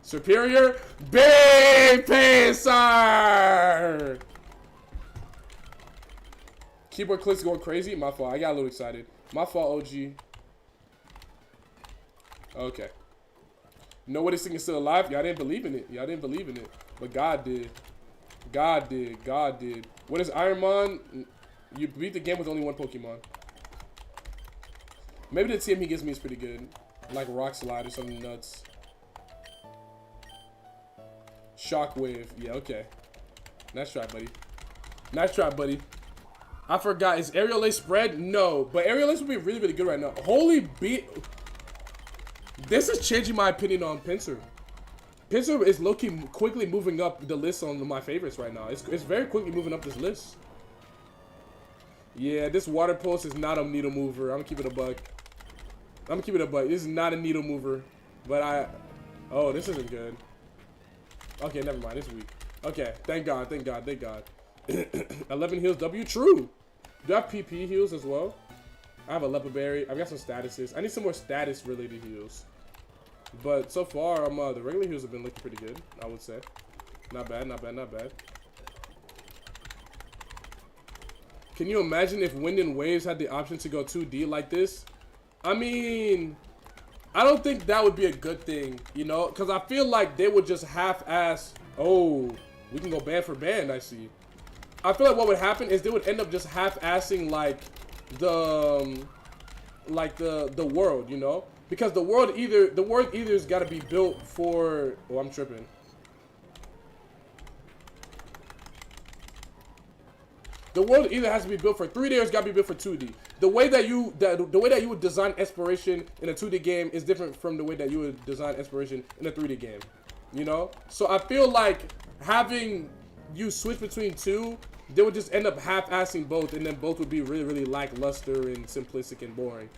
Superior. Big Pinsir. Keyboard clicks going crazy. My fault. I got a little excited. My fault, OG. Okay. Know what this thing is still alive? Y'all didn't believe in it. Y'all didn't believe in it. But God did. God did. God did. What is Ironmon? You beat the game with only one Pokemon. Maybe the team he gives me is pretty good. Like Rock Slide or something nuts. Shockwave. Yeah, okay. Nice try, buddy. Nice try, buddy. I forgot. Is Aerial Ace spread? No. But Aerial Ace would be really, really good right now. Holy beat. This is changing my opinion on Pinsir. Pinsir is low-key quickly moving up the list on my favorites right now. It's very quickly moving up this list. Yeah, this water pulse is not a needle mover. I'm gonna keep it a buck. I'm gonna keep it a buck. This is not a needle mover. But oh, this isn't good. Okay, never mind. It's weak. Okay, thank God, thank God, thank God. 11 heals W. True. Do I have PP heals as well? I have a leopard berry. I've got some statuses. I need some more status related heals. But so far, the regular heals have been looking pretty good, I would say. Not bad, not bad, not bad. Can you imagine if Wind and Waves had the option to go 2D like this? I mean, I don't think that would be a good thing, you know? Because I feel like they would just half-ass. Oh, we can go band for band, I see. I feel like what would happen is they would end up just half-assing like the world, you know? Because the world either's got to be built for. Oh, I'm tripping. The world either has to be built for 3D or it's got to be built for 2D. The way that you would design Exploration in a 2D game is different from the way that you would design Exploration in a 3D game. You know? So I feel like having you switch between two, they would just end up half-assing both, and then both would be really, really lackluster and simplistic and boring.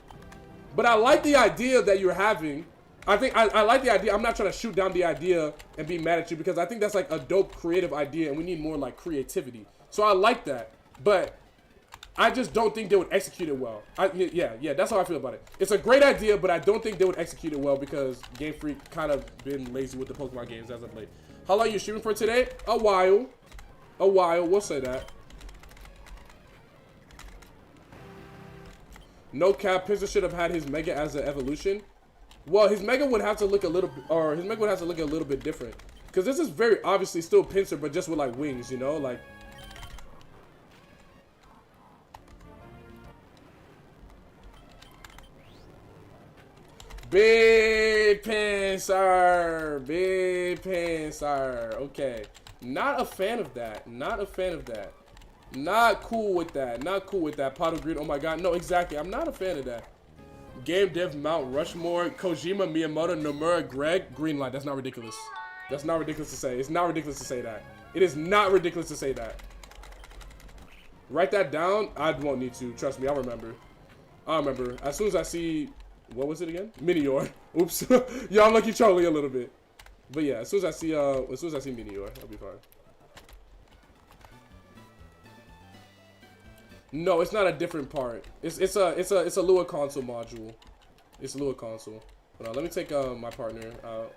But I like the idea that you're having. I think I like the idea. I'm not trying to shoot down the idea and be mad at you, because I think that's like a dope creative idea, and we need more like creativity. So I like that, but I just don't think they would execute it well. Yeah, that's how I feel about it. It's a great idea, but I don't think they would execute it well because Game Freak kind of been lazy with the Pokemon games as of late. How long are you streaming for today? A while. A while, we'll say that. No cap, Pinsir should have had his Mega as an evolution. Well, his Mega would have to look a little bit different. Because this is very obviously still Pinsir, but just with like wings, you know? Like, Big Pinsir. Big Pinsir. Okay. Not a fan of that. Not a fan of that. Not cool with that. Not cool with that. Pot of Greed. Oh my god. No, exactly. I'm not a fan of that. Game Dev, Mount Rushmore, Kojima, Miyamoto, Nomura, Greg, Greenlight. That's not ridiculous. That's not ridiculous to say. It's not ridiculous to say that. It is not ridiculous to say that. Write that down. I won't need to. Trust me. I'll remember. I'll remember. As soon as I see... What was it again? Meteor. Oops. Yeah, I'm lucky trolling a little bit. But yeah, as soon as I see Meteor, I'll be fine. No, it's not a different part. It's a Lua console module. It's a Lua console. Hold on, let me take my partner out.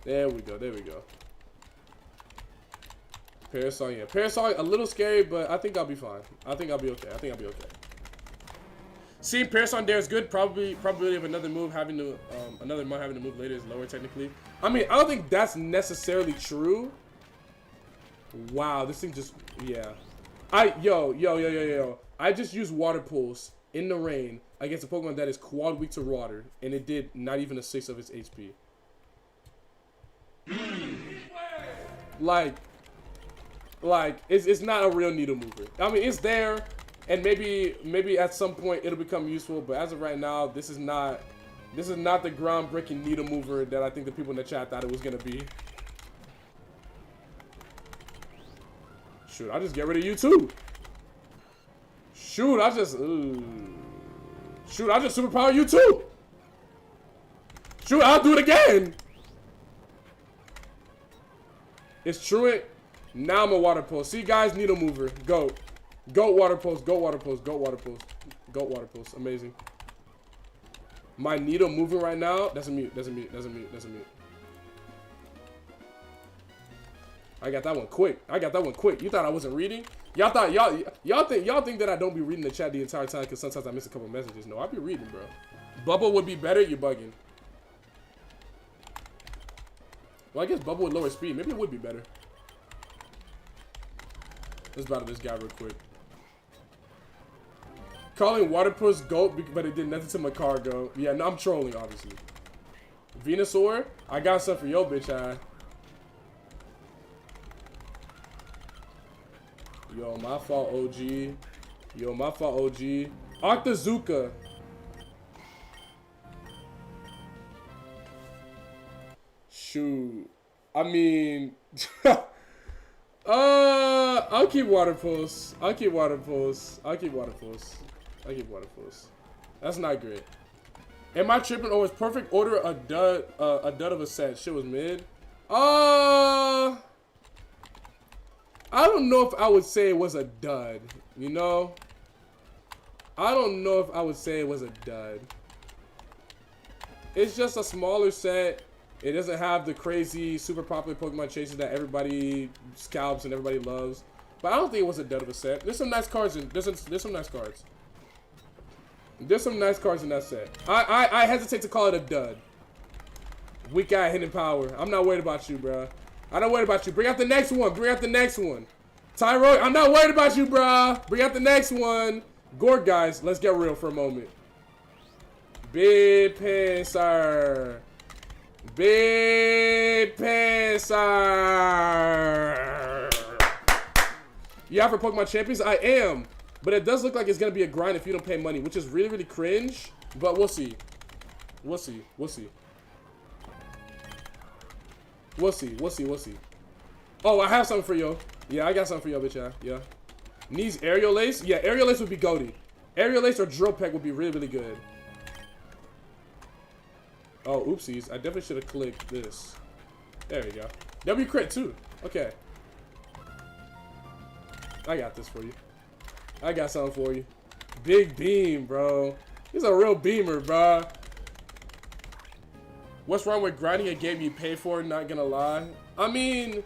There we go. There we go. Parasong, yeah. Parasong, a little scary, but I think I'll be fine. I think I'll be okay. I think I'll be okay. Seeing Parasong there is good. Probability of another move having to another mon having to move later is lower technically. I mean, I don't think that's necessarily true. Wow, this thing just, yeah. Yo. I just used Water Pulse in the rain against a Pokemon that is quad weak to water, and it did not even a 6 of its HP. Like it's not a real needle mover. I mean, it's there, and maybe at some point it'll become useful, but as of right now, this is not the groundbreaking needle mover that I think the people in the chat thought it was gonna be. Shoot, I'll just get rid of you too. Shoot, I'll just superpower you too. Shoot, I'll do it again. It's Truant. Now I'm a Water Pulse. See, guys, needle mover. Go. Goat water pulse, goat water pulse, goat water pulse, goat water pulse. Amazing. My needle moving right now. That's a mute. That's a mute. That's a mute. That's a mute. I got that one quick. I got that one quick. You thought I wasn't reading? Y'all thought y'all think that I don't be reading the chat the entire time because sometimes I miss a couple messages. No, I be reading, bro. Bubble would be better. You bugging. Well, I guess Bubble would lower speed. Maybe it would be better. Let's battle this guy real quick. Calling Waterpuss GOAT, but it did nothing to my cargo. Yeah, no, I'm trolling, obviously. Venusaur, I got some for your bitch eye. Yo, my fault, OG. Yo, my fault, OG. Octazuka. Shoot. I mean... I'll keep Waterpuss. I'll keep Waterpuss. I'll keep Waterpuss. I'll keep Waterpuss. That's not great. Am I tripping or was perfect order a dud of a set? Shit was mid. I don't know if I would say it was a dud, you know? I don't know if I would say it was a dud. It's just a smaller set. It doesn't have the crazy, super popular Pokemon chases that everybody scalps and everybody loves. But I don't think it was a dud of a set. There's some nice cards in there's some nice cards. There's some nice cards in that set. I hesitate to call it a dud. Weak eye hidden power. I'm not worried about you, bro. I'm not worried about you. Bring out the next one. Bring out the next one. Tyroid, I'm not worried about you, bro. Bring out the next one. Gorg, guys, let's get real for a moment. Big Pinsir. Big Pinsir. You out for Pokemon Champions? I am. But it does look like it's going to be a grind if you don't pay money, which is really, really cringe. But we'll see. We'll see. We'll see. We'll see. We'll see. We'll see. Oh, I have something for you. Yeah, I got something for you, bitch. Yeah. Needs Aerial Ace? Yeah, Aerial Ace would be goaty. Aerial Ace or Drill Peck would be really, really good. Oh, oopsies. I definitely should have clicked this. There we go. That'll be crit too. Okay. I got this for you. I got something for you. Big Beam, bro. He's a real beamer, bro. What's wrong with grinding a game you pay for? Not gonna lie. I mean,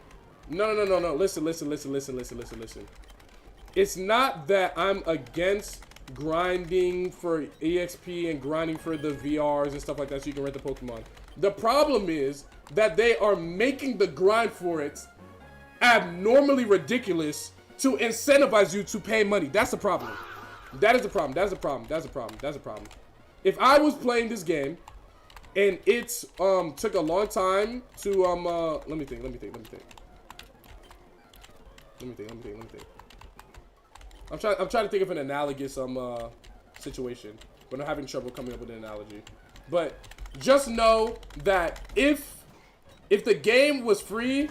no. Listen. It's not that I'm against grinding for EXP and grinding for the VRs and stuff like that so you can rent the Pokemon. The problem is that they are making the grind for it abnormally ridiculous to incentivize you to pay money. That's the problem. That is the problem. That's the problem. That's the problem. That's the problem. If I was playing this game and it took a long time to let me think. I'm trying to think of an analogous situation, but I'm having trouble coming up with an analogy. But just know that if the game was free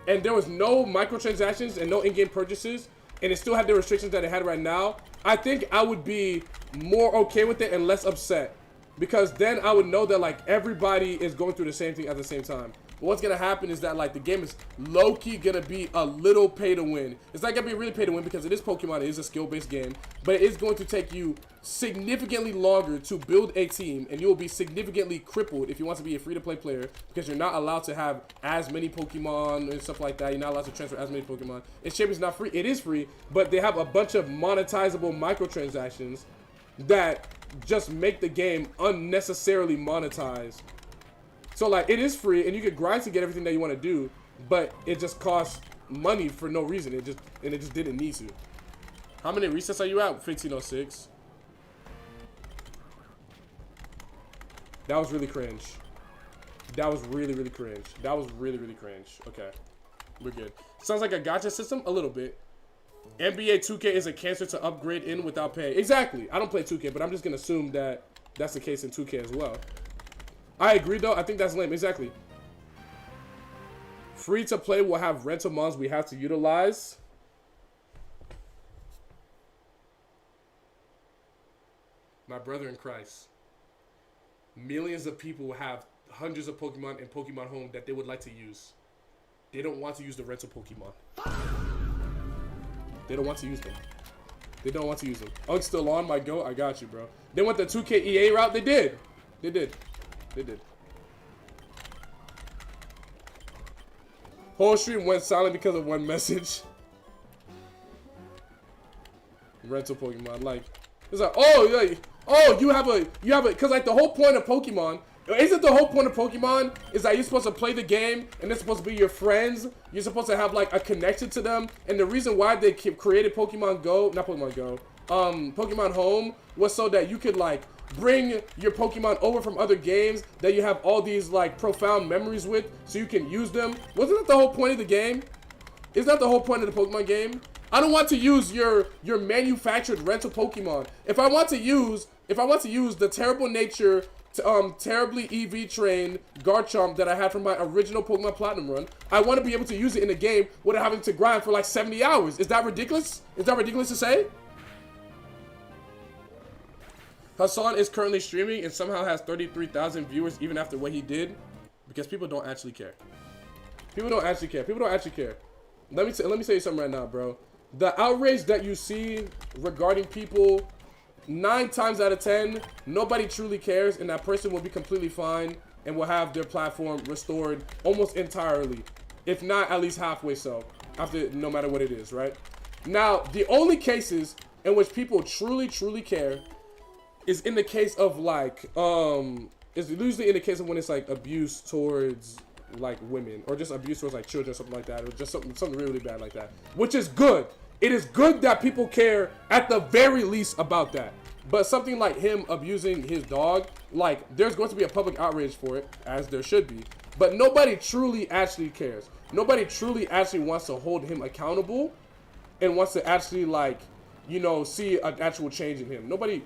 and there was no microtransactions and no in-game purchases, and it still had the restrictions that it had right now, I think I would be more okay with it and less upset. Because then I would know that, like, everybody is going through the same thing at the same time. But what's going to happen is that, like, the game is low-key going to be a little pay to win. It's not going to be really pay to win because it is Pokemon. It is a skill-based game. But it is going to take you significantly longer to build a team. And you will be significantly crippled if you want to be a free-to-play player because you're not allowed to have as many Pokemon and stuff like that. You're not allowed to transfer as many Pokemon. And Champion's not free. It is free, but they have a bunch of monetizable microtransactions that just make the game unnecessarily monetized. So, like, it is free and you can grind to get everything that you want to do, but it just costs money for no reason. It just didn't need to. How many resets are you at? 1506. That was really cringe. That was really, really cringe. That was really, really cringe. Okay, we're good. Sounds like a gacha system? A little bit. NBA 2K is a cancer to upgrade in without pay. Exactly. I don't play 2K, but I'm just going to assume that that's the case in 2K as well. I agree, though. I think that's lame. Exactly. Free to play will have rental mons we have to utilize. My brother in Christ. Millions of people have hundreds of Pokemon in Pokemon Home that they would like to use. They don't want to use the rental Pokemon. They don't want to use them. They don't want to use them. Unk's still on my go. I got you, bro. They went the 2K EA route. They did. They did. They did. Whole stream went silent because of one message. Rental Pokemon, like, it's like, oh, you have a, because like the whole point of Pokemon, isn't the whole point of Pokemon is that you're supposed to play the game and they're supposed to be your friends. You're supposed to have like a connection to them. And the reason why they created Pokemon Go, not Pokemon Go, Pokemon Home was so that you could like bring your Pokemon over from other games that you have all these like profound memories with, so you can use them. Wasn't that the whole point of the game? Isn't that the whole point of the Pokemon game? I don't want to use your manufactured rental Pokemon. If I want to use the terrible nature, terribly EV trained Garchomp that I had from my original Pokemon Platinum run, I want to be able to use it in a game without having to grind for like 70 hours. Is that ridiculous? Is that ridiculous to say? Hassan is currently streaming and somehow has 33,000 viewers even after what he did, because people don't actually care. People don't actually care. People don't actually care. Let me tell you something right now, bro. The outrage that you see regarding people, 9 times out of 10, nobody truly cares, and that person will be completely fine and will have their platform restored almost entirely, if not at least halfway so, after no matter what it is, right? Now, the only cases in which people truly care is in the case of like, is usually in the case of when it's like abuse towards like women, or just abuse towards like children, something like that, or just something really bad like that, which is good. It is good that people care at the very least about that. But something like him abusing his dog, like, there's going to be a public outrage for it, as there should be, but nobody truly actually cares. Nobody truly actually wants to hold him accountable and wants to actually, like, you know, see an actual change in him. Nobody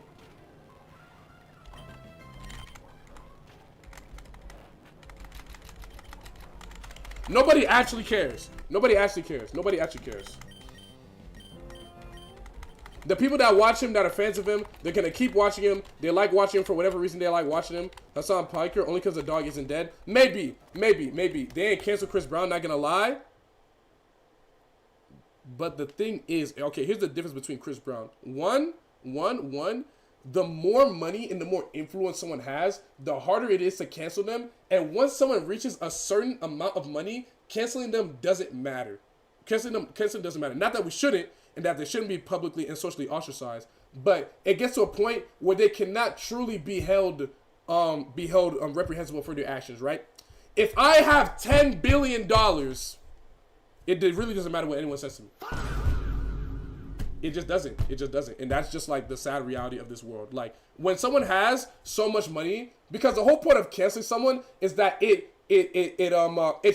actually cares. Nobody actually cares. Nobody actually cares. The people that watch him, that are fans of him, they're gonna keep watching him. They like watching him for whatever reason. They like watching him. Hassan Piker, only because the dog isn't dead. Maybe. They ain't canceled Chris Brown, not gonna lie. But the thing is, okay, here's the difference between Chris Brown. One, the more money and the more influence someone has, the harder it is to cancel them. And once someone reaches a certain amount of money, canceling them doesn't matter. Canceling doesn't matter. Not that we shouldn't, and that they shouldn't be publicly and socially ostracized, but it gets to a point where they cannot truly be held reprehensible for their actions, right? If I have $10 billion, it really doesn't matter what anyone says to me. It just doesn't. It just doesn't. And that's just like the sad reality of this world. Like, when someone has so much money, because the whole point of canceling someone is that it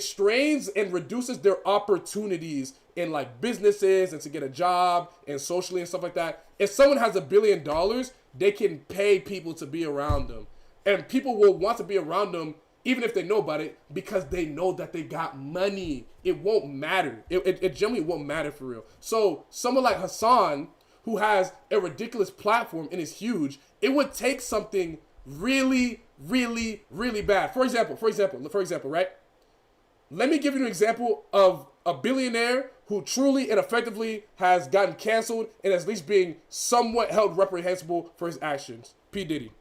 strains and reduces their opportunities in like businesses and to get a job and socially and stuff like that. If someone has $1 billion, they can pay people to be around them, and people will want to be around them even if they know about it, because they know that they got money. It won't matter. It generally won't matter for real. So someone like Hassan, who has a ridiculous platform and is huge, it would take something really bad. For example, right? Let me give you an example of a billionaire who truly and effectively has gotten canceled and is at least being somewhat held reprehensible for his actions. P. Diddy.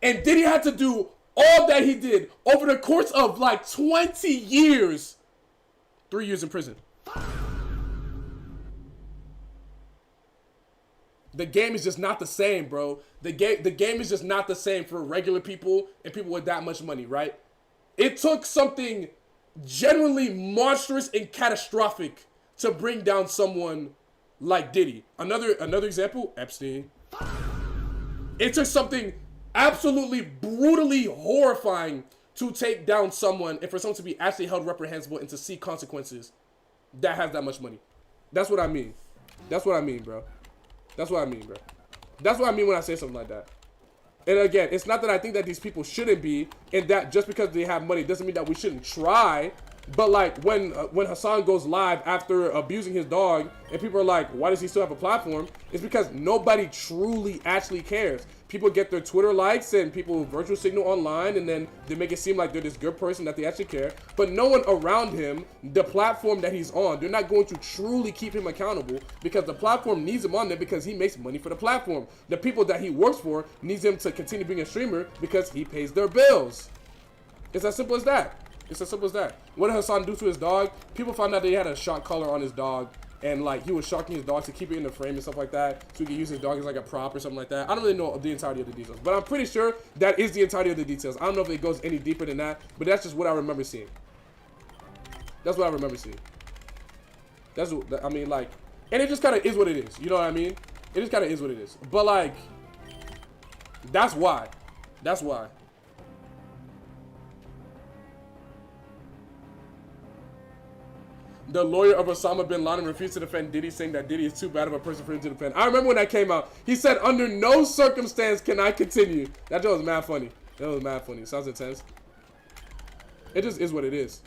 And Diddy had to do all that he did over the course of like 20 years. 3 years in prison. The game is just not the same, bro. The game is just not the same for regular people and people with that much money, right? It took something genuinely monstrous and catastrophic to bring down someone like Diddy. Another example, Epstein. It took something absolutely brutally horrifying to take down someone and for someone to be actually held reprehensible and to see consequences that has that much money. That's what I mean. That's what I mean, bro. That's what I mean, bro. That's what I mean when I say something like that. And again, it's not that I think that these people shouldn't be, and that just because they have money doesn't mean that we shouldn't try. But like when Hassan goes live after abusing his dog, and people are like, why does he still have a platform? It's because nobody truly actually cares. People get their Twitter likes and people virtual signal online, and then they make it seem like they're this good person that they actually care. But no one around him, the platform that he's on, they're not going to truly keep him accountable, because the platform needs him on there because he makes money for the platform. The people that he works for needs him to continue being a streamer because he pays their bills. It's as simple as that. It's as simple as that. What did Hassan do to his dog? People found out that he had a shock collar on his dog, and like he was shocking his dog to keep it in the frame and stuff like that, so he could use his dog as like a prop or something like that. I don't really know the entirety of the details, but I'm pretty sure that is the entirety of the details. I don't know if it goes any deeper than that, but that's just what I remember seeing. That's what I remember seeing. That's what I mean, like, and it just kind of is what it is. You know what I mean? It just kind of is what it is. But like, that's why. That's why. The lawyer of Osama bin Laden refused to defend Diddy, saying that Diddy is too bad of a person for him to defend. I remember when that came out. He said, under no circumstance can I continue. That joke was mad funny. That was mad funny. It sounds intense. It just is what it is.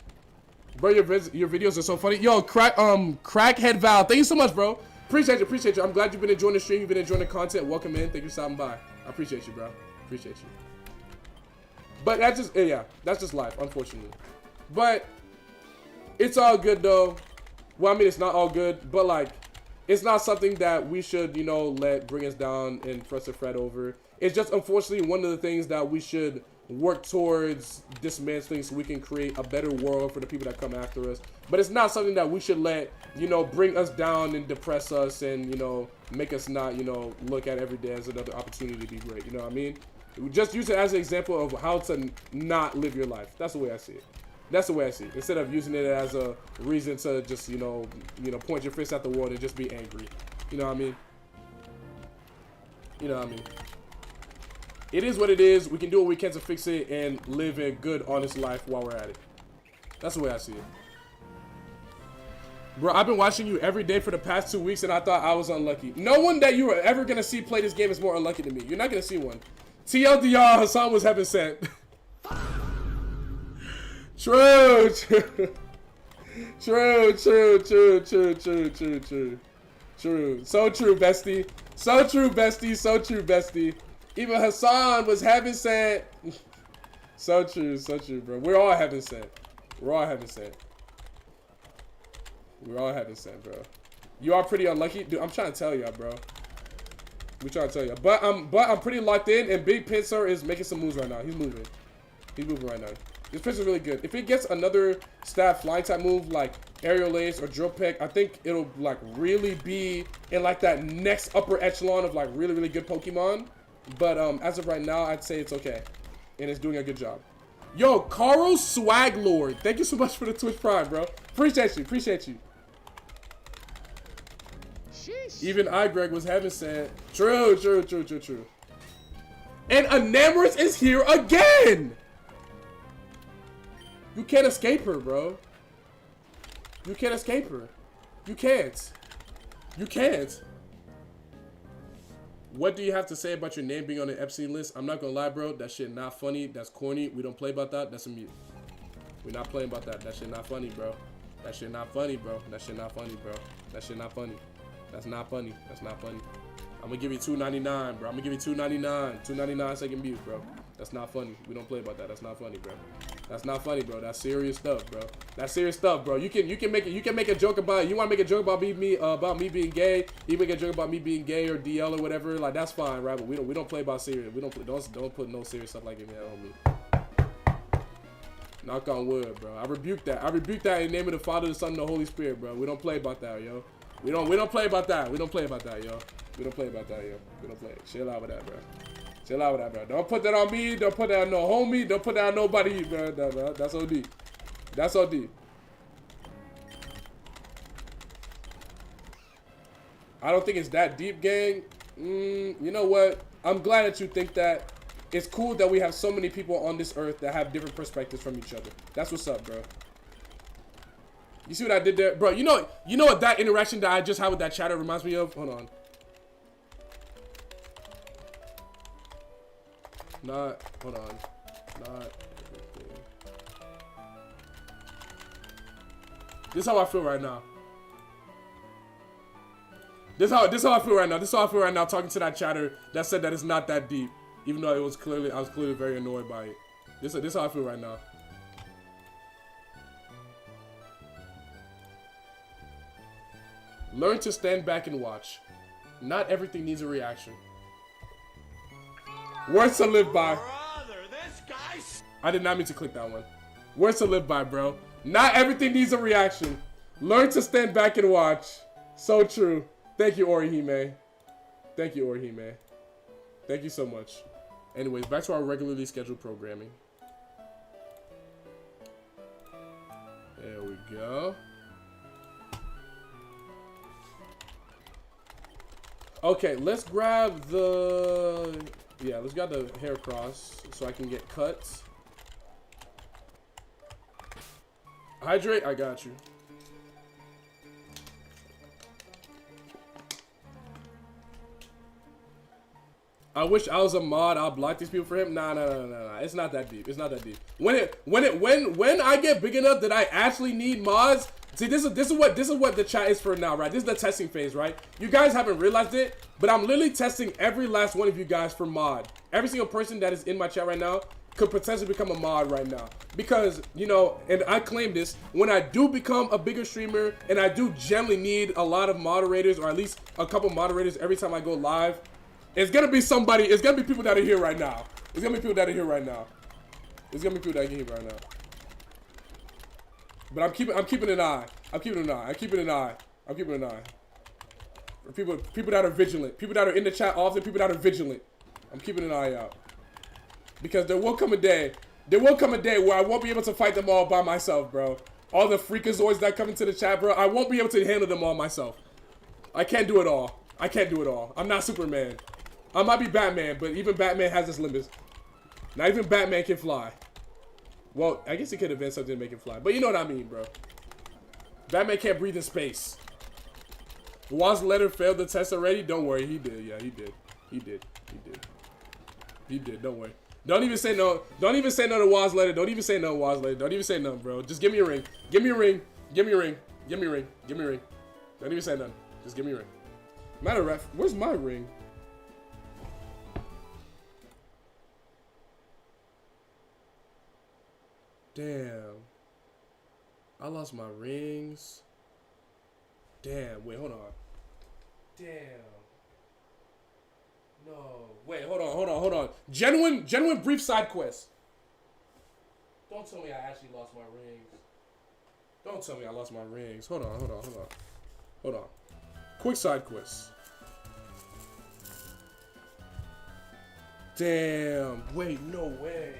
Bro, your videos are so funny. Yo, Crackhead Val, thank you so much, bro. Appreciate you, appreciate you. I'm glad you've been enjoying the stream. You've been enjoying the content. Welcome in. Thank you for stopping by. I appreciate you, bro. Appreciate you. But that's just, yeah, that's just life, unfortunately. But it's all good though. Well, I mean, it's not all good, but like, it's not something that we should, you know, let bring us down and for us to fret over. It's just unfortunately one of the things that we should work towards dismantling so we can create a better world for the people that come after us. But it's not something that we should let, you know, bring us down and depress us and, you know, make us not, you know, look at every day as another opportunity to be great. You know what I mean? Just use it as an example of how to not live your life. That's the way I see it. That's the way I see it. Instead of using it as a reason to just, you know, point your fist at the world and just be angry. You know what I mean? You know what I mean? It is what it is. We can do what we can to fix it and live a good, honest life while we're at it. That's the way I see it. Bro, I've been watching you every day for the past 2 weeks and I thought I was unlucky. No one that you were ever going to see play this game is more unlucky than me. You're not going to see one. TLDR, Hassan was heaven sent. True, true. True. So true, bestie. So true, bestie. So true, bestie. Even Hassan was heaven sent. So true, bro. We're all heaven sent. We're all heaven sent. We're all heaven sent, bro. You are pretty unlucky. Dude, I'm trying to tell y'all, bro. We're trying to tell you. But I'm pretty locked in, and Big Pincer is making some moves right now. He's moving. He's moving right now. This pitch is really good. If it gets another stab flying type move like aerial ace or drill peck, I think it'll like really be in like that next upper echelon of like really good Pokemon. But as of right now, I'd say it's okay, and it's doing a good job. Yo, Carl Swag Lord, thank you so much for the Twitch Prime, bro. Appreciate you, appreciate you. Sheesh. Even I, Greg, was heaven sent. True. And Enamorous is here again. You can't escape her, bro. You can't escape her. You can't. You can't. What do you have to say about your name being on the Epstein list? I'm not gonna lie, bro. That shit not funny. That's corny. We don't play about that. That's a mute. We're not playing about that. That shit not funny, bro. That shit not funny, bro. That shit not funny, bro. That shit not funny. That's not funny. That's not funny. I'm gonna give you $2.99, bro. I'm gonna give you $2.99. $2.99 second mute, bro. That's not funny. We don't play about that. That's not funny, bro. That's not funny, bro. That's serious stuff, bro. That's serious stuff, bro. You can make a joke about it. You want to make a joke about me being gay? You make a joke about me being gay or DL or whatever. Like that's fine, right? But we don't play about serious. We don't put no serious stuff like that on me. Knock on wood, bro. I rebuke that. I rebuke that in the name of the Father, the Son, and the Holy Spirit, bro. We don't play about that, yo. We don't play about that. We don't play about that, yo. We don't play about that, yo. We don't play. Chill out with that, bro. Chill out with that, bro. Don't put that on me. Don't put that on no homie. Don't put that on nobody, bro. No, that's OD. That's OD. I don't think it's that deep, gang. You know what? I'm glad that you think that. It's cool that we have so many people on this earth that have different perspectives from each other. That's what's up, bro. You see what I did there? Bro, you know what that interaction that I just had with that chatter reminds me of? Hold on. Hold on. Not everything. This is how I feel right now. This is how I feel right now. This is how I feel right now talking to that chatter that said that it's not that deep. Even though I was clearly very annoyed by it. This is how I feel right now. Learn to stand back and watch. Not everything needs a reaction. Words to live by. I did not mean to click that one. Words to live by, bro. Not everything needs a reaction. Learn to stand back and watch. So true. Thank you, Orihime. Thank you, Orihime. Thank you so much. Anyways, back to our regularly scheduled programming. There we go. Okay, let's grab the... Yeah, let's grab the hair cross so I can get cuts. Hydrate, I got you. I wish I was a mod. I'll block these people for him. Nah. It's not that deep. It's not that deep. When I get big enough that I actually need mods. See, this is what the chat is for now, right? This is the testing phase, right? You guys haven't realized it, but I'm literally testing every last one of you guys for mod. Every single person that is in my chat right now could potentially become a mod right now. Because, you know, and I claim this, when I do become a bigger streamer and I do generally need a lot of moderators, or at least a couple moderators every time I go live, it's gonna be somebody, it's gonna be people that are here right now. It's gonna be people that are here right now. It's gonna be people that are here right now. But I'm keeping an eye. I'm keeping an eye. For people that are vigilant. People that are in the chat often, people that are vigilant. I'm keeping an eye out. Because there will come a day where I won't be able to fight them all by myself, bro. All the freakazoids that come into the chat, bro, I won't be able to handle them all myself. I can't do it all. I'm not Superman. I might be Batman, but even Batman has its limits. Not even Batman can fly. Well, I guess he could invent something to make him fly. But you know what I mean, bro. Batman can't breathe in space. Juan's letter failed the test already? Don't worry, he did. Yeah, he did. Don't worry. Don't even say no. Don't even say no to Juan's letter. Don't even say no, Juan's letter. Don't even say no, bro. Just give me a ring. Give me a ring. Give me a ring. Give me a ring. Give me a ring. Don't even say nothing. Just give me a ring. Matter of fact, where's my ring? Damn. I lost my rings. Damn. Wait, hold on. Damn. No. Wait, hold on. Genuine brief side quest. Don't tell me I actually lost my rings. Don't tell me I lost my rings. Hold on. Quick side quest. Damn. Wait, no way.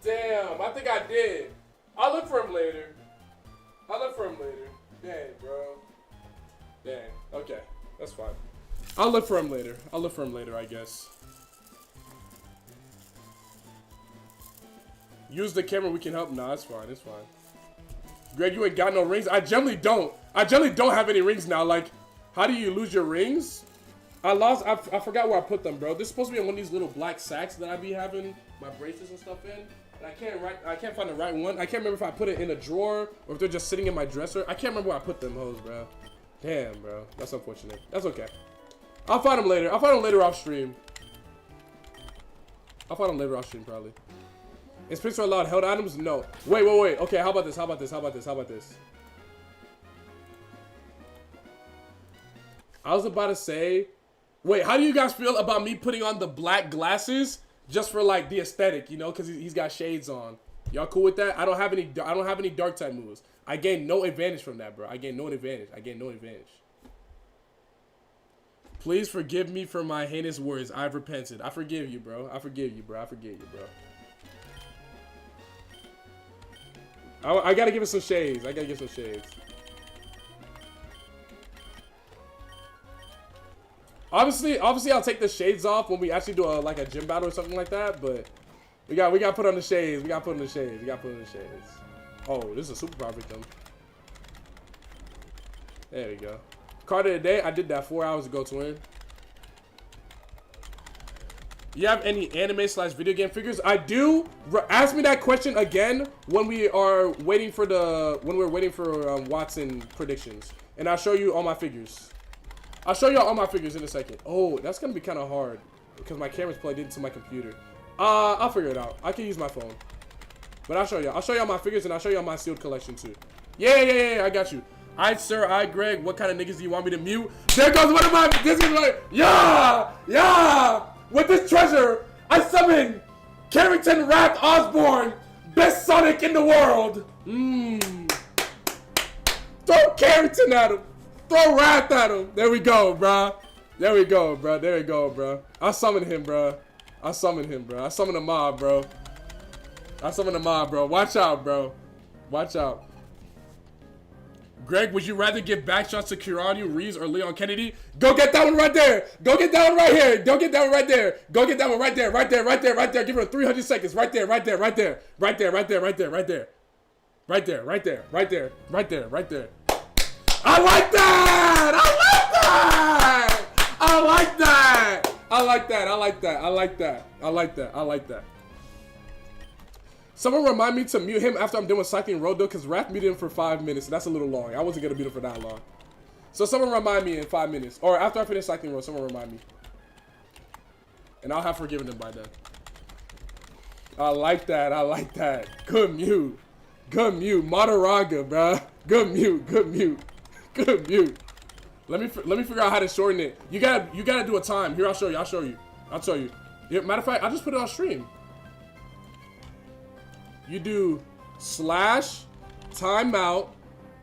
Damn, I think I did. I'll look for him later. Dang, bro. Dang, okay. That's fine. I'll look for him later, I guess. Use the camera, we can help. Nah, it's fine. Greg, you ain't got no rings? I generally don't have any rings now. Like, how do you lose your rings? I forgot where I put them, bro. This is supposed to be in one of these little black sacks that I be having my bracelets and stuff in. And I can't find the right one. I can't remember if I put it in a drawer or if they're just sitting in my dresser. I can't remember where I put them hoes, bro. Damn, bro. That's unfortunate. That's okay. I'll find them later. I'll find them later off stream. Probably. Is picture allowed held items? No. Wait. Okay, how about this? I was about to say, wait, how do you guys feel about me putting on the black glasses just for like the aesthetic, you know, because he's got shades on? Y'all cool with that? I don't have any dark type moves. I gain no advantage from that, bro. I gain no advantage. Please forgive me for my heinous words. I've repented. I forgive you, bro. I forgive you, bro. I gotta give it some shades. Obviously, I'll take the shades off when we actually do like a gym battle or something like that. But we got to put on the shades. We got to put on the shades. We got to put on the shades. Oh, this is a superpower victim. There we go. Card of the day. I did that 4 hours ago, twin. You have any anime/video game figures? I do. Ask me that question again when we are waiting for Watson predictions, and I'll show you all my figures. I'll show you all my figures in a second. Oh, that's gonna be kind of hard because my camera's plugged into my computer. I'll figure it out. I can use my phone, but I'll show you. I'll show you all my figures, and I'll show you all my sealed collection too. Yeah. I got you. Alright, sir. Alright, Greg. What kind of niggas do you want me to mute? There goes one of my. This is like, yeah. With this treasure, I summon Carrington Raft Osborne, best Sonic in the world. Throw Carrington at him. Throw Raft at him. There we go, bruh. I summon him, bruh. I summon the mob, bro. Watch out, bro. Watch out. Greg, would you rather give backshots to Keanu Reeves or Leon Kennedy? Go get that one right there. Go get that one right here. Go get that one right there. Go get that one right there. Right there. Give her 300 seconds. Right there. Right there. I like that. Someone remind me to mute him after I'm done with Cycling Road though, because Raph muted him for 5 minutes. And that's a little long. I wasn't gonna mute him for that long. So someone remind me in 5 minutes, or after I finish Cycling Road, someone remind me, and I'll have forgiven him by then. I like that. Good mute, Madaraga, bruh. Good mute. Let me figure out how to shorten it. You gotta do a time. Here, I'll show you. Yeah, matter of fact, I'll just put it on stream. You do slash timeout,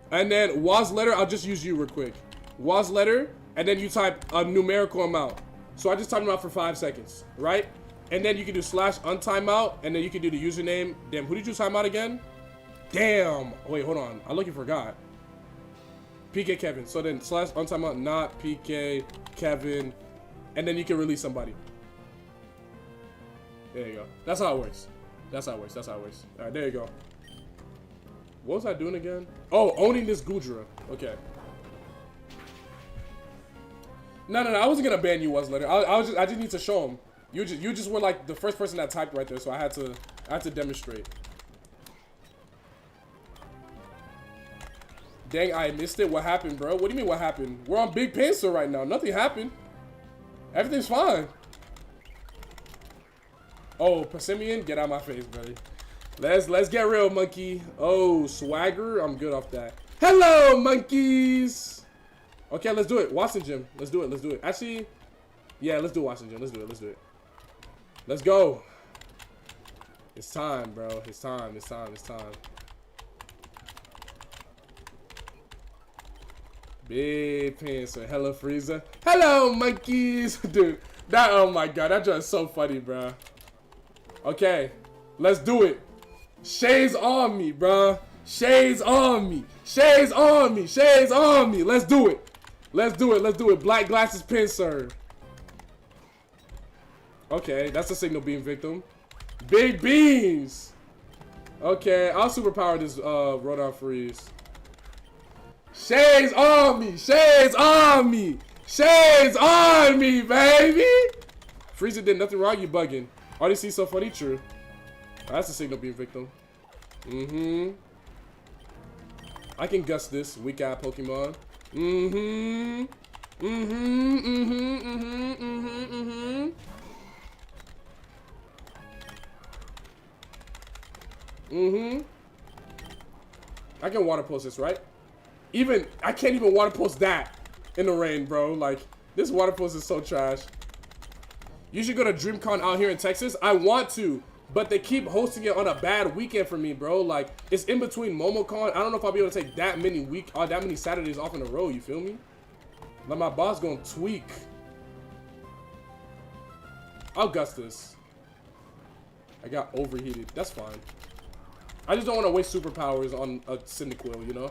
and then was letter. I'll just use you real quick. Was letter, and then you type a numerical amount. So I just timed them out for 5 seconds, right? And then you can do slash untimeout, and then you can do the username. Damn, who did you time out again? Damn. Wait, hold on. I looking forgot. PK Kevin. So then slash untimeout, not PK Kevin, and then you can release somebody. There you go. That's how it works. All right, there you go. What was I doing again? Oh, owning this Gudra. Okay. No. I wasn't gonna ban you, was letter. I just need to show him. You just were like the first person that typed right there, so I had to demonstrate. Dang, I missed it. What happened, bro? What do you mean what happened? We're on Big Pencil right now. Nothing happened. Everything's fine. Oh, Passimian, get out of my face, buddy. Let's get real, monkey. Oh, swagger, I'm good off that. Hello, monkeys. Okay, let's do it. Watson Gym. Let's do it. Actually, yeah, let's do Watson Gym. Let's do it. Let's go. It's time, bro. It's time. Big pencil. Hello, Frieza. Hello, monkeys. Dude, oh my god, that just is so funny, bro. Okay, let's do it. Shades on me, bruh. Shades on me. Let's do it. Black glasses pin serve. Okay, that's a signal beam victim. Big beams. Okay, I'll superpower this Rodon Freeze. Shades on me, baby. Frieza did nothing wrong, you bugging. RDC so funny, true. That's a signal beam victim. I can gust this weak ass Pokemon. I can water pulse this, right? I can't even water pulse that in the rain, bro. Like, this water pulse is so trash. You should go to DreamCon out here in Texas. I want to, but they keep hosting it on a bad weekend for me, bro. Like, it's in between MomoCon. I don't know if I'll be able to take that many Saturdays off in a row. You feel me? Like, my boss gonna tweak. I'll gust this. I got overheated. That's fine. I just don't want to waste superpowers on a Cyndaquil, you know?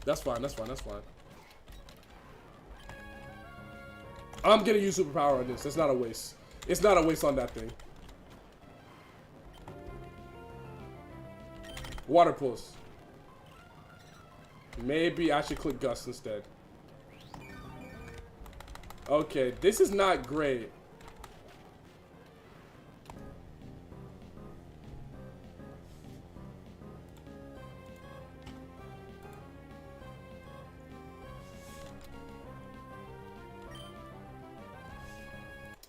That's fine. I'm gonna use superpower on this. It's not a waste. It's not a waste on that thing. Water pulse. Maybe I should click Gust instead. Okay, this is not great.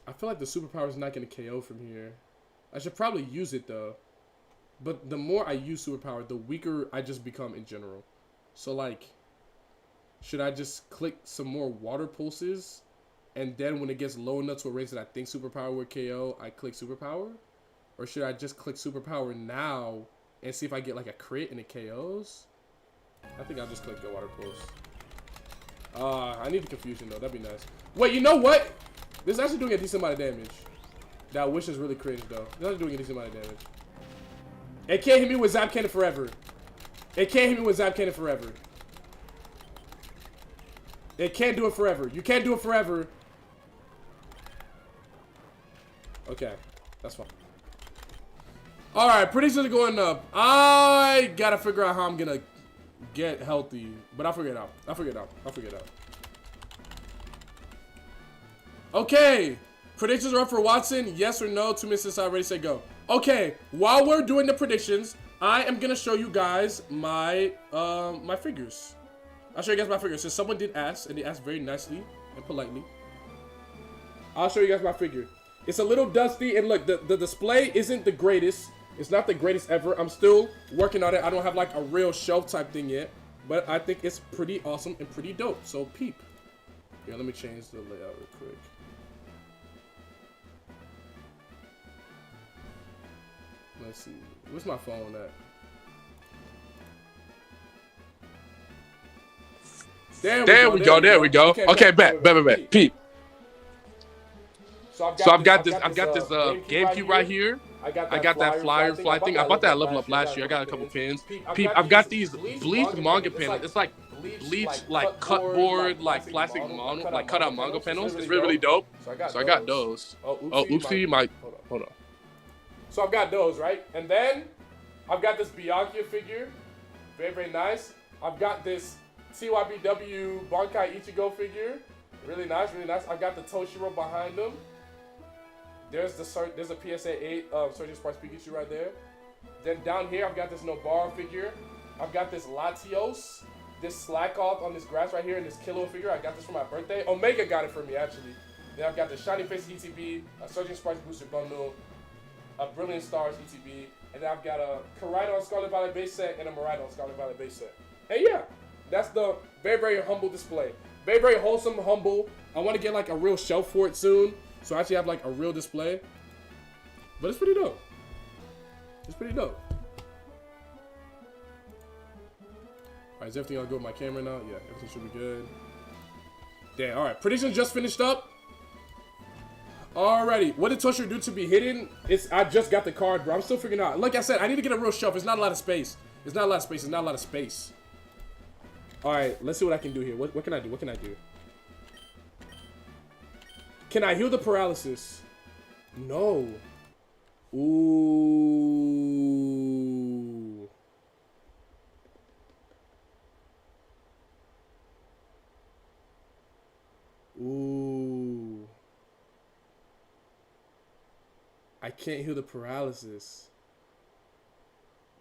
I feel like the superpower is not going to KO from here. I should probably use it though. But the more I use superpower, the weaker I just become in general. So like, should I just click some more water pulses? And then when it gets low enough to a range that I think superpower would KO, I click superpower? Or should I just click superpower now and see if I get like a crit and it KOs? I think I'll just click the water pulse. I need the confusion though, that'd be nice. Wait, you know what? This is actually doing a decent amount of damage. That wish is really cringe though. This is actually doing a decent amount of damage. It can't hit me with Zap Cannon forever. It can't hit me with Zap Cannon forever. It can't do it forever. You can't do it forever. Okay, that's fine. Alright, predictions are going up. I gotta figure out how I'm gonna get healthy. But I'll figure it out. I'll figure it out. I'll figure it out. Okay. Predictions are up for Watson. Yes or no? 2 minutes since I already said go. Okay, while we're doing the predictions, I am gonna show you guys my my figures. I'll show you guys my figures. Since someone did ask, and they asked very nicely and politely, I'll show you guys my figure. It's a little dusty, and look, the display isn't the greatest. It's not the greatest ever. I'm still working on it. I don't have like a real shelf type thing yet, but I think it's pretty awesome and pretty dope. So peep. Yeah, let me change the layout real quick. Let's see. Where's my phone at? There we go. There we go. Okay, bet. Peep. So I've got this GameCube right here. I got that flyer fly thing. I bought that at Level Up last year. I got a couple pins. Peep, I've got these bleached manga panels. It's like bleached, like cutboard, like plastic mono, like cut out manga panels. It's really dope. So I got those. Oh, oopsie, hold on. So I've got those, right? And then I've got this Bianca figure. Very, very nice. I've got this TYBW Bankai Ichigo figure. Really nice, really nice. I've got the Toshiro behind them. There's a PSA 8 Surgeon Sparks Pikachu right there. Then down here, I've got this Nobara figure. I've got this Latios, this Slack Off on this grass right here, and this Kilo figure. I got this for my birthday. Omega got it for me, actually. Then I've got the Shiny Face ETB, a Surgeon Sparks Booster Bundle, a Brilliant Stars ETB, and then I've got a Karaidon Scarlet Violet base set and a Miraidon Scarlet Violet base set. And yeah, that's the very, very humble display. Very, very wholesome, humble. I want to get like a real shelf for it soon, so I actually have like a real display. But it's pretty dope. It's pretty dope. Alright, is everything all good with my camera now? Yeah, everything should be good. Damn, alright. Predictions just finished up. Alrighty, what did Toshiro do to be hidden? I just got the card, bro. I'm still figuring out. Like I said, I need to get a real shelf. It's not a lot of space. It's not a lot of space. It's not a lot of space. Alright, let's see what I can do here. What can I do? What can I do? Can I heal the paralysis? No. Ooh. Ooh. I can't heal the paralysis.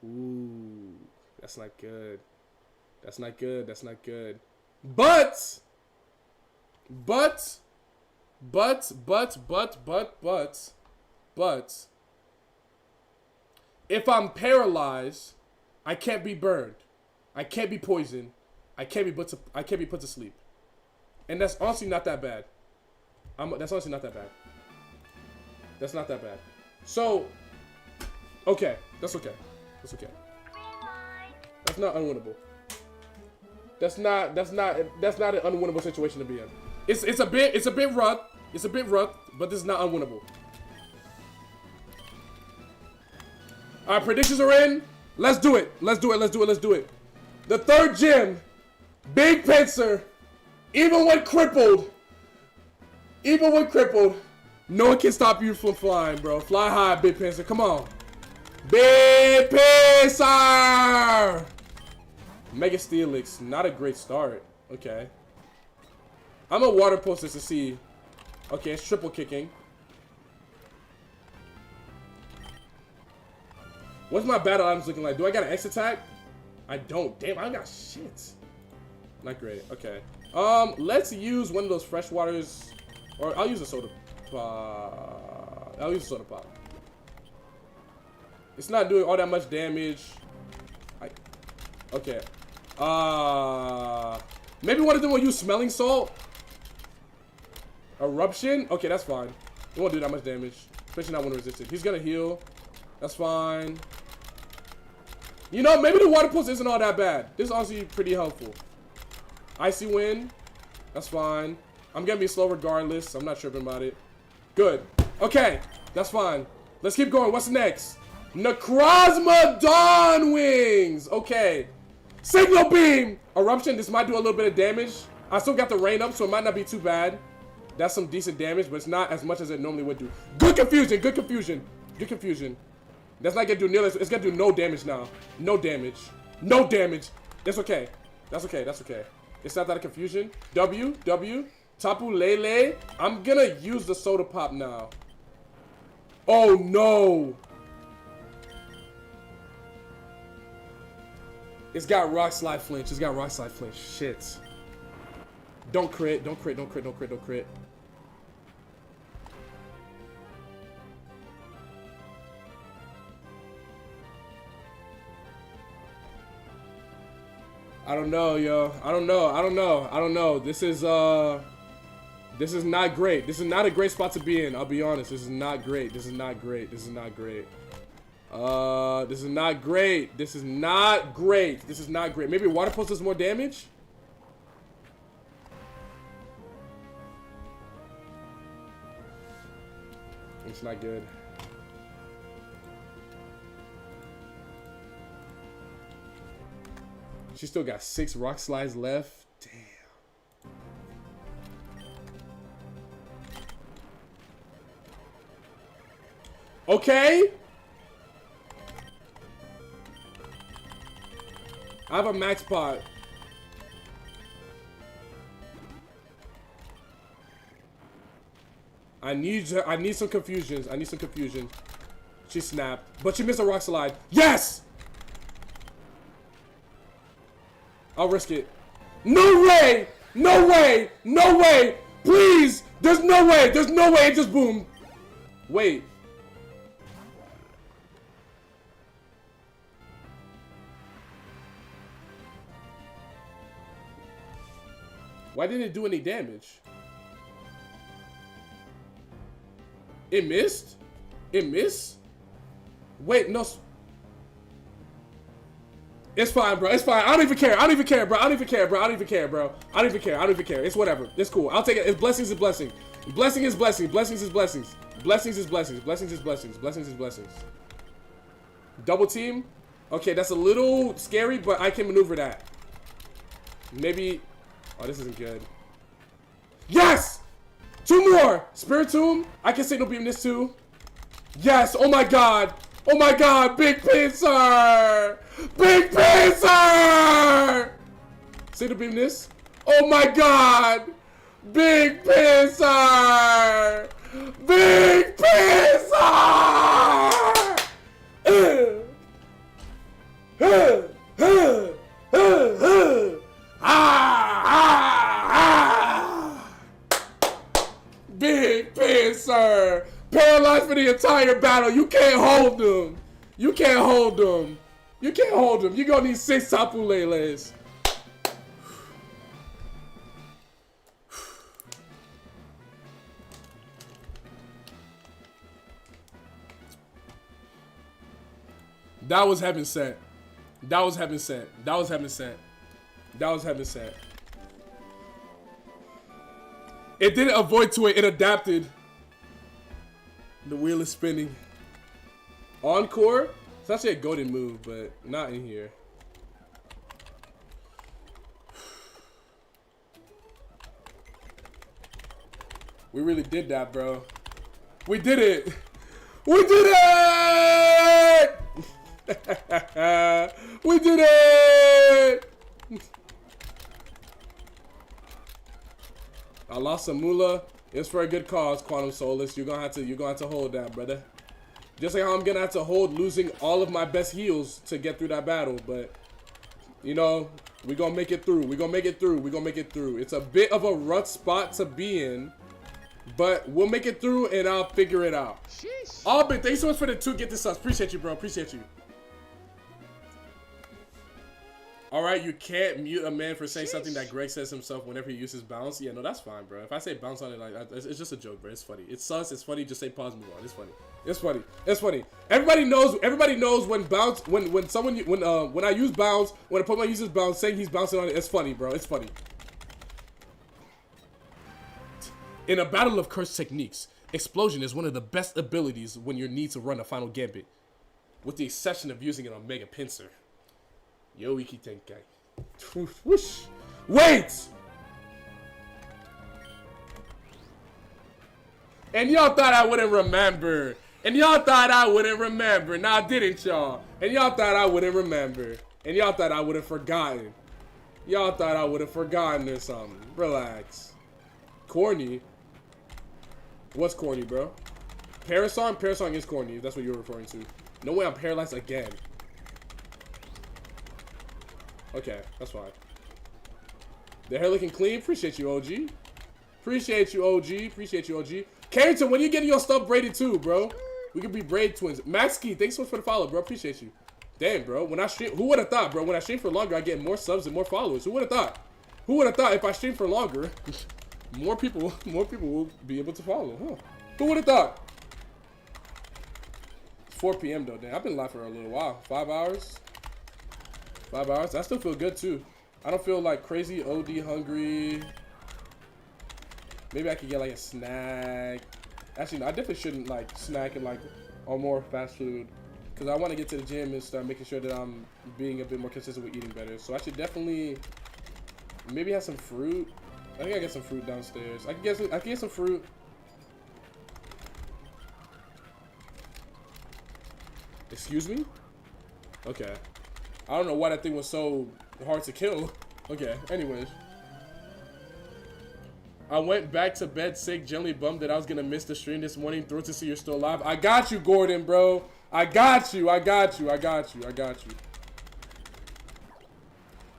Ooh. That's not good. That's not good. That's not good. But if I'm paralyzed, I can't be burned. I can't be poisoned. I can't be put to sleep. And that's honestly not that bad. That's honestly not that bad. That's not that bad. So, okay, that's okay. That's okay. That's not unwinnable. That's not an unwinnable situation to be in. It's a bit rough. It's a bit rough, but this is not unwinnable. All right, predictions are in. Let's do it. Let's do it. The third gym, Big Pincer, even when crippled, Even when crippled, no one can stop you from flying, bro. Fly high, Big Pincer. Come on. Big Pincer! Mega Steelix. Not a great start. Okay. I'm a water post this to see. Okay, it's triple kicking. What's my battle items looking like? Do I got an X attack? I don't. Damn, I got shit. Not great. Okay. Let's use one of those fresh waters. Or I'll use a soda pop. I'll use a soda pop. It's not doing all that much damage. Okay. Maybe one of them will use smelling salt. Eruption? Okay, that's fine. It won't do that much damage. Especially not when resisted. He's gonna heal. That's fine. You know, maybe the water pulse isn't all that bad. This is honestly pretty helpful. Icy wind. That's fine. I'm gonna be slow regardless. I'm not tripping about it. Good. Okay. That's fine. Let's keep going. What's next? Necrozma Dawn Wings. Okay. Signal beam. Eruption. This might do a little bit of damage. I still got the rain up, so it might not be too bad. That's some decent damage, but it's not as much as it normally would do. Good confusion. Good confusion. Good confusion. That's not gonna do nearly. It's gonna do no damage now. No damage. No damage. That's okay. That's okay. That's okay. It's not that a confusion. W. Tapu Lele. I'm gonna use the soda pop now. Oh no. It's got rock slide flinch. It's got rock slide flinch. Shit. Don't crit. Don't crit. Don't crit. Don't crit. Don't crit. I don't know, yo. I don't know. This is not great. This is not a great spot to be in. I'll be honest. This is not great. This is not great. This is not great. This is not great. This is not great. This is not great. Maybe water pulse does more damage? It's not good. She still got 6 rock slides left. Damn. Okay. I have a max pot. I need some confusions. I need some confusion. She snapped, but she missed a rock slide. Yes! I'll risk it. No way! No way! No way! Please! There's no way! There's no way it just boomed. Wait. Why didn't it do any damage? It missed? It missed? Wait, no. It's fine, bro. It's fine. I don't even care. I don't even care, bro. I don't even care, bro. I don't even care, bro. I don't even care. I don't even care. It's whatever. It's cool. I'll take it. It's blessings is blessing. Blessing is blessing. Blessings is blessings. Blessings is blessings. Blessings is blessings. Blessings is blessings. Double team? Okay, that's a little scary, but I can maneuver that. Maybe. Oh, this isn't good. Yes! 2 more! Spirit Tomb. I can signal beam this too. Yes! Oh my god! Oh my god! Big Pincer! Big Pincer! Signal beam this. Oh my god! Big Pincer! Big Pincer! Big Pincer! Paralyzed for the entire battle. You can't hold them. You can't hold them. You can't hold them. You're gonna need 6 Tapu Leles. That was heaven sent. That was heaven sent. That was heaven sent. That was heaven sent. It didn't avoid to it. It adapted. The wheel is spinning. Encore? It's actually a golden move, but not in here. We really did that, bro. We did it. We did it. We did it. I lost some moolah. It's for a good cause, Quantum Solace. You're gonna have to hold that, brother. Just like how I'm gonna have to hold losing all of my best heals to get through that battle, but you know, we're gonna make it through. We're gonna make it through. We're gonna make it through. It's a bit of a rough spot to be in, but we'll make it through and I'll figure it out. Albin, thanks so much for the 2 get this subs. Appreciate you, bro. Appreciate you. All right, you can't mute a man for saying something that Greg says himself whenever he uses bounce. Yeah, no, that's fine, bro. If I say bounce on it, like it's just a joke, bro. It's funny. It's sus. It's funny. Just say pause, move on. It's funny. It's funny. It's funny. Everybody knows when bounce when I use bounce, when a Pokemon uses bounce, saying he's bouncing on it, it's funny, bro. It's funny. In a battle of cursed techniques, explosion is one of the best abilities when you need to run a final gambit, with the exception of using it on Mega Pinsir. Yo, Iki Tenkai. Whoosh. Wait! And y'all thought I wouldn't remember. And y'all thought I wouldn't remember. Nah, didn't y'all? And y'all thought I wouldn't remember. And y'all thought I would have forgotten. Y'all thought I would have forgotten or something. Relax. Corny? What's corny, bro? Parasong? Parasong is corny, if that's what you're referring to. No way I'm paralyzed again. Okay, that's fine. The hair looking clean. Appreciate you, OG. Appreciate you, OG. Appreciate you, OG. Carrington, when you getting your stuff braided too, bro? We could be braid twins. Maxkey, thanks so much for the follow, bro. Appreciate you. Damn, bro. When I stream, who would have thought, bro? When I stream for longer, I get more subs and more followers. Who would have thought? Who would have thought if I stream for longer, more people will be able to follow? Huh? Who would have thought? It's 4 p.m. though. Damn, I've been live for a little while. 5 hours. 5 hours. I still feel good too. I don't feel like crazy OD hungry. Maybe I could get like a snack. Actually, no, I definitely shouldn't like snack and like on more fast food, because I want to get to the gym and start making sure that I'm being a bit more consistent with eating better. So I should definitely maybe have some fruit. I think I get some fruit downstairs. I can get some fruit. Excuse me? Okay. I don't know why that thing was so hard to kill. Okay, anyways. I went back to bed sick, generally bummed that I was gonna miss the stream this morning. Thrilled to see you're still alive. I got you, Gordon, bro. I got you.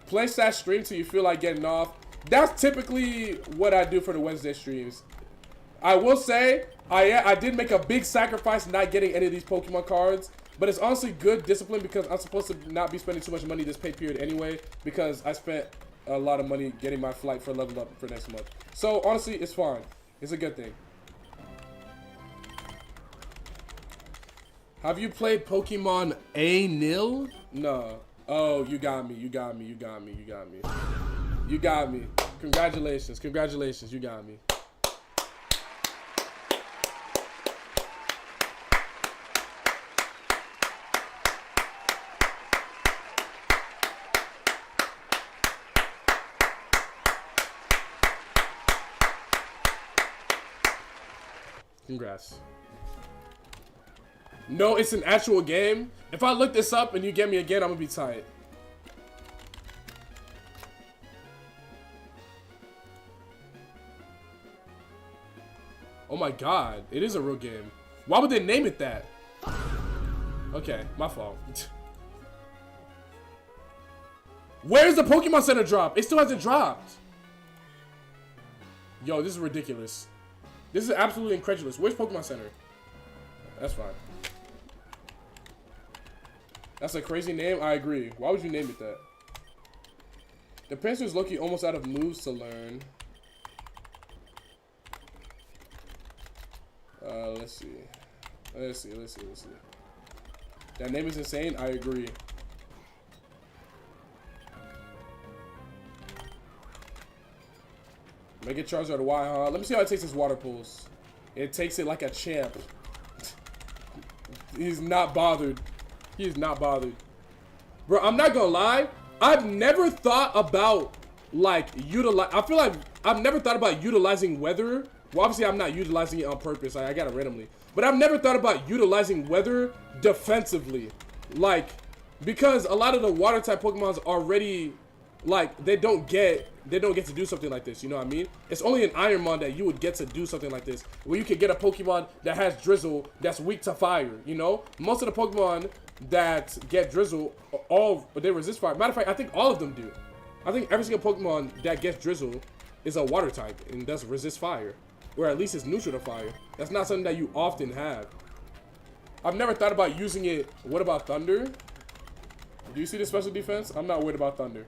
Play / stream till you feel like getting off. That's typically what I do for the Wednesday streams. I will say, I did make a big sacrifice not getting any of these Pokemon cards. But it's honestly good discipline, because I'm supposed to not be spending too much money this pay period anyway, because I spent a lot of money getting my flight for level up for next month. So honestly, it's fine. It's a good thing. Have you played Pokemon A-Nil? No. Oh, you got me. You got me. Congratulations. You got me. Congrats. No, it's an actual game. If I look this up and you get me again, I'm gonna be tight. Oh my god, it is a real game. Why would they name it that? Okay, my fault. Where's the Pokemon Center drop? It still hasn't dropped. Yo, this is ridiculous. This is absolutely incredulous. Where's Pokemon Center? That's fine. That's a crazy name. I agree. Why would you name it that? The Pinsir's low-key almost out of moves to learn. Let's see. That name is insane. I agree. Make it Charizard Y, huh? Let me see how it takes his water pulse. It takes it like a champ. He's not bothered. He is not bothered. Bro, I'm not gonna lie. I've never thought about like I feel like I've never thought about utilizing weather Well, obviously, I'm not utilizing it on purpose. I got it randomly. But I've never thought about utilizing weather defensively. Like, because a lot of the water type Pokemons already, like, they don't get to do something like this. You know what I mean? It's only in Ironmon that you would get to do something like this, where you can get a Pokemon that has Drizzle that's weak to fire. You know, most of the Pokemon that get Drizzle, they resist fire. Matter of fact, I think all of them do. I think every single Pokemon that gets Drizzle is a water type and does resist fire. Or at least it's neutral to fire. That's not something that you often have. I've never thought about using it. What about Thunder? Do you see the special defense? I'm not worried about Thunder.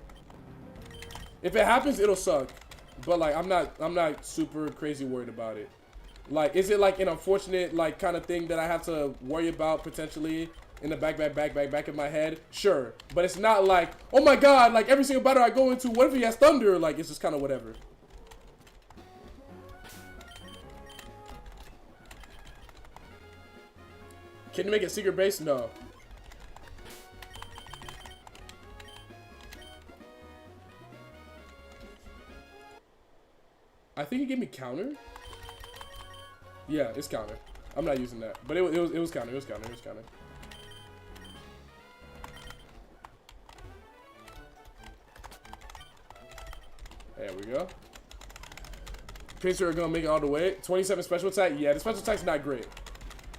If it happens, it'll suck. But like, I'm not super crazy worried about it. Like, is it like an unfortunate like kind of thing that I have to worry about potentially in the back of my head? Sure. But it's not like, oh my god, like every single battle I go into, what if he has Thunder? Like, it's just kind of whatever. Can you make it secret base? No. I think it gave me counter. Yeah, it's counter. I'm not using that, but it was counter. It was counter. It was counter. There we go. Pinsir are gonna make it all the way. 27 special attack. Yeah, the special attack's not great.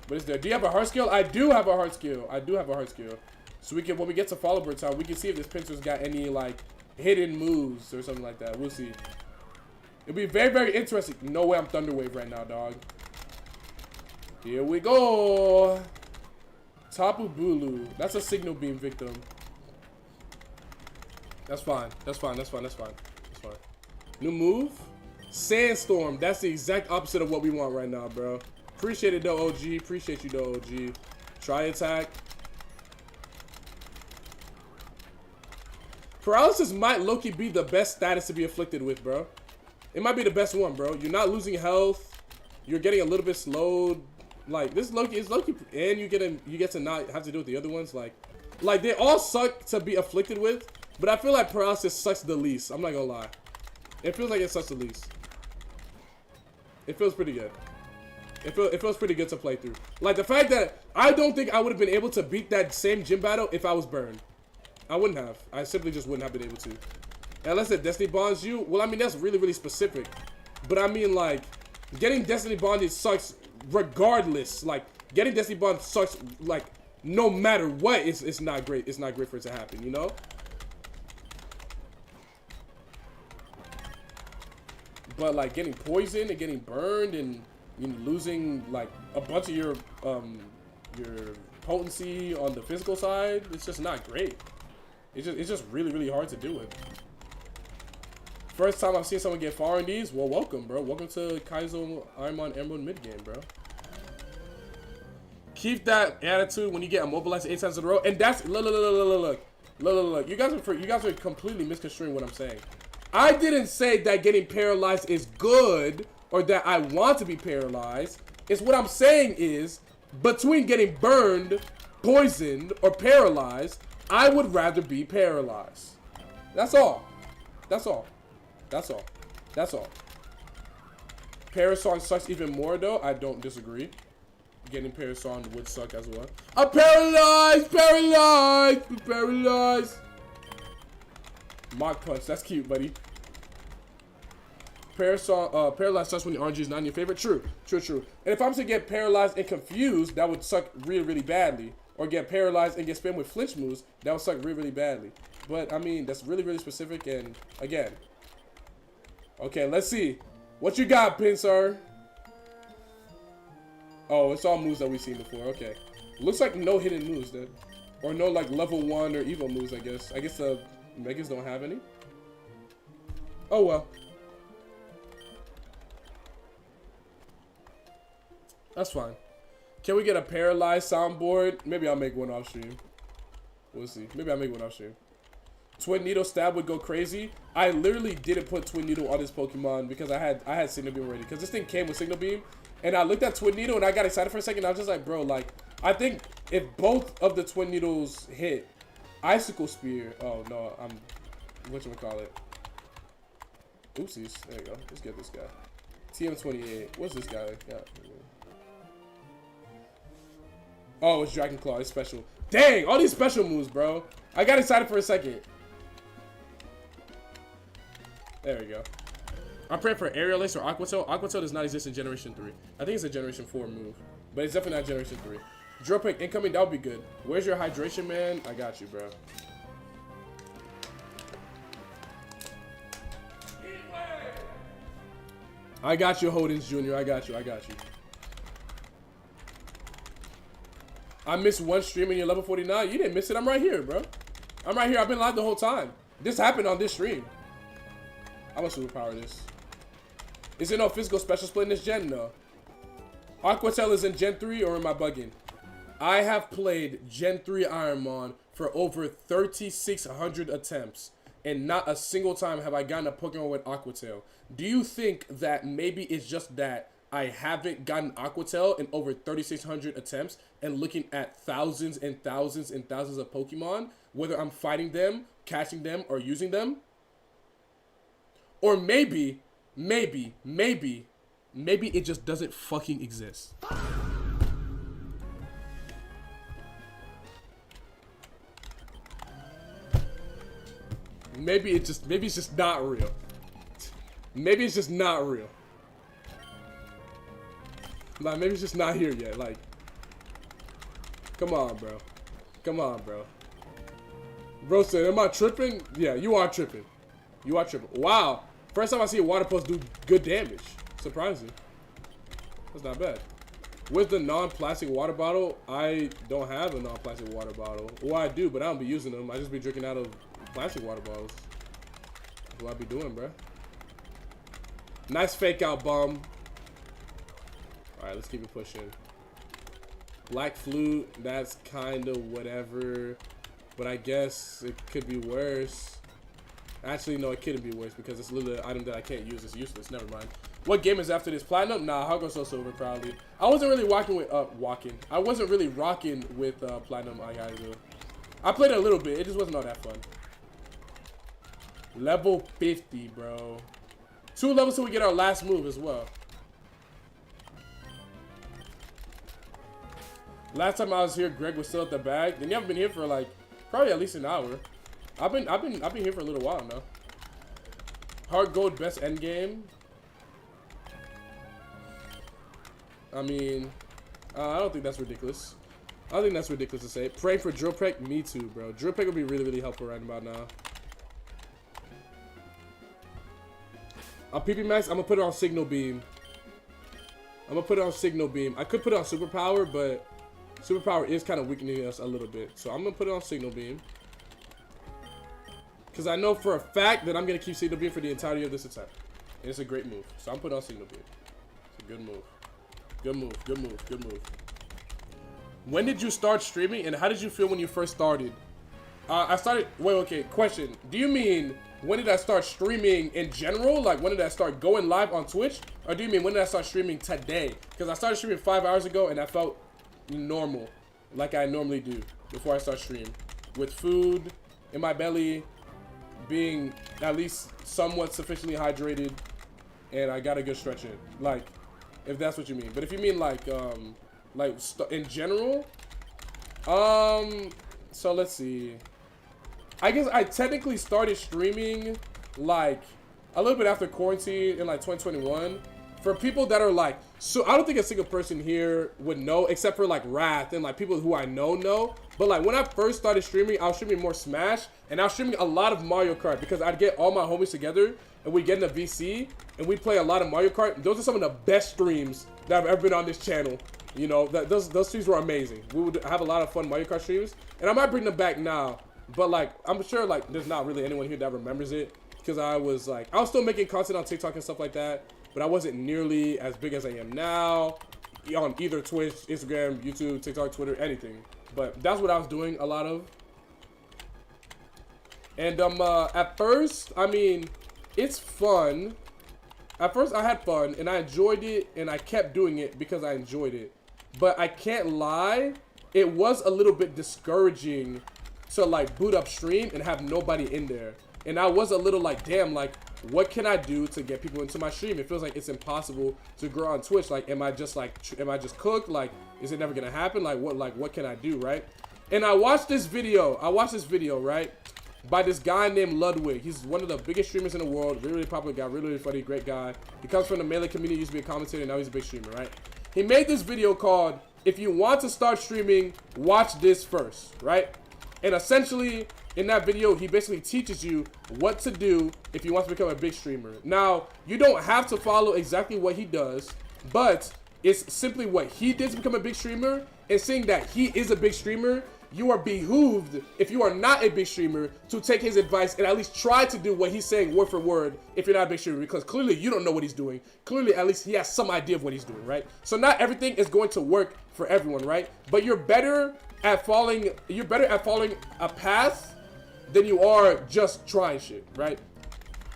But it's there. Do you have a heart skill? I do have a heart skill. I do have a heart skill. So we can, when we get to Follow Bird time, we can see if this Pinsir's got any like hidden moves or something like that. We'll see. It'll be very, very interesting. No way I'm Thunder Wave right now, dog. Here we go. Tapu Bulu. That's a Signal Beam victim. That's fine. That's fine. That's fine. That's fine. That's fine. New move? Sandstorm. That's the exact opposite of what we want right now, bro. Appreciate it, though, OG. Appreciate you, though, OG. Try attack. Paralysis might low-key be the best status to be afflicted with, bro. It might be the best one, bro. You're not losing health. You're getting a little bit slowed. Like, this Loki is Loki, and you get to not have to do with the other ones. Like they all suck to be afflicted with, but I feel like paralysis sucks the least. I'm not gonna lie. It feels like it sucks the least. It feels pretty good. It feels pretty good to play through. Like, the fact that I don't think I would have been able to beat that same gym battle if I was burned. I wouldn't have. I simply just wouldn't have been able to. Unless it Destiny bonds you. Well, I mean, that's really, really specific. But I mean, like, getting Destiny bonded sucks regardless. Like, getting Destiny bonded sucks, like, no matter what. It's not great. It's not great for it to happen, you know? But, like, getting poisoned and getting burned and, you know, losing, like, a bunch of your potency on the physical side, it's just not great. It's just really, really hard to do it. First time I've seen someone get far in these, well, welcome, bro. Welcome to Kaizo Ironmon Emerald mid game, bro. Keep that attitude when you get immobilized 8 times in a row. And that's look. You guys are completely misconstruing what I'm saying. I didn't say that getting paralyzed is good or that I want to be paralyzed. It's what I'm saying is, between getting burned, poisoned, or paralyzed, I would rather be paralyzed. That's all. That's all. That's all. That's all. Parasong sucks even more, though. I don't disagree. Getting Parasong would suck as well. I'm paralyzed! Paralyzed! Paralyzed! Mock Punch. That's cute, buddy. Paralyzed sucks when the RNG is not in your favorite. True. True, true. And if I'm to get paralyzed and confused, that would suck really, really badly. Or get paralyzed and get spammed with flinch moves, that would suck really, really badly. But, I mean, that's really, really specific. And, again. Okay, let's see. What you got, Pinsir? Oh, it's all moves that we've seen before. Okay. Looks like no hidden moves, then. Or no, like, level 1 or Evo moves, I guess. I guess the Megas don't have any. Oh, well. That's fine. Can we get a paralyzed soundboard? Maybe I'll make one off stream. We'll see. Maybe I'll make one off stream. Twin Needle Stab would go crazy. I literally didn't put Twin Needle on this Pokemon because I had Signal Beam already. Because this thing came with Signal Beam. And I looked at Twin Needle and I got excited for a second. I was just like, bro, like, I think if both of the Twin Needles hit, Icicle Spear. Oh, no. Whatchamacallit? Oopsies. There you go. Let's get this guy. TM28. What's this guy? Yeah. Oh, it's Dragon Claw. It's special. Dang, all these special moves, bro. I got excited for a second. There we go. I'm praying for Aerial Ace or Aqua Tail. Aqua Tail does not exist in Generation 3. I think it's a Generation 4 move. But it's definitely not Generation 3. Drill Pick incoming, that would be good. Where's your hydration, man? I got you, bro. I got you, Hodens Jr. I got you. I missed one stream and you're level 49. You didn't miss it. I'm right here, bro. I'm right here. I've been live the whole time. This happened on this stream. I'm gonna superpower this. Is there no physical special split in this gen? No. Aqua Tail is in Gen 3 or am I bugging? I have played Gen 3 Ironmon for over 3,600 attempts. And not a single time have I gotten a Pokemon with Aqua Tail. Do you think that maybe it's just that I haven't gotten Aqua Tail in over 3,600 attempts and looking at thousands and thousands and thousands of Pokemon, whether I'm fighting them, catching them, or using them? Or maybe it just doesn't fucking exist. Maybe it's just not real. Maybe it's just not real. Like, maybe it's just not here yet. Like, come on, bro. Come on, bro. Bro said, am I tripping? Yeah, you are tripping. You are tripping. Wow. First time I see a water pulse do good damage. Surprising. That's not bad. Where's the non-plastic water bottle? I don't have a non-plastic water bottle. Well, I do, but I don't be using them. I just be drinking out of plastic water bottles. That's what I be doing, bro. Nice fake out, bum. Alright, let's keep it pushing. Black Flute, that's kind of whatever. But I guess it could be worse. Actually, no, it couldn't be worse because it's literally an item that I can't use. It's useless. Never mind. What game is after this? Platinum? Nah, I'll go Silver probably. I wasn't really I wasn't really rocking with Platinum Kaizo. I played it a little bit. It just wasn't all that fun. Level 50, bro. 2 levels till we get our last move as well. Last time I was here, Greg was still at the bag. Then you haven't been here for like probably at least an hour. I've been here for a little while now. Hard Gold best end game. I mean, I don't think that's ridiculous. I don't think that's ridiculous to say. Praying for Drill Peck, me too, bro. Drill Peck would be really, really helpful right about now. I'll PP Max, I'm gonna put it on Signal Beam. I could put it on Superpower, but Superpower is kind of weakening us a little bit. So I'm gonna put it on Signal Beam. Because I know for a fact that I'm gonna keep Signal Beam for the entirety of this attack. And it's a great move. So I'm putting on Signal Beam. It's a good move. Good move, good move, good move. When did you start streaming and how did you feel when you first started? Okay, question. Do you mean when did I start streaming in general? Like when did I start going live on Twitch? Or do you mean when did I start streaming today? Because I started streaming 5 hours ago and I felt normal, like I normally do before I start stream. With food in my belly, being at least somewhat sufficiently hydrated, and I got a good stretch in. Like, if that's what you mean. But if you mean like in general, so let's see. I guess I technically started streaming like a little bit after quarantine in like 2021. For people that are like, so I don't think a single person here would know except for like Wrath and like people who I know. But like when I first started streaming, I was streaming more Smash and I was streaming a lot of Mario Kart because I'd get all my homies together and we'd get in a VC and we'd play a lot of Mario Kart. Those are some of the best streams that I've ever been on this channel. You know, those streams were amazing. We would have a lot of fun Mario Kart streams and I might bring them back now. But like, I'm sure like there's not really anyone here that remembers it because I was still making content on TikTok and stuff like that. But I wasn't nearly as big as I am now on either Twitch, Instagram, YouTube, TikTok, Twitter, anything. But that's what I was doing a lot of. And at first, I mean, it's fun. At first I had fun and I enjoyed it and I kept doing it because I enjoyed it. But I can't lie, it was a little bit discouraging to like boot up stream and have nobody in there. And I was a little like, damn, like, what can I do to get people into my stream? It feels like it's impossible to grow on Twitch. Like, am I just cooked? Like, is it never gonna happen? Like, what can I do, right? And I watched this video, right, by this guy named Ludwig. He's one of the biggest streamers in the world, really, really popular guy, really, really funny, great guy. He comes from the Melee community, used to be a commentator, and now he's a big streamer, right? He made this video called, if you want to start streaming, watch this first, right? And essentially, in that video, he basically teaches you what to do if you want to become a big streamer. Now, you don't have to follow exactly what he does, but it's simply what he did to become a big streamer, and seeing that he is a big streamer, you are behooved, if you are not a big streamer, to take his advice and at least try to do what he's saying word for word if you're not a big streamer, because clearly you don't know what he's doing. Clearly, at least he has some idea of what he's doing, right? So not everything is going to work for everyone, right? But you're better at following a path than you are just trying shit, right?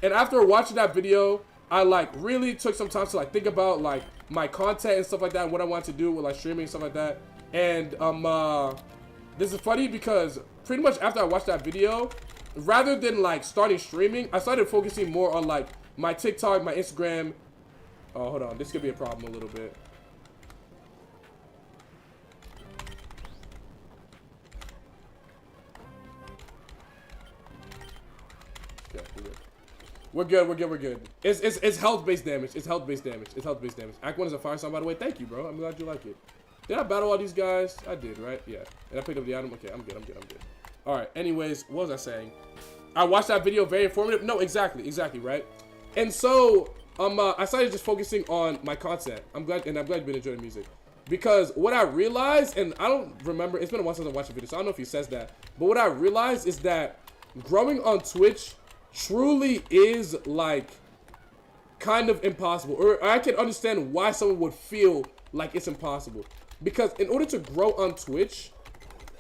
And after watching that video, I like really took some time to like think about like my content and stuff like that, and what I want to do with like streaming and stuff like that. And this is funny because pretty much after I watched that video, rather than like starting streaming, I started focusing more on like my TikTok, my Instagram. Oh, hold on, this could be a problem a little bit. We're good. It's health-based damage. It's health-based damage. Act 1 is a fire song, by the way. Thank you, bro. I'm glad you like it. Did I battle all these guys? I did, right? Yeah. And I picked up the item. Okay, I'm good. All right. Anyways, what was I saying? I watched that video. Very informative. No, exactly, right? And so, I started just focusing on my content. I'm glad you've been enjoying the music. Because what I realized, and I don't remember, it's been a while since I watched the video, so I don't know if he says that. But what I realized is that growing on Twitch truly is like kind of impossible, or I can understand why someone would feel like it's impossible, because in order to grow on Twitch,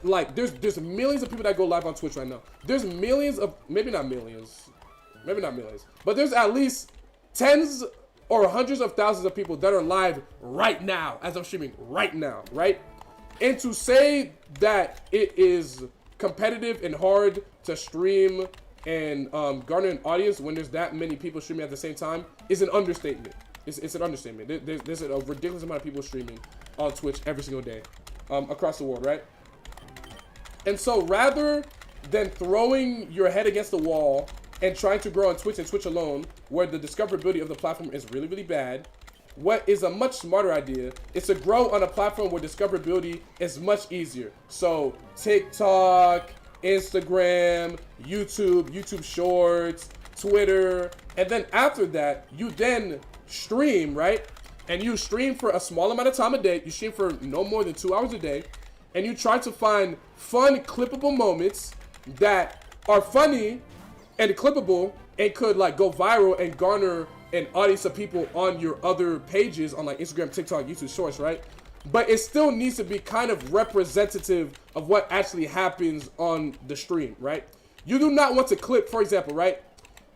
like there's millions of people that go live on Twitch right now. There's millions of, maybe not millions, but there's at least tens or hundreds of thousands of people that are live right now as I'm streaming right now, right? And to say that it is competitive and hard to stream and garner an audience when there's that many people streaming at the same time is an understatement. It's an understatement. There's a ridiculous amount of people streaming on Twitch every single day across the world, right? And so rather than throwing your head against the wall and trying to grow on Twitch and Twitch alone, where the discoverability of the platform is really, really bad, what is a much smarter idea is to grow on a platform where discoverability is much easier. So TikTok, Instagram, YouTube Shorts, Twitter, and then after that, you then stream, right? And you stream for a small amount of time a day. You stream for no more than 2 hours a day, and you try to find fun, clippable moments that are funny and clippable and could like go viral and garner an audience of people on your other pages on like Instagram, TikTok, YouTube Shorts, right? But it still needs to be kind of representative of what actually happens on the stream, right? You do not want to clip, for example, right?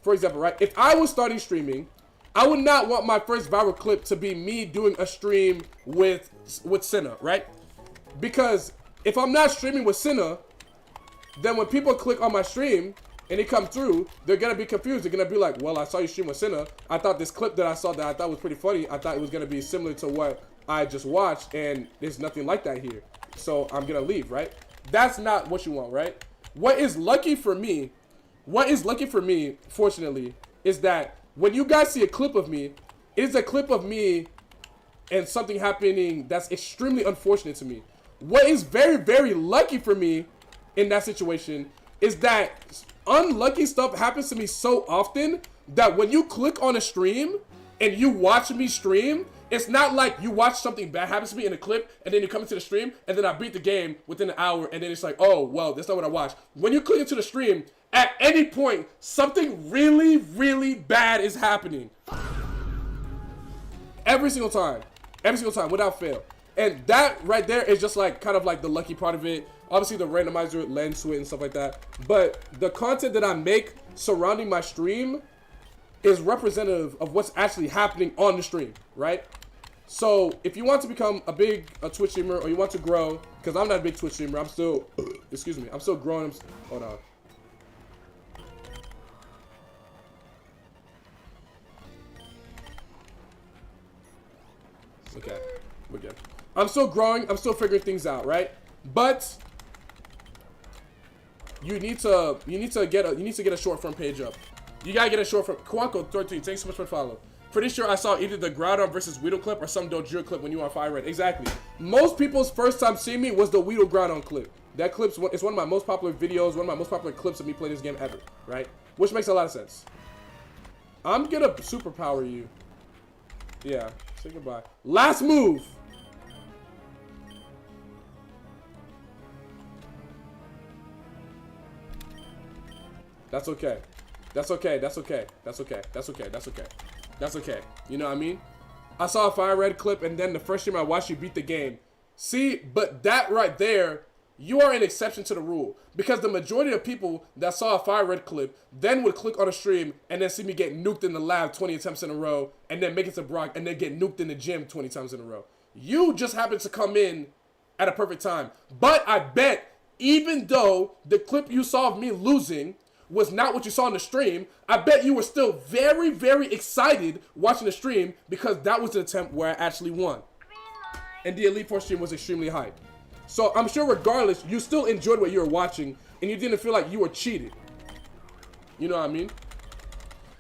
If I was starting streaming, I would not want my first viral clip to be me doing a stream with Senna, right? Because if I'm not streaming with Senna, then when people click on my stream and they come through, they're gonna be confused. They're gonna be like, well, I saw you stream with Senna. I thought this clip that I saw that I thought was pretty funny, I thought it was gonna be similar to what I just watched, and there's nothing like that here. So I'm gonna leave, right? That's not what you want, right? What is lucky for me, fortunately, is that when you guys see a clip of me, it is a clip of me and something happening that's extremely unfortunate to me. What is very, very lucky for me in that situation is that unlucky stuff happens to me so often that when you click on a stream and you watch me stream, it's not like you watch something bad happens to me in a clip and then you come into the stream and then I beat the game within an hour and then it's like, oh, well, that's not what I watched. When you click into the stream, at any point, something really, really bad is happening. Every single time, without fail. And that right there is just like kind of like the lucky part of it. Obviously the randomizer lends to it and stuff like that. But the content that I make surrounding my stream is representative of what's actually happening on the stream, right? So if you want to become a Twitch streamer, or you want to grow, because I'm not a big Twitch streamer, I'm still, excuse me, I'm still growing. Hold on. Okay, we're good. I'm still growing. I'm still figuring things out, right? But you need to get a short form page up. You gotta get a short form. Kwako 13, thanks so much for the follow. Pretty sure I saw either the Groudon versus Weedle clip or some Dojiro clip when you were on Fire Red. Exactly. Most people's first time seeing me was the Weedle Groudon clip. That clip's it's one of my most popular videos, one of my most popular clips of me playing this game ever, right? Which makes a lot of sense. I'm gonna superpower you. Yeah, say goodbye. Last move. That's okay. That's okay. That's okay. That's okay. That's okay. That's okay. That's okay. You know what I mean? I saw a Fire Red clip, and then the first time I watched you beat the game. See, but that right there, you are an exception to the rule. Because the majority of people that saw a Fire Red clip then would click on a stream and then see me get nuked in the lab 20 attempts in a row, and then make it to Brock, and then get nuked in the gym 20 times in a row. You just happened to come in at a perfect time. But I bet, even though the clip you saw of me losing was not what you saw in the stream, I bet you were still very, very excited watching the stream because that was the attempt where I actually won. And the Elite Four stream was extremely hyped. So I'm sure regardless, you still enjoyed what you were watching and you didn't feel like you were cheated. You know what I mean?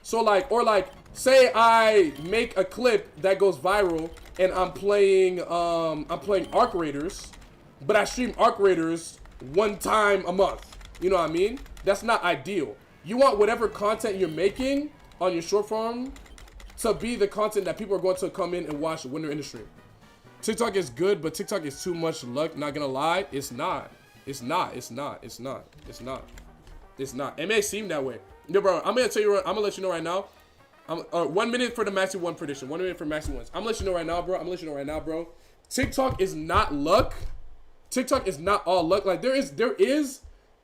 So like, or like, say I make a clip that goes viral and I'm playing Arc Raiders, but I stream Arc Raiders one time a month. You know what I mean? That's not ideal. You want whatever content you're making on your short form to be the content that people are going to come in and watch when they're in the stream. TikTok is good, but TikTok is too much luck. Not gonna lie, it's not. It's not. It's not. It's not. It's not. It's not. It may seem that way. No, bro. I'm gonna tell you. I'm gonna let you know right now. 1 minute for the Maxi 1 prediction. 1 minute for Maxi 1s. I'm gonna let you know right now, bro. I'm gonna let you know right now, bro. TikTok is not luck. TikTok is not all luck. Like there is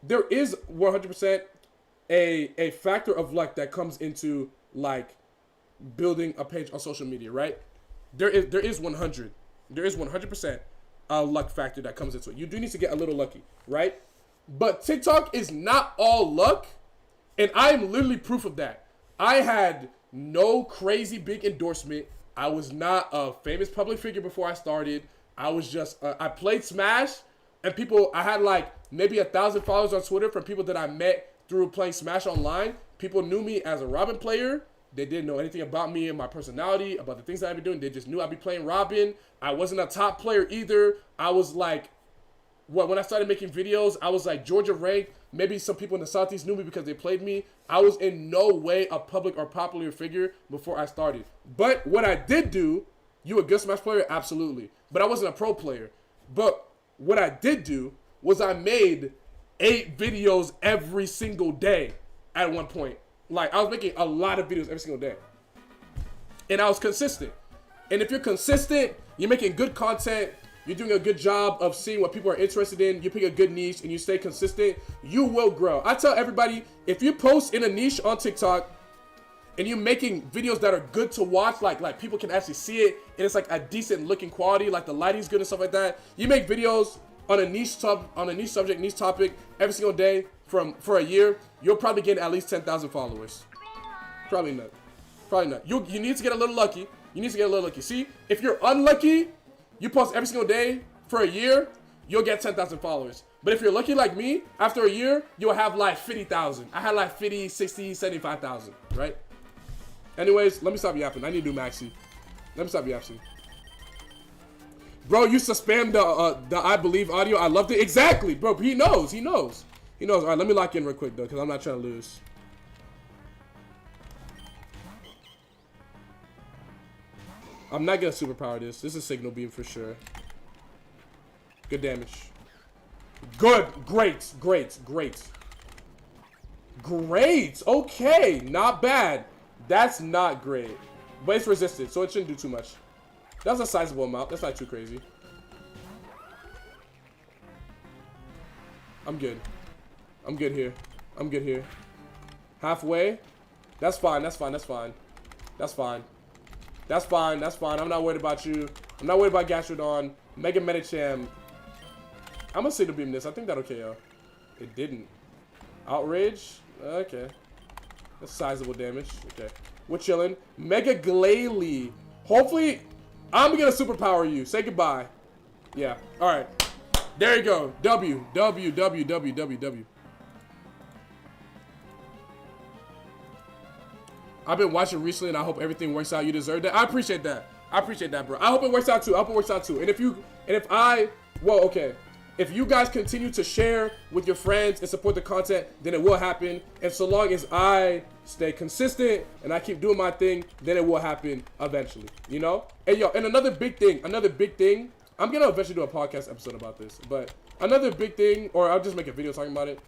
100% a factor of luck that comes into like building a page on social media, right? There is 100% a luck factor that comes into it. You do need to get a little lucky, right? But TikTok is not all luck, and I'm literally proof of that. I had no crazy big endorsement. I was not a famous public figure before I started. I was just I played Smash. And people, I had like maybe 1,000 followers on Twitter from people that I met through playing Smash Online. People knew me as a Robin player. They didn't know anything about me and my personality, about the things that I'd be doing. They just knew I'd be playing Robin. I wasn't a top player either. I was like, when I started making videos, I was like Georgia ranked. Maybe some people in the Southeast knew me because they played me. I was in no way a public or popular figure before I started. But what I did do, you a good Smash player? Absolutely. But I wasn't a pro player. But what I did do was I made 8 videos every single day at one point. Like, I was making a lot of videos every single day. And I was consistent. And if you're consistent, you're making good content, you're doing a good job of seeing what people are interested in, you pick a good niche, and you stay consistent, you will grow. I tell everybody, if you post in a niche on TikTok, and you're making videos that are good to watch, like people can actually see it, and it's like a decent looking quality, like the lighting's good and stuff like that. You make videos on a niche subject, niche topic every single day for a year, you'll probably get at least 10,000 followers. Probably not. Probably not. You need to get a little lucky. You need to get a little lucky. See, if you're unlucky, you post every single day for a year, you'll get 10,000 followers. But if you're lucky like me, after a year, you'll have like 50,000. I had like 50, 60, 75,000, right? Anyways, let me stop yapping. I need to do Maxi. Let me stop yapping. Bro, you used to spam the I believe audio. I loved it. Exactly, bro. He knows. He knows. He knows. All right, let me lock in real quick, though, because I'm not trying to lose. I'm not going to superpower this. This is Signal Beam for sure. Good damage. Good. Great. Great. Great. Great. Okay. Not bad. That's not great. But it's resisted, so it shouldn't do too much. That's a sizable amount. That's not too crazy. I'm good. I'm good here. I'm good here. Halfway. That's fine. That's fine. That's fine. That's fine. That's fine. That's fine. I'm not worried about you. I'm not worried about Gastrodon. Mega Medicham. I'm gonna Signal Beam this. I think that'll KO. It didn't. Outrage. Okay. That's sizable damage. Okay. We're chilling. Mega Glalie. Hopefully I'm gonna superpower you. Say goodbye. Yeah. All right. There you go. W. I've been watching recently, and I hope everything works out. You deserve that. I appreciate that. I appreciate that, bro. I hope it works out too. I hope it works out too. And if you guys continue to share with your friends and support the content, then it will happen. And so long as I stay consistent and I keep doing my thing, then it will happen eventually, you know? And yo, and another big thing, I'm gonna eventually do a podcast episode about this, but another big thing, or I'll just make a video talking about it,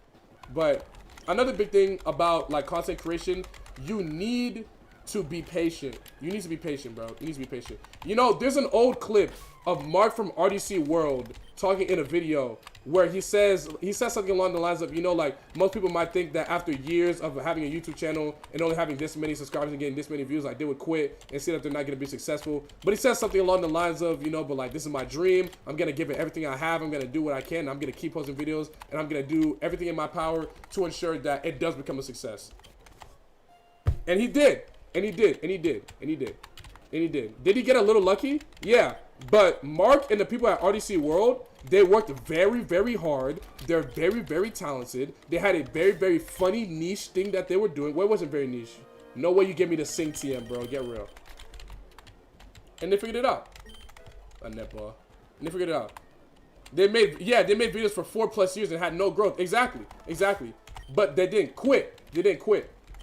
but another big thing about like content creation, you need to be patient. You need to be patient, bro. You need to be patient. You know, there's an old clip of Mark from RDC World talking in a video where he says something along the lines of, you know, like most people might think that after years of having a YouTube channel and only having this many subscribers and getting this many views, like they would quit and see that they're not going to be successful. But he says something along the lines of, you know, but like, this is my dream. I'm going to give it everything I have. I'm going to do what I can. I'm going to keep posting videos, and I'm going to do everything in my power to ensure that it does become a success. And he did. And he did. And he did. And he did. And he did. Did he get a little lucky? Yeah. But Mark and the people at RDC World, they worked very, very hard. They're very, very talented. They had a very, very funny niche thing that they were doing. Well, it wasn't very niche. No way you get me to sing TM, bro. Get real. And they figured it out. A netball. And they figured it out. They made videos for 4+ years and had no growth. Exactly. But they didn't quit.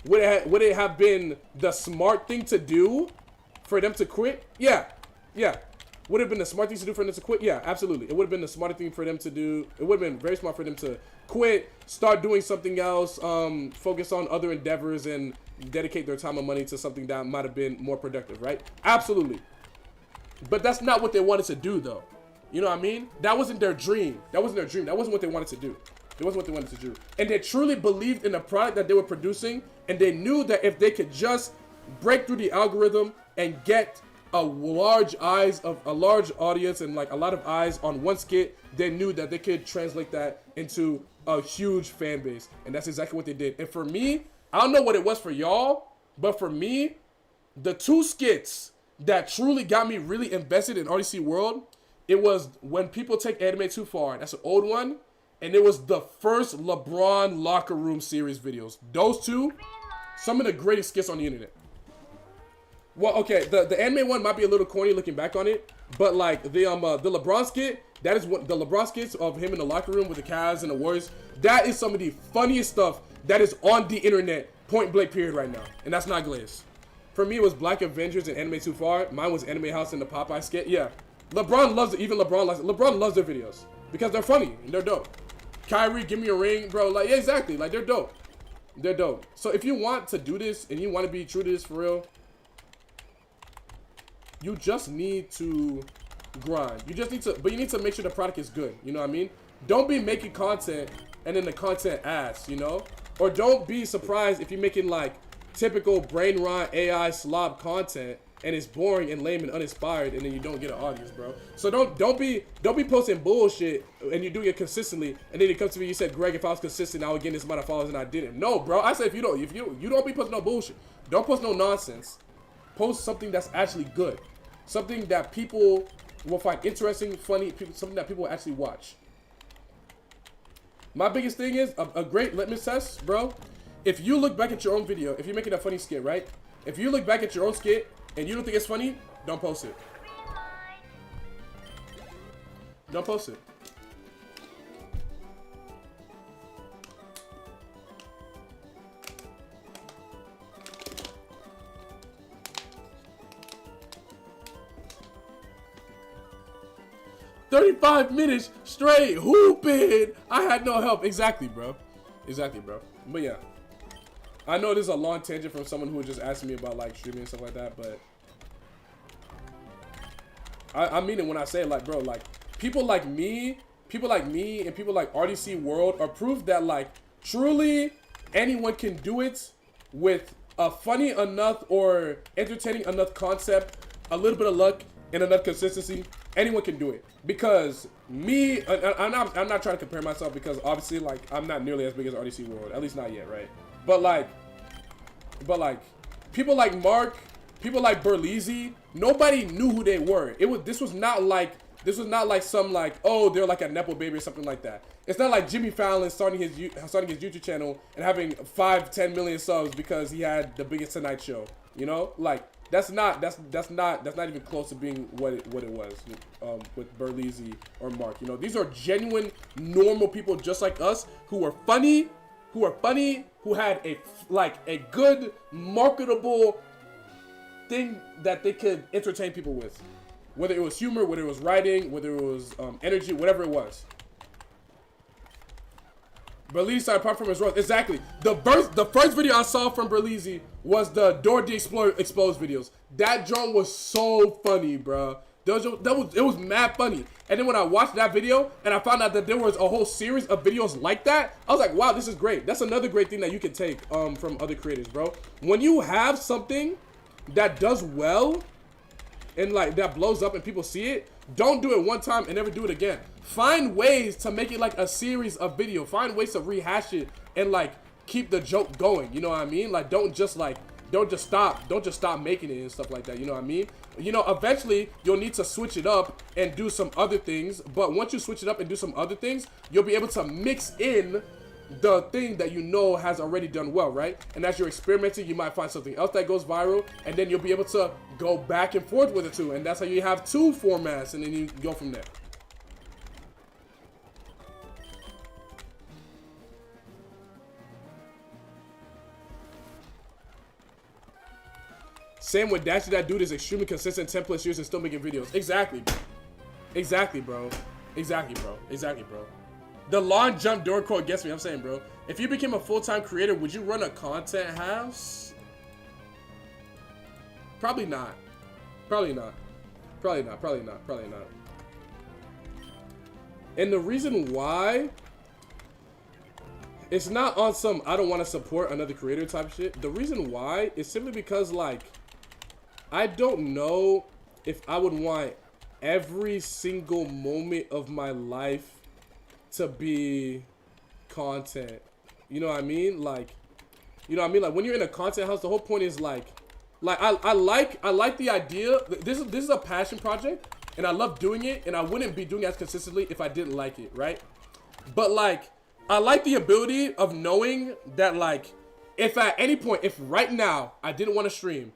Would it have been the smart thing to do for them to quit? Yeah. Would it have been the smart thing to do for them to quit? Yeah, absolutely. It would have been the smarter thing for them to do. It would have been very smart for them to quit, start doing something else, focus on other endeavors, and dedicate their time and money to something that might have been more productive, right? Absolutely. But that's not what they wanted to do, though. You know what I mean? That wasn't their dream. That wasn't what they wanted to do. It wasn't what they wanted to do. And they truly believed in the product that they were producing, and they knew that if they could just break through the algorithm and get a large audience and like a lot of eyes on one skit, they knew that they could translate that into a huge fan base. And that's exactly what they did. And for me, I don't know what it was for y'all, but for me, the two skits that truly got me really invested in RDC World, it was When People Take Anime Too Far. That's an old one. And it was the first LeBron locker room series videos. Those two, some of the greatest skits on the internet. Well, okay, the anime one might be a little corny looking back on it, but like the LeBron skit, that is what the LeBron skits of him in the locker room with the Cavs and the Warriors. That is some of the funniest stuff that is on the internet, point blank period right now, and that's not glazed. For me, it was Black Avengers and Anime Too Far. Mine was Anime House and the Popeye skit. Yeah, LeBron loves it. Even LeBron loves their videos because they're funny and they're dope. Kyrie, give me a ring, bro. Like, yeah, exactly. Like, they're dope. They're dope. So if you want to do this and you want to be true to this for real, you just need to grind. You need to make sure the product is good. You know what I mean? Don't be making content and then the content ass, you know? Or don't be surprised if you're making like typical brain rot AI slob content and it's boring and lame and uninspired, and then you don't get an audience, bro. So don't be posting bullshit and you're doing it consistently, and then it comes to me, you said, Greg, if I was consistent, I would get this amount of followers, and I didn't. No, bro. I said if you don't be posting no bullshit. Don't post no nonsense. Post something that's actually good, something that people will find interesting, funny, something that people will actually watch. My biggest thing is a great litmus test, bro. If you look back at your own video, if you're making a funny skit, right? If you look back at your own skit and you don't think it's funny, don't post it. Don't post it. "35 minutes straight hooping. I had no help." Exactly, bro. But yeah. I know this is a long tangent from someone who was just asking me about like streaming and stuff like that, but I mean it when I say it, like, bro, like people like me and people like RDC World are proof that like truly anyone can do it with a funny enough or entertaining enough concept, a little bit of luck, and enough consistency. Anyone can do it. Because me, I'm not trying to compare myself, because obviously like I'm not nearly as big as RDC World, at least not yet, right? But like people like Mark people like Berlizzi, nobody knew who they were. This was not like some like, oh, they're like a Nepo baby or something like that. It's not like Jimmy Fallon starting his YouTube channel and having 5-10 million subs because he had the biggest Tonight Show. You know, like that's not even close to being what it was with Berlizzi or Mark. You know, these are genuine, normal people just like us who are funny, who had a good marketable thing that they could entertain people with. Whether it was humor, whether it was writing, whether it was energy, whatever it was. Berlizzi started apart from his role. Exactly. The first video I saw from Berlizzi was the Dorothy Exposed videos. That joint was so funny, bro. It was mad funny. And then when I watched that video and I found out that there was a whole series of videos like that, I was like, wow, this is great. That's another great thing that you can take from other creators, bro. When you have something that does well and like that blows up and people see it, don't do it one time and never do it again. Find ways to make it like a series of video. Find ways to rehash it and like keep the joke going. You know what I mean? Like don't just stop making it and stuff like that. You know what I mean? You know, eventually you'll need to switch it up and do some other things. But once you switch it up and do some other things, you'll be able to mix in the thing that you know has already done well, right? And as you're experimenting, you might find something else that goes viral, and then you'll be able to go back and forth with it too. And that's how you have two formats, and then you go from there. Same with Dashy. That dude is extremely consistent, 10+ years and still making videos. Exactly. Exactly, bro. Exactly, bro. Exactly, bro. The long jump door quote gets me. I'm saying, bro. If you became a full-time creator, would you run a content house? Probably not. Probably not. Probably not. Probably not. Probably not. And the reason why, it's not on some I don't want to support another creator type shit. The reason why is simply because, like, I don't know if I would want every single moment of my life to be content. You know what I mean? Like, you know what I mean? Like when you're in a content house, the whole point is like I like the idea. This is a passion project and I love doing it, and I wouldn't be doing it as consistently if I didn't like it, right? But like I like the ability of knowing that, like, if at any point, if right now I didn't want to stream,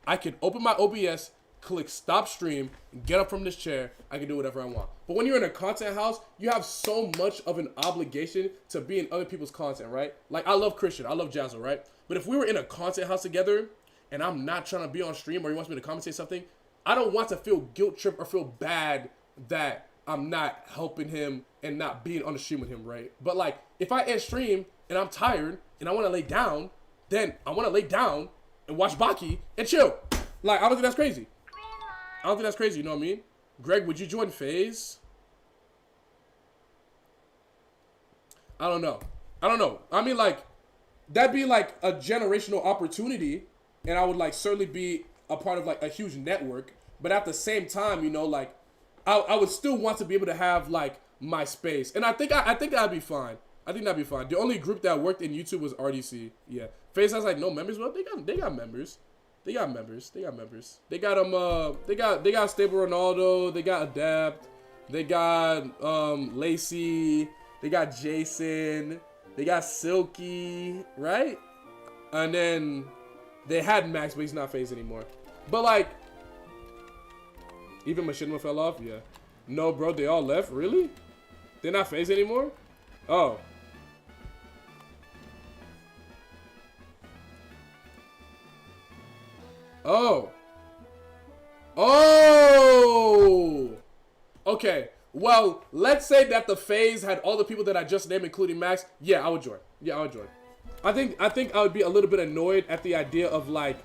I could open my OBS, click stop stream, get up from this chair, I can do whatever I want. But when you're in a content house, you have so much of an obligation to be in other people's content, right? Like, I love Christian, I love Jazzo, right? But if we were in a content house together and I'm not trying to be on stream, or he wants me to commentate something, I don't want to feel guilt trip or feel bad that I'm not helping him and not being on the stream with him, right? But like, if I end stream and I'm tired and I want to lay down, then I want to lay down and watch Baki and chill. Like, I don't think that's crazy. I don't think that's crazy, you know what I mean? Greg, would you join FaZe? I don't know. I don't know. I mean, like, that'd be like a generational opportunity, and I would like certainly be a part of like a huge network. But at the same time, you know, like, I would still want to be able to have like my space, and I think that'd be fine. I think that'd be fine. The only group that worked in YouTube was RDC. Yeah, FaZe has like no members. Well, they got members. They got members. They got members. They got they got Stable Ronaldo. They got Adapt. They got Lacey. They got Jason. They got Silky, right? And then they had Max, but he's not FaZe anymore. But like, even Machinima fell off. Yeah. No, bro, they all left. Really? They're not FaZe anymore? Oh. Oh. Oh. Okay. Well, let's say that the FaZe had all the people that I just named, including Max. Yeah, I would join. Yeah, I would join. I think I would be a little bit annoyed at the idea of like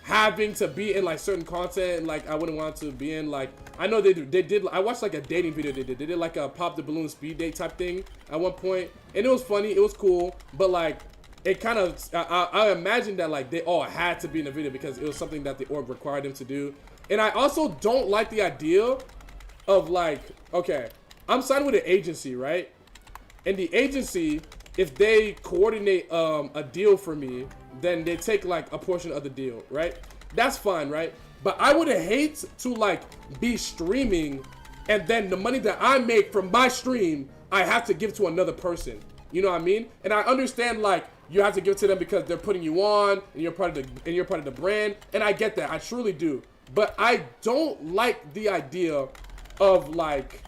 having to be in like certain content, like I wouldn't want to be in. Like, I know they did. I watched like a dating video they did. They did like a pop the balloon speed date type thing at one point, and it was funny. It was cool, but like it kind of I imagine that like they all had to be in the video because it was something that the org required them to do. And I also don't like the idea of like, okay, I'm signed with an agency, right? And the agency, if they coordinate a deal for me, then they take like a portion of the deal, right? That's fine, right? But I would hate to like be streaming and then the money that I make from my stream, I have to give to another person. You know what I mean? And I understand like you have to give to them because they're putting you on and you're part of the brand. And I get that. I truly do. But I don't like the idea of like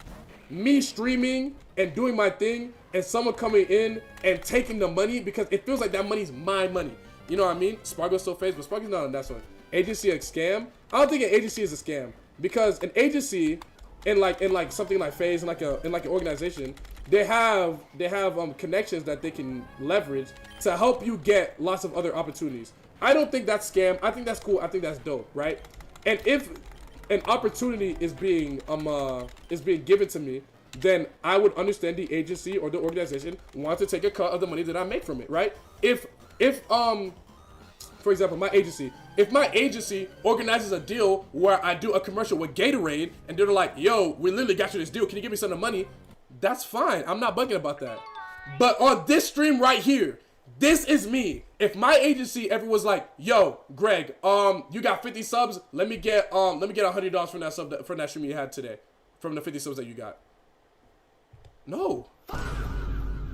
me streaming and doing my thing and someone coming in and taking the money because it feels like that money's my money. You know what I mean? Sparkle's so phased, but Sparkle's not on that one. Agency a scam? I don't think an agency is a scam because an agency in like something like FaZe in like an organization, they have connections that they can leverage to help you get lots of other opportunities. I don't think that's scam. I think that's cool. I think that's dope, right? And if an opportunity is being given to me, then I would understand the agency or the organization wants to take a cut of the money that I make from it, right? If for example, my agency, if my agency organizes a deal where I do a commercial with Gatorade and they're like, yo, we literally got you this deal, can you give me some of the money? That's fine. I'm not bugging about that. But on this stream right here, this is me. If my agency ever was like, yo, Greg, you got 50 subs, let me get $100 from that sub from that stream you had today, from the 50 subs that you got. No.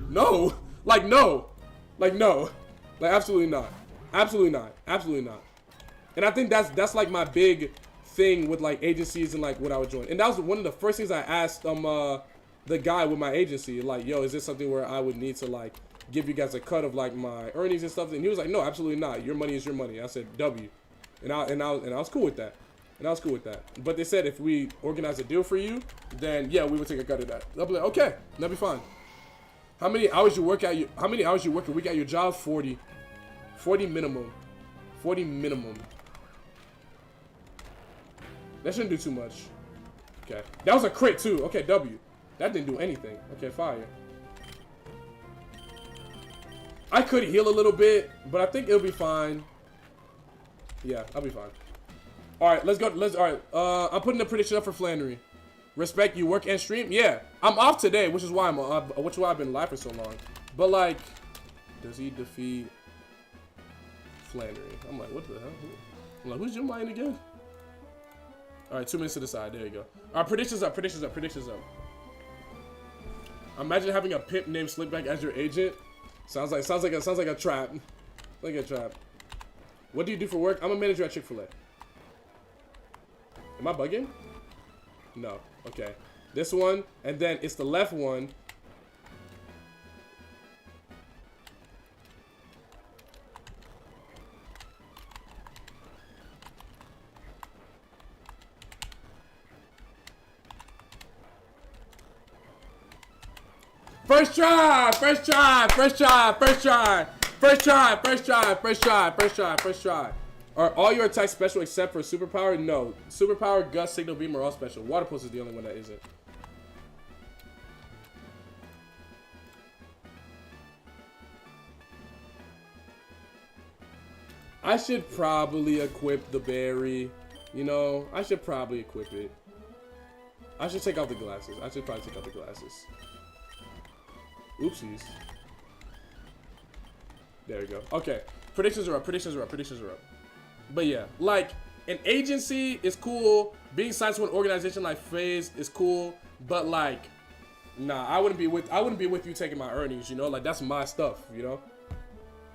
No. Like no. Like no. Like absolutely not. Absolutely not. Absolutely not. And I think that's like my big thing with like agencies and like what I would join. And that was one of the first things I asked the guy with my agency, like, yo, is this something where I would need to like give you guys a cut of like my earnings and stuff? And he was like, no, absolutely not. Your money is your money. I said W. And I was cool with that. And I was cool with that. But they said if we organize a deal for you, then yeah, we would take a cut of that. I'll be like, okay, that'll be fine. How many hours you work a week at your job? 40. 40 minimum. 40 minimum. That shouldn't do too much. Okay. That was a crit too. Okay, W. That didn't do anything. Okay, fire. I could heal a little bit, but I think it'll be fine. Yeah, I'll be fine. Alright, let's go. Alright, I'm putting the prediction up for Flannery. Respect, you work and stream? Yeah. I'm off today, which is why I've been live for so long. But like, does he defeat Flannery? I'm like, what the hell? I'm like, who's your mind again? Alright, 2 minutes to the side. There you go. Alright, predictions up, predictions up, predictions up. Imagine having a pimp named Slickback as your agent. Sounds like a trap. Like a trap. What do you do for work? I'm a manager at Chick-fil-A. Am I bugging? No. Okay. This one, and then it's the left one. First try, first try, first try, first try, first try, first try, first try, first try, first try. Are all your attacks special except for superpower? No. Superpower, gust, signal beam are all special. Water pulse is the only one that isn't. I should probably equip the berry. You know, I should probably equip it. I should take out the glasses. I should probably take out the glasses. Oopsies. There we go. Okay. Predictions are up. Predictions are up. Predictions are up. But yeah, like an agency is cool. Being signed to an organization like FaZe is cool. But like, nah, I wouldn't be with you taking my earnings. You know, like that's my stuff. You know,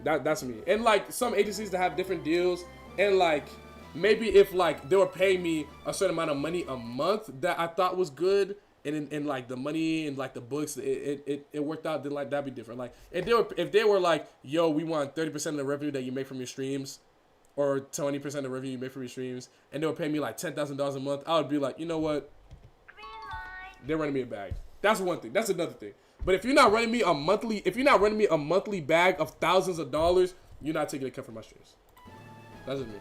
that's me. And like some agencies that have different deals, and like maybe if like they were paying me a certain amount of money a month that I thought was good. And like the money and like the books, it worked out. Then like that'd be different. Like if they were like, yo, we want 30% of the revenue that you make from your streams, or 20% of the revenue you make from your streams, and they were paying me like $10,000 a month, I would be like, you know what? They're running me a bag. That's one thing. That's another thing. But if you're not running me a monthly bag of thousands of dollars, you're not taking a cut from my streams. That's just me.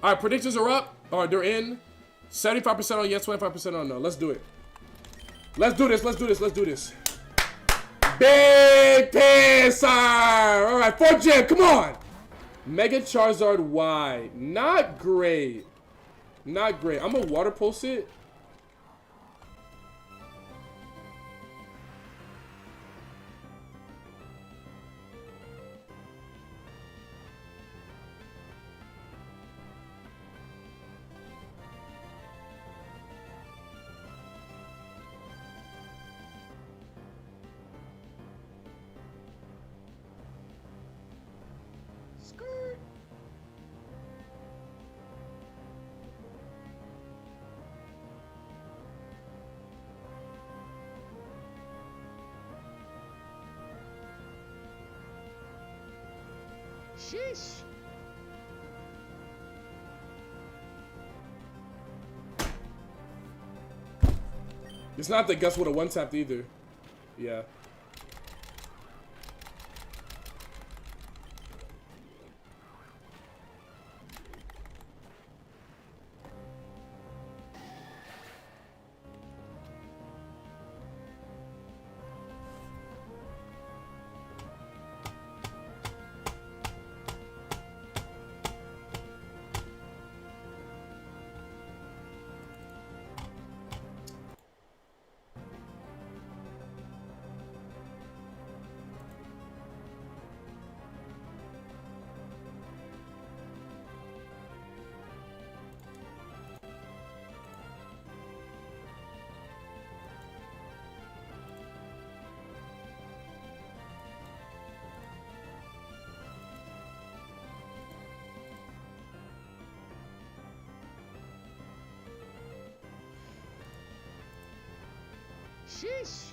All right, predictions are up, or they're in. 75% on yes, 25% on no. Let's do it. Let's do this. Let's do this. Let's do this. Big Pisser. All right, 4th gem. Come on. Mega Charizard Y. Not great. Not great. I'm gonna water pulse it. Sheesh. It's not that Gus would have one-tapped either. Yeah. Sheesh.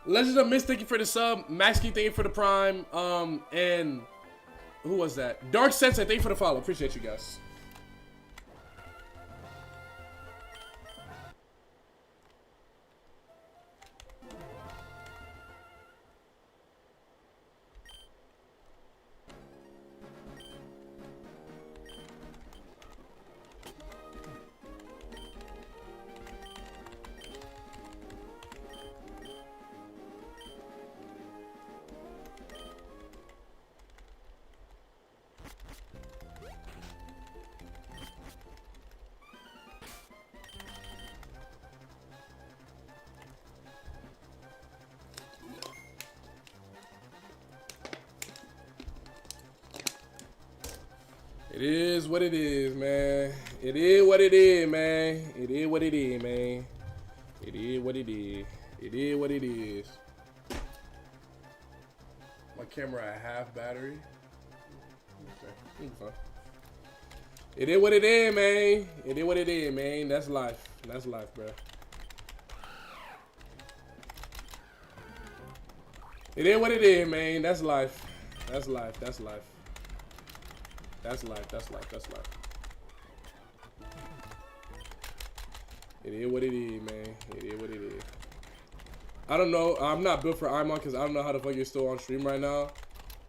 Legends of Mist, thank you for the sub. Maxkey, thank you for the prime. And who was that? Dark Sensei, thank you for the follow. Appreciate you guys. It is what it is, man. It is what it is, man. It is what it is, man. It is what it is. It is what it is. My camera at half battery. Okay. It is what it is, man. It is what it is, man. That's life. That's life, bro. It is what it is, man. That's life. That's life. That's life. That's life. That's life. That's life. It is what it is, man. It is what it is. I don't know. I'm not built for Ironmon because I don't know how the fuck you're still on stream right now.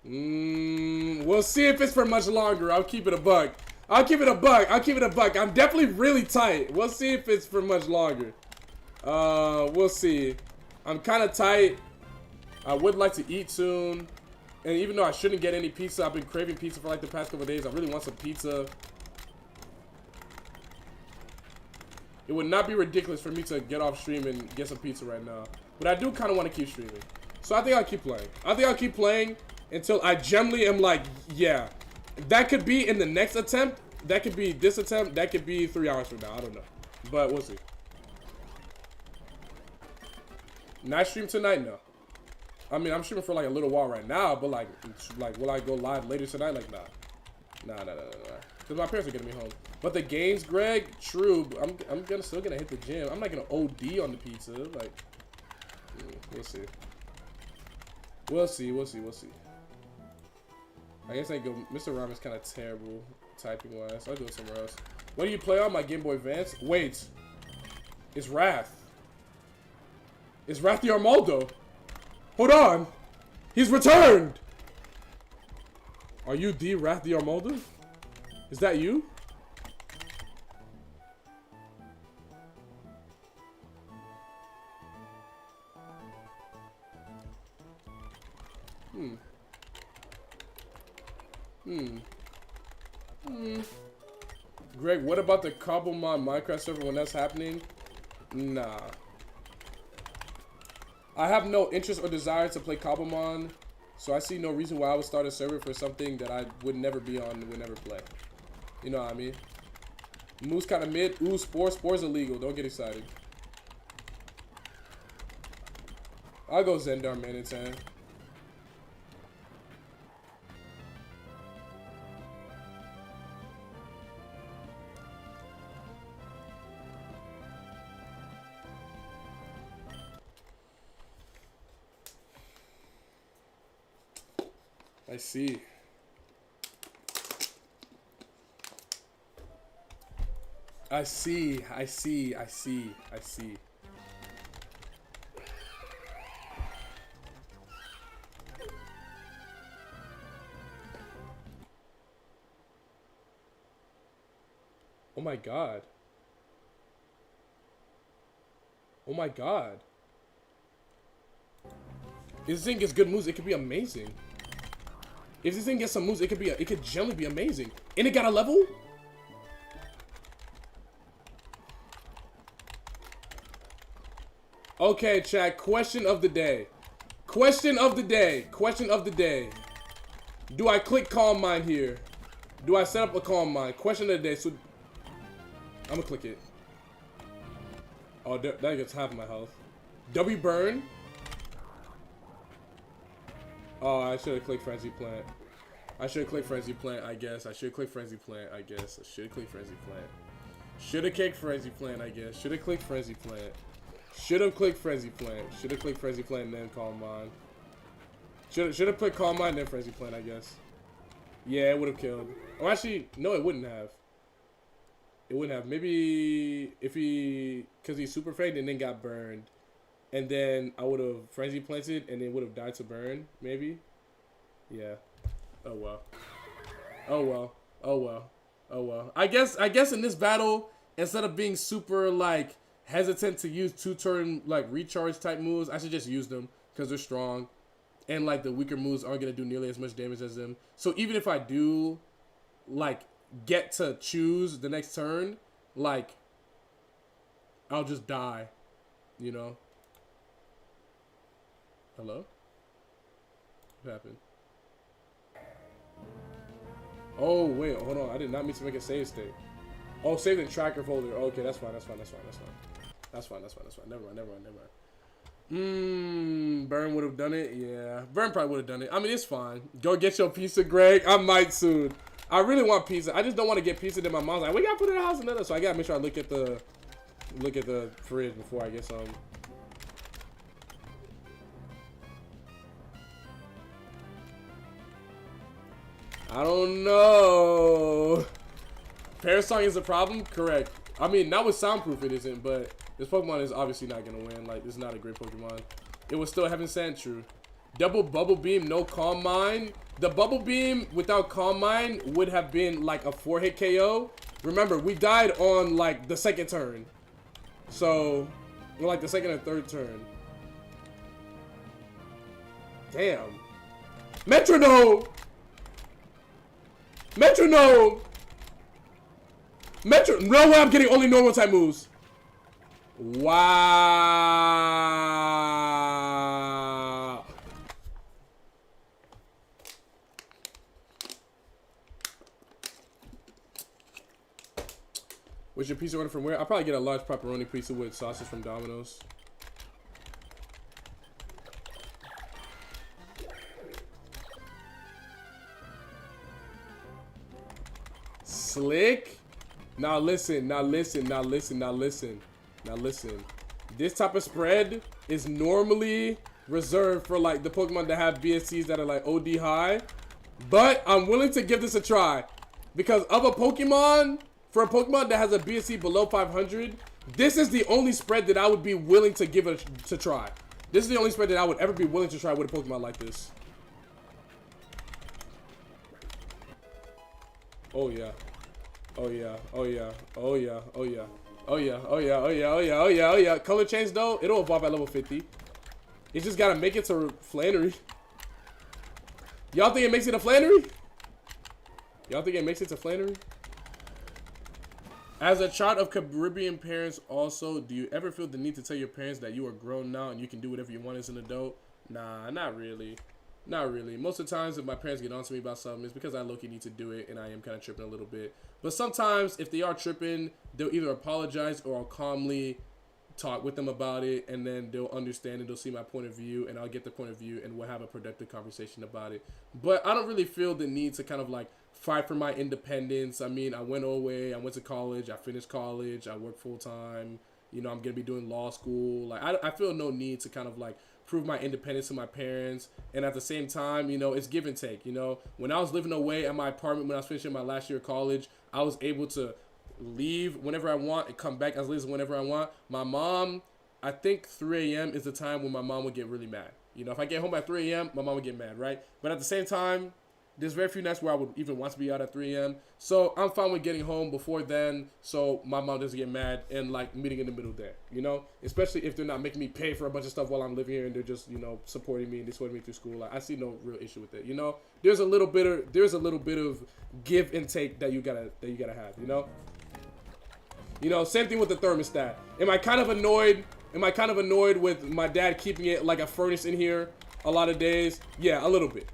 We'll see if it's for much longer. I'll keep it a buck. I'll keep it a buck. I'll keep it a buck. I'm definitely really tight. We'll see if it's for much longer. We'll see. I'm kind of tight. I would like to eat soon. And even though I shouldn't get any pizza, I've been craving pizza for like the past couple of days. I really want some pizza. It would not be ridiculous for me to get off stream and get some pizza right now. But I do kind of want to keep streaming. So I think I'll keep playing. I think I'll keep playing until I generally am like, yeah. That could be in the next attempt. That could be this attempt. That could be 3 hours from now. I don't know. But we'll see. Not stream tonight? No. I mean, I'm streaming for like a little while right now, but like, will I go live later tonight? Like, nah. Nah. Because my parents are getting me home. But the games, Greg, true. I'm still gonna hit the gym. I'm not gonna OD on the pizza. Like, we'll see. We'll see. I guess I go. Mr. Ramen's kind of terrible typing wise. I'll go somewhere else. What do you play on my Game Boy Advance? Wait, it's Wrath. It's Wrath the Armaldo. Hold on, he's returned. Are you the Wrath the Armaldo? Is that you? Greg, what about the Cobblemon Minecraft server when that's happening? Nah. I have no interest or desire to play Cobblemon, So I see no reason why I would start a server for something that I would never be on and would never play. You know what I mean? Moose kind of mid. Ooh, Spore's illegal. Don't get excited. I'll go Zendar Manitan. I see. I see. I see. I see. I see. Oh my god. Oh my god. If this thing gets good moves, it could be amazing. If this thing gets some moves, it could generally be amazing. And it got a level? Okay, chat. Question of the day. Question of the day. Question of the day. Do I click Calm Mind here? Do I set up a Calm Mind? Question of the day. So I'm gonna click it. Oh, that gets half my health. W burn. Oh, I should have clicked Frenzy Plant. I should have clicked Frenzy Plant, I guess. I should have clicked Frenzy Plant, I guess. I should have clicked Frenzy Plant. Should have clicked Frenzy Plant, I guess. Should have clicked Frenzy Plant. Should have clicked Frenzy Plant. Should have clicked Frenzy Plant and then Calm Mind. Should have clicked Calm Mind and then Frenzy Plant, I guess. Yeah, it would have killed. Oh, actually, no, it wouldn't have. It wouldn't have. Maybe if because he super faked and then got burned. And then I would have Frenzy Planted and then would have died to burn, maybe. Yeah. Oh well. Oh well. Oh well. Oh well. I guess in this battle, instead of being super like hesitant to use 2-turn like recharge type moves, I should just use them because they're strong. And like the weaker moves aren't gonna do nearly as much damage as them. So even if I do like get to choose the next turn, like I'll just die. You know? Hello? What happened? Oh, wait, hold on. I did not mean to make a save state. Oh, save in tracker folder. Okay, that's fine, that's fine, that's fine, that's fine. That's fine, that's fine, that's fine. Never mind, never mind, never mind. Burn would have done it? Yeah. Burn probably would have done it. I mean, it's fine. Go get your pizza, Greg. I might soon. I really want pizza. I just don't want to get pizza that my mom's like, we gotta put it in the house another. So I gotta make sure I look at the fridge before I get some. I don't know. Parasong is a problem? Correct. I mean, not with soundproof it isn't, but this Pokemon is obviously not going to win. Like, this is not a great Pokemon. It was still Heaven Sand, true. Double Bubble Beam, no Calm Mind. The Bubble Beam without Calm Mind would have been like a 4-hit KO. Remember, we died on like the second turn. So, or like the second or third turn. Damn. Metronome! Metronome! No way I'm getting only normal type moves. Wow. What's your pizza order from where? I'll probably get a large pepperoni pizza with sausage from Domino's. Slick. Now listen. This type of spread is normally reserved for like the Pokemon that have BSCs that are like OD high. But I'm willing to give this a try. Because of a Pokemon, for a Pokemon that has a BSC below 500, this is the only spread that I would be willing to give it to try. This is the only spread that I would ever be willing to try with a Pokemon like this. Oh yeah. Oh yeah, oh yeah, oh yeah, oh yeah, oh yeah, oh yeah, oh yeah, oh yeah, oh yeah, oh yeah. Color change though, it'll evolve at level 50. It just gotta make it to Flannery. Y'all think it makes it to Flannery? Y'all think it makes it to Flannery? As a child of Caribbean parents also, do you ever feel the need to tell your parents that you are grown now and you can do whatever you want as an adult? Nah, not really. Not really. Most of the times, if my parents get on to me about something, it's because I low-key need to do it, and I am kind of tripping a little bit. But sometimes, if they are tripping, they'll either apologize or I'll calmly talk with them about it, and then they'll understand and they'll see my point of view, and I'll get the point of view, and we'll have a productive conversation about it. But I don't really feel the need to kind of like fight for my independence. I mean, I went away, I went to college, I finished college, I work full-time. You know, I'm going to be doing law school. Like, I feel no need to kind of like prove my independence to my parents. And at the same time, you know, it's give and take. You know, when I was living away at my apartment when I was finishing my last year of college, I was able to leave whenever I want and come back as late as whenever I want. My mom, I think 3 a.m. is the time when my mom would get really mad. You know, if I get home at 3 a.m., my mom would get mad, right? But at the same time, there's very few nights where I would even want to be out at 3 a.m. So I'm fine with getting home before then, so my mom doesn't get mad, and like meeting in the middle there, you know? Especially if they're not making me pay for a bunch of stuff while I'm living here, and they're just, you know, supporting me and they supporting me through school. Like, I see no real issue with it, you know? There's a little bit of give and take that you gotta have, you know? You know, same thing with the thermostat. Am I kind of annoyed with my dad keeping it like a furnace in here a lot of days? Yeah, a little bit.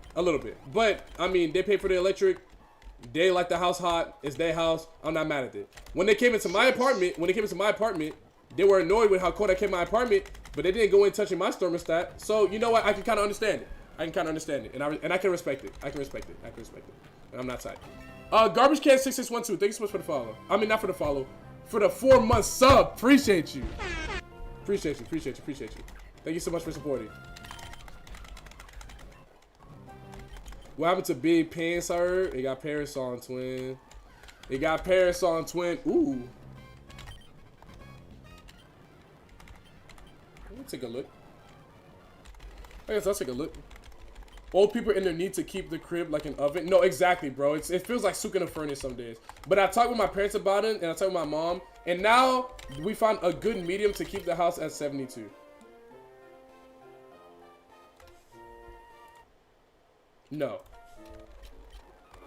But I mean, they pay for the electric. They like the house hot. It's their house. I'm not mad at it. When they came into my apartment, they were annoyed with how cold I kept my apartment, but they didn't go in touching my thermostat. So you know what? I can kind of understand it. And I can respect it. And I'm not tight. Garbage can 6612. Thank you so much for the follow. I mean, not for the follow, for the 4-month sub. Appreciate you. Appreciate you. Thank you so much for supporting. What happened to Big Pants, I heard? It got Parasol Twin. Ooh. Let me take a look. I guess I'll take a look. Old people in their need to keep the crib like an oven. No, exactly, bro. It feels like soaking a furnace some days. But I talked with my parents about it, and I talked with my mom, and now we found a good medium to keep the house at 72. No.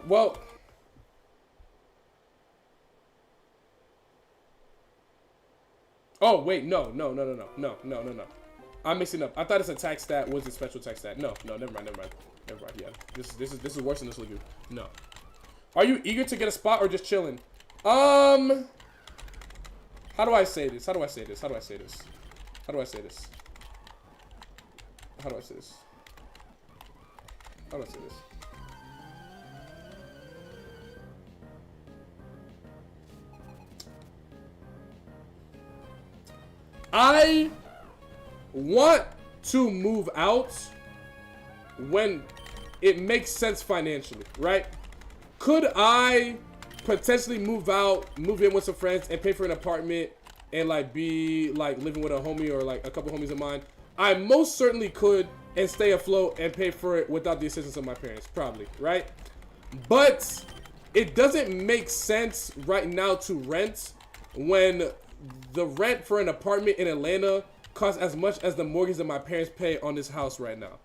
Well, oh wait, no. I'm mixing up. I thought it's a tax stat. Was it special tax stat? No, never mind. Yeah, this is worse than this lagoon. No. Are you eager to get a spot or just chilling? How do I say this? I want to move out when it makes sense financially, right? Could I potentially move in with some friends and pay for an apartment and like be like living with a homie or like a couple homies of mine? I most certainly could and stay afloat and pay for it without the assistance of my parents, probably, right? But it doesn't make sense right now to rent when the rent for an apartment in Atlanta costs as much as the mortgage that my parents pay on this house right now.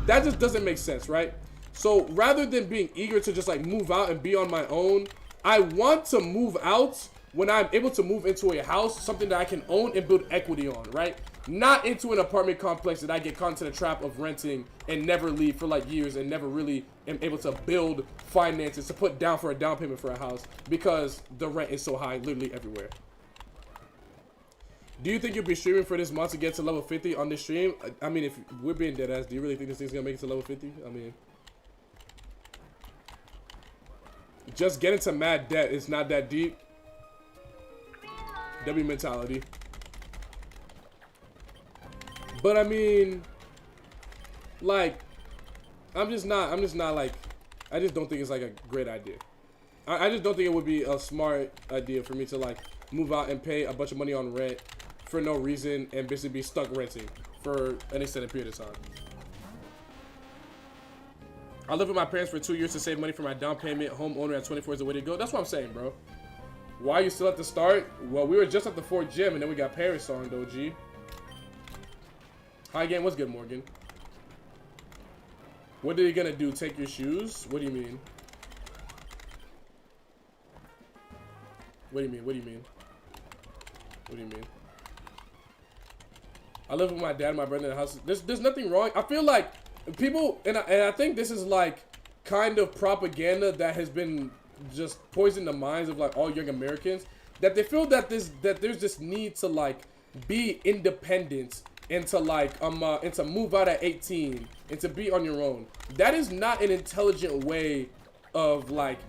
That just doesn't make sense, right? So rather than being eager to just like move out and be on my own, I want to move out when I'm able to move into a house, something that I can own and build equity on, right? Not into an apartment complex that I get caught into the trap of renting and never leave for like years and never really am able to build finances to put down for a down payment for a house because the rent is so high literally everywhere. Do you think you'll be streaming for this month to get to level 50 on this stream? I mean, if we're being dead ass, do you really think this thing's gonna make it to level 50? I mean, just getting to mad debt is not that deep. W mentality. But I mean, like, I'm just not like, I just don't think it's like a great idea. I just don't think it would be a smart idea for me to like move out and pay a bunch of money on rent for no reason and basically be stuck renting for an extended period of time. I lived with my parents for 2 years to save money for my down payment. Homeowner at 24 is the way to go. That's what I'm saying, bro. Why are you still at the start? Well, we were just at the 4th gym and then we got Paris on, though, G. Hi, game. What's good, Morgan? What are you gonna do? Take your shoes? What do you mean? What do you mean? What do you mean? What do you mean? I live with my dad and my brother in the house. There's nothing wrong. I feel like people, and I think this is like kind of propaganda that has been just poisoning the minds of like all young Americans, that they feel that there's this need to like be independent and to like and to move out at 18 and to be on your own. That is not an intelligent way of like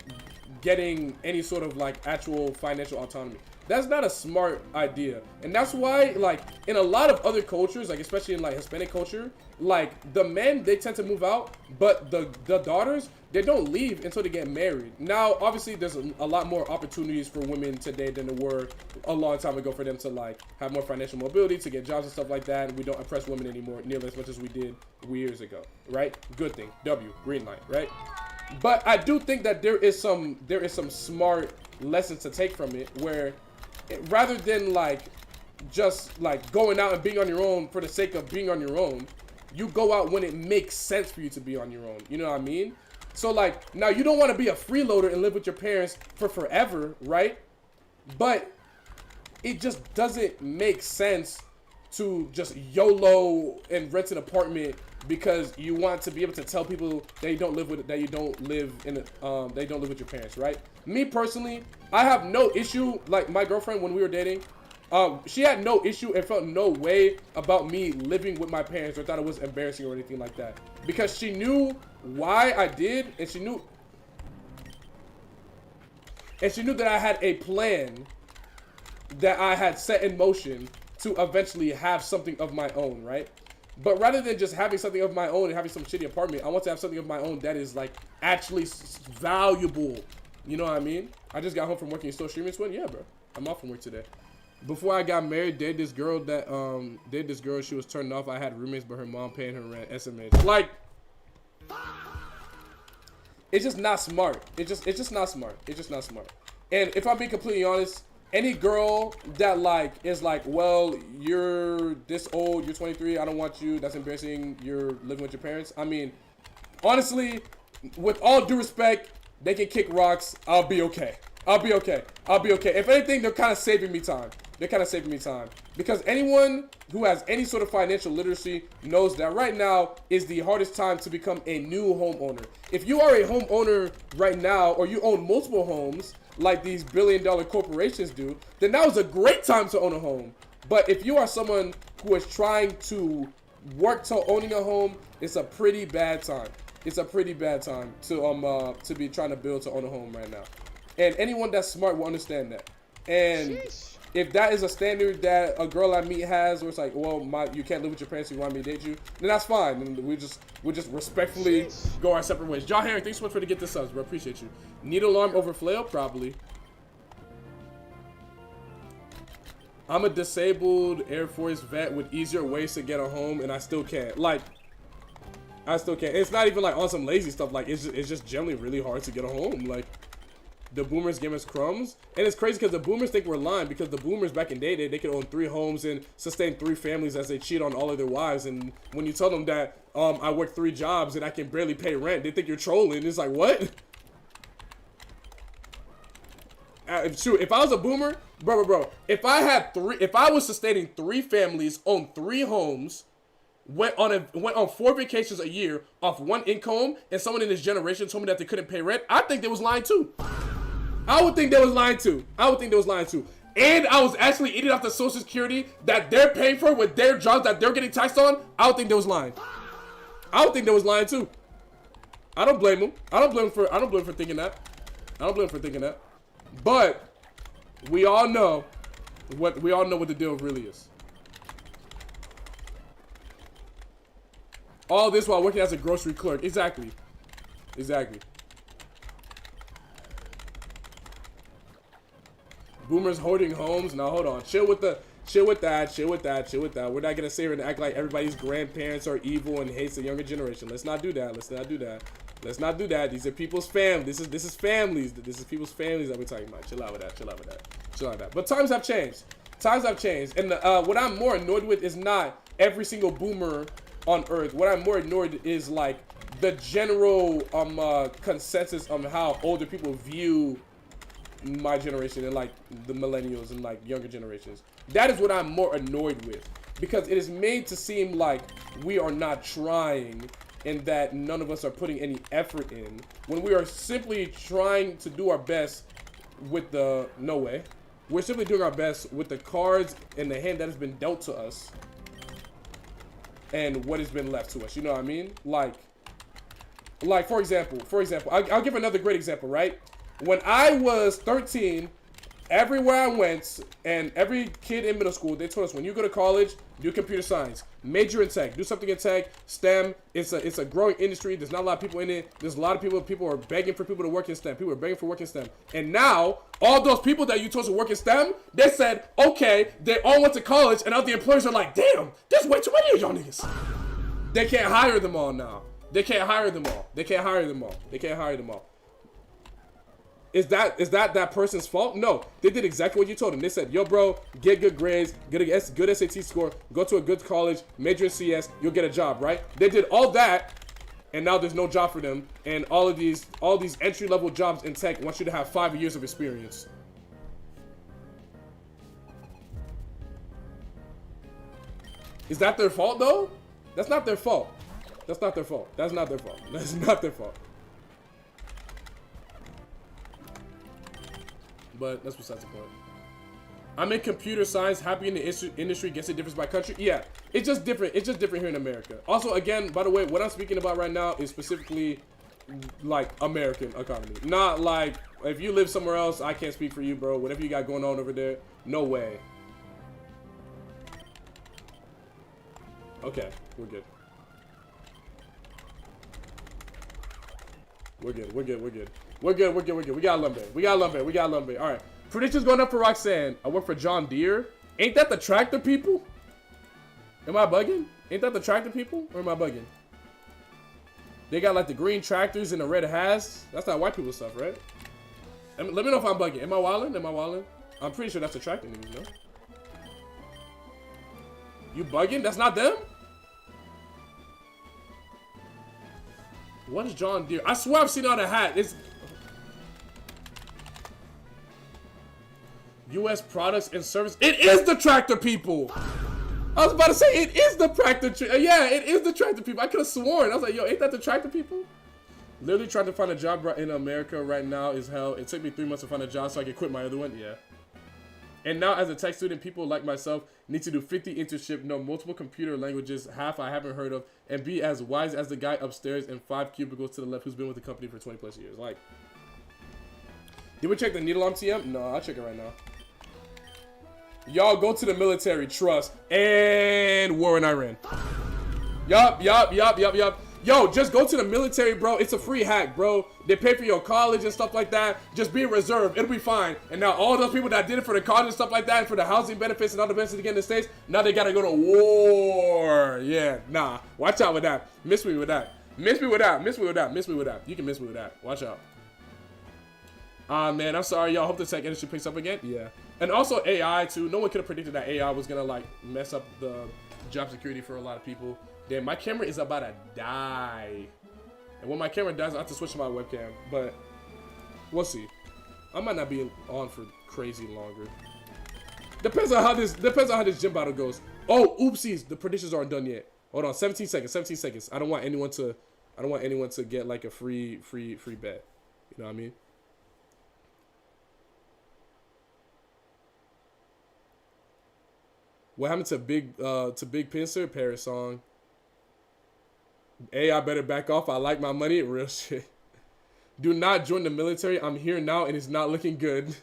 getting any sort of like actual financial autonomy. That's not a smart idea. And that's why, like, in a lot of other cultures, like especially in like Hispanic culture, like the men, they tend to move out, but the daughters, they don't leave until they get married. Now, obviously, there's a lot more opportunities for women today than there were a long time ago for them to like have more financial mobility, to get jobs and stuff like that. And we don't oppress women anymore nearly as much as we did years ago, right? Good thing. W, green light, right? But I do think that there is some smart lessons to take from it, where rather than like just like going out and being on your own for the sake of being on your own, you go out when it makes sense for you to be on your own. You know what I mean? So like, now you don't want to be a freeloader and live with your parents for forever, right? But it just doesn't make sense to just YOLO and rent an apartment because you want to be able to tell people that you don't live with your parents, right? Me personally, I have no issue. Like my girlfriend, when we were dating, she had no issue and felt no way about me living with my parents or thought it was embarrassing or anything like that, because she knew why I did, and she knew that I had a plan that I had set in motion to eventually have something of my own, right? But rather than just having something of my own and having some shitty apartment, I want to have something of my own that is like actually valuable. You know what I mean? I just got home from working. You still streaming, Swin? Yeah, bro. I'm off from work today. Before I got married, dated this girl. She was turned off. I had roommates, but her mom paying her rent. SMH. Like, it's just not smart. It's just not smart. It's just not smart. And if I'm being completely honest, any girl that like is like, well, you're this old, you're 23, I don't want you, that's embarrassing, you're living with your parents. I mean, honestly, with all due respect, they can kick rocks. I'll be okay. I'll be okay. I'll be okay. If anything, they're kind of saving me time. They're kind of saving me time. Because anyone who has any sort of financial literacy knows that right now is the hardest time to become a new homeowner. If you are a homeowner right now, or you own multiple homes, like these billion-dollar corporations do, then now is a great time to own a home. But if you are someone who is trying to work to owning a home, it's a pretty bad time. It's a pretty bad time to be trying to build to own a home right now. And anyone that's smart will understand that. And if that is a standard that a girl I meet has, where it's like, well, you can't live with your parents, you want me to date you, then that's fine. And we'll just respectfully go our separate ways. John Herring, thanks so much for the get the subs, bro. Appreciate you. Need alarm over flail? Probably. I'm a disabled Air Force vet with easier ways to get a home, and I still can't. Like, I still can't. It's not even like on some lazy stuff. Like, it's just generally really hard to get a home. Like, the boomers give us crumbs. And it's crazy because the boomers think we're lying, because the boomers back in day, they could own 3 homes and sustain 3 families as they cheat on all of their wives. And when you tell them that I work 3 jobs and I can barely pay rent, they think you're trolling. It's like, what? Shoot, if I was a boomer, bro, if I was sustaining 3 families, owned 3 homes, went on 4 vacations a year off 1 income, and someone in this generation told me that they couldn't pay rent, I think they was lying too. I would think they was lying too. And I was actually eating off the Social Security that they're paying for with their jobs that they're getting taxed on. I would think they was lying. I would think they was lying too. I don't blame them. I don't blame them for thinking that. But we all know what the deal really is. All this while working as a grocery clerk. Exactly. Boomers hoarding homes. Now hold on. Chill with that. We're not gonna sit here and act like everybody's grandparents are evil and hates the younger generation. Let's not do that. These are people's families. This is families. This is people's families that we're talking about. Chill out with that. But times have changed. And what I'm more annoyed with is not every single boomer on earth. What I'm more annoyed is like the general consensus on how older people view my generation and like the millennials and like younger generations. That is what I'm more annoyed with, because it is made to seem like we are not trying and that none of us are putting any effort in when we are simply trying to do our best with the we're simply doing our best with the cards in the hand that has been dealt to us and what has been left to us. You know what I mean? Like for example, I'll give another great example, right? When I was 13, everywhere I went, and every kid in middle school, they told us, when you go to college, do computer science, major in tech, do something in tech, STEM. It's a growing industry. There's not a lot of people in it. There's a lot of people are begging for people to work in STEM. People are begging for work in STEM. And now, all those people that you told to work in STEM, they said, okay, they all went to college, and now the employers are like, damn, there's way too many of y'all niggas. They can't hire them all now. They can't hire them all. They can't hire them all. They can't hire them all. Is that person's fault? No, they did exactly what you told them. They said, yo, bro, get good grades, get a good SAT score, go to a good college, major in CS, you'll get a job, right? They did all that, and now there's no job for them. And all these entry-level jobs in tech want you to have 5 years of experience. Is that their fault, though? That's not their fault. That's not their fault. That's not their fault. That's not their fault. But that's besides the point. I'm in computer science. Happy in the industry. Gets a difference by country. Yeah, it's just different. It's just different here in America. Also, again, by the way, what I'm speaking about right now is specifically like American economy. Not like if you live somewhere else, I can't speak for you, bro. Whatever you got going on over there, no way. Okay, we're good. We're good. We're good. We're good. We're good. We're good. We're good. We got lumber. We got lumber. We got lumber. All right. Predictions going up for Roxanne. I work for John Deere. Ain't that the tractor people? Am I bugging? Ain't that the tractor people? Or am I bugging? They got like the green tractors and the red hats. That's not white people stuff, right? Let me know if I'm bugging. Am I wilding? Am I wilding? I'm pretty sure that's the tractor niggas, no? You bugging? That's not them? What is John Deere? I swear I've seen it on a hat. It's U.S. products and service. It is the tractor people. I was about to say it is the tractor. Yeah, it is the tractor people. I could have sworn. I was like, yo, ain't that the tractor people? Literally trying to find a job in America right now is hell. It took me 3 months to find a job so I could quit my other one. Yeah. And now as a tech student, people like myself need to do 50 internships, know multiple computer languages, half I haven't heard of, and be as wise as the guy upstairs in 5 cubicles to the left who's been with the company for 20 plus years. Like, did we check the needle on TM? No, I'll check it right now. Y'all go to the military, trust, and war in Iran. Yup. Yo, just go to the military, bro. It's a free hack, bro. They pay for your college and stuff like that. Just be in reserve. It'll be fine. And now all those people that did it for the college and stuff like that, and for the housing benefits and all the benefits to get in the States, now they gotta go to war. Yeah, nah. Watch out with that. Miss me with that. Miss me with that. Miss me with that. Miss me with that. You can miss me with that. Watch out. Man, I'm sorry, y'all. Hope the tech industry picks up again. Yeah. And also AI, too. No one could have predicted that AI was gonna, like, mess up the job security for a lot of people. Damn, my camera is about to die. And when my camera dies, I have to switch to my webcam. But we'll see. I might not be on for crazy longer. Depends on how this gym battle goes. Oh, oopsies. The predictions aren't done yet. Hold on. 17 seconds. 17 seconds. I don't want anyone to get like a free bet. You know what I mean? What happened to Big Pincer? Paris song. Hey, I better back off. I like my money. Real shit. Do not join the military. I'm here now and it's not looking good.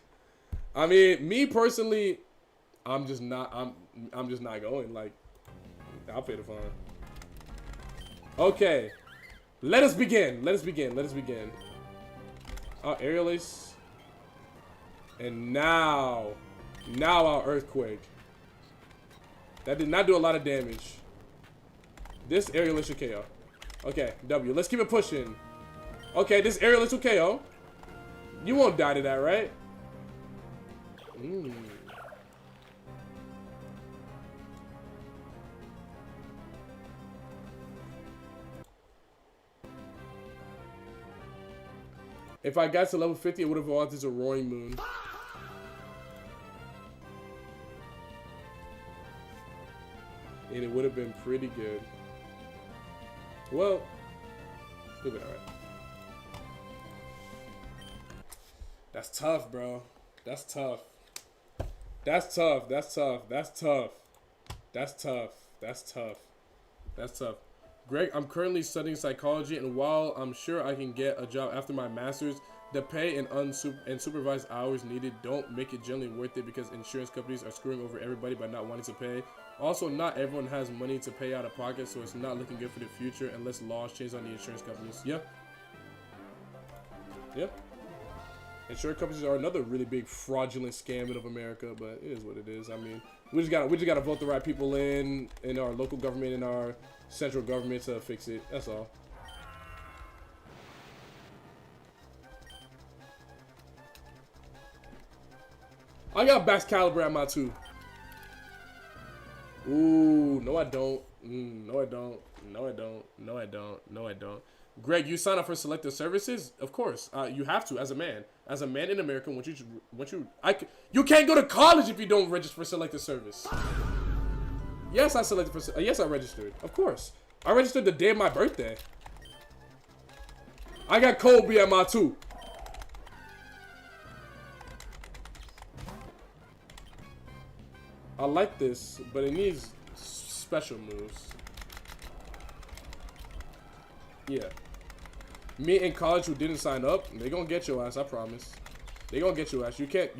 I mean, me personally, I'm just not going. Like, I'll pay the fine. Okay. Let us begin. Let us begin. Let us begin. Our aerial ace. And now our earthquake. That did not do a lot of damage. This aerial is KO. Okay, W. Let's keep it pushing. Okay, this aerial is KO. You won't die to that, right? If I got to level 50, it would have evolved as a roaring moon. And it would have been pretty good. Well, We'll be alright. That's tough, bro. That's tough. That's tough. That's tough. That's tough. That's tough. That's tough. That's tough. Greg, I'm currently studying psychology, and while I'm sure I can get a job after my master's, the pay and unsupervised hours needed don't make it generally worth it because insurance companies are screwing over everybody by not wanting to pay. Also, not everyone has money to pay out of pocket, so it's not looking good for the future unless laws change on the insurance companies. Yeah. Yeah. Insurance companies are another really big fraudulent scam of America, but it is what it is. I mean, we just gotta vote the right people in our local government and our central government to fix it. That's all. I got Bax Caliber at my 2. Ooh, no I don't. No I don't. No I don't. No I don't. No I don't. Greg, you sign up for selective services? Of course, you have to as a man. As a man in America, you can't go to college if you don't register for selective service. Yes, I selected for. Yes, I registered. Of course, I registered the day of my birthday. I got Kobe at my 2. I like this, but it needs special moves. Yeah. Me in college who didn't sign up, they gonna get your ass, I promise. They gonna get your ass. You can't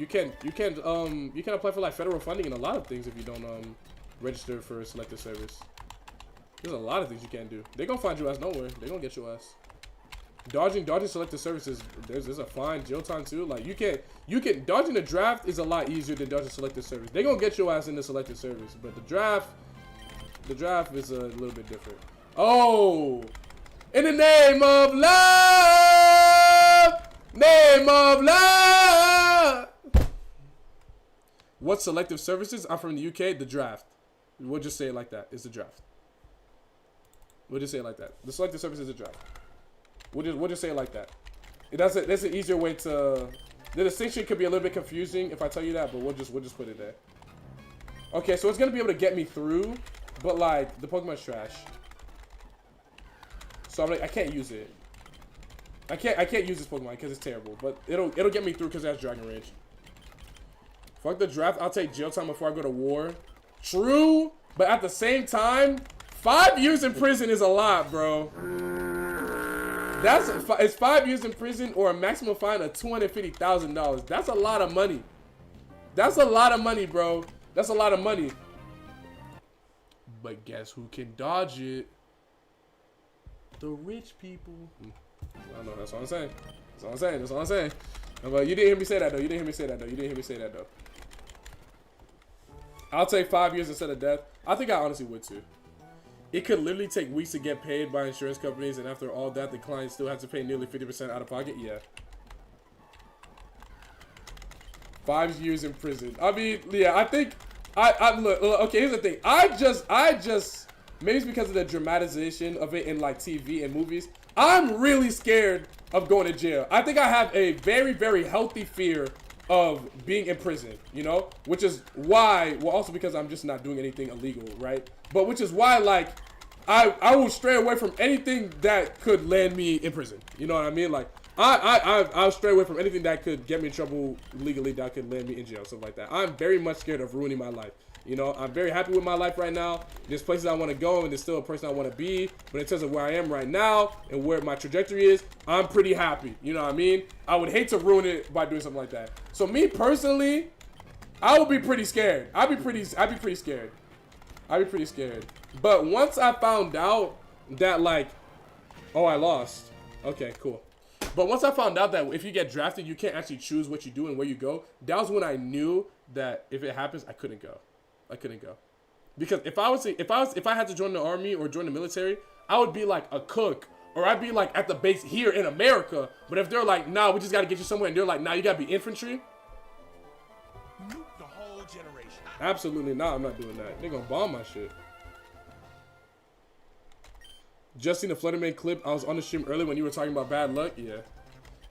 apply for like federal funding and a lot of things if you don't register for a selective service. There's a lot of things you can't do. They gonna find your ass nowhere. They gonna get your ass. Dodging selective services, there's a fine jail time too. Like you can dodging the draft is a lot easier than dodging selective service. They gonna get your ass in the selective service, but the draft is a little bit different. Oh, in the name of love. What selective services? I'm from the UK. The draft. We'll just say it like that. It's the draft. We'll just say it like that. The selective service is the draft. We'll just say it like that. That's an easier way to. The distinction could be a little bit confusing if I tell you that, but we'll just put it there. Okay, so it's gonna be able to get me through, but like the Pokemon's trash. So I'm like, I can't use it. I can't use this Pokemon because it's terrible, but it'll get me through because it has Dragon Rage. Fuck the draft. I'll take jail time before I go to war. True, but at the same time, 5 years in prison is a lot, bro. It's 5 years in prison or a maximum fine of $250,000. That's a lot of money. That's a lot of money, bro. That's a lot of money. But guess who can dodge it? The rich people. I know. That's what I'm saying. That's what I'm saying. That's what I'm saying. But you didn't hear me say that though. You didn't hear me say that though. You didn't hear me say that though. I'll take 5 years instead of death. I think I honestly would too. It could literally take weeks to get paid by insurance companies, and after all that, the client still has to pay nearly 50% out of pocket. Yeah. 5 years in prison. I mean, yeah, I think look, okay, here's the thing. I just maybe it's because of the dramatization of it in like TV and movies. I'm really scared of going to jail. I think I have a very, very healthy fear of being in prison, you know, which is why, well, also because I'm just not doing anything illegal, right? But which is why, like, I will stray away from anything that could land me in prison. You know what I mean? Like, I'll stray away from anything that could get me in trouble legally, that could land me in jail, something like that. I'm very much scared of ruining my life. You know, I'm very happy with my life right now. There's places I want to go, and there's still a person I want to be. But in terms of where I am right now and where my trajectory is, I'm pretty happy. You know what I mean? I would hate to ruin it by doing something like that. So me personally, I would be pretty scared. I'd be pretty scared. I'd be pretty scared. But once I found out that, like, oh, I lost. Okay, cool. But once I found out that if you get drafted, you can't actually choose what you do and where you go, that was when I knew that if it happens, I couldn't go. I couldn't go. Because if I had to join the army or join the military, I would be like a cook, or I'd be like at the base here in America. But if they're like, nah, we just gotta get you somewhere, and they're like, nah, you gotta be infantry. The whole generation. Absolutely not. I'm not doing that. They're gonna bomb my shit. Just seen the Flutterman clip. I was on the stream earlier when you were talking about bad luck. Yeah,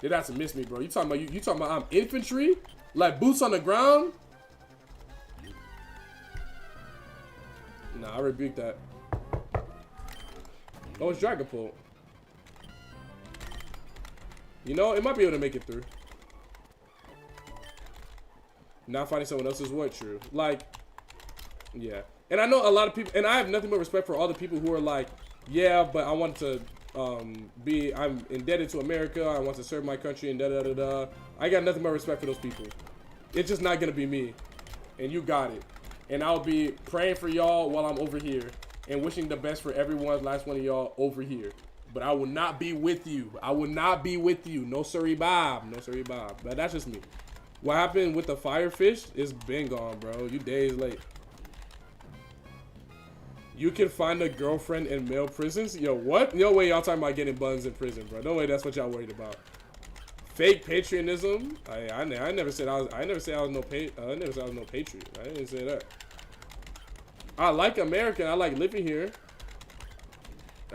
they'd have to miss me, bro. You talking about I'm infantry, like boots on the ground. Nah, I rebuke that. Oh, it's Dragon Pull. You know, it might be able to make it through. Not finding someone else is what true. Like, yeah. And I know a lot of people, and I have nothing but respect for all the people who are like, yeah, but I want to I'm indebted to America. I want to serve my country and da da da da. I got nothing but respect for those people. It's just not gonna be me. And you got it. And I'll be praying for y'all while I'm over here and wishing the best for everyone, last one of y'all over here. But I will not be with you. I will not be with you. No sorry Bob. No sorry Bob. But that's just me. What happened with the firefish is been gone, bro. You days late. You can find a girlfriend in male prisons? Yo, what? No way y'all talking about getting buns in prison, bro. No way that's what y'all worried about. Fake patriotism? I never said I was no patriot. I didn't say that. I like America. I like living here.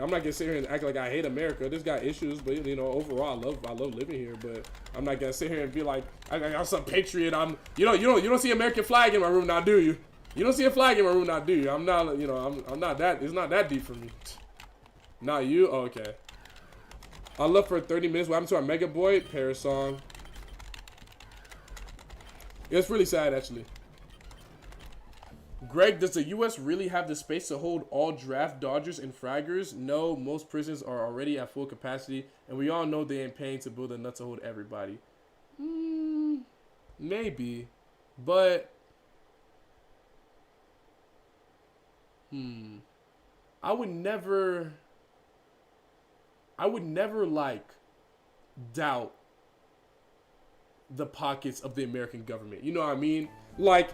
I'm not gonna sit here and act like I hate America. There's got issues, but you know, overall, I love living here. But I'm not gonna sit here and be like, I'm some patriot. You don't see American flag in my room now, do you? You don't see a flag in my room now, do you? I'm not, you know, I'm not that. It's not that deep for me. Not you. Oh, okay. I love for 30 minutes. What happened to our Mega Boy Paris song? It's really sad, actually. Greg, does the U.S. really have the space to hold all draft dodgers and fraggers? No, most prisons are already at full capacity, and we all know they ain't paying to build enough to hold everybody. Maybe, but I would never like doubt the pockets of the American government. You know what I mean? Like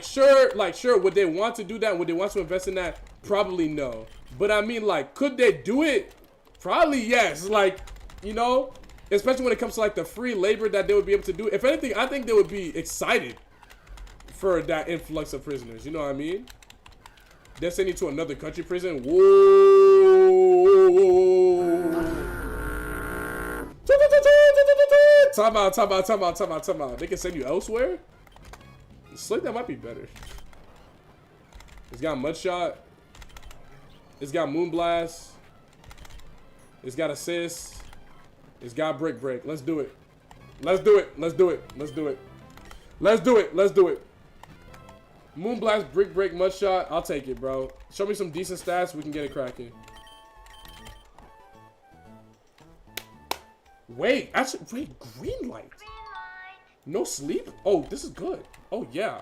sure, would they want to do that? Would they want to invest in that? Probably no. But I mean, like, could they do it? Probably yes. Like, you know, especially when it comes to like the free labor that they would be able to do. If anything, I think they would be excited for that influx of prisoners. You know what I mean? They're sending you to another country prison. Whoa. Time out. They can send you elsewhere? Slick, that might be better. It's got Mudshot. It's got Moonblast. It's got Assist. It's got Brick. Let's do it. Let's do it. Moonblast, Brick, Mudshot. I'll take it, bro. Show me some decent stats. We can get it cracking. Wait, green light. No sleep? Oh, this is good. Oh, yeah.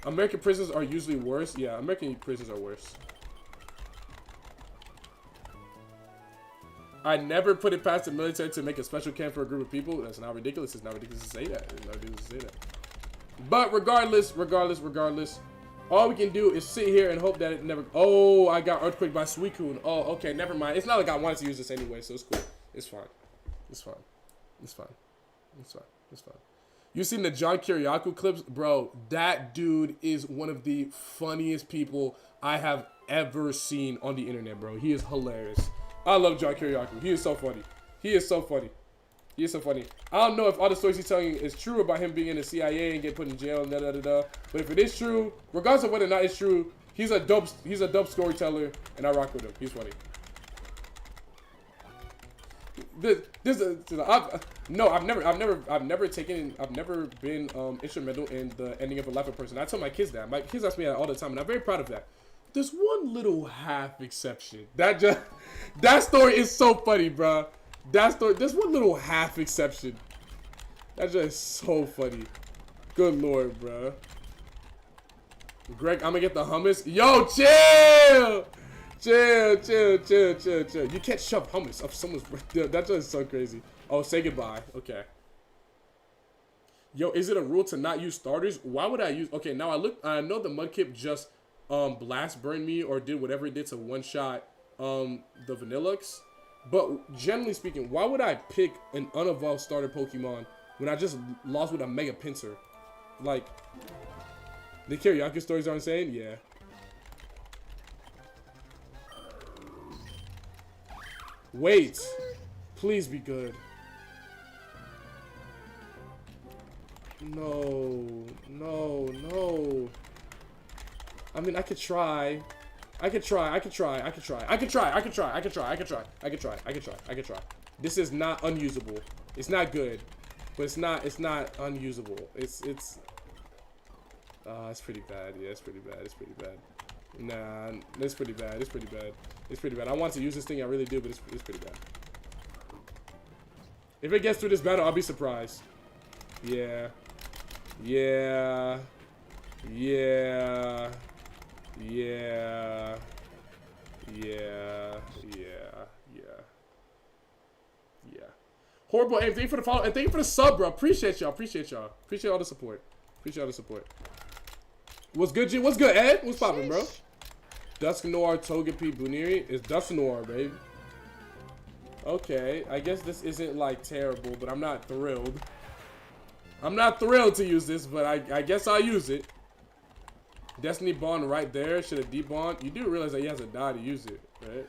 American prisons are usually worse. Yeah, American prisons are worse. I never put it past the military to make a special camp for a group of people. That's not ridiculous. It's not ridiculous to say that. But regardless, all we can do is sit here and hope that it never... Oh, I got Earthquake by Suicune. Oh, okay, never mind. It's not like I wanted to use this anyway, so it's cool. It's fine. You seen the John Kiriakou clips? Bro, that dude is one of the funniest people I have ever seen on the internet, bro. He is hilarious. I love John Kiriakou. He is so funny. I don't know if all the stories he's telling is true about him being in the CIA and get put in jail and da. But if it is true, regardless of whether or not it's true, he's a dope storyteller, and I rock with him. He's funny. I've never been instrumental in the ending of a life of a person. I tell my kids that. My kids ask me that all the time, and I'm very proud of that. There's one little half exception. That story is so funny, bro. There's one little half exception. That's just so funny. Good lord, bro. Greg, I'm gonna get the hummus. Yo, chill. You can't shove hummus up someone's... That's just so crazy. Oh, say goodbye. Okay. Yo, is it a rule to not use starters? Why would I use... Okay, now I know the Mudkip just blast burned me or did whatever it did to one-shot the Vanillux. But generally speaking, why would I pick an unevolved starter Pokemon when I just lost with a Mega Pinsir? Like, the Kiriakou stories are insane? Yeah. Wait. Please be good. No. I mean, I could try. I could try. This is not unusable. It's not good, but it's not unusable. It's pretty bad. Yeah, it's pretty bad. Nah, it's pretty bad. I want to use this thing, I really do, but it's pretty bad. If it gets through this battle, I'll be surprised. Yeah. Horrible aim. Thank you for the follow and thank you for the sub, bro. Appreciate y'all. Appreciate all the support. What's good, G? What's good, Ed? What's poppin', bro? Dusk Noir Togepi Buniri is Dusk Noir, baby. Okay, I guess this isn't like terrible, but I'm not thrilled. I'm not thrilled to use this, but I guess I'll use it. Destiny Bond right there. Should have debond. You do realize that he has to die to use it, right?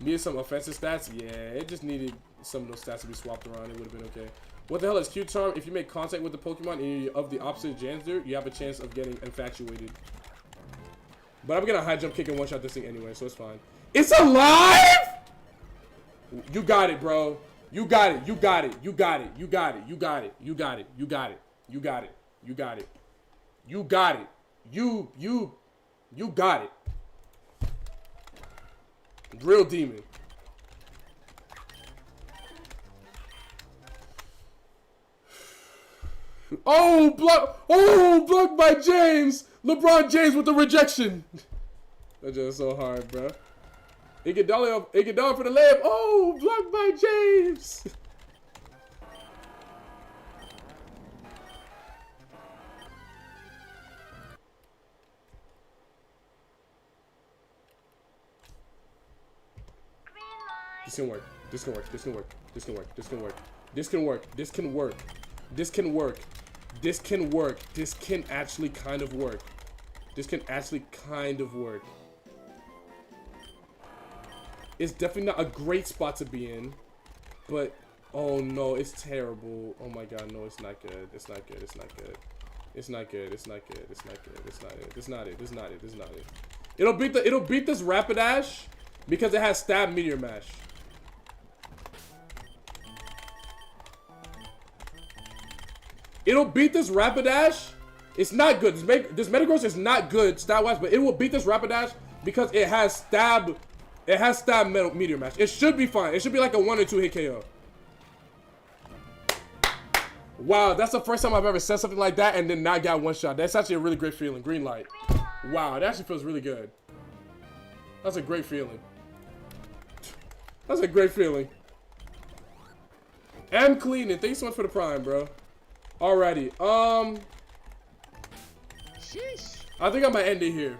Needed some offensive stats? Yeah, it just needed some of those stats to be swapped around. It would have been okay. What the hell is Q-Charm? If you make contact with the Pokemon and you're of the opposite gender, you have a chance of getting infatuated. But I'm gonna high jump, kick, and one shot this thing anyway, so it's fine. It's alive! You got it, bro. You got it. You got it. Real demon. Oh, blocked by James. LeBron James with the rejection. That's just so hard, bro. Iguodala for the layup. Oh, blocked by James. This can work. This can work. This can work. This can work. This can work. This can work. This can work. This can work. This can work. This can actually kind of work. This can actually kind of work. It's definitely not a great spot to be in, but oh no, it's terrible. Oh my god, no, it's not good. It's not good. It's not good. It's not good. It's not good. It's not good. It's not it. It's not it. It's not it. It's not it. It'll beat this Rapidash because it has stab meteor mash. It'll beat this Rapidash. It's not good. This Metagross is not good stat-wise, but it will beat this Rapidash because it has stab. It has stab meteor mash. It should be fine. It should be like a 1 or 2 hit KO. Wow, that's the first time I've ever said something like that and then not got one shot. That's actually a really great feeling. Green light. Wow, that actually feels really good. That's a great feeling. That's a great feeling. M cleaning. Thanks so much for the prime, bro. Alrighty. Sheesh. I think I might end it here.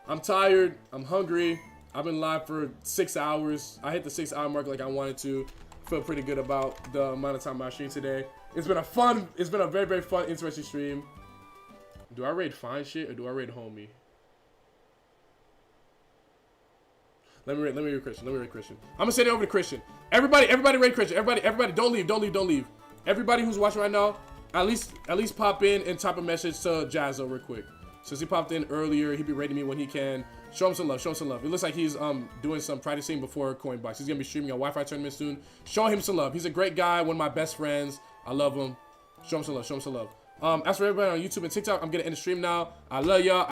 I'm tired. I'm hungry. I've been live for 6 hours. I hit the 6-hour mark like I wanted to. Feel pretty good about the amount of time I streamed today. It's been a very, very fun, interesting stream. Do I raid fine shit or do I raid homie? Let me raid Christian. I'm gonna send it over to Christian. Everybody raid Christian. Everybody, don't leave. Everybody who's watching right now, at least pop in and type a message to Jazzo real quick. Since he popped in earlier, he'll be raiding me when he can. Show him some love. It looks like he's doing some practicing before Coinbox. He's gonna be streaming a Wi-Fi tournament soon. Show him some love. He's a great guy, one of my best friends. I love him. Show him some love. As for everybody on YouTube and TikTok, I'm gonna end the stream now. I love y'all.